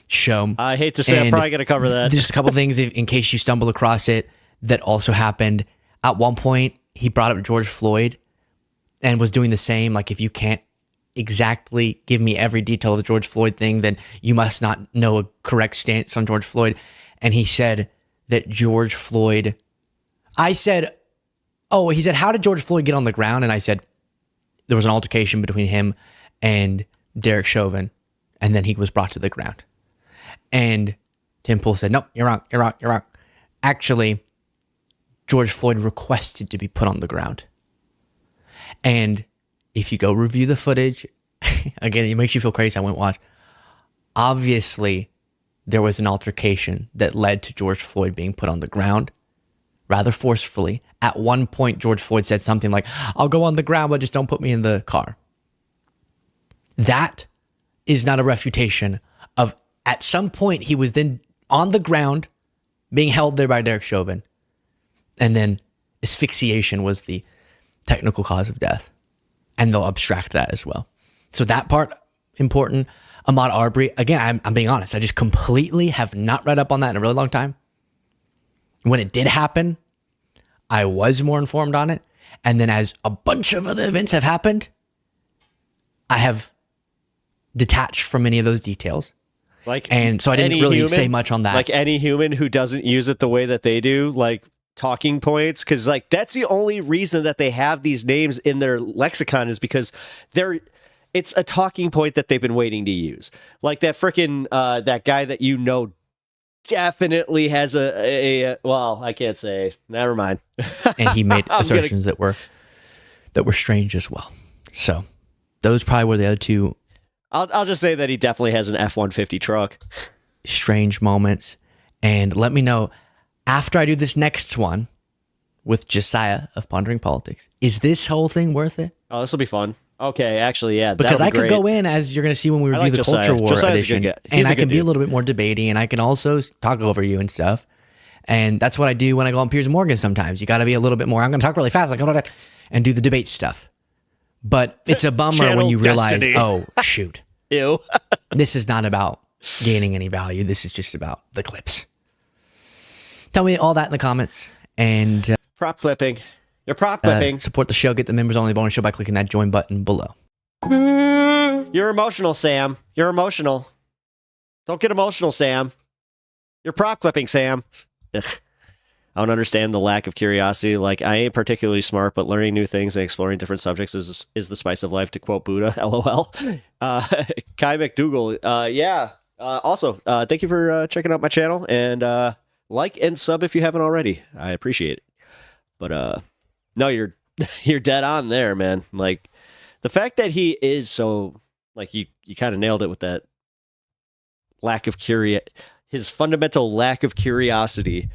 show. I hate to say I'm probably going to cover that. Just a couple things in case you stumble across it that also happened. At one point, he brought up George Floyd and was doing the same. Like, if you can't exactly give me every detail of the George Floyd thing, then you must not know a correct stance on George Floyd. And he said that George Floyd... he said, how did George Floyd get on the ground? And I said, there was an altercation between him and Derek Chauvin, and then he was brought to the ground. And Tim Pool said, no, you're wrong. Actually, George Floyd requested to be put on the ground. And if you go review the footage, again, it makes you feel crazy. I went watch. Obviously, there was an altercation that led to George Floyd being put on the ground rather forcefully. At one point, George Floyd said something like, I'll go on the ground, but just don't put me in the car. That is not a refutation of, at some point, he was then on the ground being held there by Derek Chauvin. And then asphyxiation was the technical cause of death. And they'll abstract that as well. So that part, important. Ahmaud Arbery, again, I'm being honest. I just completely have not read up on that in a really long time. When it did happen, I was more informed on it. And then as a bunch of other events have happened, I have detached from many of those details. And so I didn't really say much on that. Like any human who doesn't use it the way that they do, like talking points, because like that's the only reason that they have these names in their lexicon is because it's a talking point that they've been waiting to use. Like that freaking that guy that you know definitely has a well, I can't say. Never mind. And he made assertions that were strange as well. So those probably were the other two. I'll just say that he definitely has an F-150 truck. Strange moments. And let me know after I do this next one with Josiah of Pondering Politics. Is this whole thing worth it? Oh, this will be fun. Okay, actually, yeah. Because I could go in, as you're going to see when we review the Culture War edition, and I can be a little bit more debating, and I can also talk over you and stuff. And that's what I do when I go on Piers Morgan sometimes. You got to be a little bit more, I'm going to talk really fast, and do the debate stuff. But it's a bummer when you realize, oh, shoot. Ew. This is not about gaining any value. This is just about the clips. Tell me all that in the comments. And prop clipping. You're prop clipping. Support the show. Get the members only bonus show by clicking that join button below. You're emotional, Sam. You're emotional. Don't get emotional, Sam. You're prop clipping, Sam. Ugh. I don't understand the lack of curiosity. Like, I ain't particularly smart, but learning new things and exploring different subjects is the spice of life, to quote Buddha. LOL. Kai McDougal. Yeah. Also, thank you for checking out my channel, and like and sub if you haven't already. I appreciate it. But no, you're dead on there, man. Like, the fact that he is so, like, you kind of nailed it with that lack of his fundamental lack of curiosity.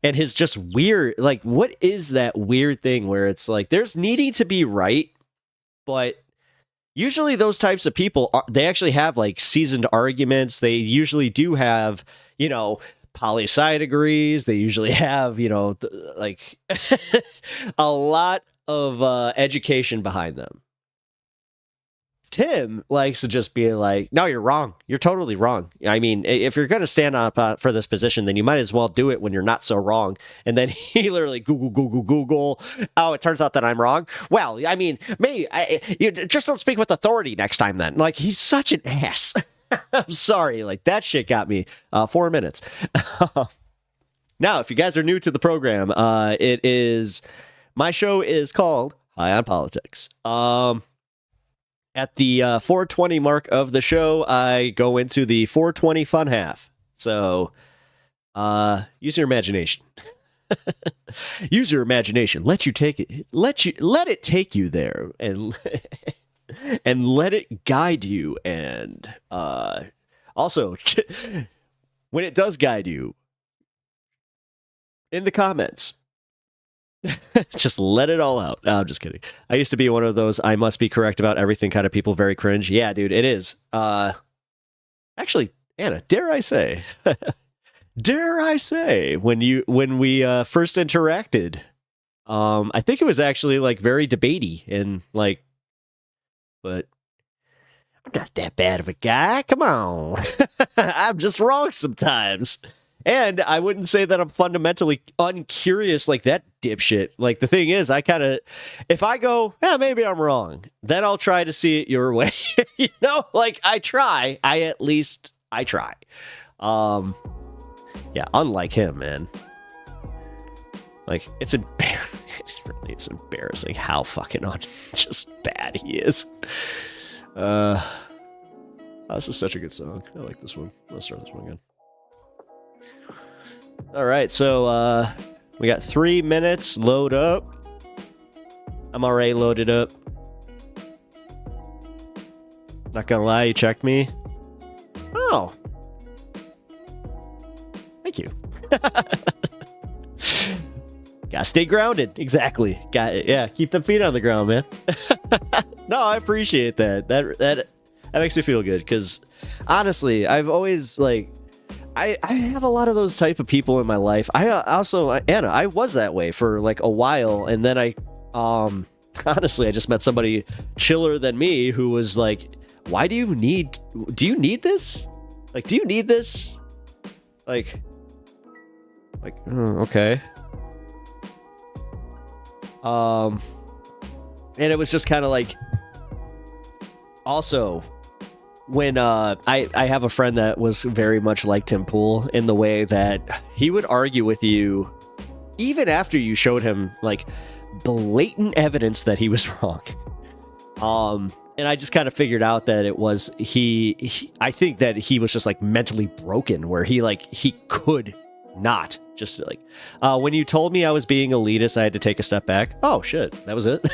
And his just weird, like, what is that weird thing where it's like, there's needing to be right, but usually those types of people, they actually have, like, seasoned arguments. They usually do have, poli-sci degrees. They usually have, like, a lot of education behind them. Tim likes to just be like, no, you're wrong. You're totally wrong. I mean, if you're going to stand up for this position, then you might as well do it when you're not so wrong. And then he literally Google. Oh, it turns out that I'm wrong. Well, I mean, you just don't speak with authority next time then. Like, he's such an ass. I'm sorry. Like, that shit got me 4 minutes. Now, if you guys are new to the program, my show is called High on Politics. At the 420 mark of the show, I go into the 420 fun half. So, use your imagination. Use your imagination. Let it take you there, and and let it guide you. And also, when it does guide you, in the comments, just let it all out. No, I'm just kidding. I used to be one of those I must be correct about everything kind of people. Very cringe. Yeah, dude, it is. Actually, Anna, dare I say, when we first interacted, I think it was actually like very debatey and like, but I'm not that bad of a guy. Come on. I'm just wrong sometimes. And I wouldn't say that I'm fundamentally uncurious like that dipshit. Like, the thing is, if I go, yeah, maybe I'm wrong, then I'll try to see it your way. Like, I try. I try. Yeah, unlike him, man. Like, it's embarrassing. It really is embarrassing how fucking just bad he is. This is such a good song. I like this one. Let's start this one again. All right, so we got 3 minutes. Load up. I'm already loaded up. Not gonna lie, you checked me. Oh, thank you. Gotta stay grounded. Exactly. Yeah. Keep them feet on the ground, man. No, I appreciate that. That makes me feel good because honestly, I've always like. I have a lot of those type of people in my life. I also, Anna, I was that way for like a while. And then honestly, I just met somebody chiller than me who was like why do you need this? Like, do you need this? Like, okay. And it was just kind of like, also, when I have a friend that was very much like Tim Pool in the way that he would argue with you even after you showed him like blatant evidence that he was wrong. And I just kind of figured out that it was I think that he was just like mentally broken, where he could not just like, when you told me I was being elitist, I had to take a step back. Oh shit, that was it.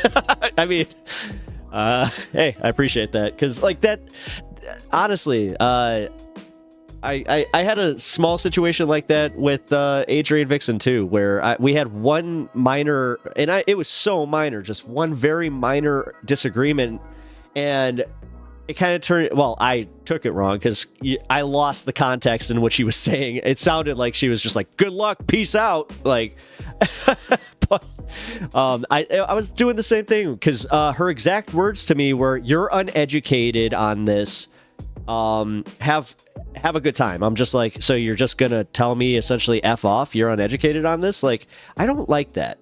I mean, hey, I appreciate that, because like that, honestly, I had a small situation like that with Adrian Vixen too, where we had one minor, and it was so minor, just one very minor disagreement, and it kind of turned, well, I took it wrong because I lost the context in what she was saying. It sounded like she was just like, good luck, peace out, like, but I was doing the same thing, because her exact words to me were, you're uneducated on this, have a good time. I'm just like, so you're just gonna tell me essentially F off, you're uneducated on this? Like, I don't like that.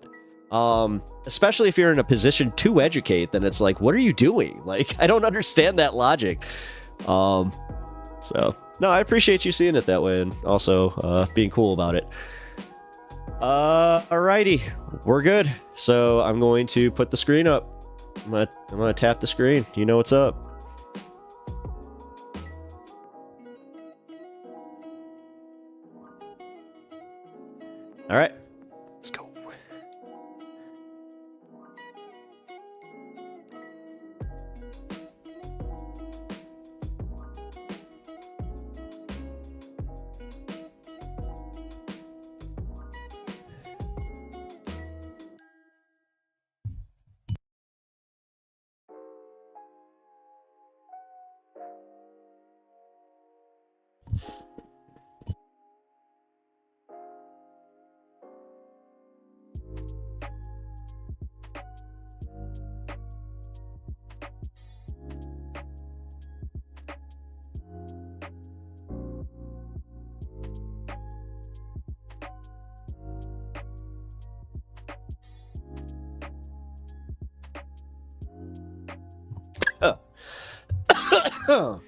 Especially if you're in a position to educate, then it's like, what are you doing? Like, I don't understand that logic. So no, I appreciate you seeing it that way, and also being cool about it. Alrighty, we're good. So I'm going to put the screen up. I'm gonna tap the screen. You know what's up. All right, let's go. Oh.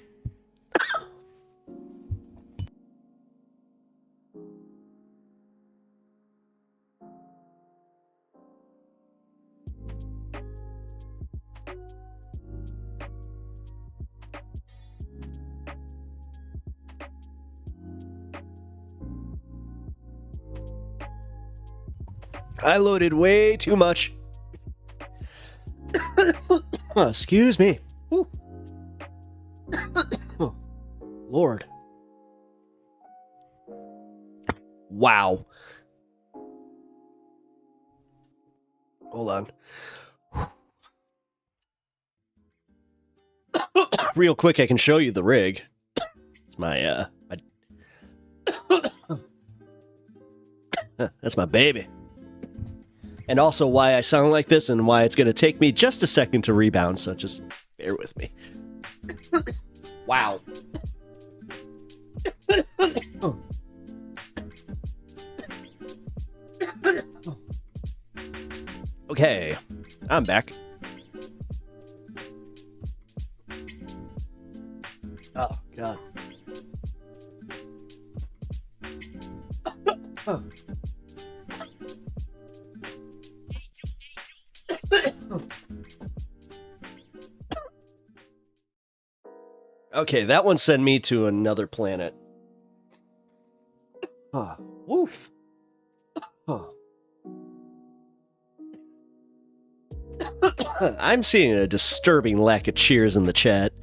I loaded way too much. Excuse me. Ooh. Lord. Wow. Hold on. Real quick, I can show you the rig. It's my that's my baby. And also why I sound like this, and why it's going to take me just a second to rebound, so just bear with me. Wow. Okay, I'm back. Oh, God. Okay, that one sent me to another planet. Woof. I'm seeing a disturbing lack of cheers in the chat.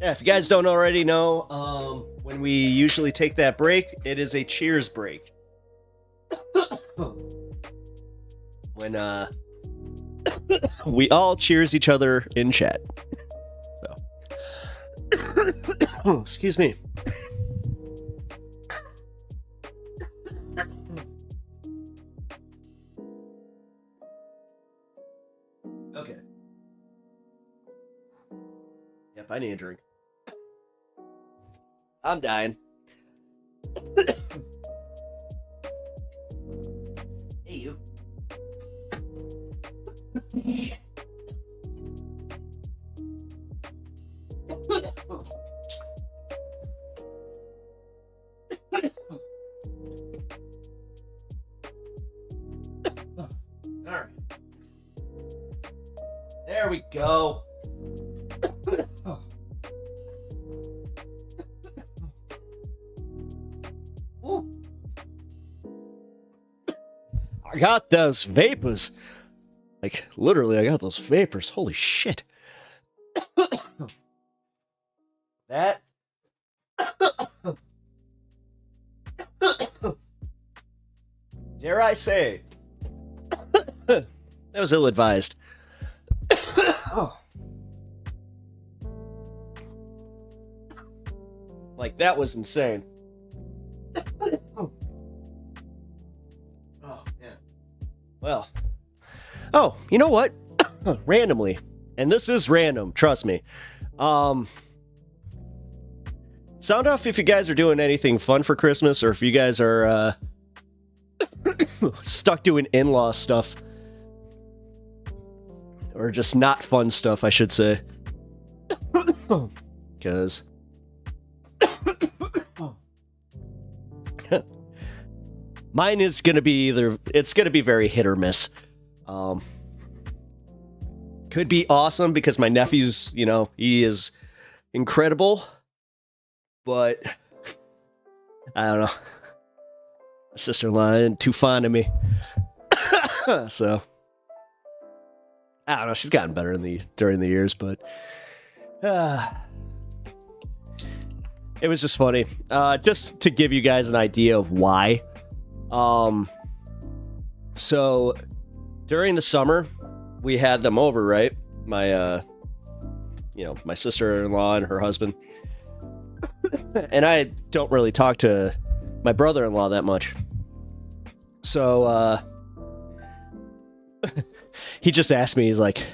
Yeah, if you guys don't already know, when we usually take that break, it is a cheers break. When we all cheers each other in chat. So, excuse me. I need a drink. I'm dying. Hey, you. All right. There we go. I got those vapors. Like, literally, I got those vapors. Holy shit. That. Dare I say. That was ill-advised. Like, that was insane. Well, oh, you know what? Randomly, and this is random, trust me. Sound off if you guys are doing anything fun for Christmas, or if you guys are stuck doing in-law stuff, or just not fun stuff, I should say. Because mine is going to be it's going to be very hit or miss. Could be awesome because my nephew's, he is incredible. But I don't know. My sister-in-law isn't too fond of me. So I don't know. She's gotten better during the years, but it was just funny. Just to give you guys an idea of why. So during the summer, we had them over, right? My, my sister-in-law and her husband. And I don't really talk to my brother-in-law that much. So, he just asked me, he's like,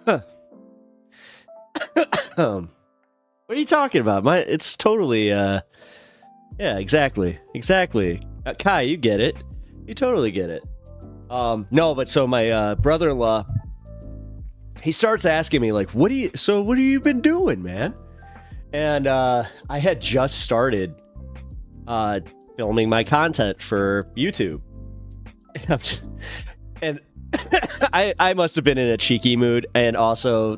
what are you talking about? It's totally, yeah, exactly. Kai, you get it. You totally get it. No, but so my, brother-in-law, he starts asking me, like, what have you been doing, man? And, I had just started, filming my content for YouTube. And I must have been in a cheeky mood, and also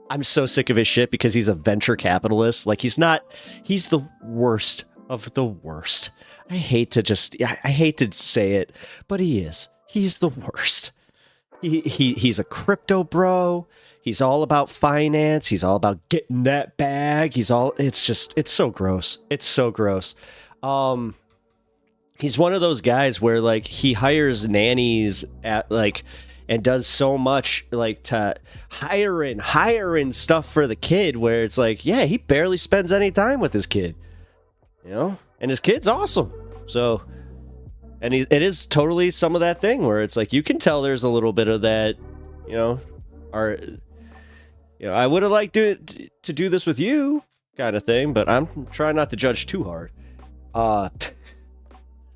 I'm so sick of his shit because he's a venture capitalist. Like, he's the worst of the worst. I hate to say it, but he is. He's the worst. He's a crypto bro. He's all about finance. He's all about getting that bag. it's so gross. It's so gross. He's one of those guys where, like, he hires nannies and does so much, like, to hiring stuff for the kid, where it's like, yeah, he barely spends any time with his kid, and his kid's awesome. So, and it is totally some of that thing where it's like, you can tell there's a little bit of that, I would have liked to do this with you kind of thing, but I'm trying not to judge too hard.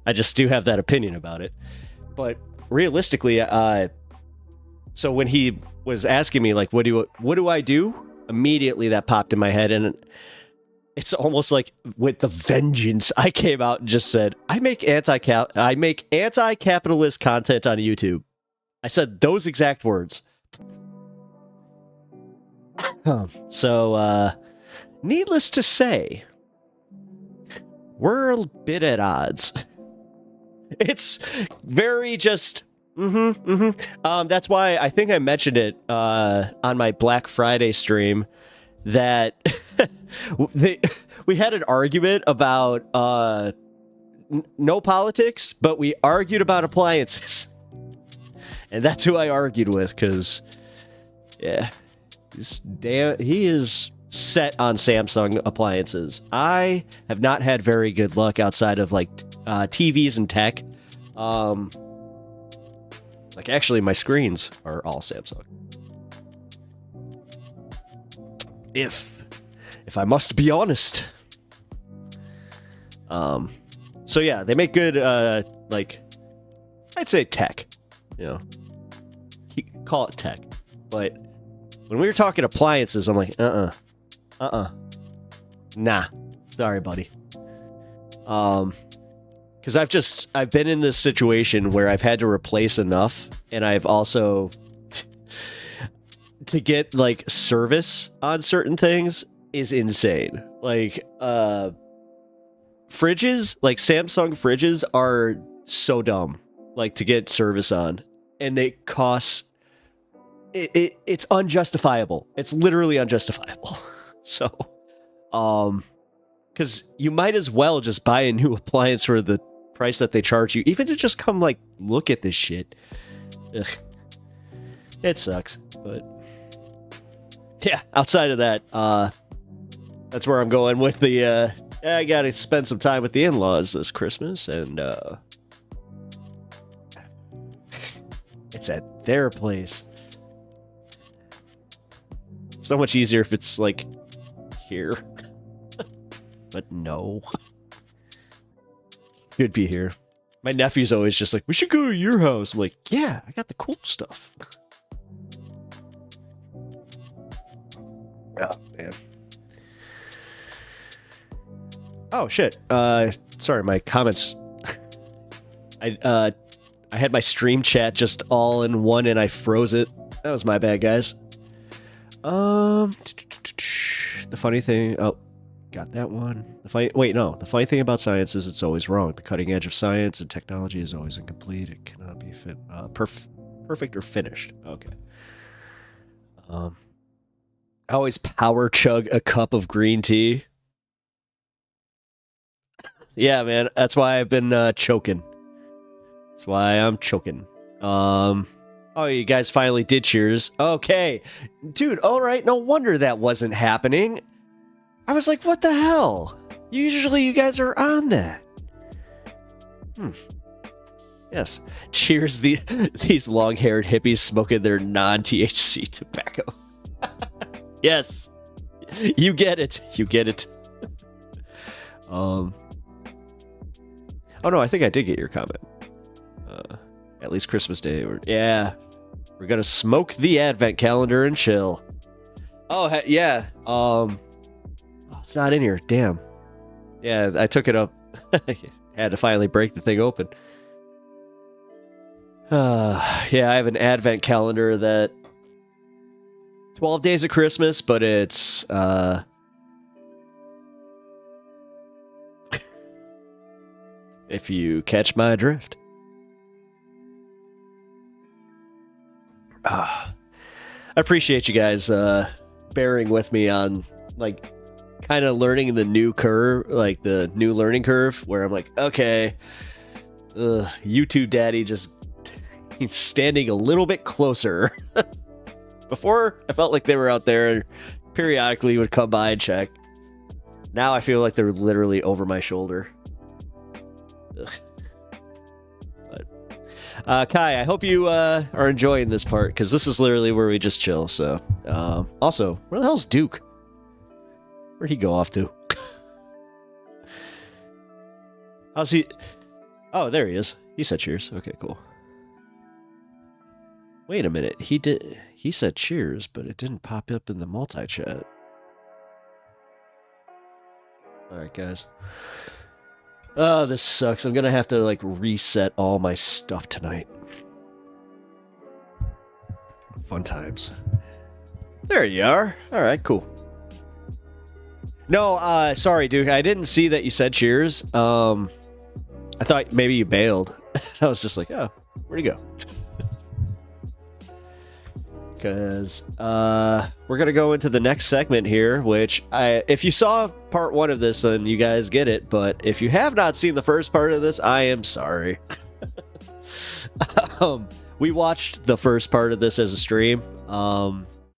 I just do have that opinion about it. But realistically, so when he was asking me, like, what do I do? Immediately that popped in my head, and it's almost like with the vengeance, I came out and just said, I make anti-capitalist content on YouTube. I said those exact words. So, needless to say, we're a bit at odds. It's very just, that's why I think I mentioned it on my Black Friday stream that we had an argument about no politics, but we argued about appliances. And that's who I argued with, because, yeah, he is set on Samsung appliances. I have not had very good luck outside of, like, TVs and tech. Like, actually, my screens are all Samsung. If I must be honest. So yeah, they make good, like, I'd say tech, you know, call it tech. But when we were talking appliances, I'm like, nah, sorry, buddy. Because I've been in this situation where I've had to replace enough, and I've also to get like service on certain things is insane. Like, fridges, like Samsung fridges are so dumb, like to get service on, and it costs, it's unjustifiable. It's literally unjustifiable. So, because you might as well just buy a new appliance for the price that they charge you, even to just come like look at this shit. Ugh. It sucks, but yeah, outside of that, that's where I'm going with the, I gotta spend some time with the in-laws this Christmas, and it's at their place. So much easier if it's like here. But no. Should be here. My nephew's always just like, we should go to your house. I'm like, yeah, I got the cool stuff. Oh, man. Oh, shit. Sorry, my comments. I had my stream chat just all in one and I froze it. That was my bad, guys. The funny thing... Oh, got that one. The funny thing about science is it's always wrong. The cutting edge of science and technology is always incomplete. It cannot be perfect or finished. Okay. I always power chug a cup of green tea. Yeah, man. That's why I've been choking. That's why I'm choking. Oh, you guys finally did cheers. Okay. Dude, all right. No wonder that wasn't happening. I was like, what the hell? Usually you guys are on that. Yes. Cheers, these long-haired hippies smoking their non-THC tobacco. Yes. You get it. You get it. Oh no, I think I did get your comment. At least Christmas Day, yeah. We're gonna smoke the advent calendar and chill. Oh yeah. It's not in here. Damn. Yeah, I took it up. Had to finally break the thing open. Yeah, I have an advent calendar that 12 days of Christmas, but it's if you catch my drift. I appreciate you guys bearing with me on like kind of learning the new curve, like the new learning curve, where I'm like, okay, YouTube daddy just he's standing a little bit closer. Before, I felt like they were out there and periodically would come by and check. Now I feel like they're literally over my shoulder. Ugh. But, Kai, I hope you are enjoying this part, because this is literally where we just chill. So, also, where the hell's Duke? Where'd he go off to? How's he? Oh, there he is. He said cheers. Okay, cool. Wait a minute. He said cheers, but it didn't pop up in the multi-chat. Alright, guys. Oh, this sucks. I'm gonna have to, like, reset all my stuff tonight. Fun times. There you are. Alright, cool. No, sorry, dude. I didn't see that you said cheers. I thought maybe you bailed. I was just like, oh, where'd he go? Because we're going to go into the next segment here, which if you saw part one of this, then you guys get it. But if you have not seen the first part of this, I am sorry. We watched the first part of this as a stream.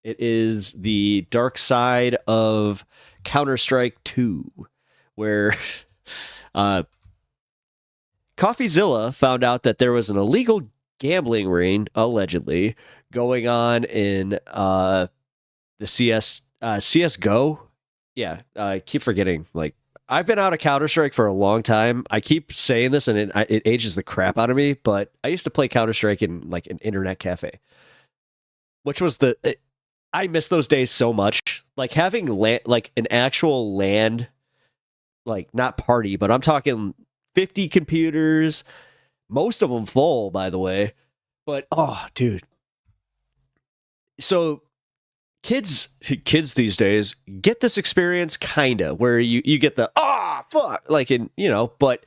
It is the dark side of Counter-Strike 2, where CoffeeZilla found out that there was an illegal gambling ring, allegedly, going on in the CS CSGO. Yeah, I keep forgetting. Like, I've been out of Counter-Strike for a long time. I keep saying this, and it ages the crap out of me. But I used to play Counter-Strike in like an internet cafe, which was I miss those days so much. Like having like an actual LAN, like not party, but I'm talking 50 computers, most of them full, by the way. But oh, dude. So kids these days get this experience kinda where you get the fuck, like, in, you know, but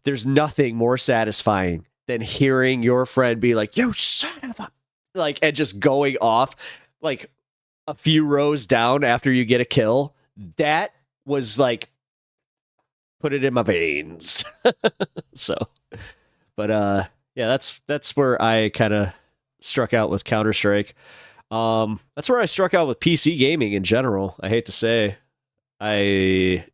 there's nothing more satisfying than hearing your friend be like, you son of a, like, and just going off like a few rows down after you get a kill. That was like, put it in my veins. So, but yeah, that's where I kind of struck out with Counter-Strike. That's where I struck out with PC gaming in general. I hate to say, I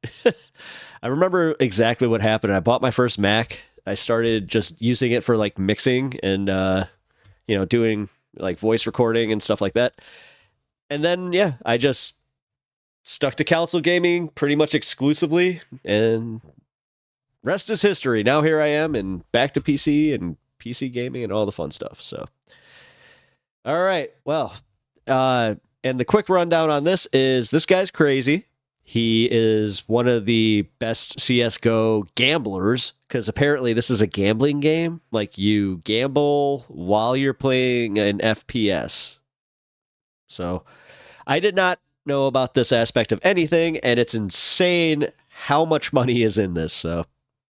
remember exactly what happened. I bought my first Mac. I started just using it for like mixing and you know, doing like voice recording and stuff like that. And then yeah, I just stuck to console gaming pretty much exclusively, and rest is history. Now here I am, and back to PC and PC gaming and all the fun stuff. So, all right, well, and the quick rundown on this is this guy's crazy. He is one of the best CSGO gamblers, because apparently this is a gambling game. Like, you gamble while you're playing an FPS. So I did not know about this aspect of anything, and it's insane how much money is in this. So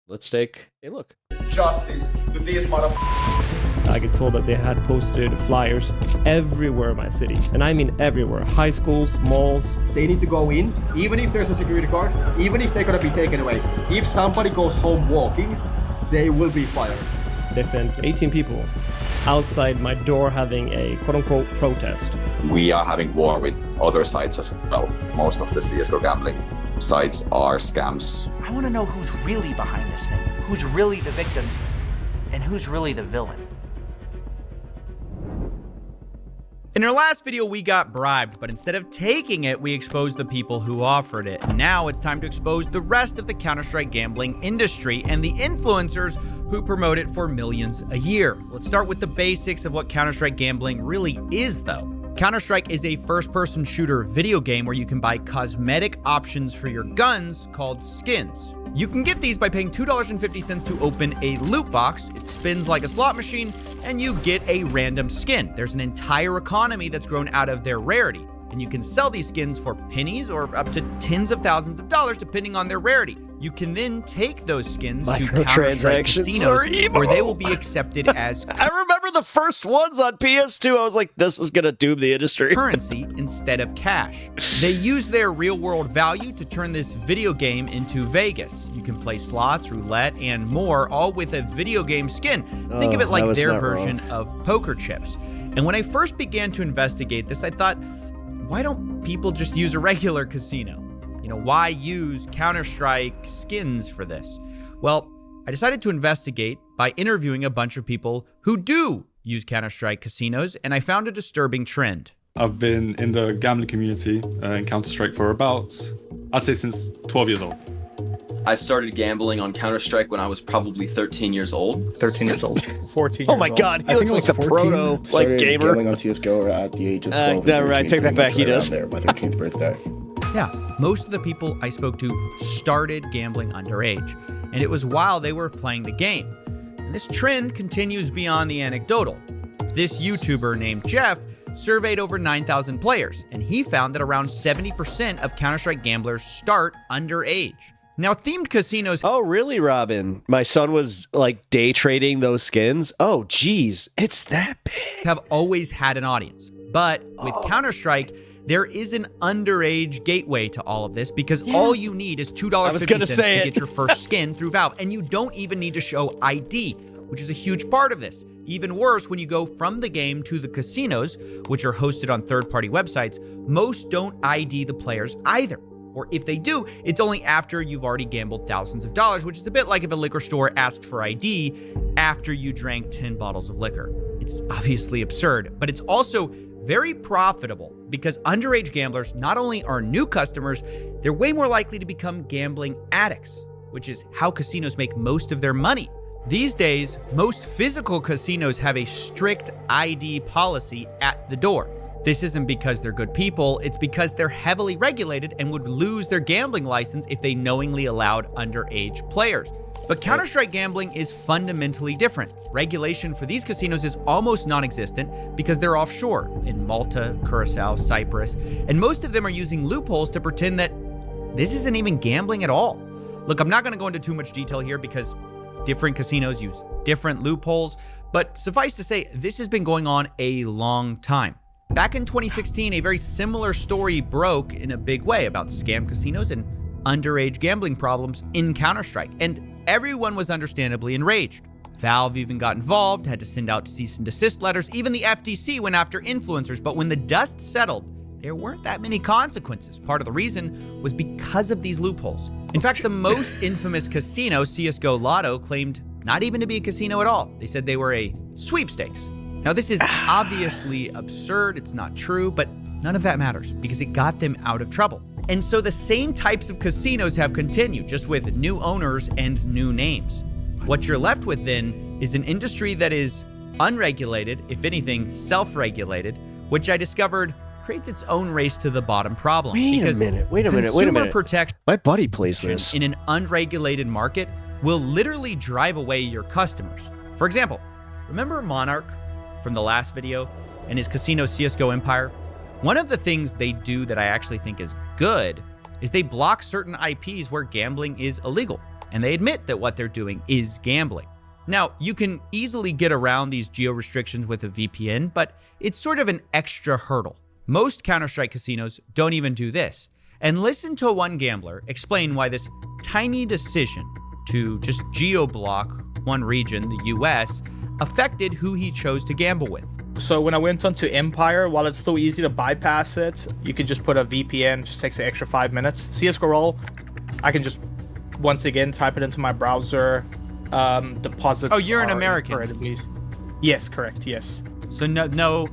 let's take a look. Justice to these motherfuckers. I get told that they had posted flyers everywhere in my city, and I mean everywhere. High schools, malls. They need to go in, even if there's a security guard, even if they're gonna be taken away. If somebody goes home walking, they will be fired. They sent 18 people outside my door having a quote-unquote protest. We are having war with other sites as well. Most of the CSGO gambling sites are scams. I want to know who's really behind this thing, who's really the victims, and who's really the villain. In our last video, we got bribed, but instead of taking it, we exposed the people who offered it. Now it's time to expose the rest of the Counter-Strike gambling industry and the influencers who promote it for millions a year. Let's start with the basics of what Counter-Strike gambling really is, though. Counter-Strike is a first-person shooter video game where you can buy cosmetic options for your guns called skins. You can get these by paying $2.50 to open a loot box. It spins like a slot machine, and you get a random skin. There's an entire economy that's grown out of their rarity, and you can sell these skins for pennies or up to tens of thousands of dollars depending on their rarity. You can then take those skins to Counter-Strike casinos where they will be accepted as I remember the first ones on PS2. I was like, this is gonna doom the industry. Currency instead of cash. They use their real-world value to turn this video game into Vegas. You can play slots, roulette, and more, all with a video game skin. Think of it like their version of poker chips. And when I first began to investigate this, I thought, why don't people just use a regular casino? You know, why use Counter-Strike skins for this? Well, I decided to investigate by interviewing a bunch of people who do use Counter-Strike casinos, and I found a disturbing trend. I've been in the gambling community in Counter-Strike for about, I'd say since 12 years old. I started gambling on Counter-Strike when I was probably 13 years old. 13 years old. 14 Oh my god, he looks like the proto like gamer. Gambling on CSGO at the age of 12. Never mind, take that back, he does. There, my 13th birthday. Yeah, most of the people I spoke to started gambling underage, and it was while they were playing the game. And this trend continues beyond the anecdotal. This YouTuber named Jeff surveyed over 9,000 players, and he found that around 70% of Counter-Strike gamblers start underage. Now, themed casinos... Oh, really, Robin? My son was, like, day trading those skins? Oh, geez, it's that big. ...have always had an audience. But with Counter-Strike, there is an underage gateway to all of this, because all you need is $2.50 to get your first skin through Valve, and you don't even need to show ID, which is a huge part of this. Even worse, when you go from the game to the casinos, which are hosted on third-party websites, most don't ID the players either. Or if they do, it's only after you've already gambled thousands of dollars, which is a bit like if a liquor store asked for ID after you drank 10 bottles of liquor. It's obviously absurd, but it's also very profitable because underage gamblers not only are new customers, they're way more likely to become gambling addicts, which is how casinos make most of their money. These days, most physical casinos have a strict ID policy at the door. This isn't because they're good people, it's because they're heavily regulated and would lose their gambling license if they knowingly allowed underage players. But Counter-Strike gambling is fundamentally different. Regulation for these casinos is almost non-existent because they're offshore in Malta, Curacao, Cyprus, and most of them are using loopholes to pretend that this isn't even gambling at all. Look, I'm not going to go into too much detail here because different casinos use different loopholes, but suffice to say, this has been going on a long time. Back in 2016, a very similar story broke in a big way about scam casinos and underage gambling problems in Counter-Strike, and everyone was understandably enraged. Valve even got involved, had to send out cease and desist letters. Even the FTC went after influencers, but when the dust settled, there weren't that many consequences. Part of the reason was because of these loopholes. In fact, the most infamous casino, CSGO Lotto, claimed not even to be a casino at all. They said they were a sweepstakes. Now, this is obviously absurd. It's not true, but none of that matters because it got them out of trouble. And so the same types of casinos have continued, just with new owners and new names. What you're left with then is an industry that is unregulated, if anything, self-regulated, which I discovered creates its own race to the bottom problem. Wait a minute. Consumer protection My buddy plays this. in an unregulated market will literally drive away your customers. For example, remember Monarch from the last video and his casino CSGO Empire? One of the things they do that I actually think is good is they block certain IPs where gambling is illegal, and they admit that what they're doing is gambling. Now, you can easily get around these geo restrictions with a VPN, but it's sort of an extra hurdle. Most Counter-Strike casinos don't even do this. And listen to one gambler explain why this tiny decision to just geo-block one region, the US, affected who he chose to gamble with. So when I went onto Empire, while it's still easy to bypass it, you can just put a VPN, just takes an extra 5 minutes. CSGO Roll, I can just, once again, type it into my browser, deposits. Oh, you're an are American. incredibly- Yes, correct, yes. So no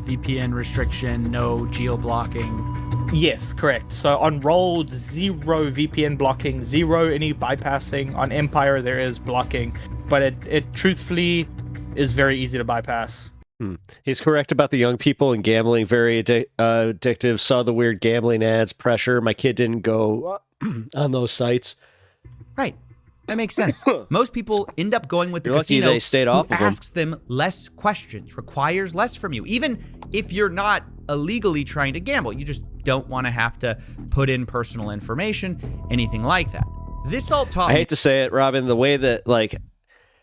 VPN restriction, no geo-blocking. Yes, correct. So on Roll, 0 VPN blocking, 0 any bypassing. On Empire, there is blocking, but it truthfully is very easy to bypass. He's correct about the young people and gambling. Very addictive. Saw the weird gambling ads. Pressure. My kid didn't go on those sites. Right. That makes sense. Most people end up going with the You're lucky casino they stayed off who of them. asks them less questions, requires less from you. Even if you're not illegally trying to gamble, you just don't want to have to put in personal information, anything like that. This all taught I me hate to say it, Robin, the way that, like,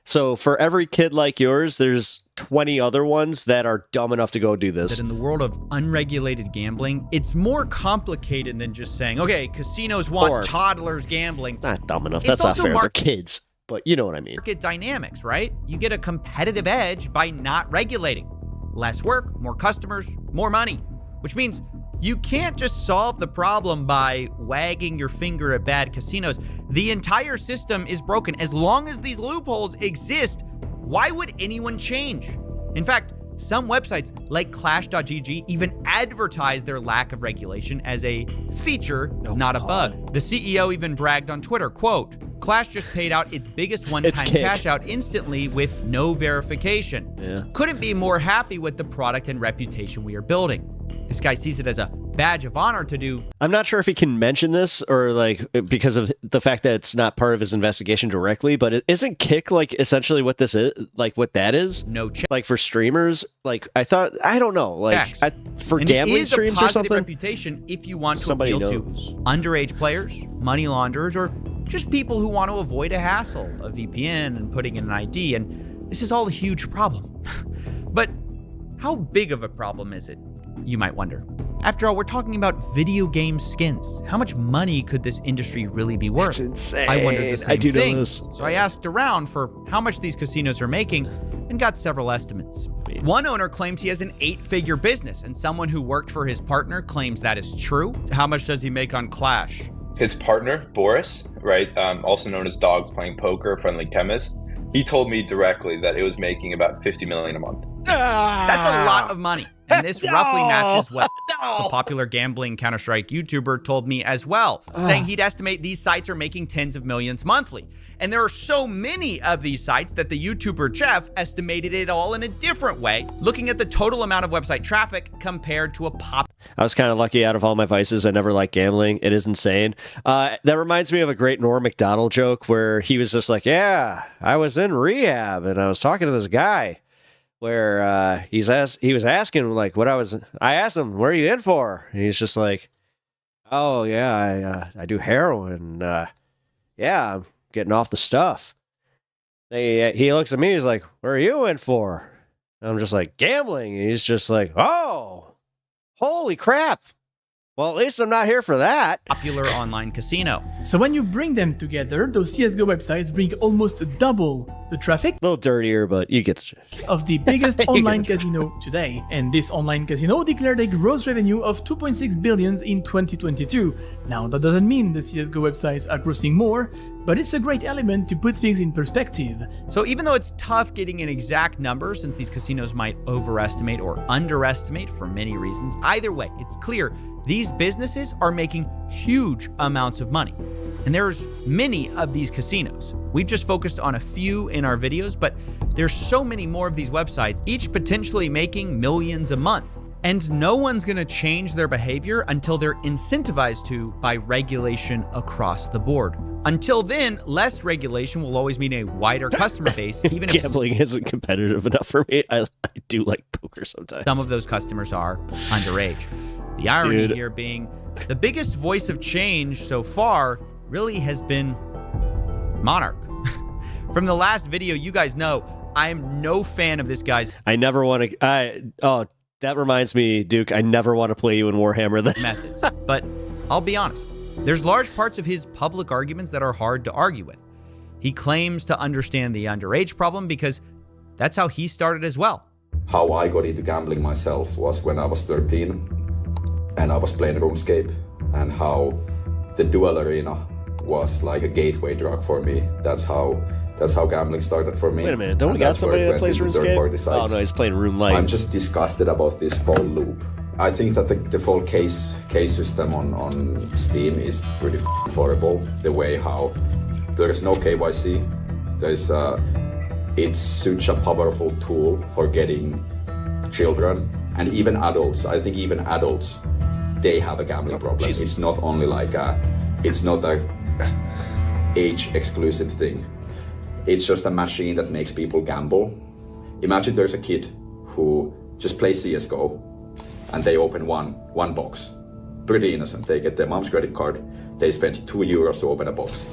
so for every kid like yours, there's 20 other ones that are dumb enough to go do this. that in the world of unregulated gambling, it's more complicated than just saying, okay, casinos want Or- toddlers gambling. Not dumb enough. It's That's not also fair. They're market kids. But you know what I mean. dynamics, right? You get a competitive edge by not regulating. Less work, more customers, more money, which means you can't just solve the problem by wagging your finger at bad casinos. The entire system is broken. As long as these loopholes exist, why would anyone change? In fact, some websites like Clash.gg even advertise their lack of regulation as a feature, not a bug. The CEO even bragged on Twitter, quote, Clash just paid out its biggest one-time Kick. cash out instantly with no verification. Yeah. Couldn't be more happy with the product and reputation we are building. This guy sees it as a badge of honor to do. I'm not sure if he can mention this or like because of the fact that it's not part of his investigation directly, but isn't Kick like essentially what this is, like what that is? No check. Like for streamers, like I don't know, like for And gambling it is streams a or positive something. reputation if you want to Somebody appeal knows. to underage players, money launderers, or just people who want to avoid a hassle of VPN and putting in an ID. And this is all a huge problem. But how big of a problem is it? You might wonder. After all, we're talking about video game skins. How much money could this industry really be worth? It's insane. I wondered the same I do know thing. this. So I asked around for how much these casinos are making and got several estimates. One owner claims he has an 8-figure business, and someone who worked for his partner claims that is true. How much does he make on Clash? His partner, Boris, right, also known as Dogs Playing Poker, Friendly Chemist, he told me directly that it was making about $50 million a month. That's a lot of money. And this roughly matches what the popular gambling Counter-Strike YouTuber told me as well, saying he'd estimate these sites are making tens of millions monthly. And there are so many of these sites that the YouTuber Jeff estimated it all in a different way, looking at the total amount of website traffic compared to a pop. I was kind of lucky out of all my vices. I never liked gambling. It is insane. That reminds me of a great Norm Macdonald joke where he was just like, yeah, I was in rehab and I was talking to this guy where he was asking like I asked him, what are you in for? And he's just like, oh yeah, I do heroin. Yeah, I'm getting off the stuff. He looks at me, he's like, what are you in for? And I'm just like, gambling. And he's just like, oh, holy crap. Well, at least I'm not here for that. Popular online casino. So when you bring them together, those CSGO websites bring almost double the traffic. A little dirtier, but you get the gist. Of the biggest online casino today. And this online casino declared a gross revenue of 2.6 billion in 2022. Now, that doesn't mean the CSGO websites are grossing more, but it's a great element to put things in perspective. So even though it's tough getting an exact number since these casinos might overestimate or underestimate for many reasons, either way, it's clear these businesses are making huge amounts of money. And there's many of these casinos. We've just focused on a few in our videos, but there's so many more of these websites, each potentially making millions a month. And no one's gonna change their behavior until they're incentivized to by regulation across the board. Until then, less regulation will always mean a wider customer base, even if gambling isn't competitive enough for me. I do like poker sometimes. Some of those customers are underage. The irony here being the biggest voice of change so far really has been Monarch. From the last video, you guys know I am no fan of this guy's. I never want to. That reminds me, Duke. I never want to play you in Warhammer. Methods, but I'll be honest. There's large parts of his public arguments that are hard to argue with. He claims to understand the underage problem because that's how he started as well. How I got into gambling myself was when I was 13 and I was playing RuneScape, and how the duel arena was like a gateway drug for me. That's how gambling started for me. Wait a minute, don't we got somebody that plays RuneScape? Oh no, he's playing Rune Light. I'm just disgusted about this whole loop. I think that the whole case system on Steam is pretty horrible. The way how there is no KYC, it's such a powerful tool for getting children and even adults. I think even adults, they have a gambling problem. It's not only it's not a age exclusive thing. It's just a machine that makes people gamble. Imagine there's a kid who just plays CSGO and they open one box. Pretty innocent. They get their mom's credit card. They spend €2 to open a box.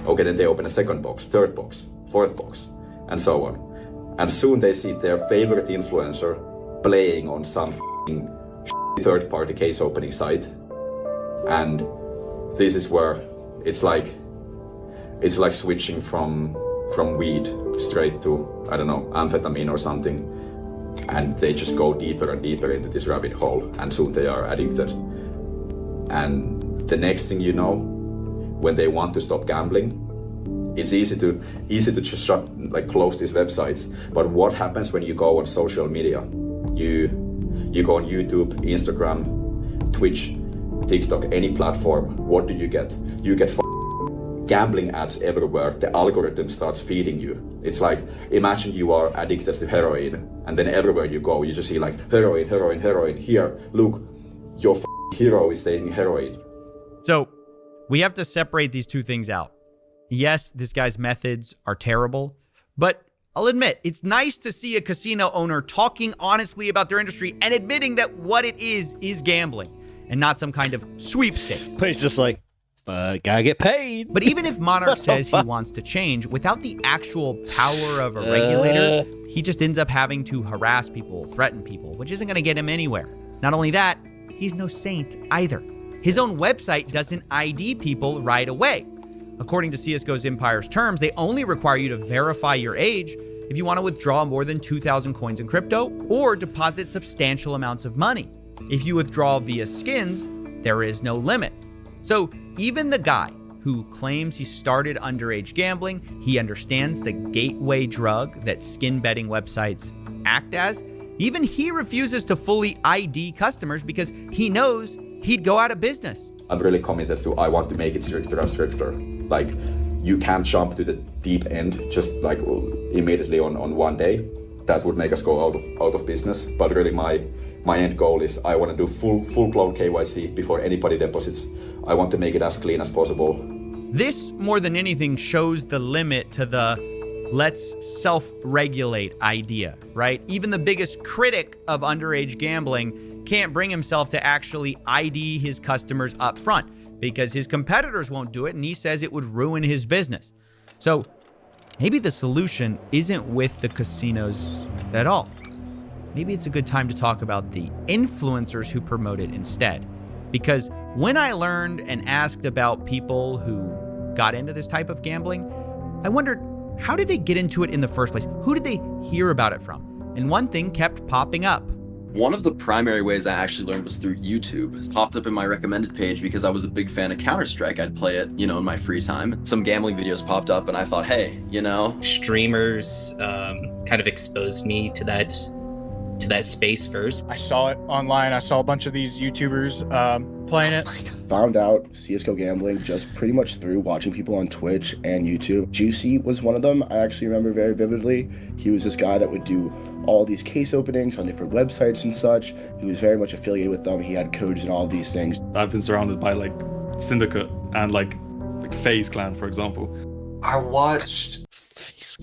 Okay, then they open a second box, third box, fourth box, and so on. And soon they see their favorite influencer playing on some third-party case opening site. And this is where it's like switching from weed straight to, I don't know, amphetamine or something. And they just go deeper and deeper into this rabbit hole, and soon they are addicted. And the next thing you know, when they want to stop gambling, it's easy to just close these websites. But what happens when you go on social media? You go on YouTube, Instagram, Twitch, TikTok, any platform. What do you get? You get gambling ads everywhere. The algorithm starts feeding you. It's like, imagine you are addicted to heroin, and then everywhere you go, you just see like heroin, heroin, heroin. Here, look, your hero is taking heroin. So we have to separate these two things out. Yes, this guy's methods are terrible, but I'll admit, it's nice to see a casino owner talking honestly about their industry and admitting that what it is gambling and not some kind of sweepstakes. But he's just like, gotta get paid. But even if Monarch says he wants to change, without the actual power of a regulator, he just ends up having to harass people, threaten people, which isn't going to get him anywhere. Not only that, he's no saint either. His own website doesn't ID people right away. According to CSGO's Empire's terms, they only require you to verify your age if you want to withdraw more than 2,000 coins in crypto or deposit substantial amounts of money. If you withdraw via skins, there is no limit. So even the guy who claims he started underage gambling, he understands the gateway drug that skin betting websites act as, Even he refuses to fully ID customers because he knows he'd go out of business. I'm really committed to, I want to make it stricter and stricter. Like, you can't jump to the deep end just like immediately on one day. That would make us go out of business. But really my end goal is I want to do full-blown KYC before anybody deposits. I want to make it as clean as possible. This, more than anything, shows the limit to the let's self-regulate idea, right? Even the biggest critic of underage gambling can't bring himself to actually ID his customers up front because his competitors won't do it, and he says it would ruin his business. So maybe the solution isn't with the casinos at all. Maybe it's a good time to talk about the influencers who promote it instead. Because when I learned and asked about people who got into this type of gambling, I wondered, how did they get into it in the first place? Who did they hear about it from? And one thing kept popping up. One of the primary ways I actually learned was through YouTube. It popped up in my recommended page because I was a big fan of Counter-Strike. I'd play it, in my free time. Some gambling videos popped up and I thought, hey, Streamers kind of exposed me to that space first. I saw it online. I saw a bunch of these YouTubers playing it. Found out CSGO gambling just pretty much through watching people on Twitch and YouTube. Juicy was one of them. I actually remember very vividly. He was this guy that would do all these case openings on different websites and such. He was very much affiliated with them. He had codes and all of these things. I've been surrounded by like Syndicate and like FaZe Clan, for example. I watched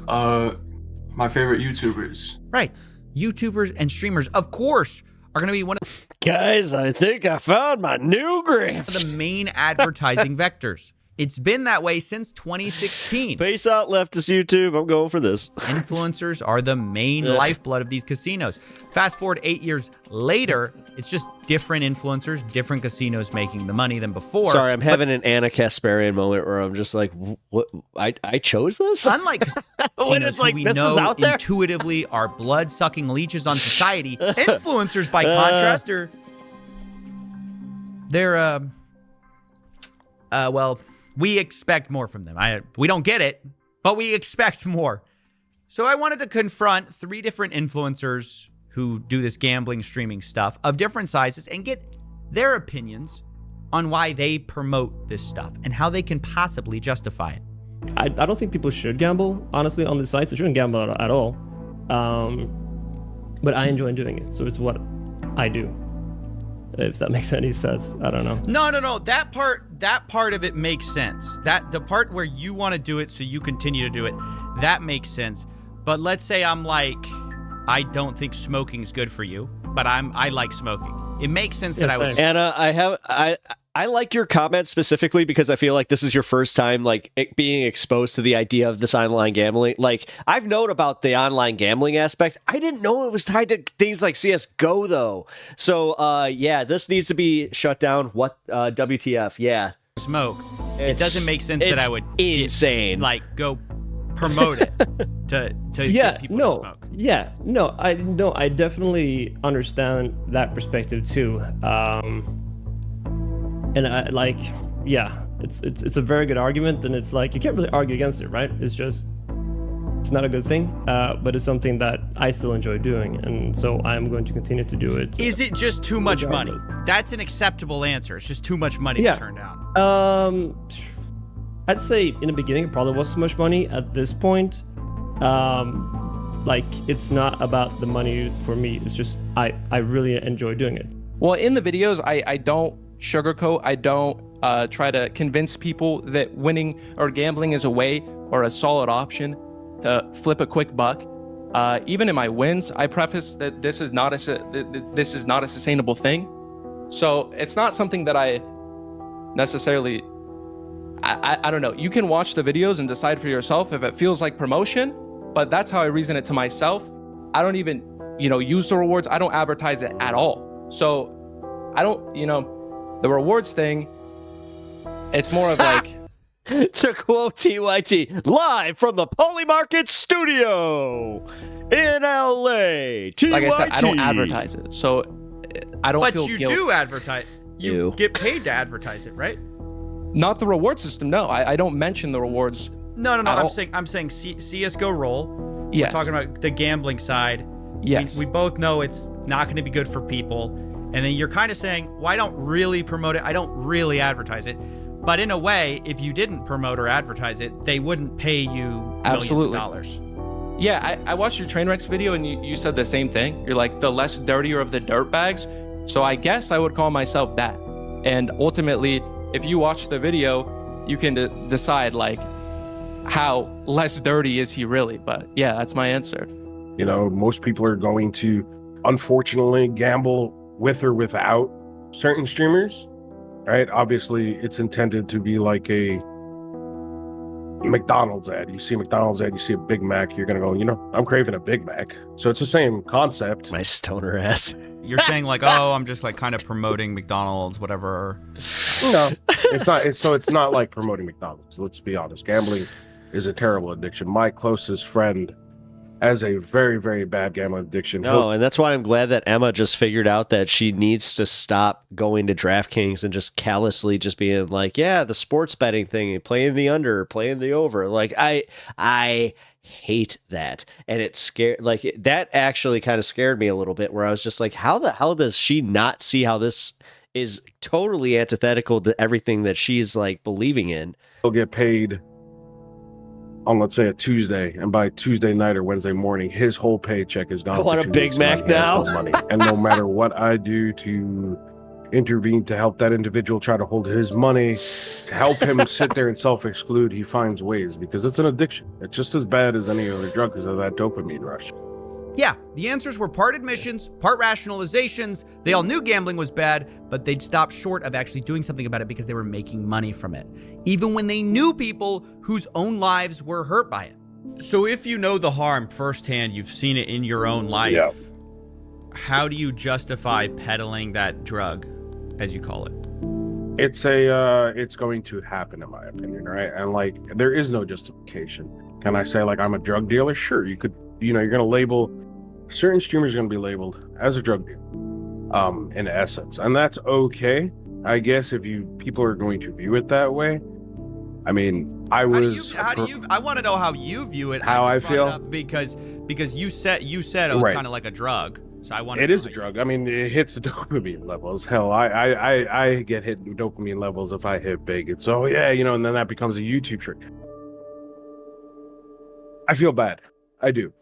my favorite YouTubers. Right. YouTubers and streamers, of course, are going to be one of Guys, I think I found my new grift. the main advertising vectors. It's been that way since 2016. Peace out, leftist YouTube. I'm going for this. Influencers are the main lifeblood of these casinos. Fast forward 8 years later, it's just different influencers, different casinos making the money than before. Sorry, I'm having an Anna Kasparian moment where I'm just like, what? I chose this? Unlike when casinos it's like, who we this know is out there? intuitively are blood-sucking leeches on society, influencers, by contrast, they're well, we expect more from them. We don't get it, but we expect more. So I wanted to confront 3 different influencers who do this gambling streaming stuff of different sizes and get their opinions on why they promote this stuff and how they can possibly justify it. I don't think people should gamble, honestly, on the sites. They shouldn't gamble at all. But I enjoy doing it, so it's what I do. If that makes any sense, I don't know. No. That part of it makes sense. That the part where you want to do it so you continue to do it, that makes sense. But let's say I'm like, I don't think smoking's good for you, but I like smoking. It makes sense that I would. Anna, I like your comment specifically because I feel like this is your first time like being exposed to the idea of this online gambling. Like, I've known about the online gambling aspect. I didn't know it was tied to things like CSGO though. So yeah, this needs to be shut down. What WTF? Yeah. Smoke. It doesn't make sense that I would insane. Go promote it to get people to smoke. Yeah, no, I definitely understand that perspective too. And I like, yeah, it's a very good argument, and it's like you can't really argue against it, right? It's not a good thing, but it's something that I still enjoy doing, and so I'm going to continue to do it. Is it just too much money? That's an acceptable answer. It's just too much money to turn down. I'd say in the beginning it probably was too much money. At this point, like it's not about the money for me. It's just I really enjoy doing it. Well, in the videos, I don't sugarcoat. I don't try to convince people that winning or gambling is a way or a solid option to flip a quick buck. Even in my wins, I preface that this is not a sustainable thing. So it's not something that I necessarily. I don't know. You can watch the videos and decide for yourself if it feels like promotion, but that's how I reason it to myself. I don't even, use the rewards. I don't advertise it at all. So I don't, the rewards thing, it's more of like. To quote TYT, live from the Polymarket studio in LA. TYT. Like I said, I don't advertise it. So I don't feel guilty. But you do advertise. You get paid to advertise it, right? Not the reward system. No, I don't mention the rewards. No. I'm saying CS:GO roll. Yes. We're talking about the gambling side. We both know it's not going to be good for people. And then you're kind of saying, well, I don't really promote it. I don't really advertise it. But in a way, if you didn't promote or advertise it, they wouldn't pay you millions of dollars. Yeah, I watched your Trainwrecks video and you said the same thing. You're like the less dirtier of the dirt bags. So I guess I would call myself that. And ultimately, if you watch the video, you can decide like how less dirty is he really. But yeah, that's my answer. You know, most people are going to, unfortunately, gamble with or without certain streamers, right? Obviously, it's intended to be like a McDonald's ad. You see a McDonald's ad, you see a Big Mac, you're gonna go, you know, I'm craving a Big Mac. So it's the same concept. My stoner ass. You're saying like, oh, I'm just like kind of promoting McDonald's, whatever. No, it's not. It's not like promoting McDonald's. Let's be honest. Gambling is a terrible addiction. My closest friend has a very, very bad gambling addiction. No, and that's why I'm glad that Emma just figured out that she needs to stop going to DraftKings and just callously just being like, yeah, the sports betting thing, playing the under, playing the over. Like I hate that. And it scared, like that actually kind of scared me a little bit, where I was just like, how the hell does she not see how this is totally antithetical to everything that she's like believing in? He'll get paid on, let's say, a Tuesday, and by Tuesday night or Wednesday morning, his whole paycheck is gone. I want a Big Mac now. Money. And no matter what I do to intervene to help that individual try to hold his money, to help him sit there and self-exclude, he finds ways, because it's an addiction. It's just as bad as any other drug because of that dopamine rush. Yeah, the answers were part admissions, part rationalizations. They all knew gambling was bad, but they'd stop short of actually doing something about it because they were making money from it, even when they knew people whose own lives were hurt by it. So if you know the harm firsthand, you've seen it in your own life, how do you justify peddling that drug, as you call it? It's going to happen, in my opinion, right? And like, there is no justification. Can I say like I'm a drug dealer? Sure, you could, you know, you're going to label, certain streamers are going to be labeled as a drug dealer, in essence. And that's okay, I guess, if people are going to view it that way. I mean, I want to know how you view it. How I feel? Because you said it was kind of like a drug. So I want. It is a drug. I mean, it hits the dopamine levels. Hell, I get hit with dopamine levels if I hit big. It's yeah, you know, and then that becomes a YouTube trick. I feel bad. I do.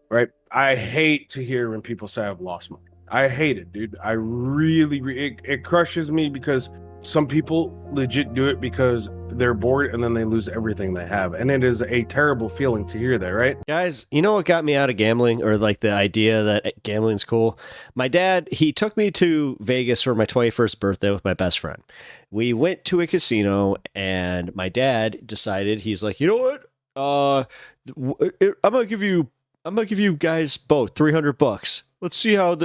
Right? I hate to hear when people say I've lost money. I hate it, dude. I really, it crushes me, because some people legit do it because they're bored and then they lose everything they have. And it is a terrible feeling to hear that, right? Guys, you know what got me out of gambling, or like the idea that gambling's cool? My dad, he took me to Vegas for my 21st birthday with my best friend. We went to a casino and my dad decided, he's like, you know what? I'm gonna give you guys both $300. Let's see how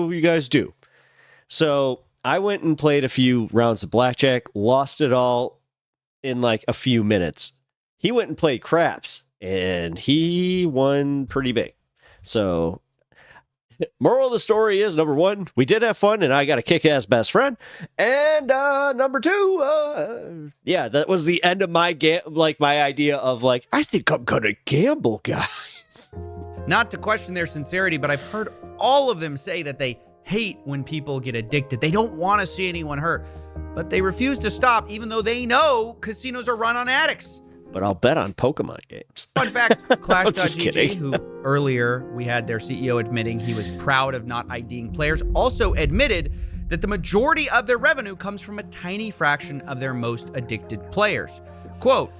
you guys do. So I went and played a few rounds of blackjack, lost it all in like a few minutes. He went and played craps and he won pretty big. So moral of the story is, number one, we did have fun and I got a kick-ass best friend. And number two, yeah, that was the end of my my idea of like, I think I'm gonna gamble, guys. Not to question their sincerity, but I've heard all of them say that they hate when people get addicted. They don't want to see anyone hurt, but they refuse to stop even though they know casinos are run on addicts. But I'll bet on Pokemon games. Fun fact, Clash.gg, who earlier we had their CEO admitting he was proud of not IDing players, also admitted that the majority of their revenue comes from a tiny fraction of their most addicted players. Quote,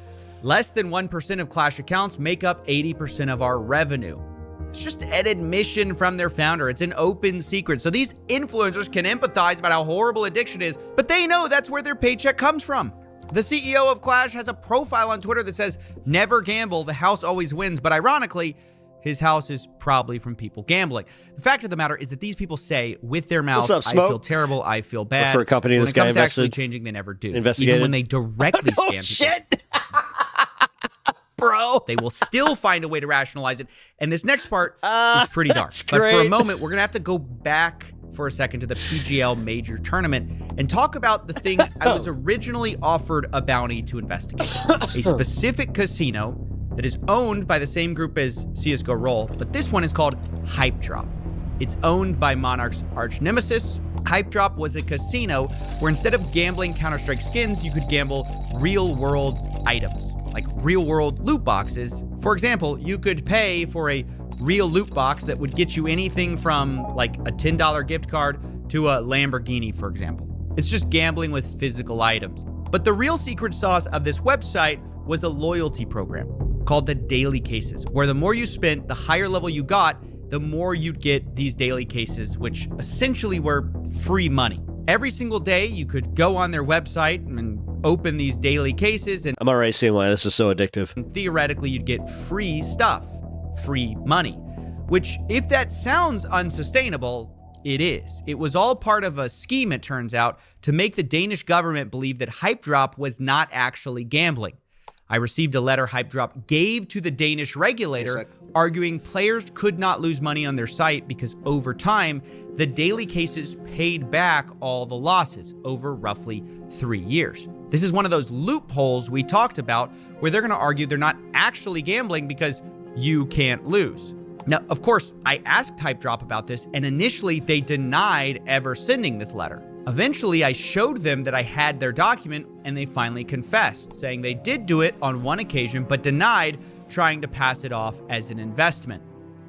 less than 1% of Clash accounts make up 80% of our revenue. It's just an admission from their founder. It's an open secret. So these influencers can empathize about how horrible addiction is, but they know that's where their paycheck comes from. The CEO of Clash has a profile on Twitter that says, never gamble, the house always wins. But ironically, his house is probably from people gambling. The fact of the matter is that these people say with their mouth, I feel terrible, I feel bad. For a company this guy invested, actually changing, they never do. Investigated. Even when they directly scam people. Shit. Bro, they will still find a way to rationalize it. And this next part is pretty dark. But for a moment, we're going to have to go back for a second to the PGL major tournament and talk about the thing I was originally offered a bounty to investigate. A specific casino that is owned by the same group as CSGO Roll, but this one is called Hype Drop. It's owned by Monarch's arch nemesis. Hype Drop was a casino where instead of gambling Counter-Strike skins, you could gamble real-world items, like real-world loot boxes. For example, you could pay for a real loot box that would get you anything from like a $10 gift card to a Lamborghini, for example. It's just gambling with physical items. But the real secret sauce of this website was a loyalty program called the Daily Cases, where the more you spent, the higher level you got, the more you'd get these daily cases, which essentially were free money. Every single day, you could go on their website and open these daily cases, and I'm already seeing why this is so addictive. theoretically, you'd get free stuff, free money, which, if that sounds unsustainable, it is. It was all part of a scheme, it turns out, to make the Danish government believe that Hype Drop was not actually gambling. I received a letter Hype Drop gave to the Danish regulator, arguing players could not lose money on their site because over time, the daily cases paid back all the losses over roughly 3 years. This is one of those loopholes we talked about where they're going to argue they're not actually gambling because you can't lose. Now, of course, I asked Hype Drop about this, and initially they denied ever sending this letter. Eventually, I showed them that I had their document, and they finally confessed, saying they did do it on one occasion, but denied trying to pass it off as an investment.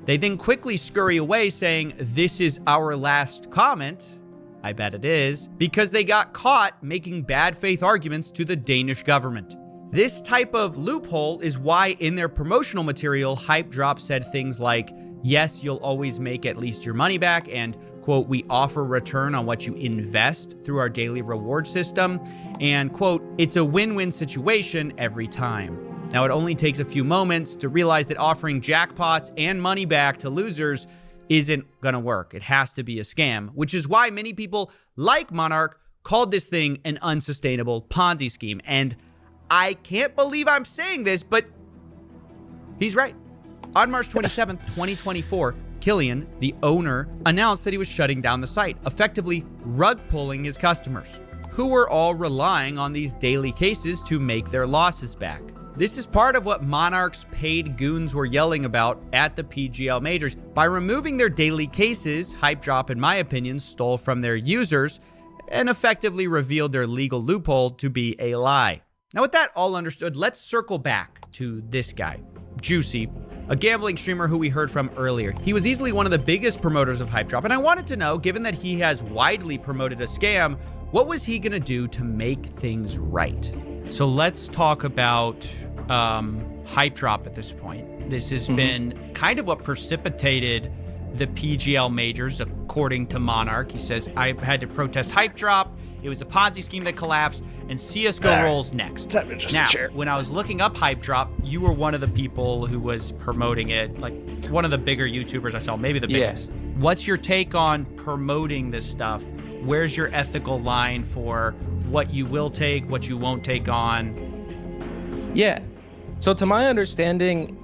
They then quickly scurry away, saying, "This is our last comment." I bet it is, because they got caught making bad faith arguments to the Danish government. This type of loophole is why in their promotional material, Hype Drop said things like, "Yes, you'll always make at least your money back," and quote, "We offer return on what you invest through our daily reward system," and quote, "It's a win-win situation every time." Now, it only takes a few moments to realize that offering jackpots and money back to losers isn't gonna work. It has to be a scam, which is why many people like Monarch called this thing an unsustainable Ponzi scheme. And I can't believe I'm saying this, but he's right. On March 27th, 2024, Killian, the owner, announced that he was shutting down the site, effectively rug pulling his customers, who were all relying on these daily cases to make their losses back. This is part of what Monarch's paid goons were yelling about at the PGL majors. By removing their daily cases, Hype Drop, in my opinion, stole from their users and effectively revealed their legal loophole to be a lie. Now, with that all understood, let's circle back to this guy, Juicy, a gambling streamer who we heard from earlier. He was easily one of the biggest promoters of Hype Drop, and I wanted to know, given that he has widely promoted a scam, what was he gonna do to make things right? So let's talk about Hype Drop at this point. This has been kind of what precipitated the PGL majors, according to Monarch. He says, "I had to protest Hype Drop. It was a Ponzi scheme that collapsed, and CSGO rolls next." Now, when I was looking up Hype Drop, you were one of the people who was promoting it, like one of the bigger YouTubers I saw, maybe the biggest. What's your take on promoting this stuff? Where's your ethical line for what you will take, what you won't take on? Yeah. So to my understanding,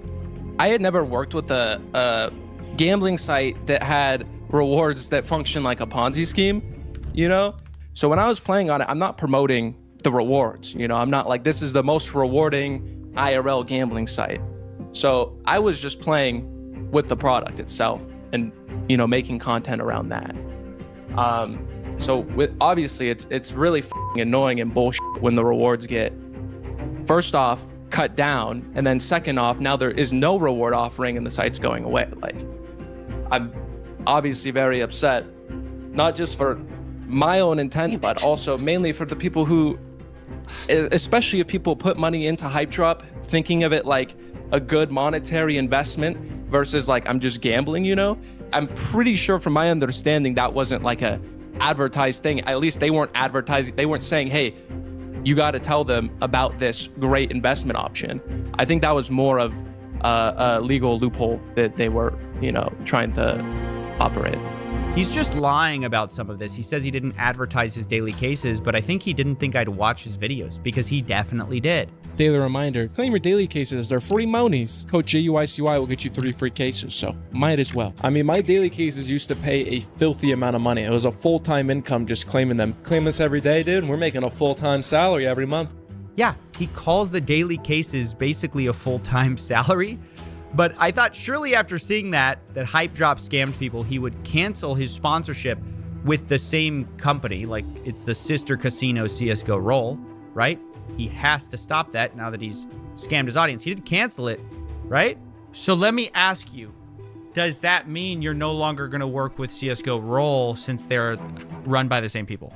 I had never worked with a gambling site that had rewards that function like a Ponzi scheme, you know? So when I was playing on it, I'm not promoting the rewards, you know? I'm not like, this is the most rewarding IRL gambling site. So I was just playing with the product itself and, you know, making content around that. So obviously it's really f***ing annoying and bullshit when the rewards get, first off, cut down, and then second off, now there is no reward offering and the site's going away. Like, I'm obviously very upset, not just for my own intent, but also mainly for the people who, especially if people put money into Hype Drop, thinking of it like a good monetary investment versus like, I'm just gambling, you know? I'm pretty sure from my understanding, that wasn't like a advertised thing. At least they weren't advertising. They weren't saying, hey, you got to tell them about this great investment option. I think that was more of a legal loophole that they were, you know, trying to operate. He's just lying about some of this. He says he didn't advertise his daily cases, but I think he didn't think I'd watch his videos, because he definitely did. Daily reminder, claim your daily cases. They're free monies. Code JUICY will get you 3 free cases, so might as well. I mean, my daily cases used to pay a filthy amount of money. It was a full-time income just claiming them. Claim this every day, dude, and we're making a full-time salary every month. Yeah, he calls the daily cases basically a full-time salary. But I thought surely after seeing that Hype Drop scammed people, he would cancel his sponsorship with the same company, like it's the sister casino CSGO Roll, right? He has to stop that now that he's scammed his audience. He didn't cancel it, right? So let me ask you, does that mean you're no longer going to work with CSGO Roll since they're run by the same people?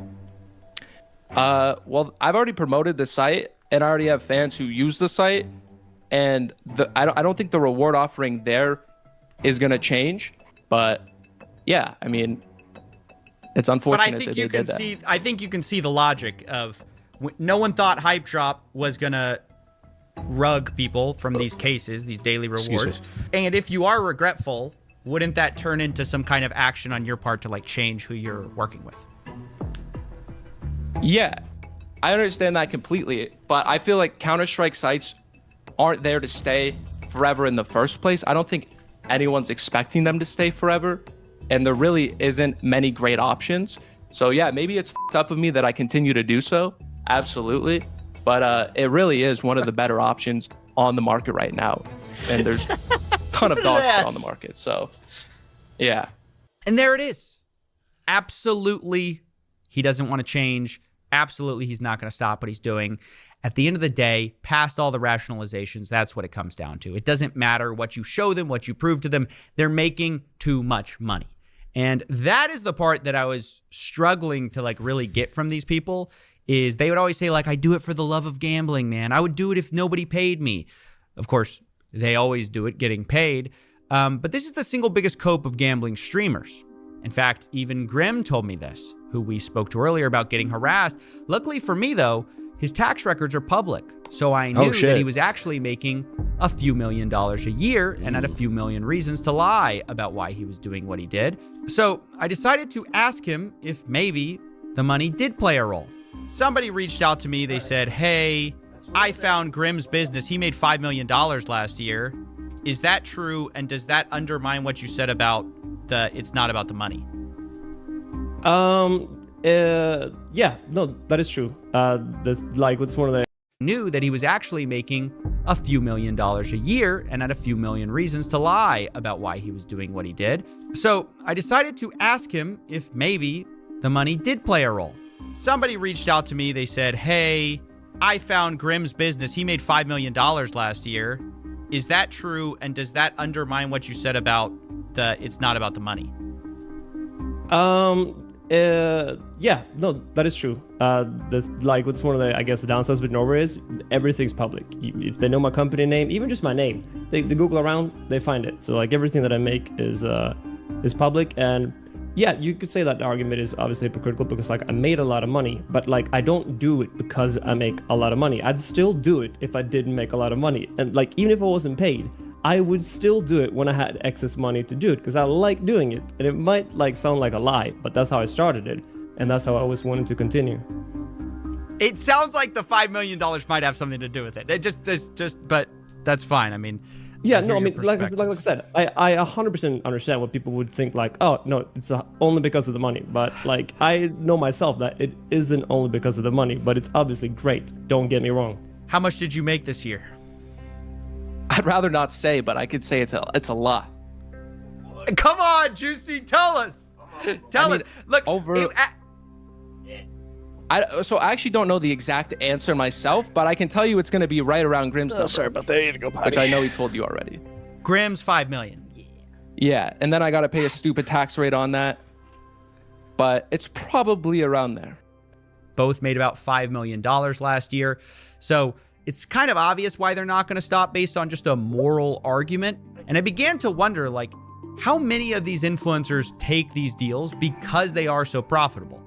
Well, I've already promoted the site, and I already have fans who use the site, and I don't think the reward offering there is going to change. But yeah, I mean, it's unfortunate but I think that you they can did that. see. I think you can see the logic of no one thought Hype Drop was gonna rug people from these cases, these daily rewards. And if you are regretful, wouldn't that turn into some kind of action on your part to like change who you're working with? Yeah, I understand that completely, but I feel like Counter-Strike sites aren't there to stay forever in the first place. I don't think anyone's expecting them to stay forever, and there really isn't many great options. So yeah, maybe it's fucked up of me that I continue to do so, absolutely, but it really is one of the better options on the market right now, and there's a ton of dog shit on the market, so yeah. And there it is. Absolutely, he doesn't want to change. Absolutely, he's not going to stop what he's doing. At the end of the day, past all the rationalizations, that's what it comes down to. It doesn't matter what you show them, what you prove to them. They're making too much money. And that is the part that I was struggling to like really get from these people, is they would always say like, I do it for the love of gambling, man. I would do it if nobody paid me. Of course, they always do it getting paid. But this is the single biggest cope of gambling streamers. In fact, even Grim told me this, who we spoke to earlier about getting harassed. Luckily for me, though, his tax records are public. So I knew that he was actually making a few $1 million a year and had a few million reasons to lie about why he was doing what he did. So I decided to ask him if maybe the money did play a role. Somebody reached out to me. They said, hey, I found Grim's business. He made $5 million last year. Is that true? And does that undermine what you said about it's not about the money? Yeah, no, that is true. It's one of the knew that he was actually making a few $1 million a year and had a few million reasons to lie about why he was doing what he did. So I decided to ask him if maybe the money did play a role. Somebody reached out to me. They said, hey, I found Grim's business. He made $5 million last year. Is that true? And does that undermine what you said about it's not about the money? Yeah, no, that is true. What's one of the, I guess, the downsides with Norway is everything's public. If they know my company name, even just my name, they Google around, they find it. So like everything that I make is public. And yeah, you could say that the argument is obviously hypocritical because like I made a lot of money, but like I don't do it because I make a lot of money. I'd still do it if I didn't make a lot of money. And like even if I wasn't paid, I would still do it when I had excess money to do it because I like doing it. And it might like sound like a lie, but that's how I started it. And that's how I always wanted to continue. It sounds like the $5 million might have something to do with it. But that's fine. I mean, yeah, no, I mean, like I said, I 100% understand what people would think like, oh, no, it's only because of the money. But like, I know myself that it isn't only because of the money, but it's obviously great. Don't get me wrong. How much did you make this year? I'd rather not say, but I could say it's a lot. Come on, Juicy, tell us. Tell us. Look, so I actually don't know the exact answer myself, but I can tell you it's going to be right around Grim's number. Sorry about that. I need to go potty. Which I know he told you already. Grim's $5 million. Yeah, and then I got to pay a stupid tax rate on that, but it's probably around there. Both made about $5 million last year, so it's kind of obvious why they're not going to stop based on just a moral argument. And I began to wonder, like, how many of these influencers take these deals because they are so profitable?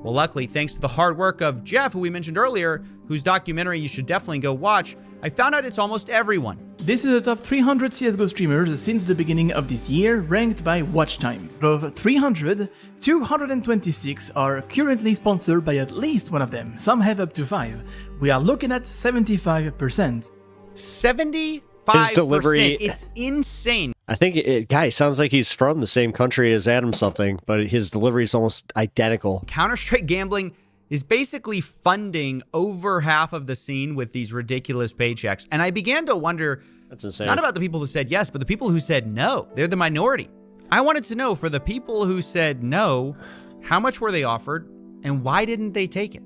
Well, luckily, thanks to the hard work of Jeff, who we mentioned earlier, whose documentary you should definitely go watch, I found out it's almost everyone. This is the top 300 CSGO streamers since the beginning of this year, ranked by watch time. Of 300, 226 are currently sponsored by at least one of them. Some have up to 5. We are looking at 75%. 75%. His delivery, it's insane. I think guy sounds like he's from the same country as Adam something, but his delivery is almost identical. Counter-Strike gambling is basically funding over half of the scene with these ridiculous paychecks. And I began to wonder, that's insane. Not about the people who said yes, but the people who said no. They're the minority. I wanted to know, for the people who said no, how much were they offered and why didn't they take it?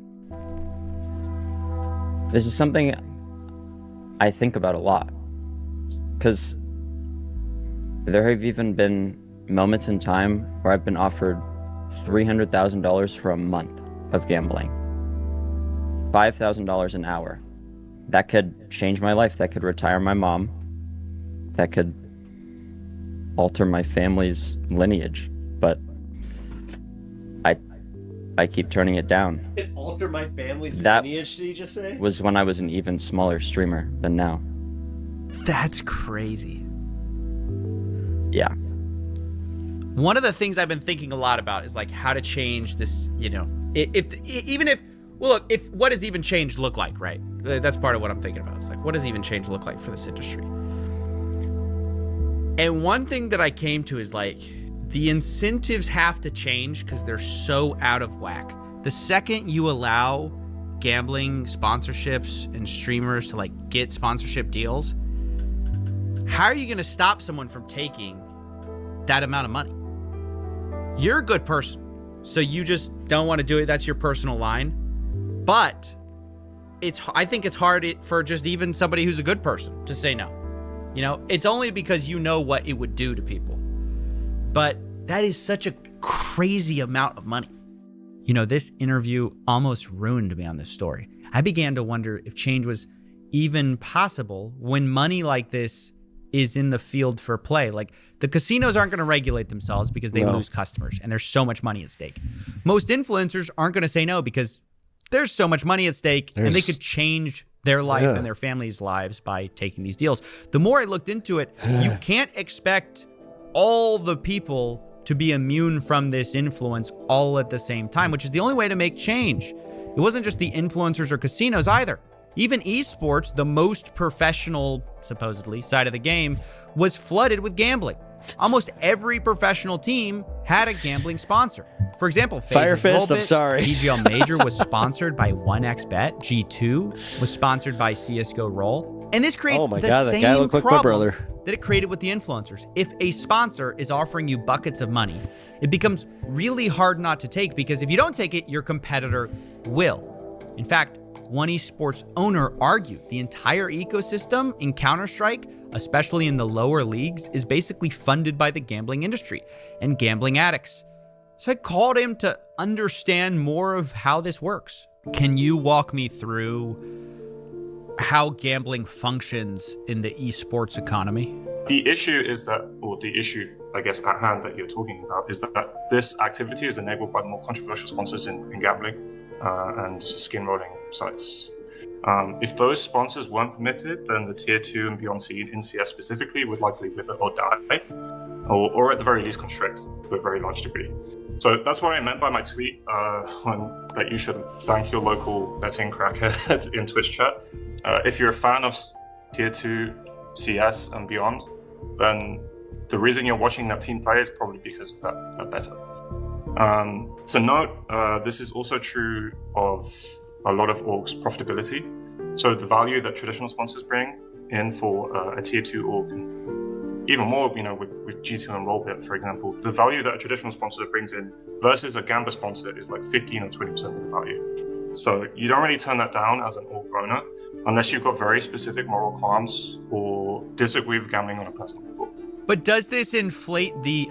This is something I think about a lot, because there have even been moments in time where I've been offered $300,000 for a month of gambling, $5,000 an hour. That could change my life. That could retire my mom. That could alter my family's lineage. But I keep turning it down. It alter my family's That lineage, did you just say? was when I was an even smaller streamer than now. That's crazy. Yeah. One of the things I've been thinking a lot about is like how to change this, you know, if what does even change look like, right? That's part of what I'm thinking about. It's like, what does even change look like for this industry? And one thing that I came to is like, the incentives have to change because they're so out of whack. The second you allow gambling sponsorships and streamers to like get sponsorship deals, how are you going to stop someone from taking that amount of money? You're a good person, so you just don't want to do it. That's your personal line. But I think it's hard for just even somebody who's a good person to say no. You know, it's only because you know what it would do to people. But that is such a crazy amount of money. You know, this interview almost ruined me on this story. I began to wonder if change was even possible when money like this is in the field for play. Like, the casinos aren't going to regulate themselves because they lose customers and there's so much money at stake. Most influencers aren't going to say no because there's so much money at stake and they could change their life and their family's lives by taking these deals. The more I looked into it, you can't expect all the people to be immune from this influence all at the same time, which is the only way to make change. It wasn't just the influencers or casinos either. Even esports, the most professional, supposedly, side of the game, was flooded with gambling. Almost every professional team had a gambling sponsor. For example, Fire Fist, I'm sorry. BGL Major was sponsored by 1xBet. G2 was sponsored by CSGO Roll. And this creates the that guy looked like my problem brother. that it created with the influencers. If a sponsor is offering you buckets of money, it becomes really hard not to take, because if you don't take it, your competitor will. In fact, one esports owner argued the entire ecosystem in Counter-Strike, especially in the lower leagues, is basically funded by the gambling industry and gambling addicts. So I called him to understand more of how this works. Can you walk me through how gambling functions in the esports economy? The issue is that, or the issue, I guess, at hand that you're talking about is that this activity is enabled by more controversial sponsors in gambling and skin rolling sites. If those sponsors weren't permitted, then the tier 2 and beyond scene in CS specifically would likely wither or die, or at the very least constrict to a very large degree. So that's what I meant by my tweet that you should thank your local betting crackhead in Twitch chat. If you're a fan of tier 2 CS and beyond, then the reason you're watching that team play is probably because of that better. To note, this is also true of a lot of orgs' profitability. So the value that traditional sponsors bring in for a tier 2 org, and even more, you know, with G2 and Rollbit, for example, the value that a traditional sponsor brings in versus a Gamba sponsor is like 15 or 20% of the value. So you don't really turn that down as an org owner unless you've got very specific moral qualms or disagree with gambling on a personal level. But does this inflate the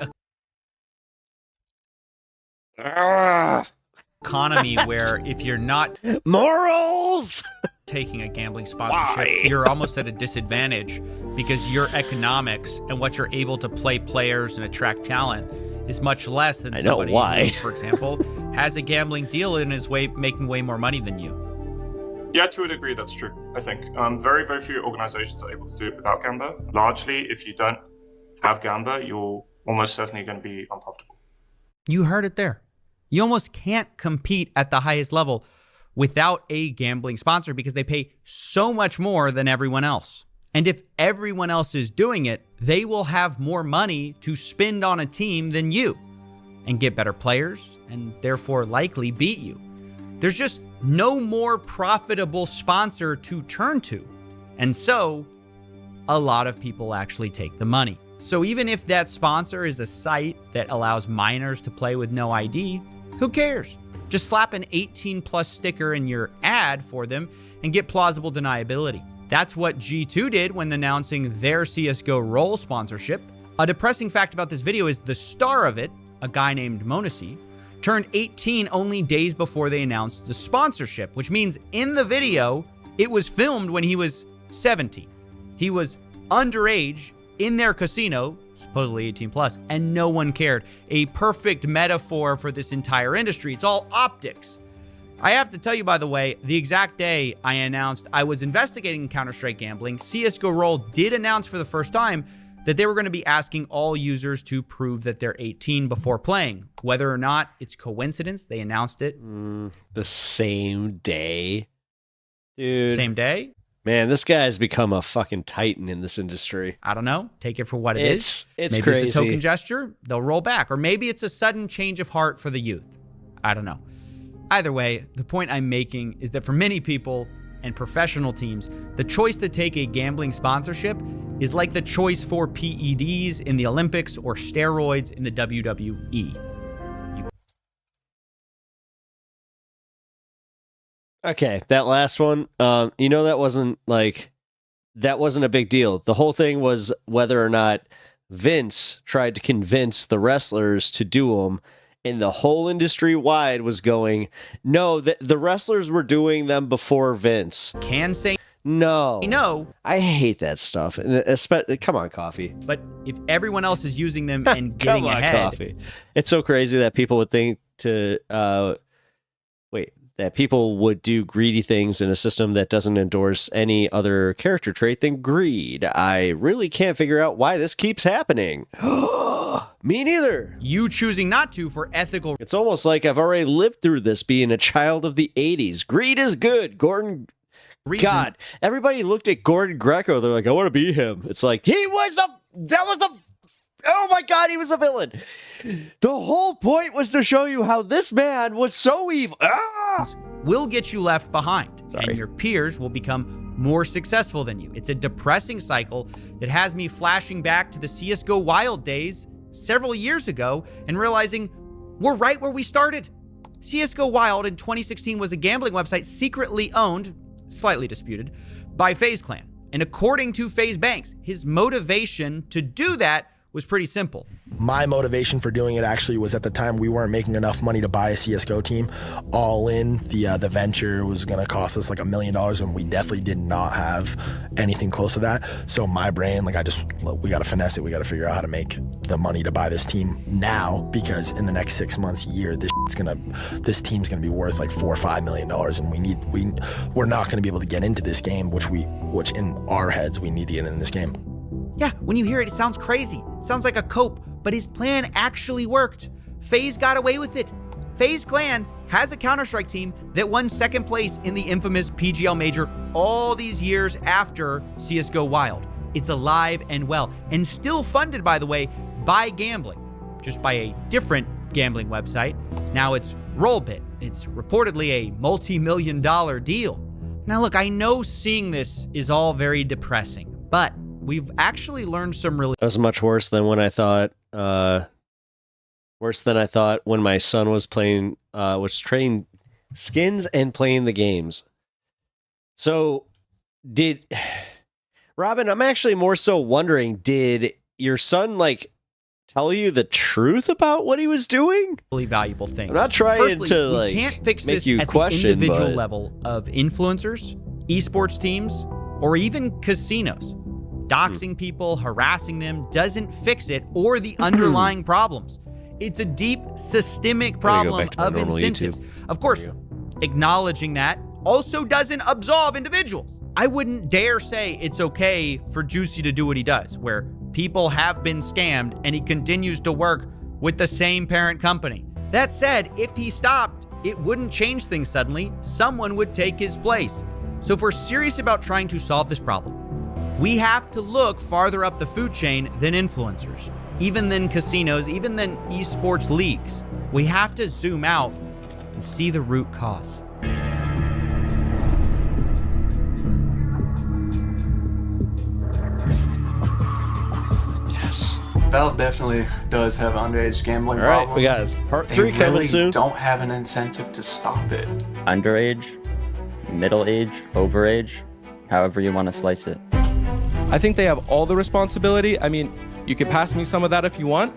economy where if you're not morals taking a gambling sponsorship, you're almost at a disadvantage because your economics and what you're able to play players and attract talent is much less than somebody who, for example, has a gambling deal and is making way more money than you? Yeah, to a degree, that's true, I think. Very, very few organizations are able to do it without Gamba. Largely, if you don't have Gamba, you're almost certainly going to be unprofitable. You heard it there. You almost can't compete at the highest level without a gambling sponsor because they pay so much more than everyone else. And if everyone else is doing it, they will have more money to spend on a team than you and get better players and therefore likely beat you. There's just no more profitable sponsor to turn to. And so a lot of people actually take the money. So even if that sponsor is a site that allows minors to play with no ID, who cares? Just slap an 18+ sticker in your ad for them and get plausible deniability. That's what G2 did when announcing their CSGO role sponsorship. A depressing fact about this video is the star of it, a guy named Monesi, turned 18 only days before they announced the sponsorship, which means in the video, it was filmed when he was 17. He was underage in their casino, supposedly 18+, and no one cared. A perfect metaphor for this entire industry. It's all optics. I have to tell you, by the way, the exact day I announced I was investigating Counter-Strike gambling, CSGO Roll did announce for the first time that they were going to be asking all users to prove that they're 18 before playing. Whether or not it's coincidence, they announced it. The same day? Dude. Same day? Man, this guy's become a fucking titan in this industry. I don't know. Take it for what it is. It's maybe crazy. It's a token gesture. They'll roll back. Or maybe it's a sudden change of heart for the youth. I don't know. Either way, the point I'm making is that for many people and professional teams, the choice to take a gambling sponsorship is like the choice for PEDs in the Olympics or steroids in the WWE. Okay, that last one, that wasn't a big deal. The whole thing was whether or not Vince tried to convince the wrestlers to do them, and the whole industry wide was going, no, the wrestlers were doing them before Vince. Can say no. No. I hate that stuff. And especially, come on, Coffee. But if everyone else is using them and getting come on, ahead. Coffee. It's so crazy that people would think that people would do greedy things in a system that doesn't endorse any other character trait than greed. I really can't figure out why this keeps happening. Me neither. You choosing not to for ethical. It's almost like I've already lived through this being a child of the 80s. Greed is good. Gordon. God, everybody looked at Gordon Greco. They're like, I want to be him. It's like, oh my God, he was a villain. The whole point was to show you how this man was so evil. Will get you left behind. Sorry. And your peers will become more successful than you. It's a depressing cycle that has me flashing back to the CSGO Wild days several years ago and realizing we're right where we started. CSGO Wild in 2016 was a gambling website secretly owned, slightly disputed, by FaZe Clan. And according to FaZe Banks, his motivation to do that was pretty simple. My motivation for doing it actually was at the time we weren't making enough money to buy a CSGO team. All in, the venture was gonna cost us like $1 million, and we definitely did not have anything close to that. So my brain, we gotta finesse it. We gotta figure out how to make the money to buy this team now, because in the next 6 months, year, this team's gonna be worth like $4 or $5 million, and we're not gonna be able to get into this game, which in our heads we need to get in this game. Yeah, when you hear it, it sounds crazy. It sounds like a cope, but his plan actually worked. FaZe got away with it. FaZe Clan has a Counter-Strike team that won second place in the infamous PGL Major all these years after CSGO Wild. It's alive and well, and still funded, by the way, by gambling, just by a different gambling website. Now it's Rollbit. It's reportedly a multi-million-dollar deal. Now look, I know seeing this is all very depressing, but we've actually learned some really... That was much worse than when I thought, when my son was playing, was trading skins and playing the games. So, Robin, I'm actually more so wondering, did your son, tell you the truth about what he was doing? Really valuable things. I'm not trying Firstly, to, we can't fix make this you at question, the individual but... level of influencers, esports teams, or even casinos. Doxing people, harassing them doesn't fix it or the underlying problems. It's a deep systemic problem of incentives. Of course, acknowledging that also doesn't absolve individuals. I wouldn't dare say it's okay for Juicy to do what he does, where people have been scammed and he continues to work with the same parent company. That said, if he stopped, it wouldn't change things suddenly. Someone would take his place. So if we're serious about trying to solve this problem, we have to look farther up the food chain than influencers, even than casinos, even than esports leagues. We have to zoom out and see the root cause. Valve definitely does have underage gambling All right, problem. we got part 3 They coming really soon. don't have an incentive to stop it. Underage, middle age, overage, however you want to slice it. I think they have all the responsibility. I mean, you could pass me some of that if you want,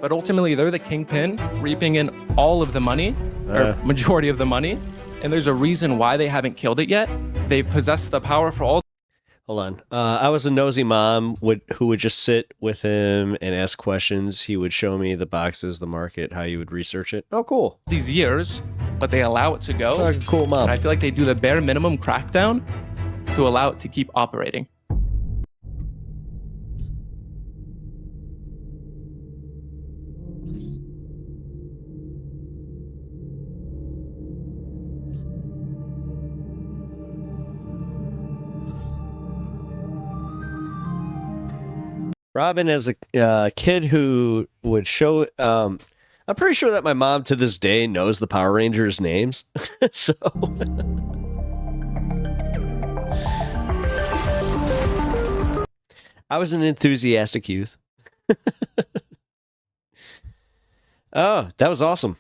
but ultimately they're the kingpin, reaping in all of the money, or majority of the money, and there's a reason why they haven't killed it yet. They've possessed the power for all. Hold on. I was a nosy mom who would just sit with him and ask questions. He would show me the boxes, the market, how you would research it. Oh, cool. These years, but they allow it to go. Sounds like a cool mom. And I feel like they do the bare minimum crackdown to allow it to keep operating. Robin, as a kid who would show, I'm pretty sure that my mom to this day knows the Power Rangers names. So, I was an enthusiastic youth. Oh, that was awesome.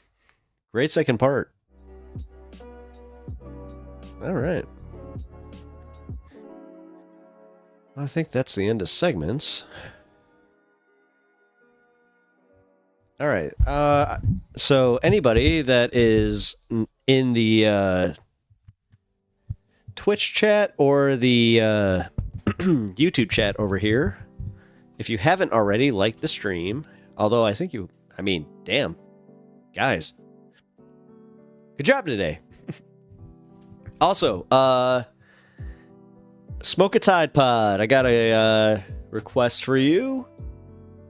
Great second part. All right. I think that's the end of segments. All right. So anybody that is in the Twitch chat or the YouTube chat over here, if you haven't already, like the stream. Although I think damn, guys, good job today. Also, Smoke a Tide Pod. I got a request for you.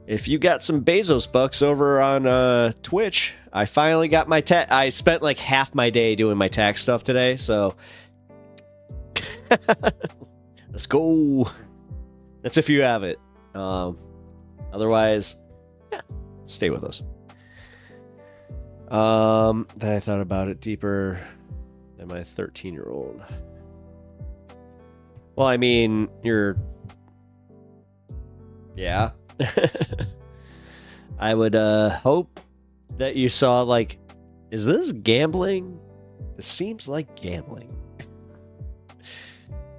If you got some Bezos bucks over on Twitch, I finally got my tax. I spent like half my day doing my tax stuff today, so let's go. That's if you have it. Otherwise, yeah, stay with us. Then I thought about it deeper than my 13-year-old. Well, I mean, yeah. I would hope that you saw, like, is this gambling? It seems like gambling.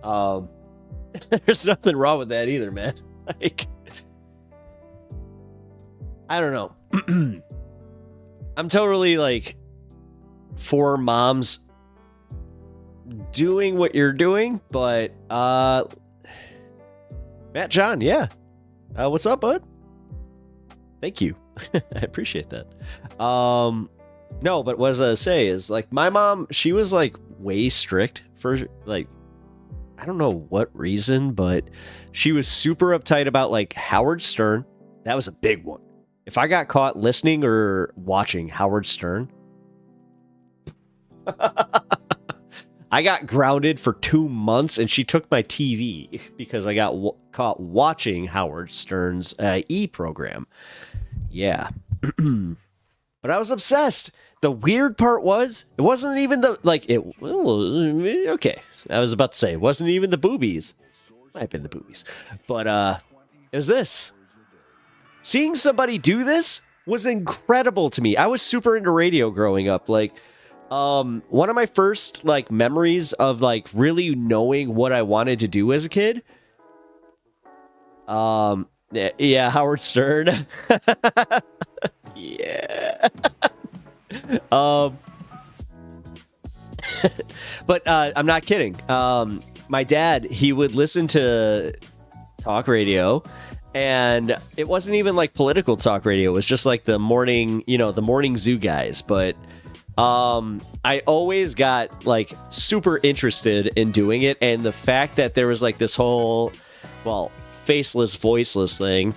There's nothing wrong with that either, man. Like, I don't know. I'm totally, like, for moms doing what you're doing, but Matt John, yeah. What's up, bud? Thank you. I appreciate that. No, but what I was gonna say is, like, my mom, she was like way strict for, like, I don't know what reason, but she was super uptight about, like, Howard Stern. That was a big one. If I got caught listening or watching Howard Stern, I got grounded for 2 months, and she took my TV because I got caught watching Howard Stern's E! program. Yeah. But I was obsessed. The weird part was, it wasn't even the, like, okay. I was about to say, it wasn't even the boobies. Might have been the boobies. But it was this. Seeing somebody do this was incredible to me. I was super into radio growing up. Like, one of my first, like, memories of, like, really knowing what I wanted to do as a kid. Yeah, Howard Stern. Yeah. But I'm not kidding. My dad, he would listen to talk radio, and it wasn't even like political talk radio. It was just like the morning, the morning zoo guys. But I always got, like, super interested in doing it, and the fact that there was, like, this whole, well, faceless, voiceless thing,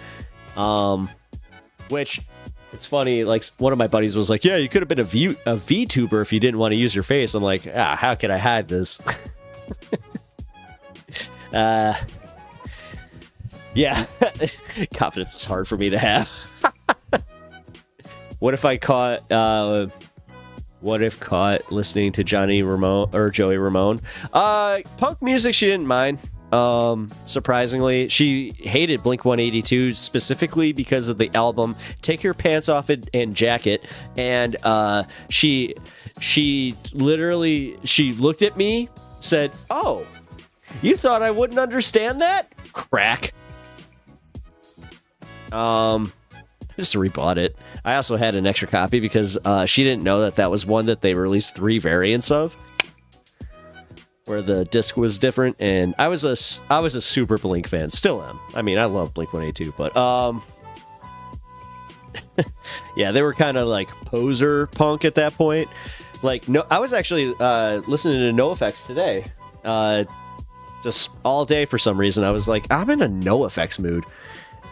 which, it's funny, like, one of my buddies was like, yeah, you could have been a VTuber if you didn't want to use your face. I'm like, how could I hide this? Yeah. Confidence is hard for me to have. What if caught listening to Johnny Ramone or Joey Ramone? Punk music she didn't mind. surprisingly. She hated Blink-182 specifically because of the album Take Your Pants Off and Jacket, and she looked at me, said, "Oh, you thought I wouldn't understand that? Crack." Just rebought it. I also had an extra copy because she didn't know that was one that they released 3 variants of, where the disc was different. And I was a super Blink fan, still am. I mean, I love Blink-182, but yeah, they were kind of like poser punk at that point. Like, no, I was actually listening to NoFX today, just all day for some reason. I was like, I'm in a NoFX mood,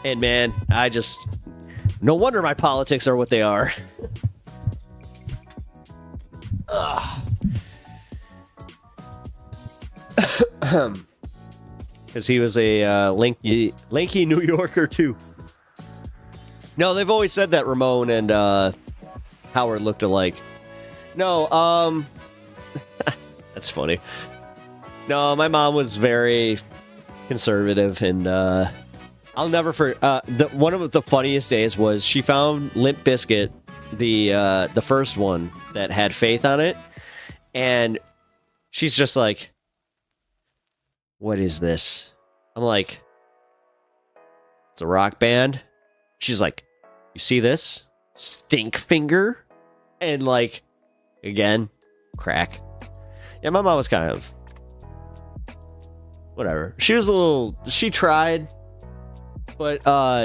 and man, no wonder my politics are what they are. Because he was a lanky New Yorker too. No, they've always said that Ramon and Howard looked alike. No, that's funny. No, my mom was very conservative, and I'll never forget. One of the funniest days was she found Limp Bizkit, the first one that had Faith on it, and she's just like, "What is this?" I'm like, "It's a rock band." She's like, "You see this? Stink finger?" And like, again, crack. Yeah, my mom was kind of whatever. She tried. But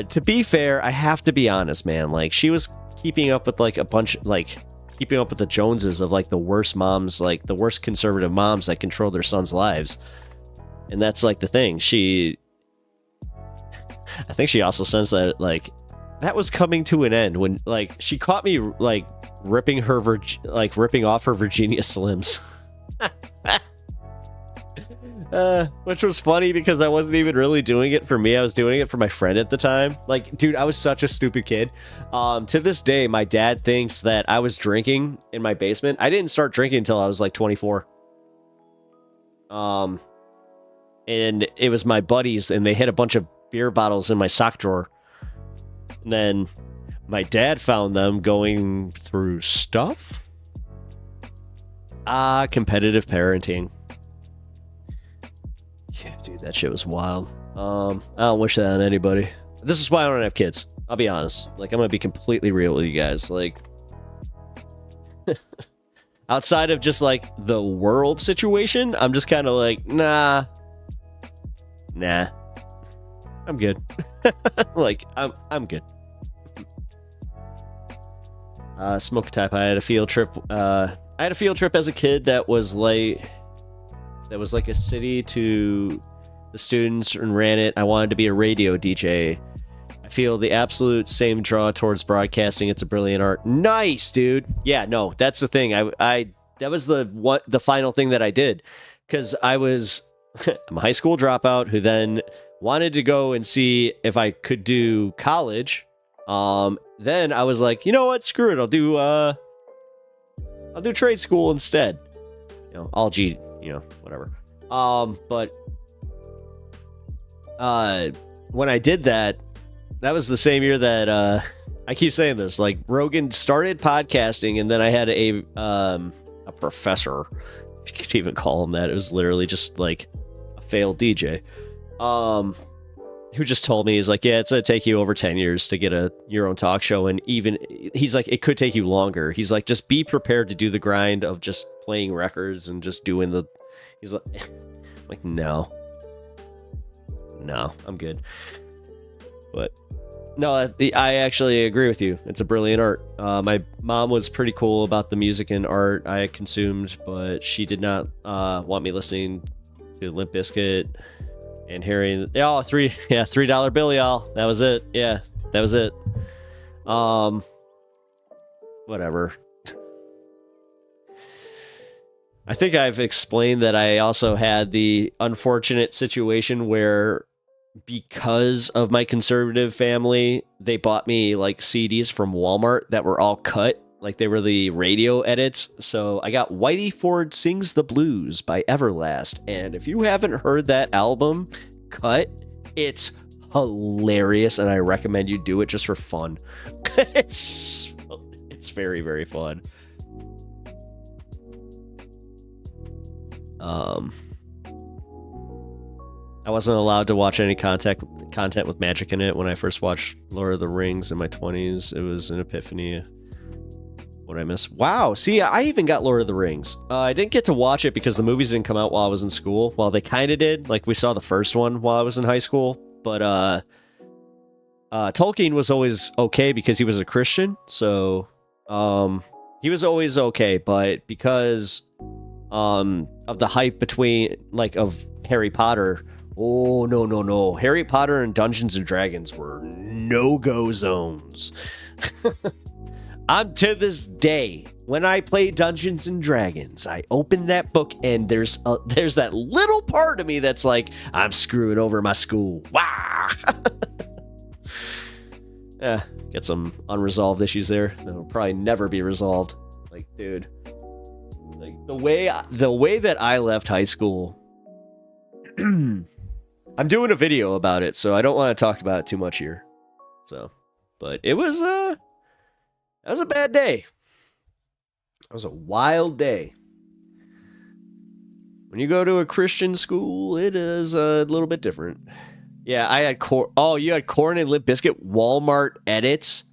to be fair, I have to be honest, man. Like, she was keeping up with keeping up with the Joneses of like the worst moms, like the worst conservative moms that control their sons' lives. And that's like the thing. I think she also sensed that like that was coming to an end when like she caught me like ripping off her Virginia Slims. Which was funny because I wasn't even really doing it for me. I was doing it for my friend at the time. Like, dude, I was such a stupid kid. To this day, my dad thinks that I was drinking in my basement. I didn't start drinking until I was like 24. And it was my buddies, and they hid a bunch of beer bottles in my sock drawer. And then my dad found them going through stuff. Competitive parenting. Yeah, dude, that shit was wild. I don't wish that on anybody. This is why I don't have kids. I'll be honest. Like, I'm gonna be completely real with you guys. Like, outside of just like the world situation, I'm just kind of like, nah, I'm good. Like, I'm good. Smoke type. I had a field trip. I had a field trip as a kid that was like a city to the students and ran it. I wanted to be a radio DJ. I feel the absolute same draw towards broadcasting. It's a brilliant art. Nice, dude. Yeah, no, that's the thing. That was the final thing that I did, because I was I'm a high school dropout who then wanted to go and see if I could do college. Then I was like, you know what? Screw it. I'll do trade school instead. Whatever. But when I did that was the same year that I keep saying this, like, Rogan started podcasting, and then I had a professor, if you could even call him that. It was literally just like a failed DJ, who just told me, he's like, yeah, it's gonna take you over 10 years to get your own talk show, and even he's like, it could take you longer. He's like, just be prepared to do the grind of just playing records and just doing he's like, no, I'm good. But no, I actually agree with you. It's a brilliant art. My mom was pretty cool about the music and art I consumed, but she did not want me listening to Limp Bizkit and hearing $3 bill, y'all. That was it. Yeah, that was it. Whatever. I think I've explained that I also had the unfortunate situation where, because of my conservative family, they bought me like CDs from Walmart that were all cut Like they were the radio edits. So I got Whitey Ford Sings the Blues by Everlast. And if you haven't heard that album cut, it's hilarious. And I recommend you do it just for fun. It's very, very fun. I wasn't allowed to watch any content with magic in it when I first watched Lord of the Rings in my 20s. It was an epiphany. What I miss? Wow. See, I even got Lord of the Rings. I didn't get to watch it because the movies didn't come out while I was in school. Well, they kind of did. Like, we saw the first one while I was in high school. But Tolkien was always okay because he was a Christian. So he was always okay. But because of the hype between, like, of Harry Potter... Oh, no. Harry Potter and Dungeons and Dragons were no-go zones. I'm to this day, when I play Dungeons and Dragons, I open that book and there's that little part of me that's like, I'm screwing over my school. Wow. Yeah, get some unresolved issues there that'll probably never be resolved. Like, dude, like the way that I left high school. I'm doing a video about it, so I don't want to talk about it too much here. So, but it was that was a bad day. It was a wild day. When you go to a Christian school, it is a little bit different. Yeah, I had corn. Oh, you had Corn and Limp Bizkit Walmart edits.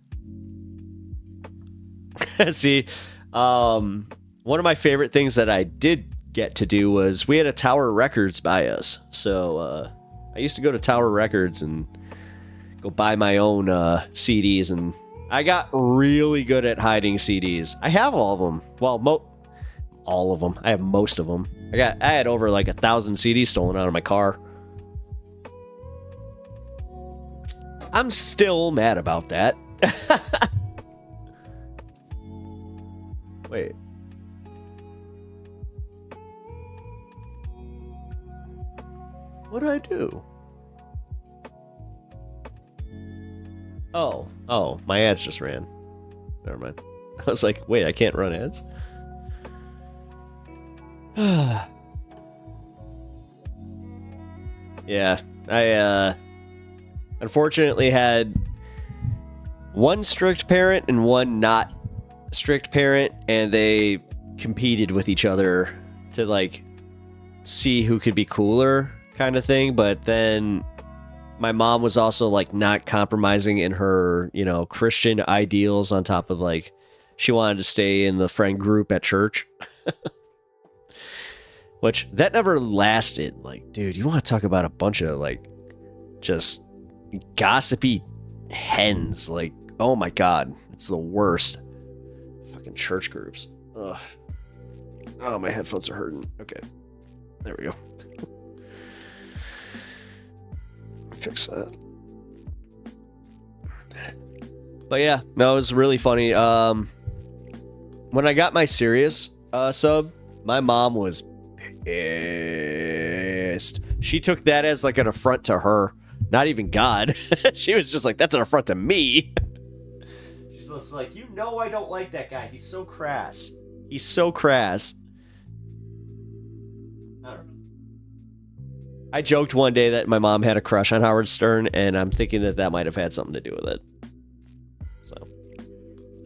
See, one of my favorite things that I did get to do was we had a Tower Records by us. So I used to go to Tower Records and go buy my own CDs, and I got really good at hiding CDs. I have all of them. Well, all of them. I have most of them. I had over like 1,000 CDs stolen out of my car. I'm still mad about that. Wait. What did I do? Oh, my ads just ran. Never mind. I was like, wait, I can't run ads? Yeah, I unfortunately had one strict parent and one not strict parent, and they competed with each other to like see who could be cooler kind of thing. But then my mom was also like not compromising in her, Christian ideals, on top of like she wanted to stay in the friend group at church. Which that never lasted. Like, dude, you want to talk about a bunch of like just gossipy hens? Like, oh my god, it's the worst. Fucking church groups. Ugh. Oh, my headphones are hurting. Okay, there we go. Fix that. But yeah, no, it was really funny. When I got my Sirius sub, my mom was pissed. She took that as like an affront to her, not even God. She was just like, that's an affront to me. She's just like, I don't like that guy. He's so crass. He's so crass. I don't know. I joked one day that my mom had a crush on Howard Stern, and I'm thinking that might have had something to do with it. So,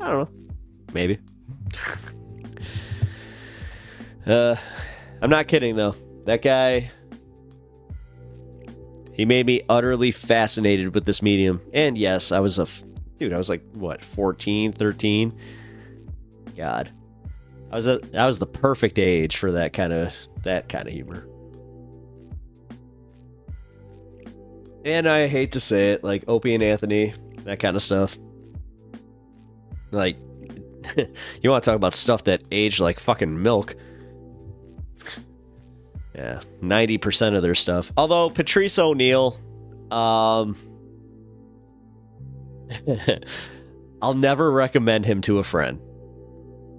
I don't know. Maybe. I'm not kidding, though. That guy, he made me utterly fascinated with this medium. And yes, I was like, what, 14, 13? God. I was the perfect age for that kind of humor. And I hate to say it, like Opie and Anthony, that kind of stuff. Like, you want to talk about stuff that aged like fucking milk. Yeah, 90% of their stuff. Although Patrice O'Neal, I'll never recommend him to a friend.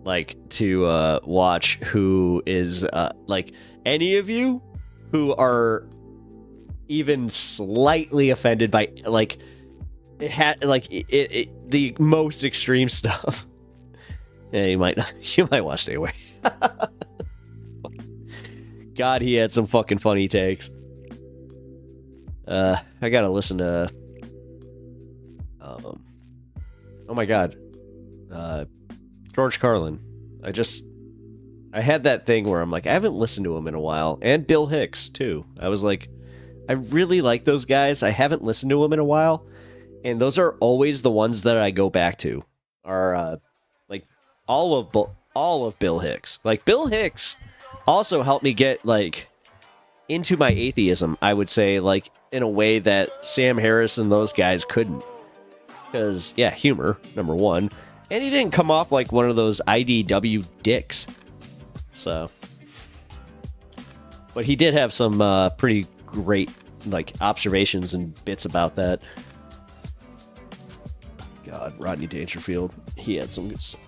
Like, to watch, who is, like, any of you who are even slightly offended by, like, the most extreme stuff. Yeah, you might want to stay away. God, he had some fucking funny takes. I gotta listen to. Oh my God, George Carlin. I had that thing where I'm like, I haven't listened to him in a while, and Bill Hicks too. I was like, I really like those guys. I haven't listened to them in a while, and those are always the ones that I go back to. Are like all of Bill Hicks. Like Bill Hicks also helped me get like into my atheism, I would say, like in a way that Sam Harris and those guys couldn't. Because yeah, humor, number one, and he didn't come off like one of those IDW dicks. So, but he did have some pretty great like observations and bits about that. God, Rodney Dangerfield, he had some good stuff.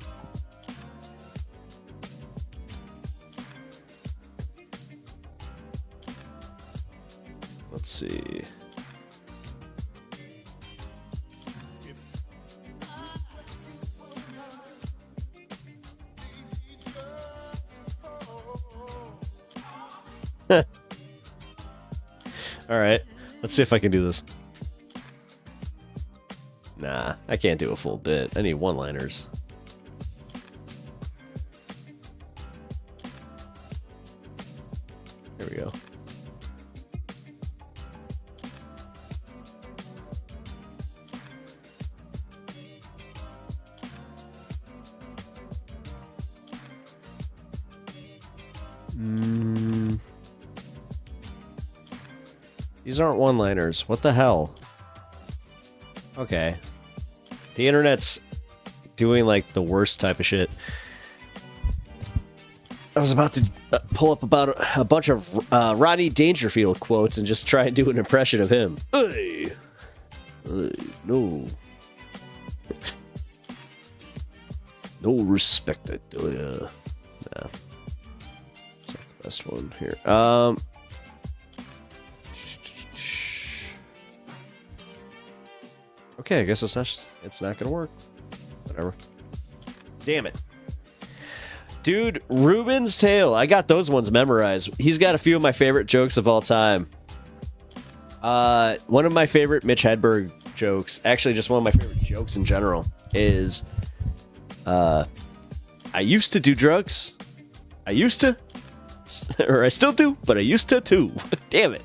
Let's see. All right, let's see if I can do this. Nah, I can't do a full bit. I need one-liners. Here we go. These aren't one-liners. What the hell? Okay. The internet's doing like the worst type of shit. I was about to pull up about a bunch of Rodney Dangerfield quotes and just try and do an impression of him. Hey! No. No respect, I tell ya. Nah. It's not the best one here. Okay, I guess it's not gonna work. Whatever. Damn it. Dude, Ruben's Tale. I got those ones memorized. He's got a few of my favorite jokes of all time. One of my favorite Mitch Hedberg jokes, actually just one of my favorite jokes in general, is I used to do drugs. I used to. Or I still do, but I used to too. Damn it.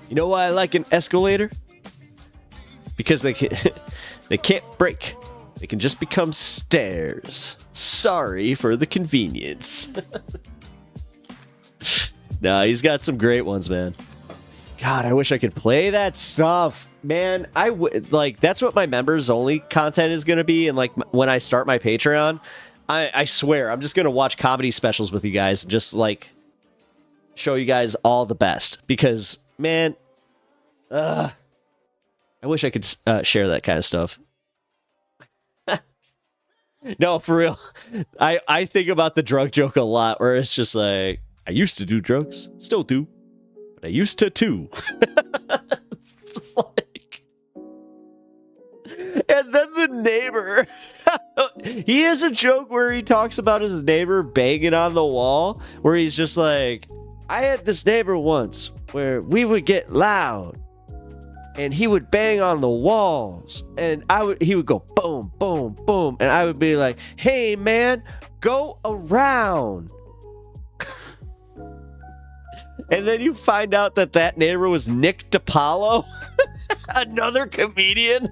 You know why I like an escalator? Because they can't break. They can just become stairs. Sorry for the convenience. Nah, he's got some great ones, man. God, I wish I could play that stuff. Man, I would like that's what my members only content is going to be, and like when I start my Patreon, I swear I'm just going to watch comedy specials with you guys, just like show you guys all the best, because man, I wish I could share that kind of stuff. No, for real. I think about the drug joke a lot, where it's just like, I used to do drugs, still do, but I used to too. Like... And then the neighbor, he has a joke where he talks about his neighbor banging on the wall, where he's just like, I had this neighbor once where we would get loud and he would bang on the walls, and he would go boom, boom, boom, and I would be like, hey man, go around. And then you find out that neighbor was Nick DiPaolo, another comedian.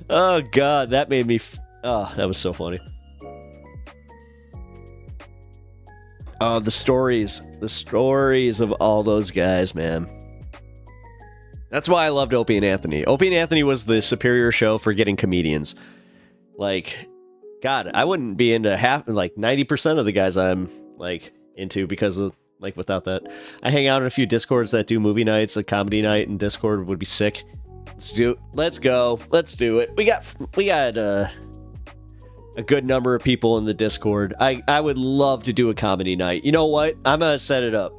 Oh god, that made me that was so funny. Oh, the stories of all those guys, man. That's why I loved Opie and Anthony. Opie and Anthony was the superior show for getting comedians. Like, God, I wouldn't be into 90% of the guys I'm like into because of like without that. I hang out in a few Discords that do movie nights. A comedy night in Discord would be sick. Let's go. Let's do it. We got a good number of people in the Discord. I would love to do a comedy night. You know what? I'm gonna set it up.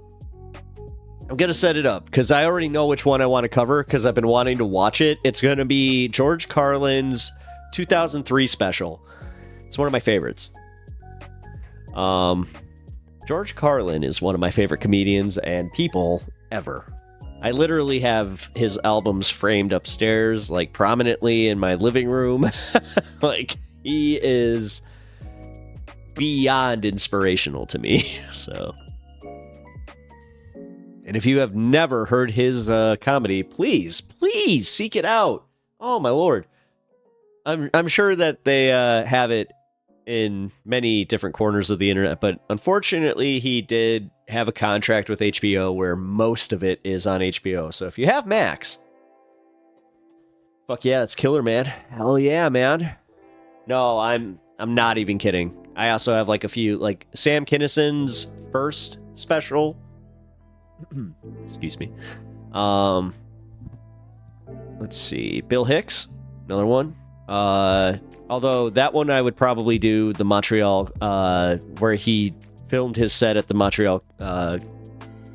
I'm going to set it up because I already know which one I want to cover because I've been wanting to watch it. It's going to be George Carlin's 2003 special. It's one of my favorites. George Carlin is one of my favorite comedians and people ever. I literally have his albums framed upstairs, like prominently in my living room. Like, he is beyond inspirational to me. So, and if you have never heard his comedy, please seek it out. Oh my lord, I'm sure that they have it in many different corners of the internet, but unfortunately, he did have a contract with HBO where most of it is on HBO. So if you have Max, fuck yeah, it's killer, man. Hell yeah, man. No, I'm not even kidding. I also have like a few, like Sam Kinnison's first special. Excuse me. Let's see. Bill Hicks, another one. Although that one I would probably do the Montreal, where he filmed his set at the Montreal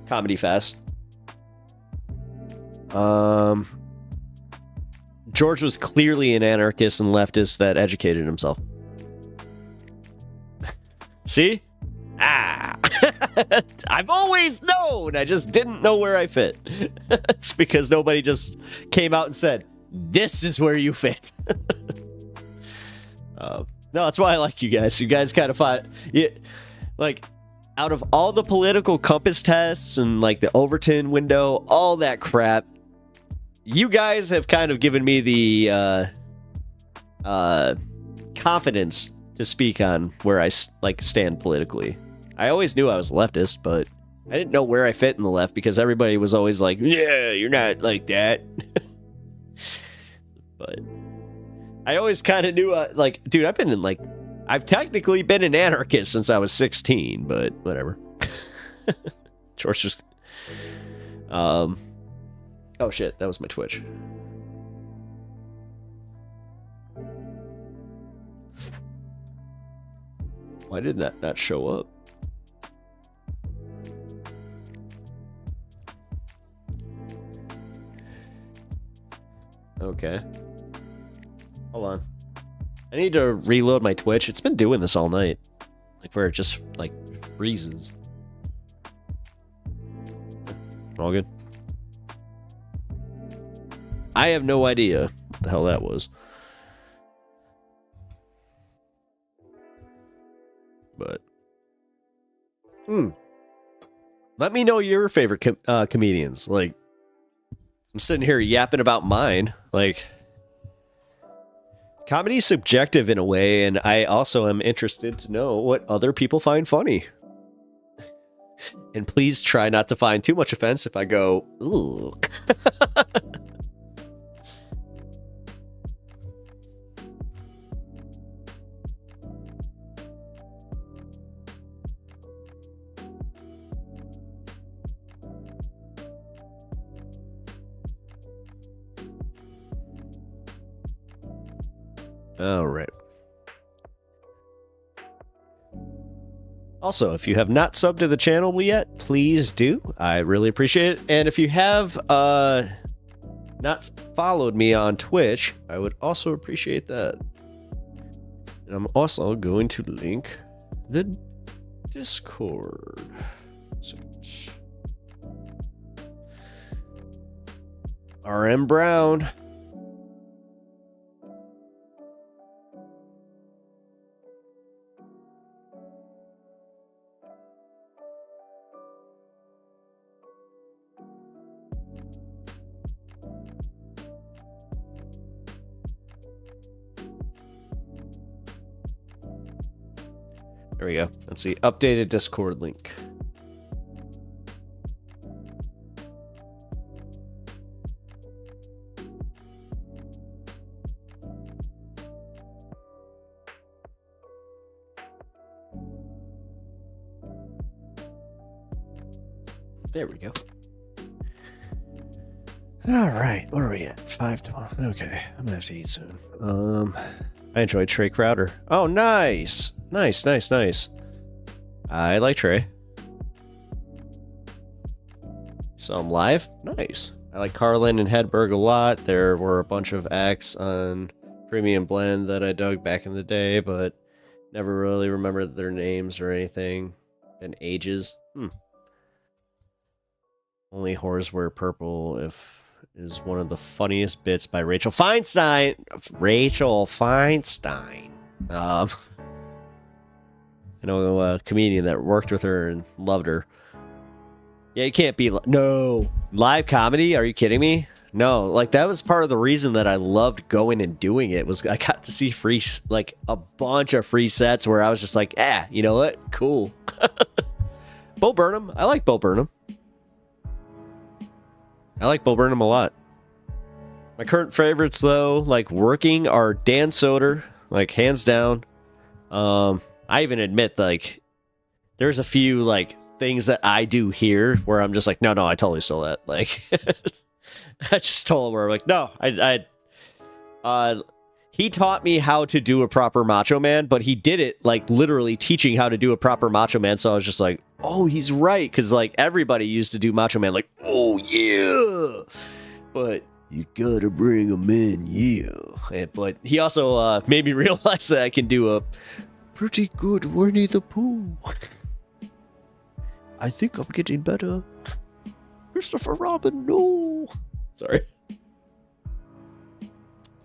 Comedy Fest. George was clearly an anarchist and leftist that educated himself. See? I've always known. I just didn't know where I fit. It's because nobody just came out and said, this is where you fit. No, that's why I like you guys. You guys kind of find, like, out of all the political compass tests and like the Overton window, all that crap, you guys have kind of given me the confidence to speak on where I stand politically. I always knew I was leftist, but I didn't know where I fit in the left because everybody was always like, yeah, you're not like that. But I always kind of knew, dude, I've technically been an anarchist since I was 16, but whatever. George just, oh shit, that was my Twitch. Why did that not show up? Okay. Hold on. I need to reload my Twitch. It's been doing this all night. Like, where it just, like, freezes. All good. I have no idea what the hell that was. But. Let me know your favorite comedians. Like, I'm sitting here yapping about mine. Like, comedy's subjective in a way, and I also am interested to know what other people find funny. And please try not to find too much offense if I go, ooh. All right. Also, if you have not subbed to the channel yet, please do. I really appreciate it. And if you have not followed me on Twitch, I would also appreciate that. And I'm also going to link the Discord. RM Brown. There we go. Let's see. Updated Discord link. There we go. All right. What are we at? 5:12. Okay. I'm gonna have to eat soon. I enjoyed Trey Crowder. Oh, nice. Nice. I like Trey. saw him live. Nice. I like Carlin and Hedberg a lot. There were a bunch of acts on Premium Blend that I dug back in the day, but never really remembered their names or anything. Been ages. Only whores wear purple is one of the funniest bits by Rachel Feinstein. Rachel Feinstein. I know a comedian that worked with her and loved her. Yeah, you can't be... No. Live comedy? Are you kidding me? No. Like, that was part of the reason that I loved going and doing it, was I got to see free... Like, a bunch of free sets where I was just like, you know what? Cool. Bo Burnham. I like Bo Burnham. I like Bo Burnham a lot. My current favorites, though, like working, are Dan Soder, like hands down. I even admit, like, there's a few like things that I do here where I'm just like, no, I totally stole that. Like, I just stole it. Where I'm like, no, he taught me how to do a proper Macho Man, but he did it like literally teaching how to do a proper Macho Man. So I was just like, oh, he's right, because like everybody used to do Macho Man, like, oh yeah, but you gotta bring him in, yeah. But he also made me realize that I can do a pretty good Winnie the Pooh. I think I'm getting better. Christopher Robin, no. Sorry.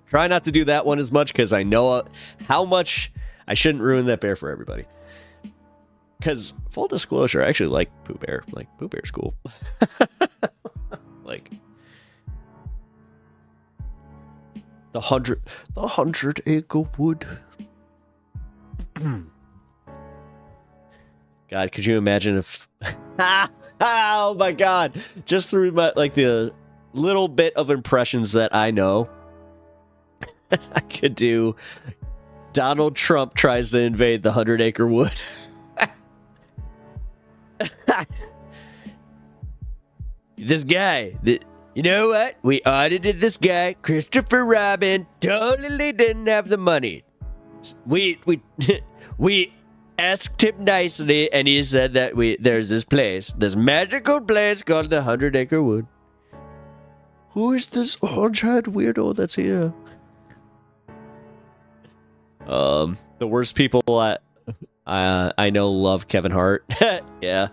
Try not to do that one as much, because I know how much I shouldn't ruin that bear for everybody. Because, full disclosure, I actually like Pooh Bear. Like, Pooh Bear's cool. Like, the 100 acre wood. God, could you imagine if... Oh my God. Just through my, like, the little bit of impressions that I know, I could do Donald Trump tries to invade the 100 acre wood. This guy, you know what? We audited this guy, Christopher Robin, totally didn't have the money. We asked him nicely, and he said that there's this magical place called the 100 acre wood. Who is this orange-haired weirdo that's here? The worst people I know love Kevin Hart. Yeah.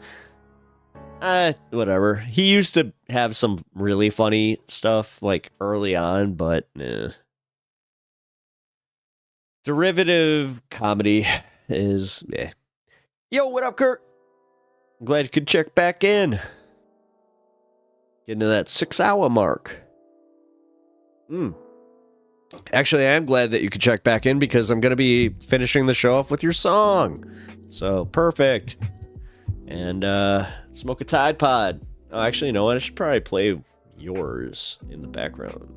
Whatever. He used to have some really funny stuff, like, early on, but derivative comedy is, Yo, what up, Kirk? I'm glad you could check back in. Getting to that 6-hour mark. Actually, I am glad that you could check back in, because I'm going to be finishing the show off with your song. So, perfect. And, smoke a Tide Pod. Oh, actually, you know what? I should probably play yours in the background.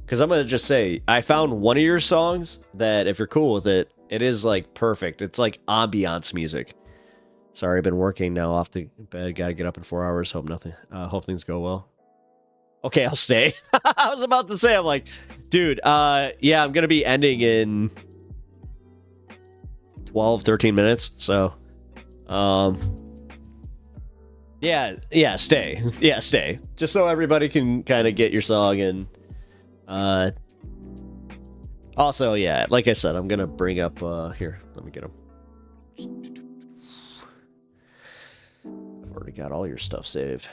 Because I'm going to just say, I found one of your songs that, if you're cool with it, it is, like, perfect. It's like ambiance music. Sorry, I've been working now off the bed. Gotta get up in 4 hours. Hope things go well. Okay, I'll stay. I was about to say, I'm like, dude, yeah, I'm gonna be ending in 12, 13 minutes. So, yeah, stay. Yeah, stay. Just so everybody can kind of get your song. And, also, yeah, like I said, I'm gonna bring up, here, let me get them. Already got all your stuff saved.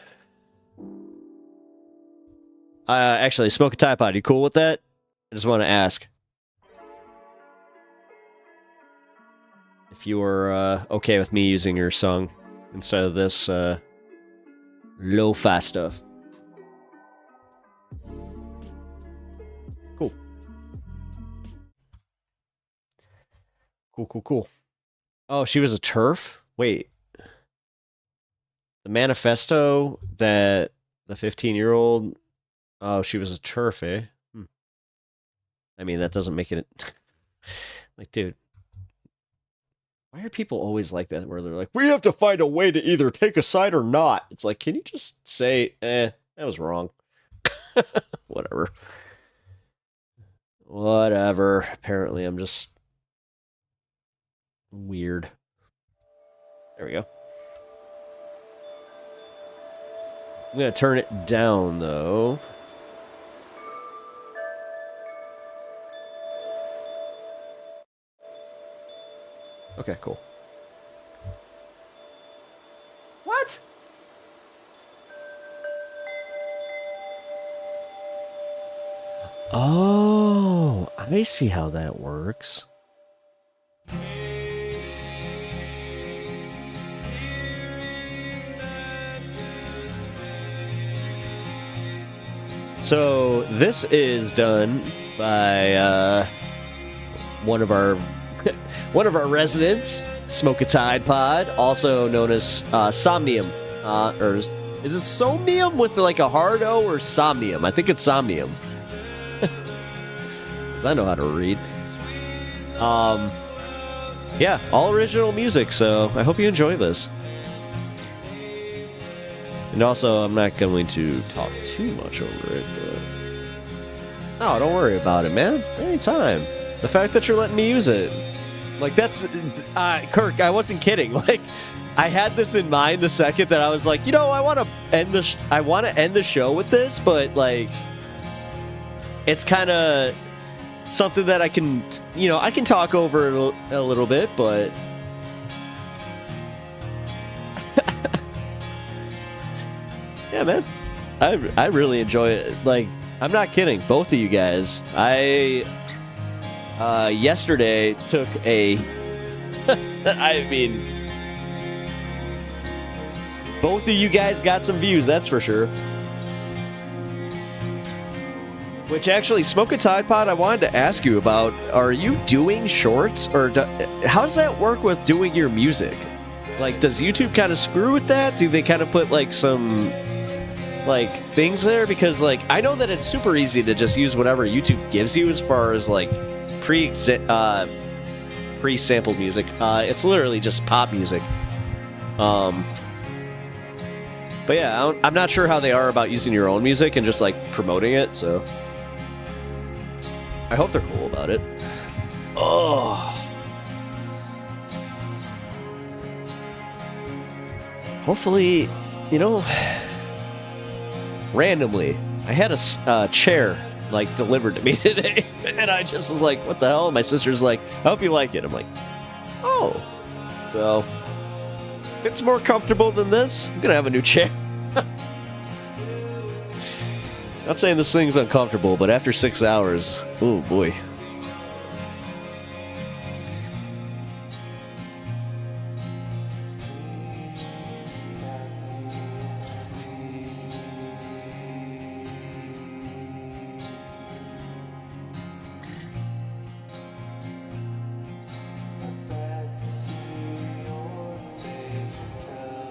Actually, Smoke a Tide Pod, you cool with that? I just want to ask if you were okay with me using your song instead of this lo-fi stuff. Cool. Cool. Oh, she was a TERF? Wait. The manifesto that the 15-year-old... Oh, she was a TERF, eh? I mean, that doesn't make it... Like, dude. Why are people always like that, where they're like, we have to find a way to either take a side or not? It's like, can you just say, that was wrong. Whatever. Apparently, I'm just... weird. There we go. I'm going to turn it down, though. Okay, cool. What? Oh, I see how that works. So this is done by one of our residents, Smoke a Tide Pod, also known as Somnium, or is it Somnium with like a hard O or Somnium? I think it's Somnium, because I know how to read. Yeah, all original music. So I hope you enjoy this. And also, I'm not going to talk too much over it, but... No, don't worry about it, man. Anytime. The fact that you're letting me use it. Like, that's... Kirk, I wasn't kidding. Like, I had this in mind the second that I was like, you know, I want to end the show with this, but, like... It's kind of something that I can... You know, I can talk over a little bit, but... Yeah, man. I really enjoy it. Like, I'm not kidding. Both of you guys. I yesterday took a I mean, both of you guys got some views, that's for sure. Which actually, Smoke a Tide Pod, I wanted to ask you about. Are you doing shorts, or how does that work with doing your music? Like, does YouTube kind of screw with that? Do they kind of put like some like things there? Because like I know that it's super easy to just use whatever YouTube gives you as far as like pre-sampled music. It's literally just pop music. But yeah, I'm not sure how they are about using your own music and just like promoting it, so I hope they're cool about it. Oh, hopefully, you know, randomly, I had a chair like delivered to me today, and I just was like, "What the hell?" My sister's like, "I hope you like it." I'm like, "Oh." So, if it's more comfortable than this, I'm gonna have a new chair. Not saying this thing's uncomfortable, but after 6 hours, oh boy.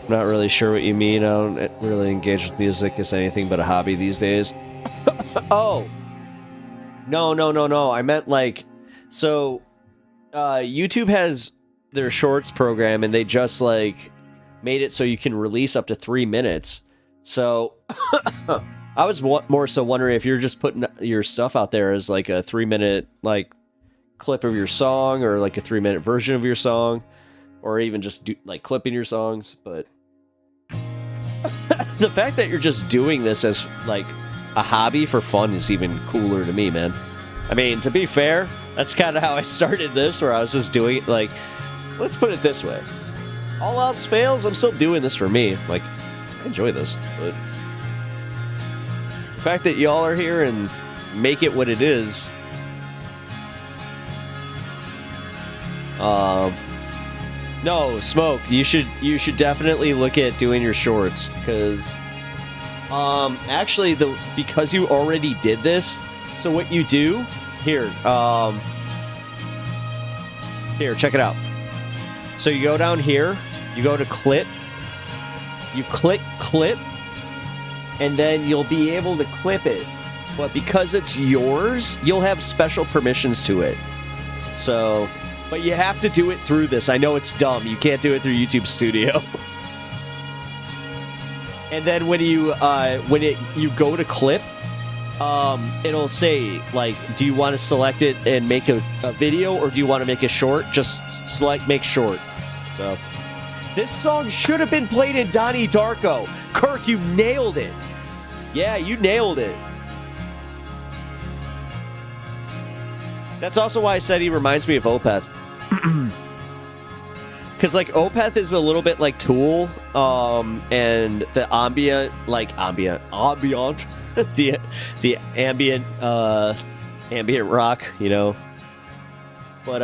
I'm not really sure what you mean. I don't really engage with music as anything but a hobby these days. Oh! No. I meant like... So, YouTube has their shorts program, and they just like made it so you can release up to 3 minutes. So, I was more so wondering if you're just putting your stuff out there as like a 3-minute like clip of your song, or like a 3-minute version of your song, or even just like clipping your songs, but... The fact that you're just doing this as like a hobby for fun is even cooler to me, man. I mean, to be fair, that's kind of how I started this, where I was just doing it like, let's put it this way. All else fails, I'm still doing this for me. Like, I enjoy this, but the fact that y'all are here and make it what it is, no, Smoke, you should definitely look at doing your shorts, because actually because you already did this, so what you do here, check it out. So you go down here, you go to clip, you click clip, and then you'll be able to clip it. But because it's yours, you'll have special permissions to it. So, but you have to do it through this. I know it's dumb. You can't do it through YouTube Studio. And then when you go to clip, it'll say like, do you want to select it and make a video, or do you want to make a short? Just select make short. So This song should have been played in Donnie Darko. Kirk, you nailed it. Yeah, you nailed it. That's also why I said he reminds me of Opeth. Because, like, Opeth is a little bit like Tool, and the ambient, the ambient rock, you know. But,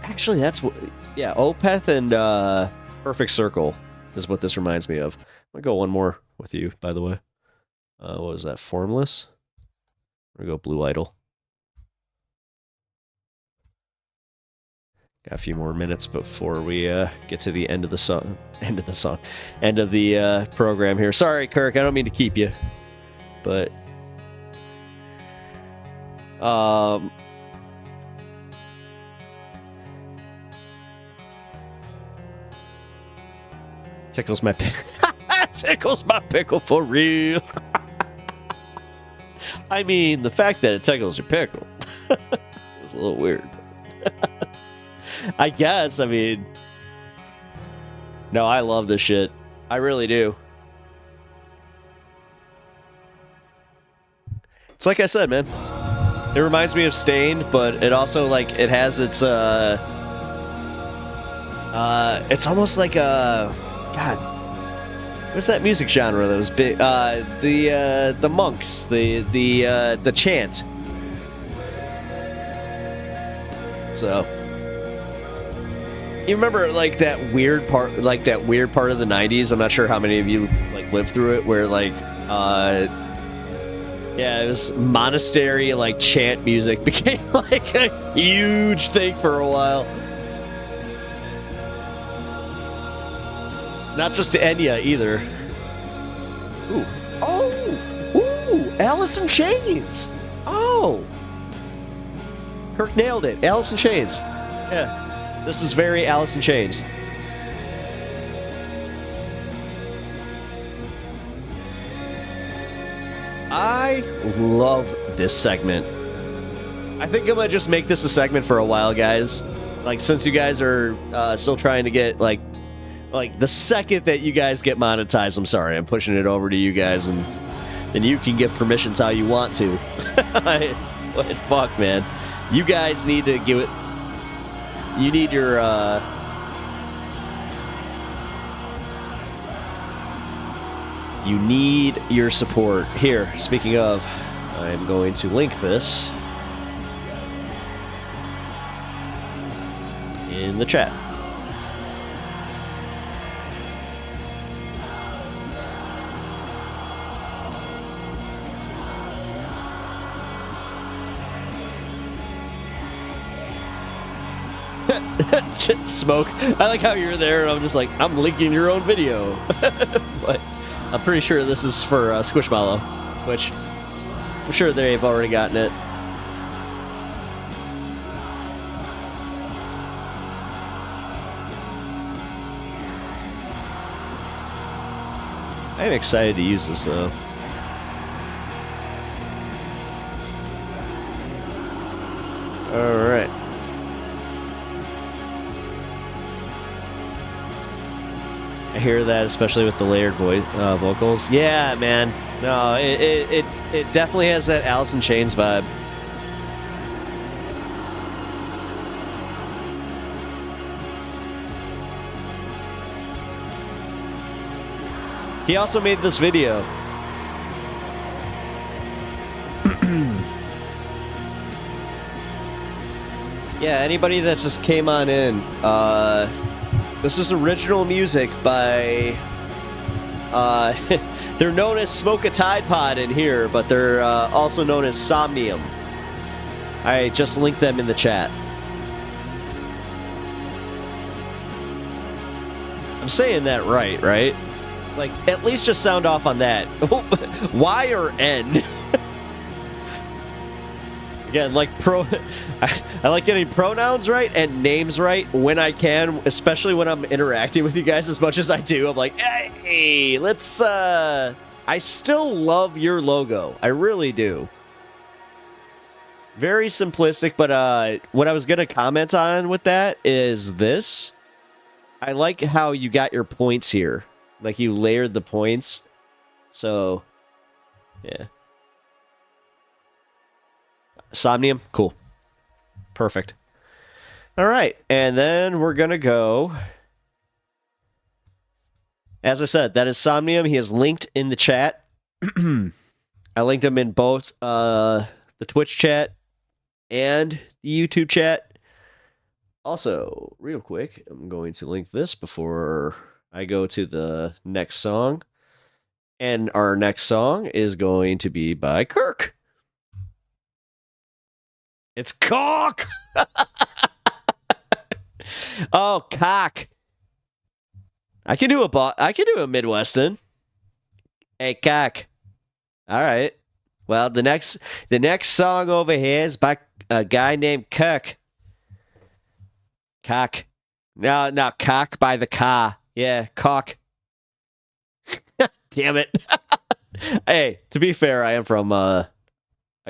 actually, that's what, yeah, Opeth and, Perfect Circle is what this reminds me of. I'm gonna go one more with you, by the way. What was that? Formless? I'm gonna go Blue Idol. Got a few more minutes before we get to the end of the song. End of the program here. Sorry, Kirk, I don't mean to keep you, but tickles my tickles my pickle for real. I mean, the fact that it tickles your pickle is a little weird. I guess, I mean, no, I love this shit. I really do. It's like I said, man. It reminds me of Stained, but it also, like, it has its, it's almost like a, God, what's that music genre that was big? The monks, the chant. So, you remember, like, that weird part of the 90s? I'm not sure how many of you, like, lived through it, where, like, yeah, it was monastery, like, chant music became, like, a huge thing for a while. Not just Enya, either. Ooh. Oh! Ooh! Alice in Chains! Oh! Kirk nailed it. Alice in Chains. Yeah. This is very Alice in Chains. I love this segment. I think I'm gonna just make this a segment for a while, guys. Like, since you guys are still trying to get, like the second that you guys get monetized, I'm sorry, I'm pushing it over to you guys, and then you can give permissions how you want to. What fuck, man? You guys need to give it. You need your, you need your support. Here, speaking of, I'm going to link this in the chat. Smoke. I like how you're there, and I'm just like, I'm linking your own video. But I'm pretty sure this is for Squishmallow, which I'm sure they've already gotten it. I'm excited to use this, though. Alright. I hear that, especially with the layered vocals. Yeah, man. No, it definitely has that Alice in Chains vibe. He also made this video. Yeah, anybody that just came on in, this is original music by, they're known as Smoke a Tide Pod in here, but they're also known as Somnium. I just linked them in the chat. I'm saying that right? Like, at least just sound off on that. Y or N? Again, like I like getting pronouns right and names right when I can, especially when I'm interacting with you guys as much as I do. I'm like, hey, let's, I still love your logo. I really do. Very simplistic, but what I was going to comment on with that is this. I like how you got your points here. Like you layered the points. So, yeah. Somnium, cool. Perfect. All right, and then we're going to go. As I said, that is Somnium. He is linked in the chat. I linked him in both the Twitch chat and the YouTube chat. Also, real quick, I'm going to link this before I go to the next song. And our next song is going to be by Kirk. It's cock. Oh, cock. I can do a Midwestern. Hey, cock. All right. Well, the next song over here is by a guy named Kirk. Cock. No, cock by the car. Yeah, cock. Damn it. Hey, to be fair, I am from I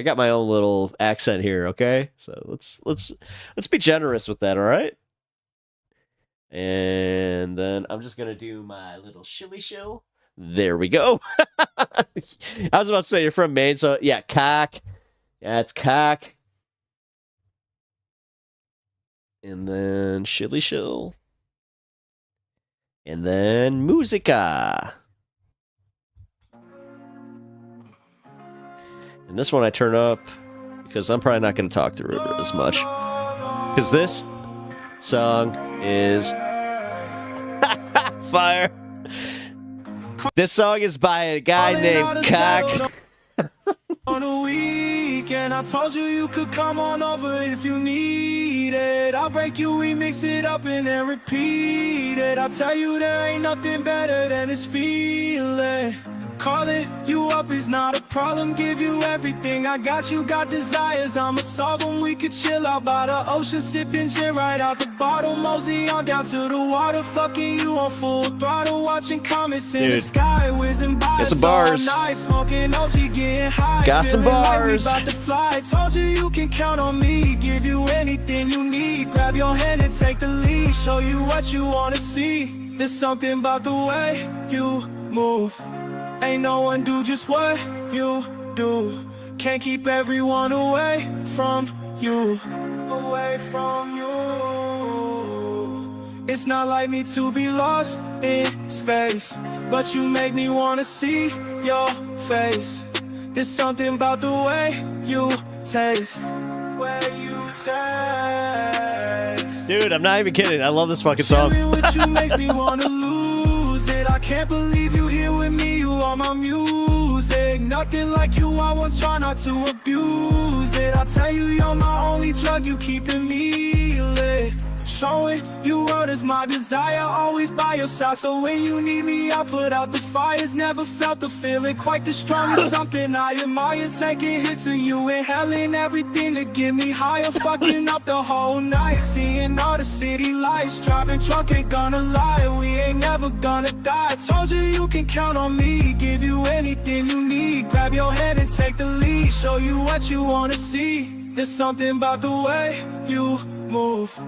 got my own little accent here, okay? So let's be generous with that, all right? And then I'm just gonna do my little shilly show. There we go. I was about to say you're from Maine, so yeah, cock. Yeah, it's cock. And then shilly show. And then musica. And this one I turn up because I'm probably not going to talk through it as much. Because this song is fire. This song is by a guy named Cock. On a weekend, I told you could come on over if you need it. I'll break you, we mix it up and then repeat it. I'll tell you there ain't nothing better than this feeling. Calling you up is not a problem, give you everything. I got you, got desires, I'ma solve them. We could chill out by the ocean, sipping gin right out the bottle. Mosey on down to the water, fucking you on full throttle. Watching comets in the sky, whizzing by Get some us all bars. night. Smoking OG, getting high, Got some feeling like we bars. about to fly. Told you can count on me, give you anything you need. Grab your hand and take the lead, show you what you wanna see. There's something about the way you move. Ain't no one do just what you do. Can't keep everyone away from you. Away from you. It's not like me to be lost in space, but you make me wanna see your face. There's something about the way you taste. Way you taste. Dude, I'm not even kidding. I love this fucking song. Chilling with you makes me wanna lose it. I can't believe you here with me, you are my music. Nothing like you, I won't try not to abuse it. I tell you, you're my only drug, you keeping me lit. Showing you what is my desire, always by your side. So when you need me, I put out the fires. Never felt the feeling quite the strongest. Something I admire, taking hits of you, inhaling everything to get me higher. Fucking up the whole night, seeing all the city lights. Driving drunk, ain't gonna lie, we ain't never gonna die. Told you can count on me, give you anything you need. Grab your hand and take the lead, show you what you wanna see. There's something about the way you move.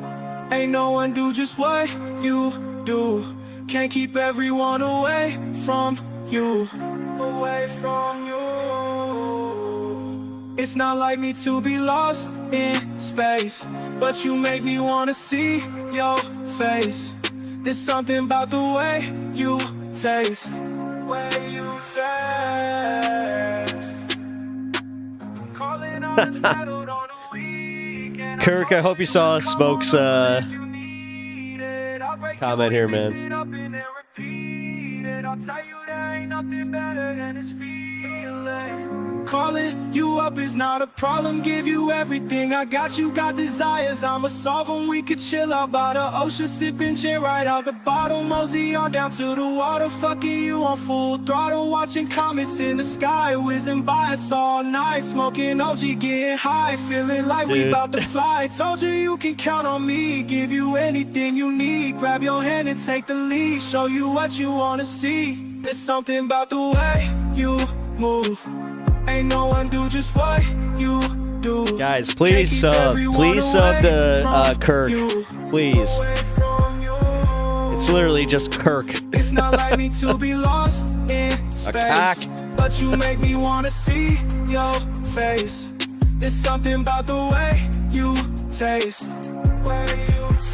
Ain't no one do just what you do. Can't keep everyone away from you. Away from you. It's not like me to be lost in space, but you make me wanna see your face. There's something about the way you taste. Way you taste. Calling on the settled on a weekend. Kirk, I hope you saw Smoke's comment here, man. I'll tell you there ain't nothing better than this feeling. Calling you up is not a problem, give you everything. I got you, got desires, I'ma solve them. We could chill out by the ocean, sipping gin right out the bottle. Mosey on down to the water, fucking you on full throttle. Watching comets in the sky, whizzing by us all night. Smoking OG, getting high, feeling like we about to fly. Told you can count on me, give you anything you need. Grab your hand and take the lead, show you what you wanna see. There's something about the way you move. Ain't no one do just what you do. Guys, please sub to Kirk. Please. It's literally just Kirk. It's not like me to be lost in space, but you make me wanna see your face. There's something about the way you taste, way you taste.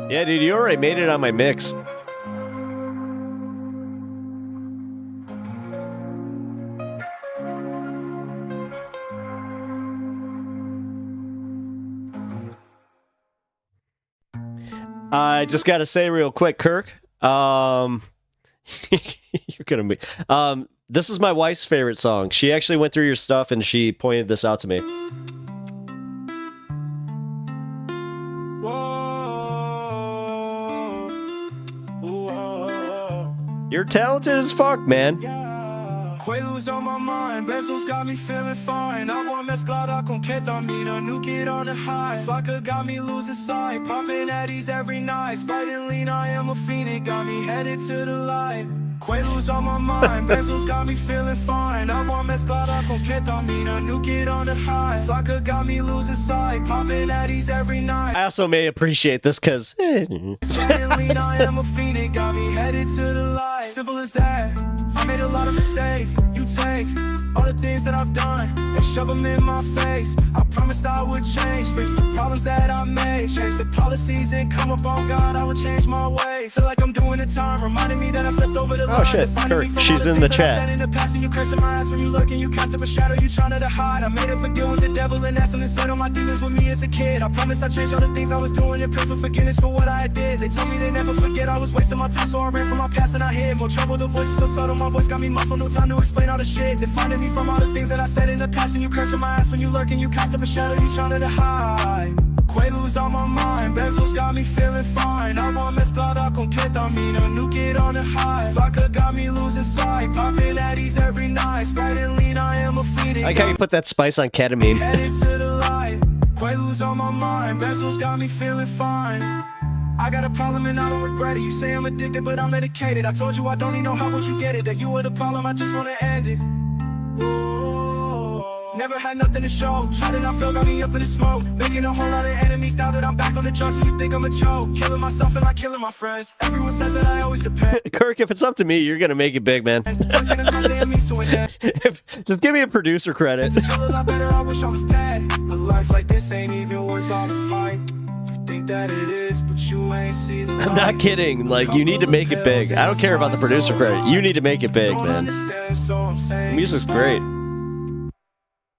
Yeah, dude, you already made it on my mix. I just got to say real quick, Kirk, you're going to be, this is my wife's favorite song. She actually went through your stuff and she pointed this out to me. You're talented as fuck, man. Quaaludes on my mind, bezos got me feeling fine. I want mezclada con ketamina, nuke it on the high. Flocka got me losing sight, popping Addies every night. Sprite and lean, I am a fiend, got me headed to the light. Quaaludes on my mind, bezos got me feeling fine. I want mezclada con ketamina, nuke it on the high. Flocka got me losing sight, popping Addies every night. I also may appreciate this because Sprite and lean, I am a fiend, got me headed to the light. Simple as that. I made a lot of mistakes. You take all the things that I've done and shove them in my face. I promised I would change, fix the problems that I made, change the policies and come up on God. I would change my way. Feel like I'm doing the time, reminding me that I stepped over the line. Oh shit, Kirk, she's in the chat. In the past and you cursing my ass when you look and you cast up a shadow. You trying to hide. I made up a deal with the devil and that's something said on my demons with me as a kid. I promised I'd change all the things I was doing and pray for forgiveness for what I did. They told me they never forget I was wasting my time, so I ran from my past and I hid more trouble. The voice is so subtle, my voice got me muffled. No time to explain all the shit. They finding me from all the things that I said in the past and you cursing my ass when you lurk and you cast up a shadow. You trying to hide. Quaaludes on my mind, bezos got me feeling fine. I want mezclada con ketamina, nuke it on the high. Flocka got me losing sight, popping Addies every night. Sprite and lean, I am a fiend. I like how you put that spice on ketamine. Headed to the light. Quaaludes on my mind, bezos got me feeling fine. I got a problem and I don't regret it. You say I'm addicted, but I'm medicated. I told you I don't need no help, but you get it. That you were the problem, I just wanna end it. Never had nothing to show. Tried and I fell, got me up in the smoke. Making a whole lot of enemies now that I'm back on the drugs and you think I'm a joke. Killing myself and like killing my friends. Everyone says that I always depend. Kirk, if it's up to me, you're gonna make it big, man. Just give me a producer credit. Feel a lot better, I wish I was dead. A life like this ain't even worth all the fight. Think that it is, but you ain't see the light. I'm not kidding. Like, you need to make it big. I don't care about the producer credit. You need to make it big, man. The music's great.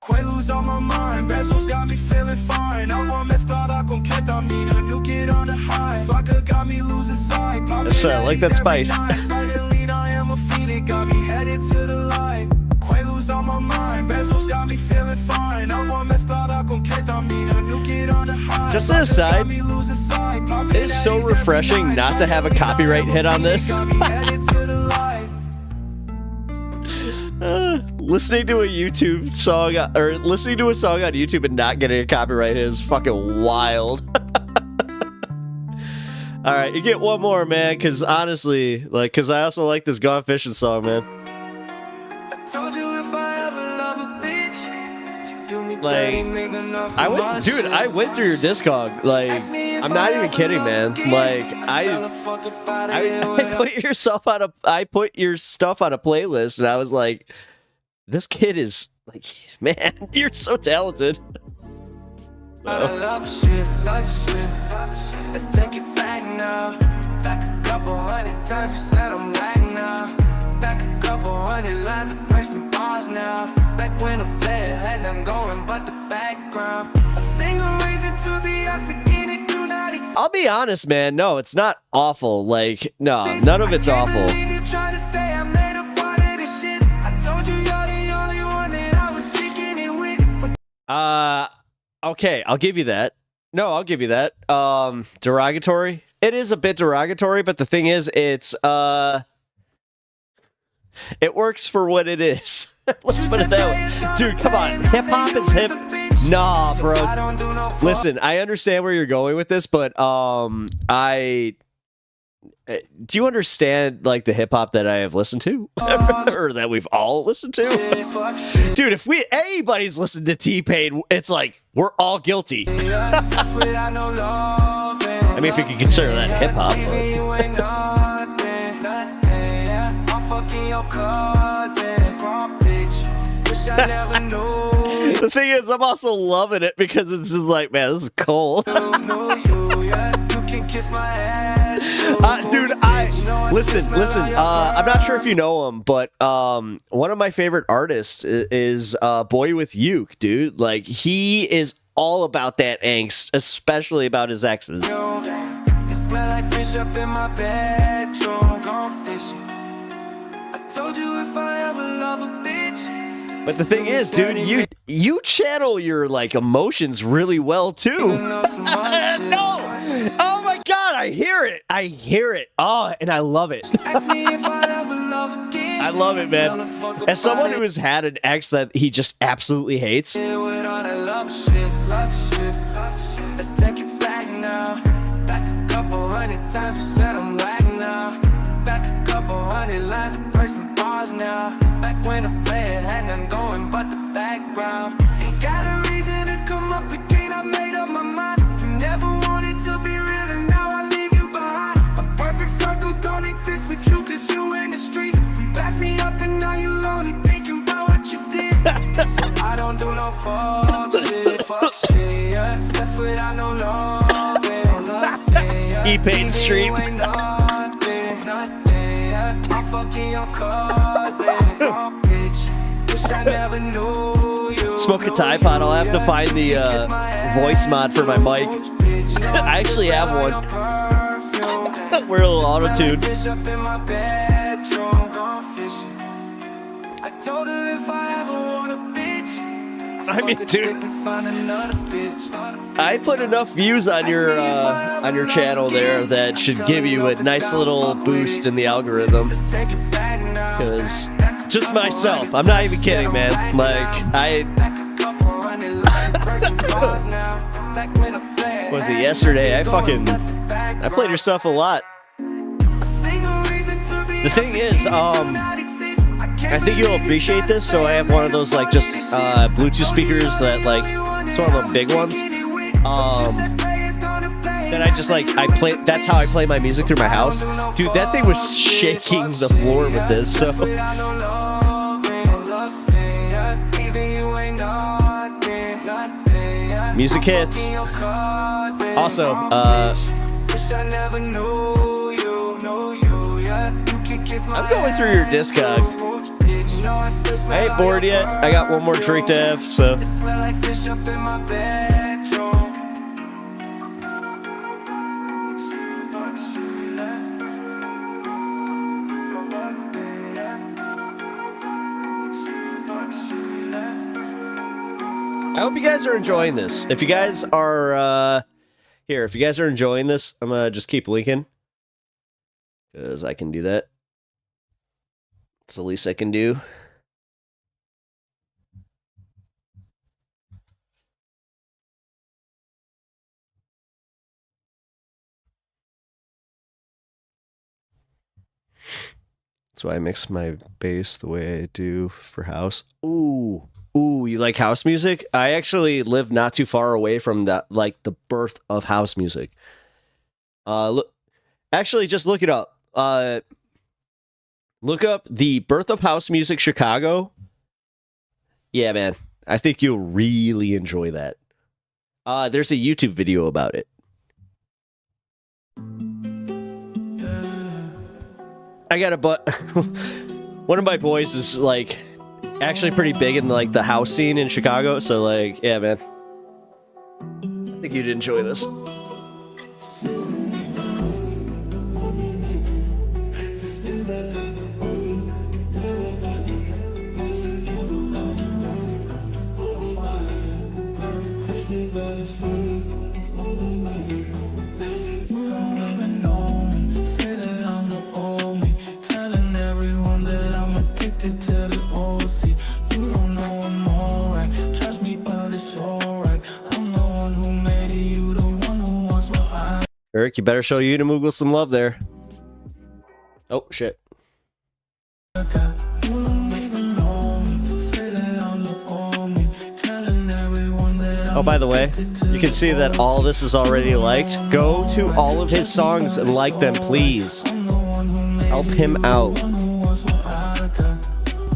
Quaaludes on my mind, bezos got me feeling fine. I want mezclada con ketamina, nuke it on the high. Flocka got me losing sight. Yes, I like that spice. I am a fiend, got me headed to the light. Quaaludes on my mind, bezos got me feeling fine. I want mezclada con ketamina, nuke it on the high. Just an aside, it is so refreshing not to have a copyright hit on this. Listening to a YouTube song, or listening to a song on YouTube and not getting a copyright hit is fucking wild. All right, you get one more, man, because honestly, like, because I also like this Gone Fishing song, man. Told you if I ever love a bitch, you do me Like, I went through your Discog. Like, I'm not even kidding, man. Like, I put I put your stuff on a playlist, and I was like, this kid is like, man, you're so talented. Love shit. Let's take it back now. Back a couple hundred times, you said I'm back now. Back a couple hundred lines of pressing bars now. Back when the player had nothing going but the background. A single reason to be us again, it do not exist. I'll be honest, man. No, it's not awful. Like, no, none of it's awful. You try to say I'm made up part of this shit. I told you you're the only one that I was kicking it with. Okay, I'll give you that. No, I'll give you that. Derogatory. It is a bit derogatory, but the thing is, it works for what it is. Let's put it that way. Dude, come on. Hip-hop is hip. Nah, bro. Listen, I understand where you're going with this, but do you understand like the hip hop that I have listened to, or that we've all listened to? Dude, if anybody's listened to T-Pain, it's like we're all guilty. I mean, if you can consider that hip hop. The thing is, I'm also loving it because it's just like, man, this is cool. Dude, listen. I'm not sure if you know him, but one of my favorite artists is Boy with Uke, dude. Like, he is all about that angst, especially about his exes. But the thing is, dude, you channel your like emotions really well too. No! Oh my god, I hear it. Oh, and I love it. I love it, man. As someone who has had an ex that he just absolutely hates. Let's take it back now. Back a couple 100 times we said I'm whack now. Back a couple 100 lines of person bars now. Back when I played had nothing going but the background. Ain't got a reason to come up again. I made up my mind. You never wanted to be real, and now I leave you behind. A perfect circle don't exist with you, cause you in the streets. You passed me up and now you only thinking about what you did. So I don't do no fuck shit, yeah. That's without no love. T-Pain streamed. I'm fucking your cousin, bitch. Wish I never knew you. Smoke a Tide Pod. I'll have to find the voice mod for my mic. I actually have one. We're a little auto-tuned. I told her if I ever want a bitch, I mean, dude, I put enough views on your channel there that should give you a nice little boost in the algorithm. Because just myself, I'm not even kidding, man. Like, was it yesterday? I played your stuff a lot. The thing is, I think you'll appreciate this. So I have one of those like just Bluetooth speakers that like it's one of the big ones. That I just like I play. That's how I play my music through my house, dude. That thing was shaking the floor with this. So music hits. Also, I'm going through your Discogs. I ain't bored yet. I got one more drink to have, so. I hope you guys are enjoying this. If you guys are, if you guys are enjoying this, I'm gonna just keep linking. Because I can do that. It's the least I can do. That's why I mix my bass the way I do for house. Ooh, you like house music? I actually live not too far away from that, like the birth of house music. Look, actually, just look it up. Look up the birth of house music Chicago. Yeah, man. I think you'll really enjoy that. There's a YouTube video about it. I got one of my boys is like actually pretty big in like the house scene in Chicago. So like, yeah, man. I think you'd enjoy this. Kirk, you better show Unimoogle some love there. Oh, shit. Oh, by the way, you can see that all this is already liked. Go to all of his songs and like them, please. Help him out.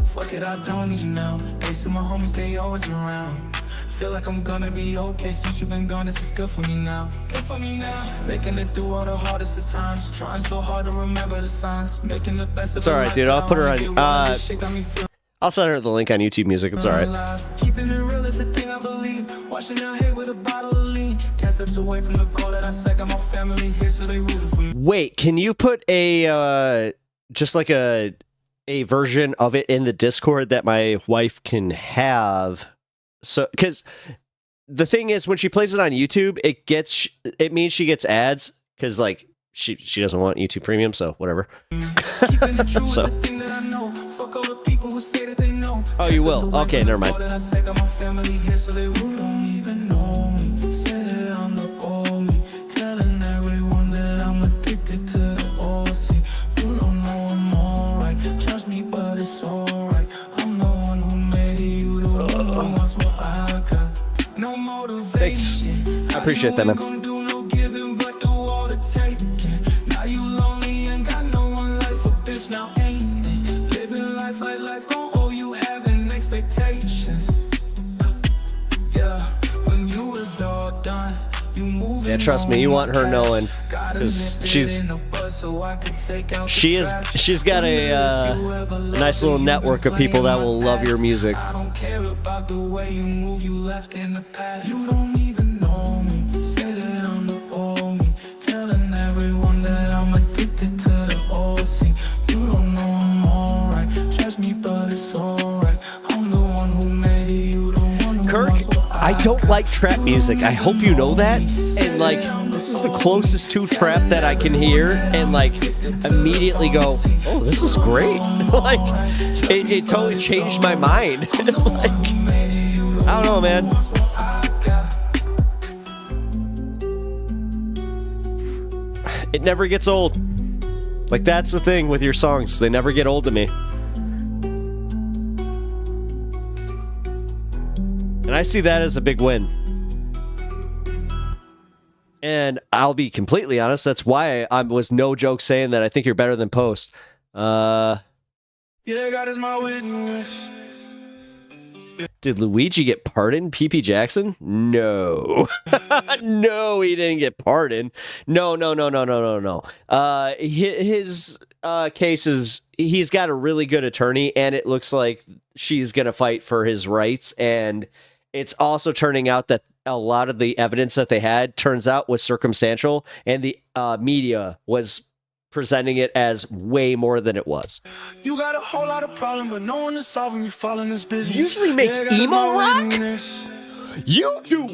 Fuck it, I don't need you now. Thanks to my homies, they always around. Feel like I'm gonna be okay since you've been gone. This is good for me now. Good for me now. Making it through all the hardest of times. Trying so hard to remember the signs. Making the best of It's alright, dude. I'll put her on. I'll send her the link on YouTube Music. It's alright. Keeping it real is the thing I believe. Washing your head with a bottle of lean. 10 steps away from the goal that I set. Got my family here, so they rooted for me. Wait, can you put a just like a version of it in the Discord that my wife can have? So, because the thing is, when she plays it on YouTube, it means she gets ads, because like she doesn't want YouTube Premium, so whatever. So. Oh, you will? Okay, never mind. Thanks. I appreciate that, man. Yeah, trust me, you want her knowing, because she's got a nice little network of people that will love your music. I don't care about the way you move, you left in the past. You don't even know me, say that I'm the old me, telling everyone that I'm addicted to the old scene. You don't know I'm alright, trust me, but it's alright. I'm the one who made you the one who Kirk, I don't like trap music. I hope you know that. And like, this is the closest to trap that I can hear, and like immediately go, oh, this is great. Like, it totally changed my mind. Like, I don't know, man. It never gets old. Like, that's the thing with your songs. They never get old to me. And I see that as a big win. And I'll be completely honest, that's why I was no joke saying that I think you're better than Post. Yeah, God is my witness. Did Luigi get pardoned, PP Jackson? No. No, he didn't get pardoned. No. His case is, he's got a really good attorney, and it looks like she's going to fight for his rights. And it's also turning out that a lot of the evidence that they had turns out was circumstantial, and the media was presenting it as way more than it was. You got a whole lot of problem, but no one is solving. You following this business. You usually make emo rock? You do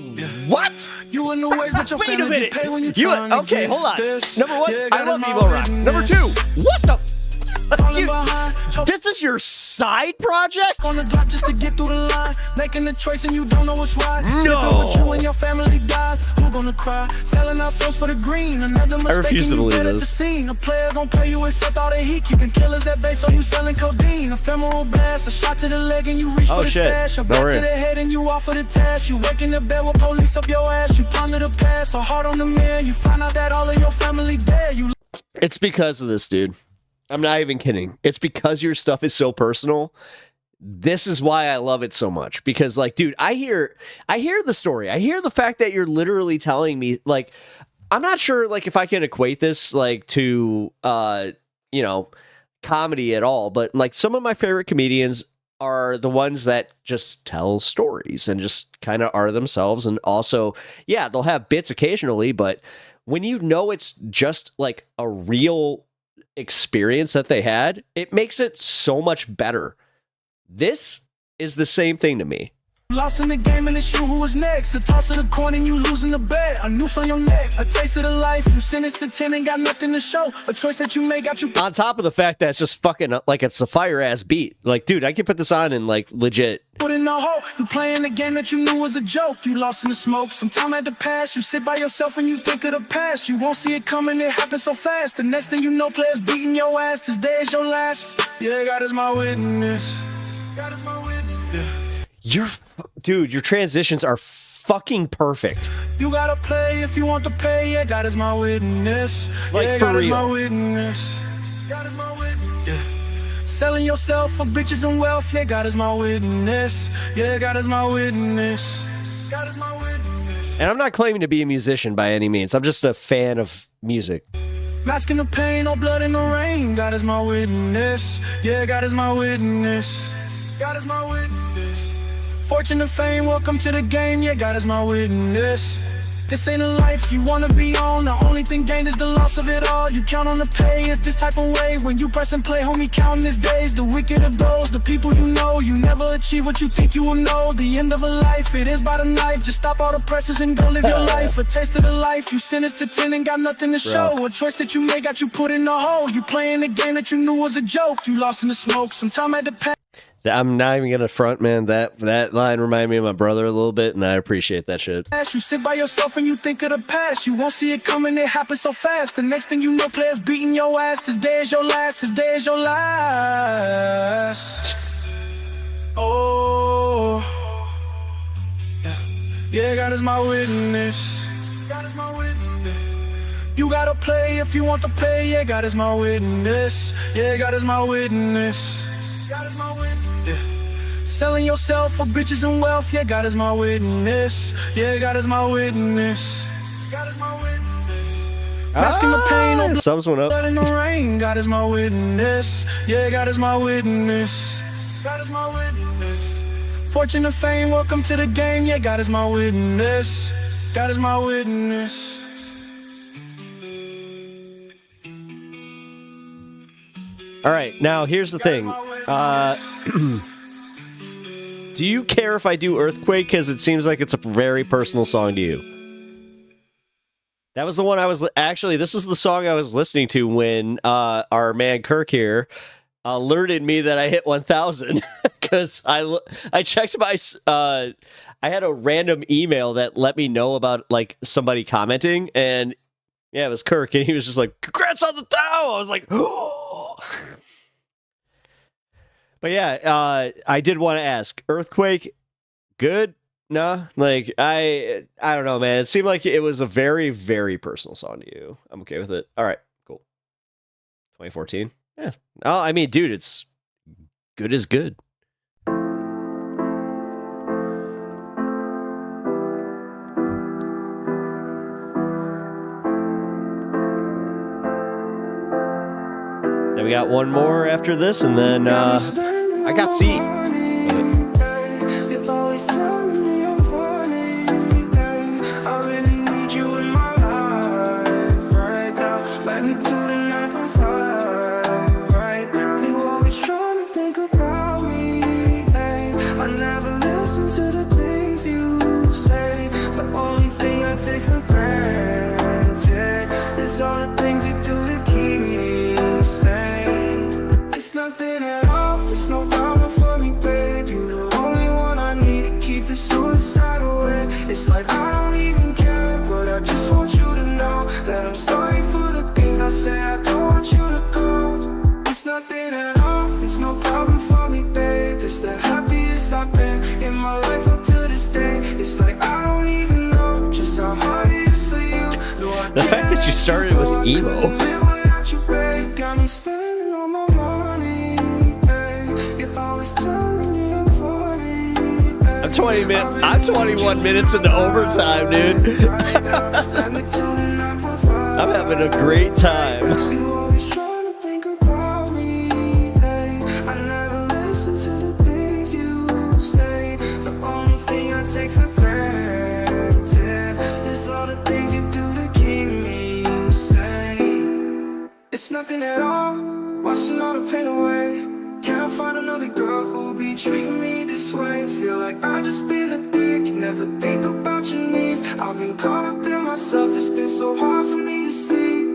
what? You in the ways, but your Wait a family minute. get paid when you You trying to okay? get Hold on. this. Number one, Yeah, I God love is my emo rock. witness. Number two, what the? Behind, this is your side project? On the block just to get through the line, making the choice and you don't know what's right. No. Sipping with you and your family dies. Who gonna cry? Selling our souls for the green. Another mistake refuse to and you believe dead at the this. scene. A player gon' pay you accept all the heat. You can kill us at base, so you selling codeine. Ephemeral blast, a shot to the leg and you reach for the shit. stash. A Don't back worry. to the head and you off for the task. You wake in the bed with police up your ass. You ponder the past, so hard on the man. You find out that all of your family dead. You It's because of this, dude. I'm not even kidding. It's because your stuff is so personal. This is why I love it so much. Because, like, dude, I hear the story. I hear the fact that you're literally telling me, like, I'm not sure, like, if I can equate this, like, to, comedy at all. But, like, some of my favorite comedians are the ones that just tell stories and just kind of are themselves. And also, yeah, they'll have bits occasionally, but when you know it's just, like, a real experience that they had, it makes it so much better. This is the same thing to me. Lost in the game and it's you who was next. The toss of the coin and you losing the bet. A noose on your neck, a taste of the life. You sentenced to 10 and got nothing to show. A choice that you made got you. On top of the fact that it's just fucking like it's a fire ass beat. Like, dude, I could put this on and like legit. Put in no hole. You playing the game that you knew was a joke. You lost in the smoke. Some time had to pass. You sit by yourself and you think of the past. You won't see it coming. It happens so fast. The next thing you know, players beating your ass. This day is your last. Yeah, God is my witness. God is my witness. Yeah. Dude, your transitions are fucking perfect. You gotta play if you want to pay. Yeah, God is my witness. Like, yeah, for God real. is my witness. God is my witness. Yeah. Selling yourself for bitches and wealth. Yeah, God is my witness. Yeah, God is my witness. God is my witness. And I'm not claiming to be a musician by any means. I'm just a fan of music. Masking the pain, no blood in the rain. God is my witness. Yeah, God is my witness. God is my witness. Fortune and fame, welcome to the game. Yeah, God is my witness. This ain't a life you wanna be on. The only thing gained is the loss of it all. You count on the pay, it's this type of way. When you press and play, homie, counting his days. The wicked of those, the people you know. You never achieve what you think you will know. The end of a life, it is by the knife. Just stop all the presses and go live your life. A taste of the life, you sentenced to 10 and got nothing to show. A choice that you made got you put in the hole. You playing the game that you knew was a joke. You lost in the smoke, some time had to pass. I'm not even gonna front, man. That line reminded me of my brother a little bit, and I appreciate that shit. You sit by yourself and you think of the past. You won't see it coming, it happens so fast. The next thing you know, players beating your ass. This day is your last, this day is your last. Oh, yeah, God is my witness. God is my witness. You gotta play if you want to pay. Yeah, God is my witness. Yeah, God is my witness. God is my witness. Yeah. Selling yourself for bitches and wealth. Yeah, God is my witness. Yeah, God is my witness. God is my witness. Masking the pain, no sums one up. blood in the rain. God is my witness. Yeah, God is my witness. God is my witness. Fortune and fame, welcome to the game. Yeah, God is my witness. God is my witness. All right, now here's the thing. Do you care if I do Earthquake? Because it seems like it's a very personal song to you. That was the one I was... Actually, this is the song I was listening to when our man Kirk here alerted me that I hit 1,000. Because I checked my... I had a random email that let me know about like somebody commenting, and yeah, it was Kirk, and he was just like, "Congrats on the 1,000!" I was like, oh. But yeah, I did want to ask, Earthquake, good? No? Like, I don't know, man. It seemed like it was a very, very personal song to you. I'm okay with it. All right, cool. 2014? Yeah. Oh, I mean, dude, it's good as good. Then we got one more after this, and then I got C. Take for granted. There's all the things you do to keep me sane. It's nothing at all, it's no problem for me, babe. You're the only one I need to keep the suicide away. It's like I don't even care, but I just want you to know that I'm sorry for the things I say. I don't want you to go. It's nothing at all, it's no problem for me, babe. It's the happiest I've been in my life up to this day. It's like I don't even know just how hard it is for you. The fact that you started with emo. Got me spending all my money. You're always telling me I'm funny. I'm 21 minutes into overtime, dude. I'm having a great time. Take for granted. There's all the things you do to keep me sane. It's nothing at all, washing all the pain away. Can't find another girl who'll be treating me this way. Feel like I just been a dick, never think about your needs. I've been caught up in myself, it's been so hard for me to see.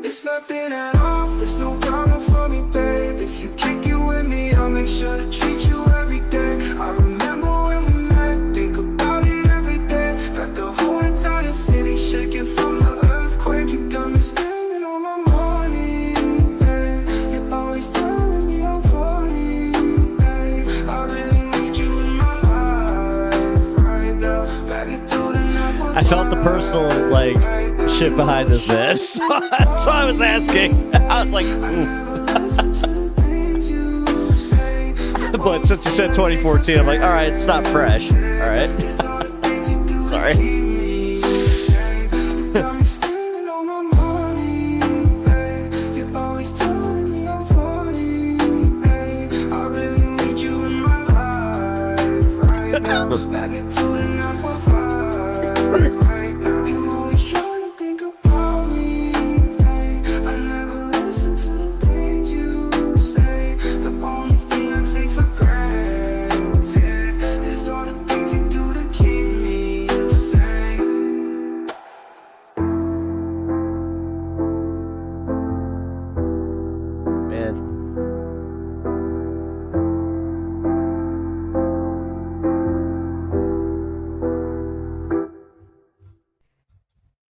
It's nothing at all, there's no problem for me, babe. If you kick it with me, I'll make sure to treat you every day. I remember when we met, think about it every day. Got the whole entire city shaking from the earthquake. You got me spending all my money, babe. You're always telling me I'm funny, babe. I really need you in my life right now. Magnitude and I felt the personal, like, shit behind this, man. So that's why I was asking. I was like, but since you said 2014, I'm like, all right, it's not fresh. All right. Sorry.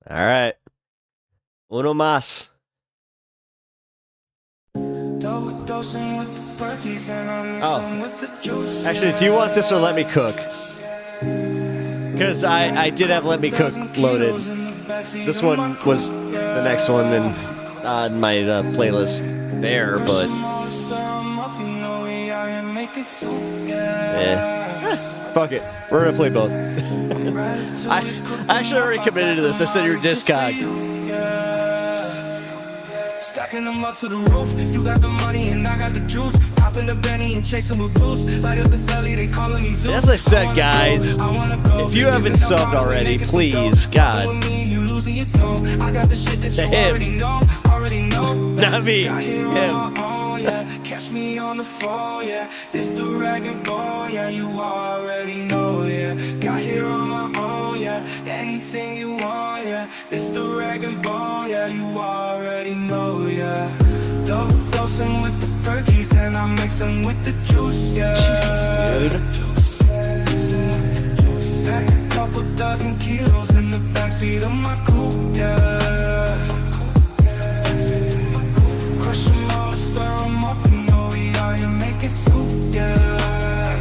All right. Uno más. Oh. Actually, do you want this or Let Me Cook? Because I did have Let Me Cook loaded. This one was the next one on my playlist there, but... yeah. Fuck it. We're going to play both. I actually already committed to this. I said your Discog. Stacking them up to the roof. You got the money and I got the juice. Hop in the Benny and chase them with boots. Light up the celly, they calling me Zeus. As I said, guys, if you haven't subbed already, please, God. To him. Not me. Him. Catch me on the phone, yeah. This the rag and bone, yeah. You already know, yeah. Got here on my own, yeah. Anything you want, yeah. This the rag and bone, yeah. You already know, yeah. Double dosing with the perkies and I mix them with the juice, yeah. Jesus, dude. Pack a couple dozen kilos in the backseat of my coupe, yeah. Crush them all, stir them up, you know we out here making soup, yeah.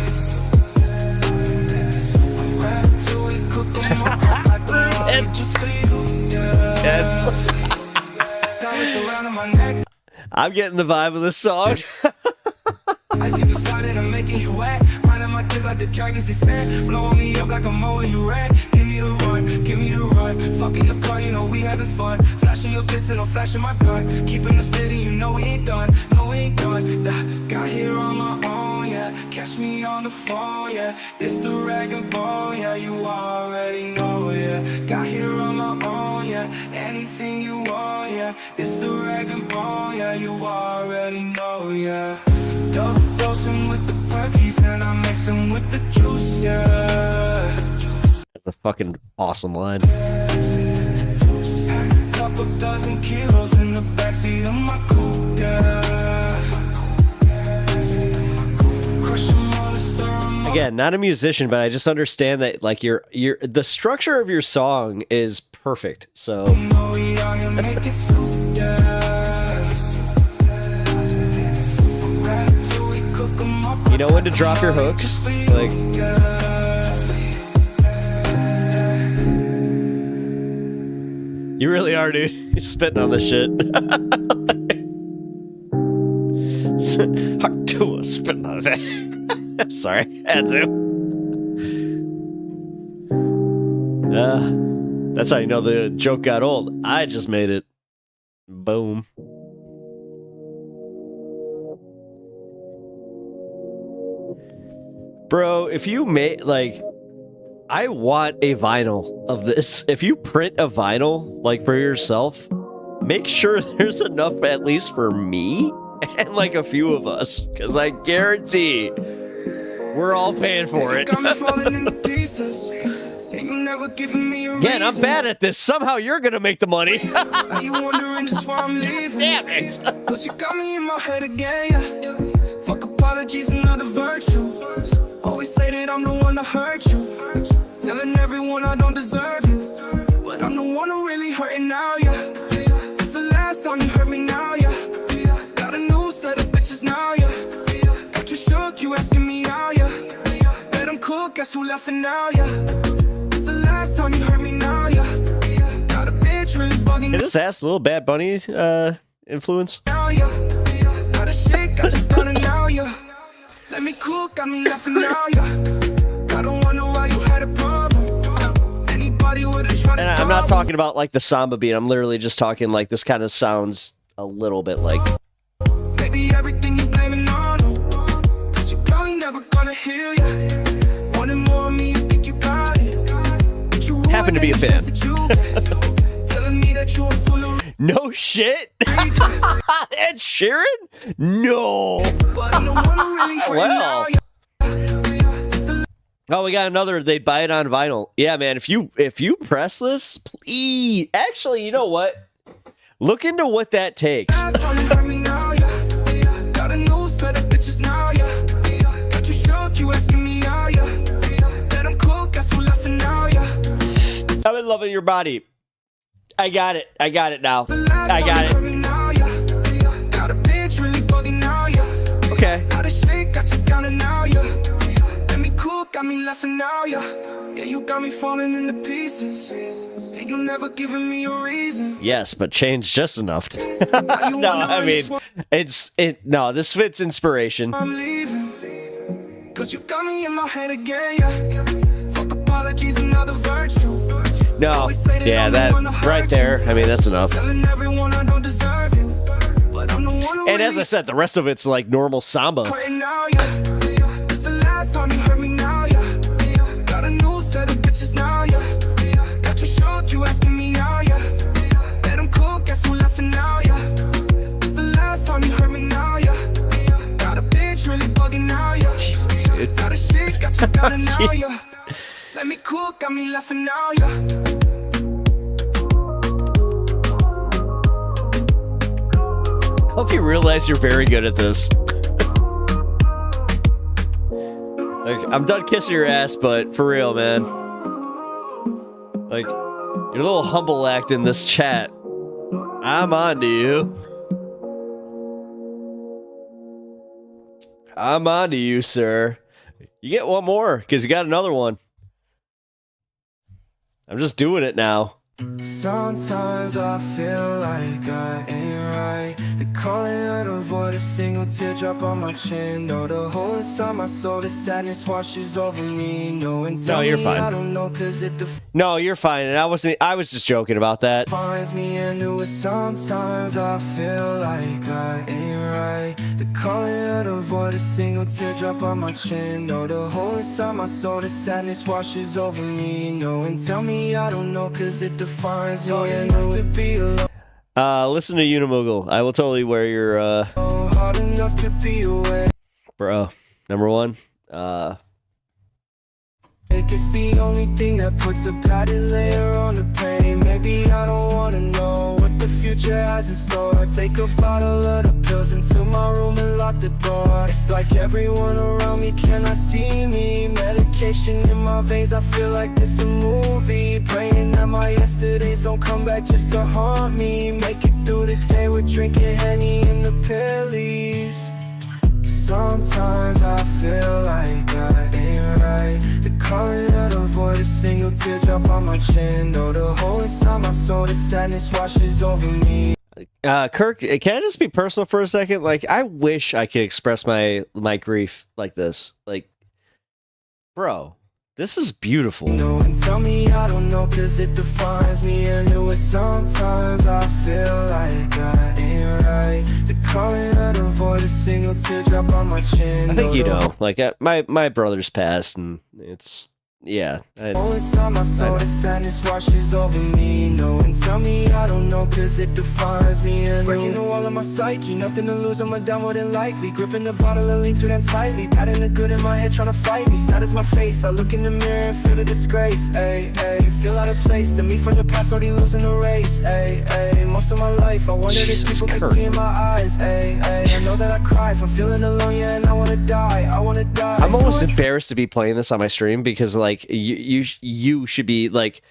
Ratatouille, cook them up, I got the money just for you, yeah. Yes. Diamonds around my neck. I'm getting the vibe of this song. I see beside it, I'm making you wet. Minding my dick like the dragon's descent. Blowing me up like I'm mowing you red. Give me the run, give me the run. Fucking your car, you know we having fun. Flashing your bits and I'm flashing my gun. Keeping us steady, you know we ain't done. No, we ain't done. Got here on my own, yeah. Catch me on the phone, yeah. It's the rag and bone, yeah. You already know, yeah. Got here on my own, yeah. Anything you want, yeah. It's the rag and bone, yeah. You already know, yeah. Double dosing with the perkies and I mix them with the juice, yeah. That's a fucking awesome line. Couple dozen kilos in the backseat of my coupe, yeah. Crush them all and stir them up. Again, not a musician, but I just understand that like the structure of your song is perfect. So You know we out here making soup, yeah. you know when to drop your hooks. Like you really are, dude. You're spitting on this shit. Hard to spitting on it. Sorry, had to. That's how you know the joke got old. I just made it. Boom. Bro, if you make, like, I want a vinyl of this. If you print a vinyl, like, for yourself, make sure there's enough at least for me and like a few of us, because I guarantee we're all paying for it. Again, I'm bad at this. Somehow you're gonna make the money. Are you wondering just why I'm leaving? Damn it. Cause you got me in my head again, yeah. Fuck apologies, another virtue. Always say that I'm the one to hurt you. Telling everyone I don't deserve you. But I'm the one who really hurting now, yeah. It's the last time you hurt me now, yeah. Got a new set of bitches now, yeah. Got you shook, you asking me out, yeah. Let them cook, guess who laughing now, yeah. It's the last time you hurt me now, yeah. Got a bitch really bugging Can this ask Little Bad Bunny influence? now, yeah. Got a shit, got you done it now, yeah. Let me cook, got me laughing now, yeah. I don't wonder why you had a problem. Anybody would have tried to And I'm not talking about like the samba beat. I'm literally just talking like this kind of sounds a little bit like. Maybe everything you blaming on them. Cause you probably never gonna heal, yeah. Wanting more of me, you think you got it. But you Happen to be a fan. Telling me that you a fool of No shit? Ed Sheeran? No. but I'm the one who really hurt Well. now, yeah. Oh, we got another. They buy it on vinyl. Yeah, man. If you press this, please. Actually, you know what? Look into what that takes. Last time you hurt me now, yeah. Got a new set of bitches now, yeah. Got you shook, you asking me out, yeah. Let them cook, guess who laughing now, yeah. I've been loving your body. I got it. I got it now. I got it. Got a bitch really bugging now, yeah. Okay. Got a shake, got you down and now, yeah. Let me cook, got me laughing now, yeah. Yeah, you got me falling into pieces. And you never given me a reason. Yes, but change just enough. No, I mean, no, this fits inspiration. I'm leaving. Cause you got me in my head again, yeah. Fuck apologies, another virtue. No, yeah, that right there. I mean, that's enough. Telling everyone I don't deserve you. But I'm the one who And as I said, the rest of it's like normal samba. hurting now, yeah. It's the last time you hurt me now, yeah. Got a new set of bitches now, yeah. Got you shook, you asking me out, yeah. Let them cook, guess who laughing now, yeah. It's the last time you hurt me now, yeah. Got a bitch really bugging now, yeah. Jesus, dude. Got a shit, got you down and now, yeah. Let me cook, got me laughing now, yeah. Hope you realize you're very good at this. Like, I'm done kissing your ass, but for real, man. Like, your little humble act in this chat. I'm on to you. I'm on to you, sir. You get one more, because you got another one. I'm just doing it now. Sometimes I feel like I ain't right. The calling out of void, a single teardrop on my chin. No, the hole inside my soul, the sadness washes over me. No, and tell you're me fine. I don't know, cause it No, you're fine. And I was just joking about that. defines me and do it. Sometimes I feel like I ain't right. The calling out of void, a single teardrop on my chin. No, the hole inside my soul, the sadness washes over me. No, and tell me I don't know, cause it defines me enough to be alone. Listen to Unimoogle. I will totally wear your Hard enough to be away. bro. Number one. It's the only thing that puts a padded layer on the pain. Maybe I don't wanna know what the future has in store. Take a bottle of the pills into my room and lock the door. It's like everyone around me cannot see me. Medication in my veins, I feel like this a movie. Praying that my yesterdays don't come back just to haunt me. Make it through the day with drinking Henny and the pillies. Sometimes I feel like I ain't right. The calling of the void, a single teardrop on my chin. No, the hole inside my soul, the sadness washes over me. Kirk, can I just be personal for a second? Like, I wish I could express my grief like this. Like, bro, this is beautiful. No, and tell me I don't know, cause it defines me anew. Sometimes I feel like I ain't right. The calling of the void, a single teardrop on my chin. I think you know. Like, my brother's passed, and it's yeah. All inside my soul, the sadness washes over me. No, and tell me I don't know, cause it defines me. And breaking the wall of my psyche, nothing to lose, I'm down more than likely. Gripping the bottle and lean too damn tightly. Patting the good in my head, trying to fight me. Sad as my face, I look in the mirror and feel the disgrace. Ayy, ayy, feel out of place. The me from the past already losing the race. Ayy, ayy, most of my life, I wonder if people can see in my eyes. Ayy, ayy, I know that I cry from feeling alone, yeah, and I wanna die. I wanna die. I'm almost embarrassed to be playing this on my stream because like you should be like,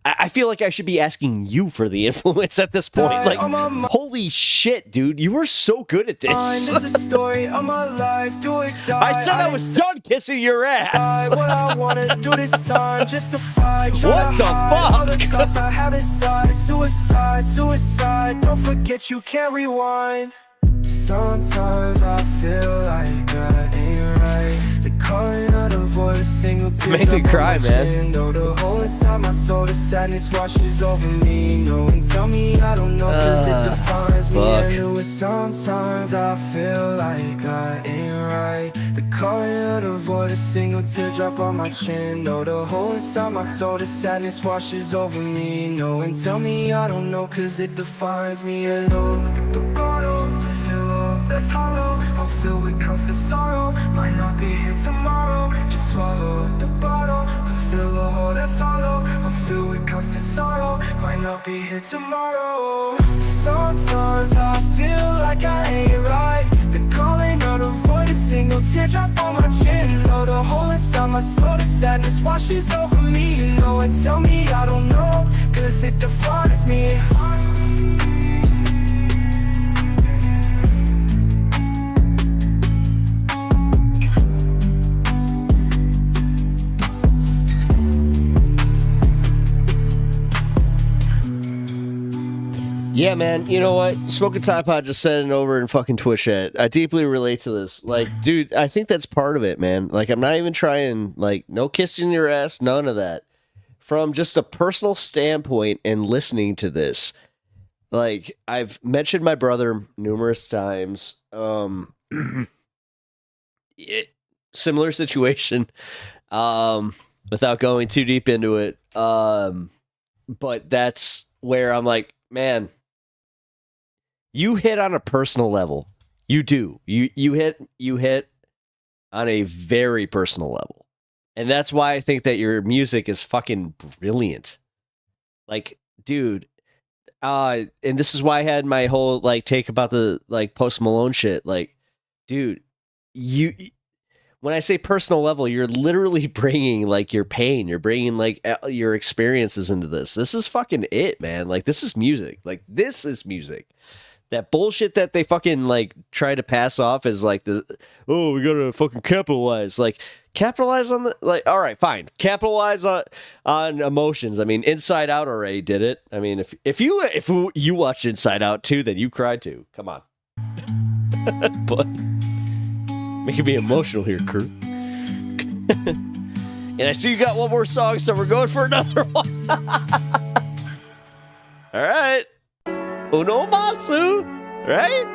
I feel like I should be asking you for the influence at this point. Like, holy shit, dude, you were so good at this. This is a story of my life, do it, die. I said I was done kissing your ass. What I wanna do this time, just to fight. What the fuck? All the thoughts I have inside, suicide, suicide. Don't forget you can't rewind. Sometimes I feel like I ain't right. The calling of the voice, single tear. Make me cry, man. Know the hole inside my soul, the sadness washes over me. No, and tell me I don't know, cause it defines me. Fuck. And it was sometimes I feel like I ain't right. The calling of the voice, a single teardrop on my chin. Know the hole inside my soul, the sadness washes over me. No, and tell me I don't know, cause it defines me. And oh, the bottle to fill up, that's hollow. I'm filled with constant sorrow. Might not be here tomorrow. Just swallow the bottle to fill a hole that's hollow. I'm filled with constant sorrow. Might not be here tomorrow. Sometimes I feel like I ain't right. The calling of the void, a single teardrop on my chin. Know the hole inside my soul, the sadness washes over me. You know and tell me I don't know, cause it defines me. Yeah, man, you know what? Smoking Tide Pod just said it over in fucking Twitch chat. I deeply relate to this. Like, dude, I think that's part of it, man. Like, I'm not even trying, like, no kissing your ass, none of that. From just a personal standpoint and listening to this, like, I've mentioned my brother numerous times. Similar situation, without going too deep into it. But that's where I'm like, man, you hit on a personal level. You do. You hit on a very personal level. And that's why I think that your music is fucking brilliant. Like, dude, and this is why I had my whole like take about the like Post Malone shit. Like, dude, when I say personal level, you're literally bringing like your pain, you're bringing like your experiences into this. This is fucking it, man. Like, this is music. Like, this is music. That bullshit that they fucking like try to pass off as like the, oh, we gotta fucking capitalize. Like, capitalize on the, like, all right, fine, capitalize on emotions. I mean, Inside Out already did it. I mean, if you watched Inside Out too, then you cried too. Come on. But making me emotional here, Kirk. And I see you got one more song, so we're going for another one. All right. Uno Masu, right?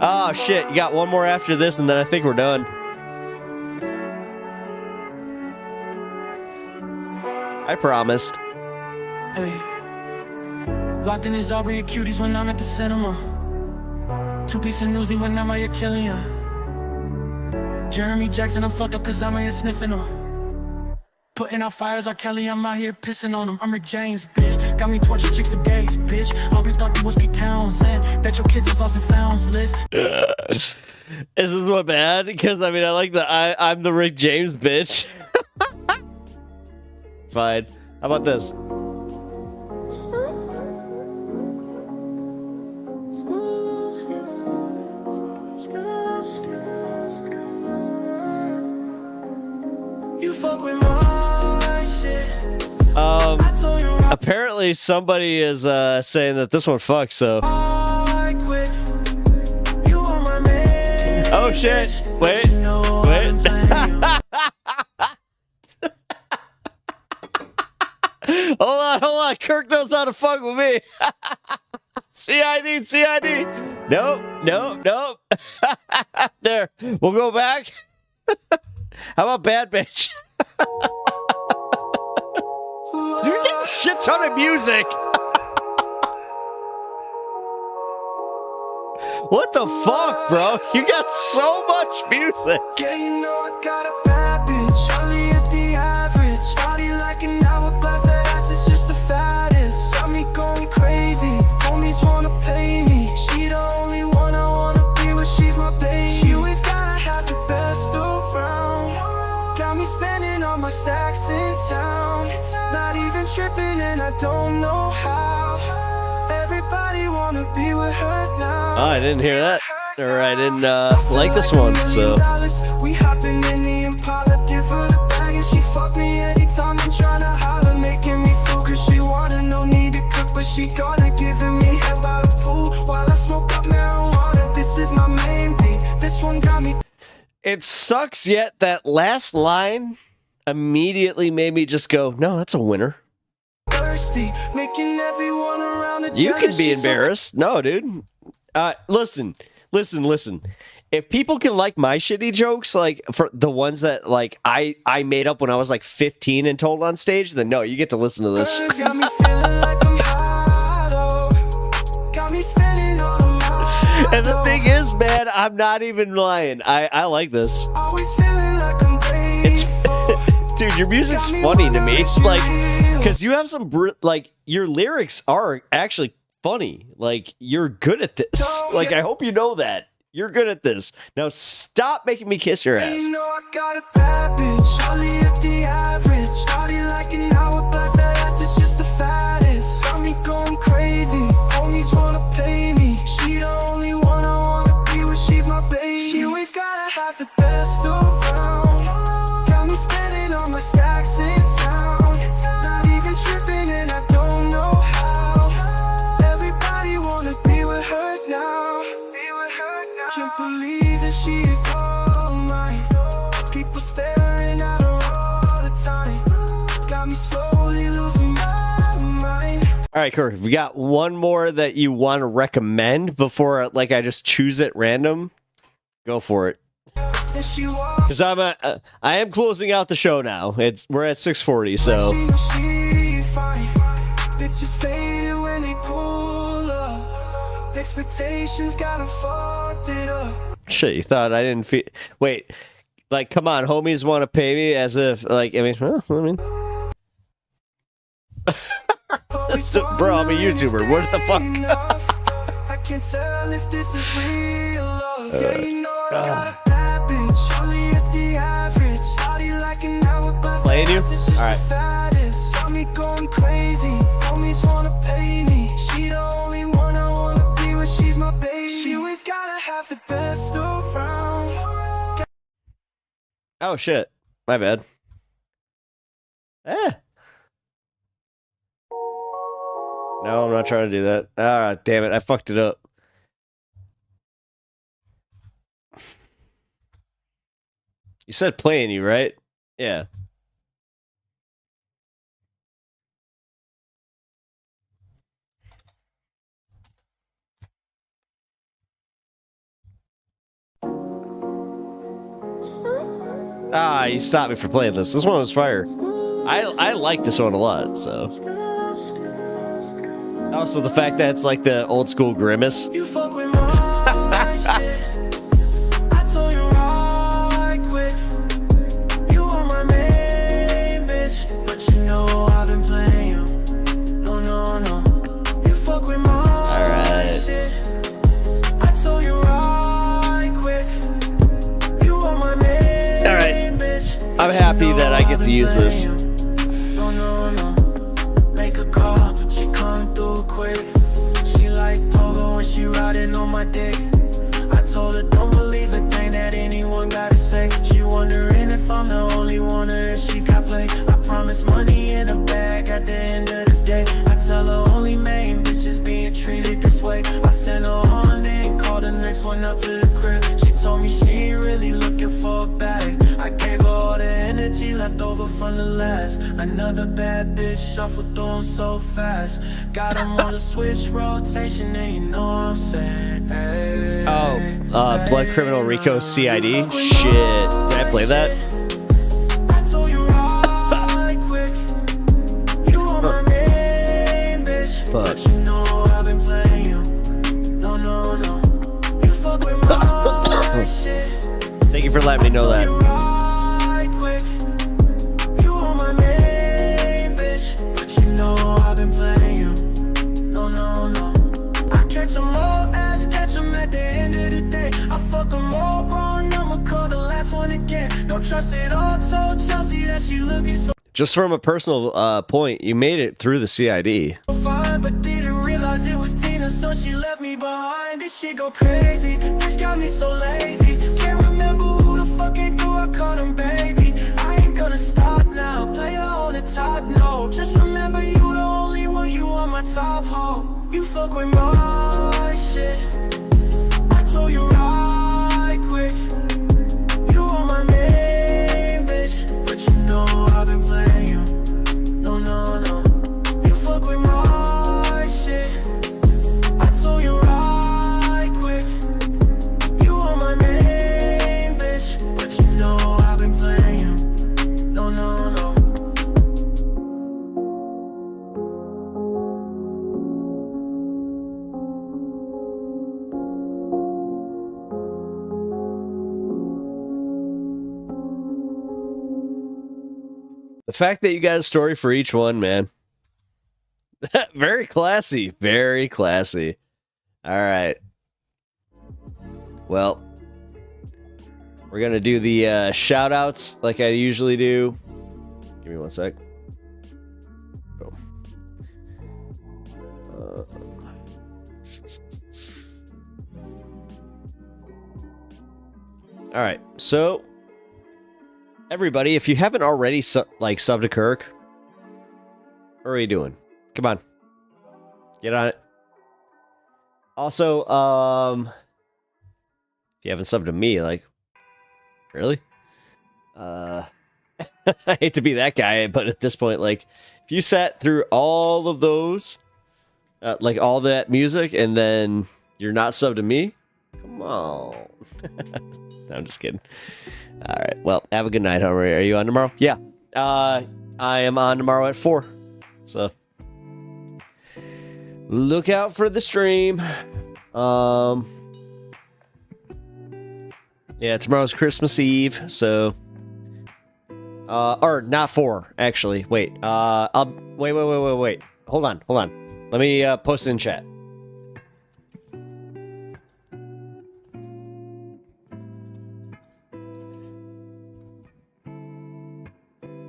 Oh, shit. You got one more after this, and then I think we're done. I promised. Hey. Locked in his Aubrey cuties when I'm at the cinema. 2-piece of newsy when I'm out here killing ya. Jeremy Jackson, I'm fucked up cause I'm out here sniffing her. Putting out fires, R. Kelly, I'm out here pissing on him. I'm Rick James, bitch. Got me tortured chick for days, bitch. Aubrey thought you was Pete Townsend. That your kids is lost and found list. Is this what bad? Because I mean, I like the I'm the Rick James bitch. Fine. How about this? You fuck with my shit. Apparently somebody is saying that this one fucks, so. I quit. You are my man. Oh shit. Wait. Hold on. Kirk knows how to fuck with me. CID. Nope. There. We'll go back. How about Bad Bitch? shit ton of music. What the fuck, bro? You got so much music. Yeah, you know I got a bad bitch. Charlie at the average. Body like an hourglass. That ass is just the fattest. Got me going crazy. Homies wanna pay me. She the only one I wanna be with. She's my baby. She always gotta have the best around. Got me spending all my stacks in town. Not even tripping and I don't know how. Everybody wanna be with her now. Oh, I didn't hear that. Or I didn't like this one, so. We hopping in the Impala, give her the bag and she fuck me anytime I'm tryna holler, making me feel cause she wanna, no need to cook, but she gonna giving me head by the pool while I smoke up marijuana. This is my main thing. This one got me. It sucks, yet that last line immediately made me just go, no, that's a winner. Thirsty, making everyone around the You can be embarrassed. No, dude. Listen. If people can like my shitty jokes, like for the ones that like I made up when I was like 15 and told on stage, then no, you get to listen to this. Got me feeling like I'm hot, oh. Got me spending all the money. And the thing is, man, I'm not even lying. I like this. Always feeling like I'm It's dude, your music's funny to me. Like, because you have some like your lyrics are actually funny. Like, you're good at this. Like, I hope you know that. You're good at this. Now stop making me kiss your ass. You know I got a bad bitch. Charlie at the average. Body like an hourglass. That ass is just the fattest. Got me going crazy. Homies wanna pay me. She the only one I wanna be with. She's my baby. She always gotta have the best around. Got me spending all my stacks in town. Not even tripping and I don't know how. Everybody wanna be with her now. Can't believe that she is all mine. People staring at her all the time. Got me slowly losing my mind. All right, Kirk, we got one more that you want to recommend before like I just choose it random. Go for it. Because I am closing out the show now. We're at 6:40, so. She fine. Bitches faded when they pull up. Expectations got 'em fucked it up. Shit, you thought I didn't feel. Wait, like, come on, homies want to pay me as if, like, I mean, bro, I'm a YouTuber. What the fuck? I can't tell if this is real love. Yeah, you know I got a bad bitch. Charlie at the average. Body like an hourglass. Playing you? All right. Got me going crazy. Homies wanna pay me. She the only one I wanna be with. She's my baby. She always gotta have the best around. Oh, shit. My bad. No, I'm not trying to do that. Ah, damn it. I fucked it up. You said playing you, right? Yeah. Ah, you stopped me from playing this. This one was fire. I like this one a lot, so. Also, the fact that it's like the old school Grimace. You fuck with my shit. I told you right quick. You are my main bitch, but you know I've been playing you. No. You fuck with my shit. I told you right quick. You are my main bitch. I'm happy that I get to use this. No. Make a call, she come through quick. She like pogo when she riding on my dick. I told her don't believe a thing that anyone gotta say. She wondering if I'm the only one or if she got play. I promise money in a bag at the end of the day. I tell her only main bitches being treated this way. I sent her on and called the next one up to the crib. She told me she ain't really looking for a bag. I gave her all the energy left over from the last. Another bad bitch shuffled through 'em so fast. Got 'em on a switch rotation and you know what I'm saying. Hey, Blood Criminal Rico CID? Shit. Did I play that? I told you right quick. You are my man. fuck. But you know I've been playing you. No, no, no. You fuck with my shit. Thank you for letting me know that. Right quick. You are my main bitch. But you know I've been playing you. No, no, no. I catch them all as catch them at the end of the day. I fuck them all wrong. I'ma call the last one again. No trust it all. Told Chelsea that she looking so Just from a personal point, you made it through the CID. fine, but didn't realize it was Tina, so she left me behind. This shit go crazy. Bitch got me so lazy. Can't remember who the fuck ain't do. I called him baby. I ain't gonna stop now. Player on the top, no. Just remember you the only one. You on my top hoe. You fuck with my shit. I told you right quick. You are my main bitch, but you know I've been playing you. No, no, no. You fuck with my shit. I told you right quick. You are my main bitch, but you know I've been playing you. No, no, no. The fact that you got a story for each one, man. Very classy. Very classy. All right. Well, we're going to do the shout outs like I usually do. Give me one sec. Boom. All right. So, everybody, if you haven't already subbed to Kirk, what are you doing? Come on. Get on it. Also, if you haven't subbed to me, like, really? I hate to be that guy, but at this point, like, if you sat through all of those, like all that music, and then you're not subbed to me, come on. No, I'm just kidding. All right. Well, have a good night, Henry. Are you on tomorrow? Yeah. I am on tomorrow at 4. So look out for the stream. Yeah, tomorrow's Christmas Eve, so or not 4, actually. Wait. Wait. Hold on. Let me post it in chat.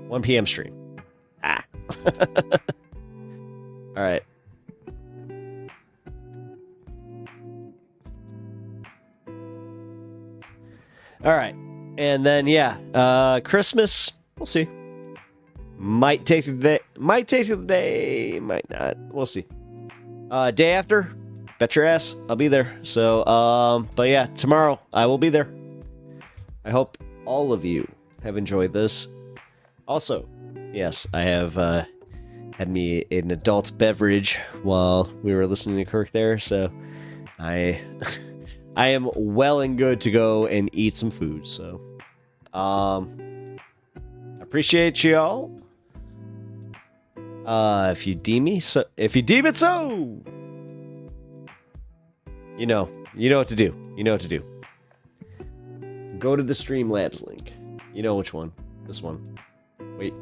1 p.m. stream. All right. All right. And then, yeah, Christmas, we'll see. Might take the day, might not. We'll see. Day after, bet your ass, I'll be there. So, but yeah, tomorrow I will be there. I hope all of you have enjoyed this. Also, yes, I have had me an adult beverage while we were listening to Kirk there, so I am well and good to go and eat some food. So, appreciate y'all. If you deem it so, you know what to do. You know what to do. Go to the Streamlabs link. You know which one. This one. Wait.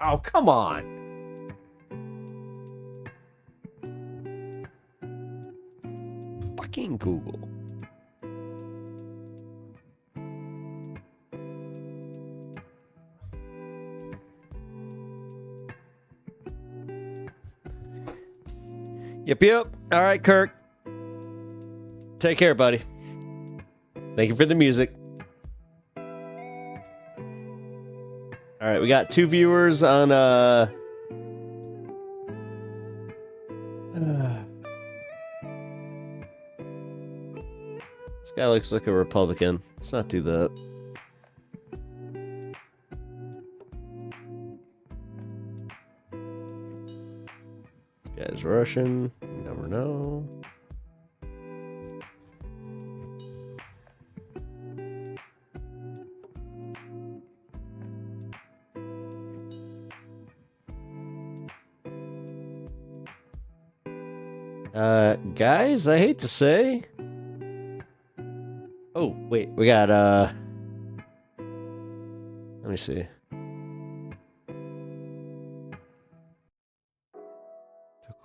Oh, come on. Fucking Google. Yep. All right, Kirk. Take care, buddy. Thank you for the music. All right, we got 2 viewers on This guy looks like a Republican. Let's not do that. This guy's Russian. You never know. Guys, I hate to say. Oh, wait, we got, let me see.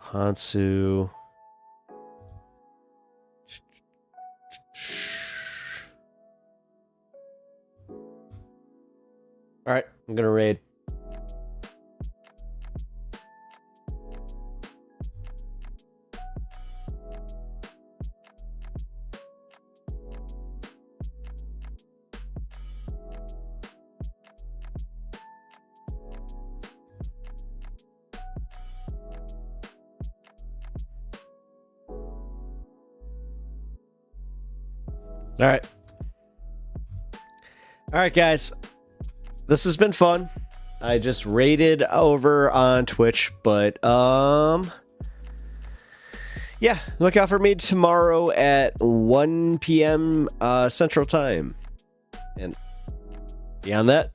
Hansu. All right, I'm gonna raid. All right. All right, guys. This has been fun. I just raided over on Twitch, but yeah, look out for me tomorrow at 1 p.m. Central Time. And beyond that,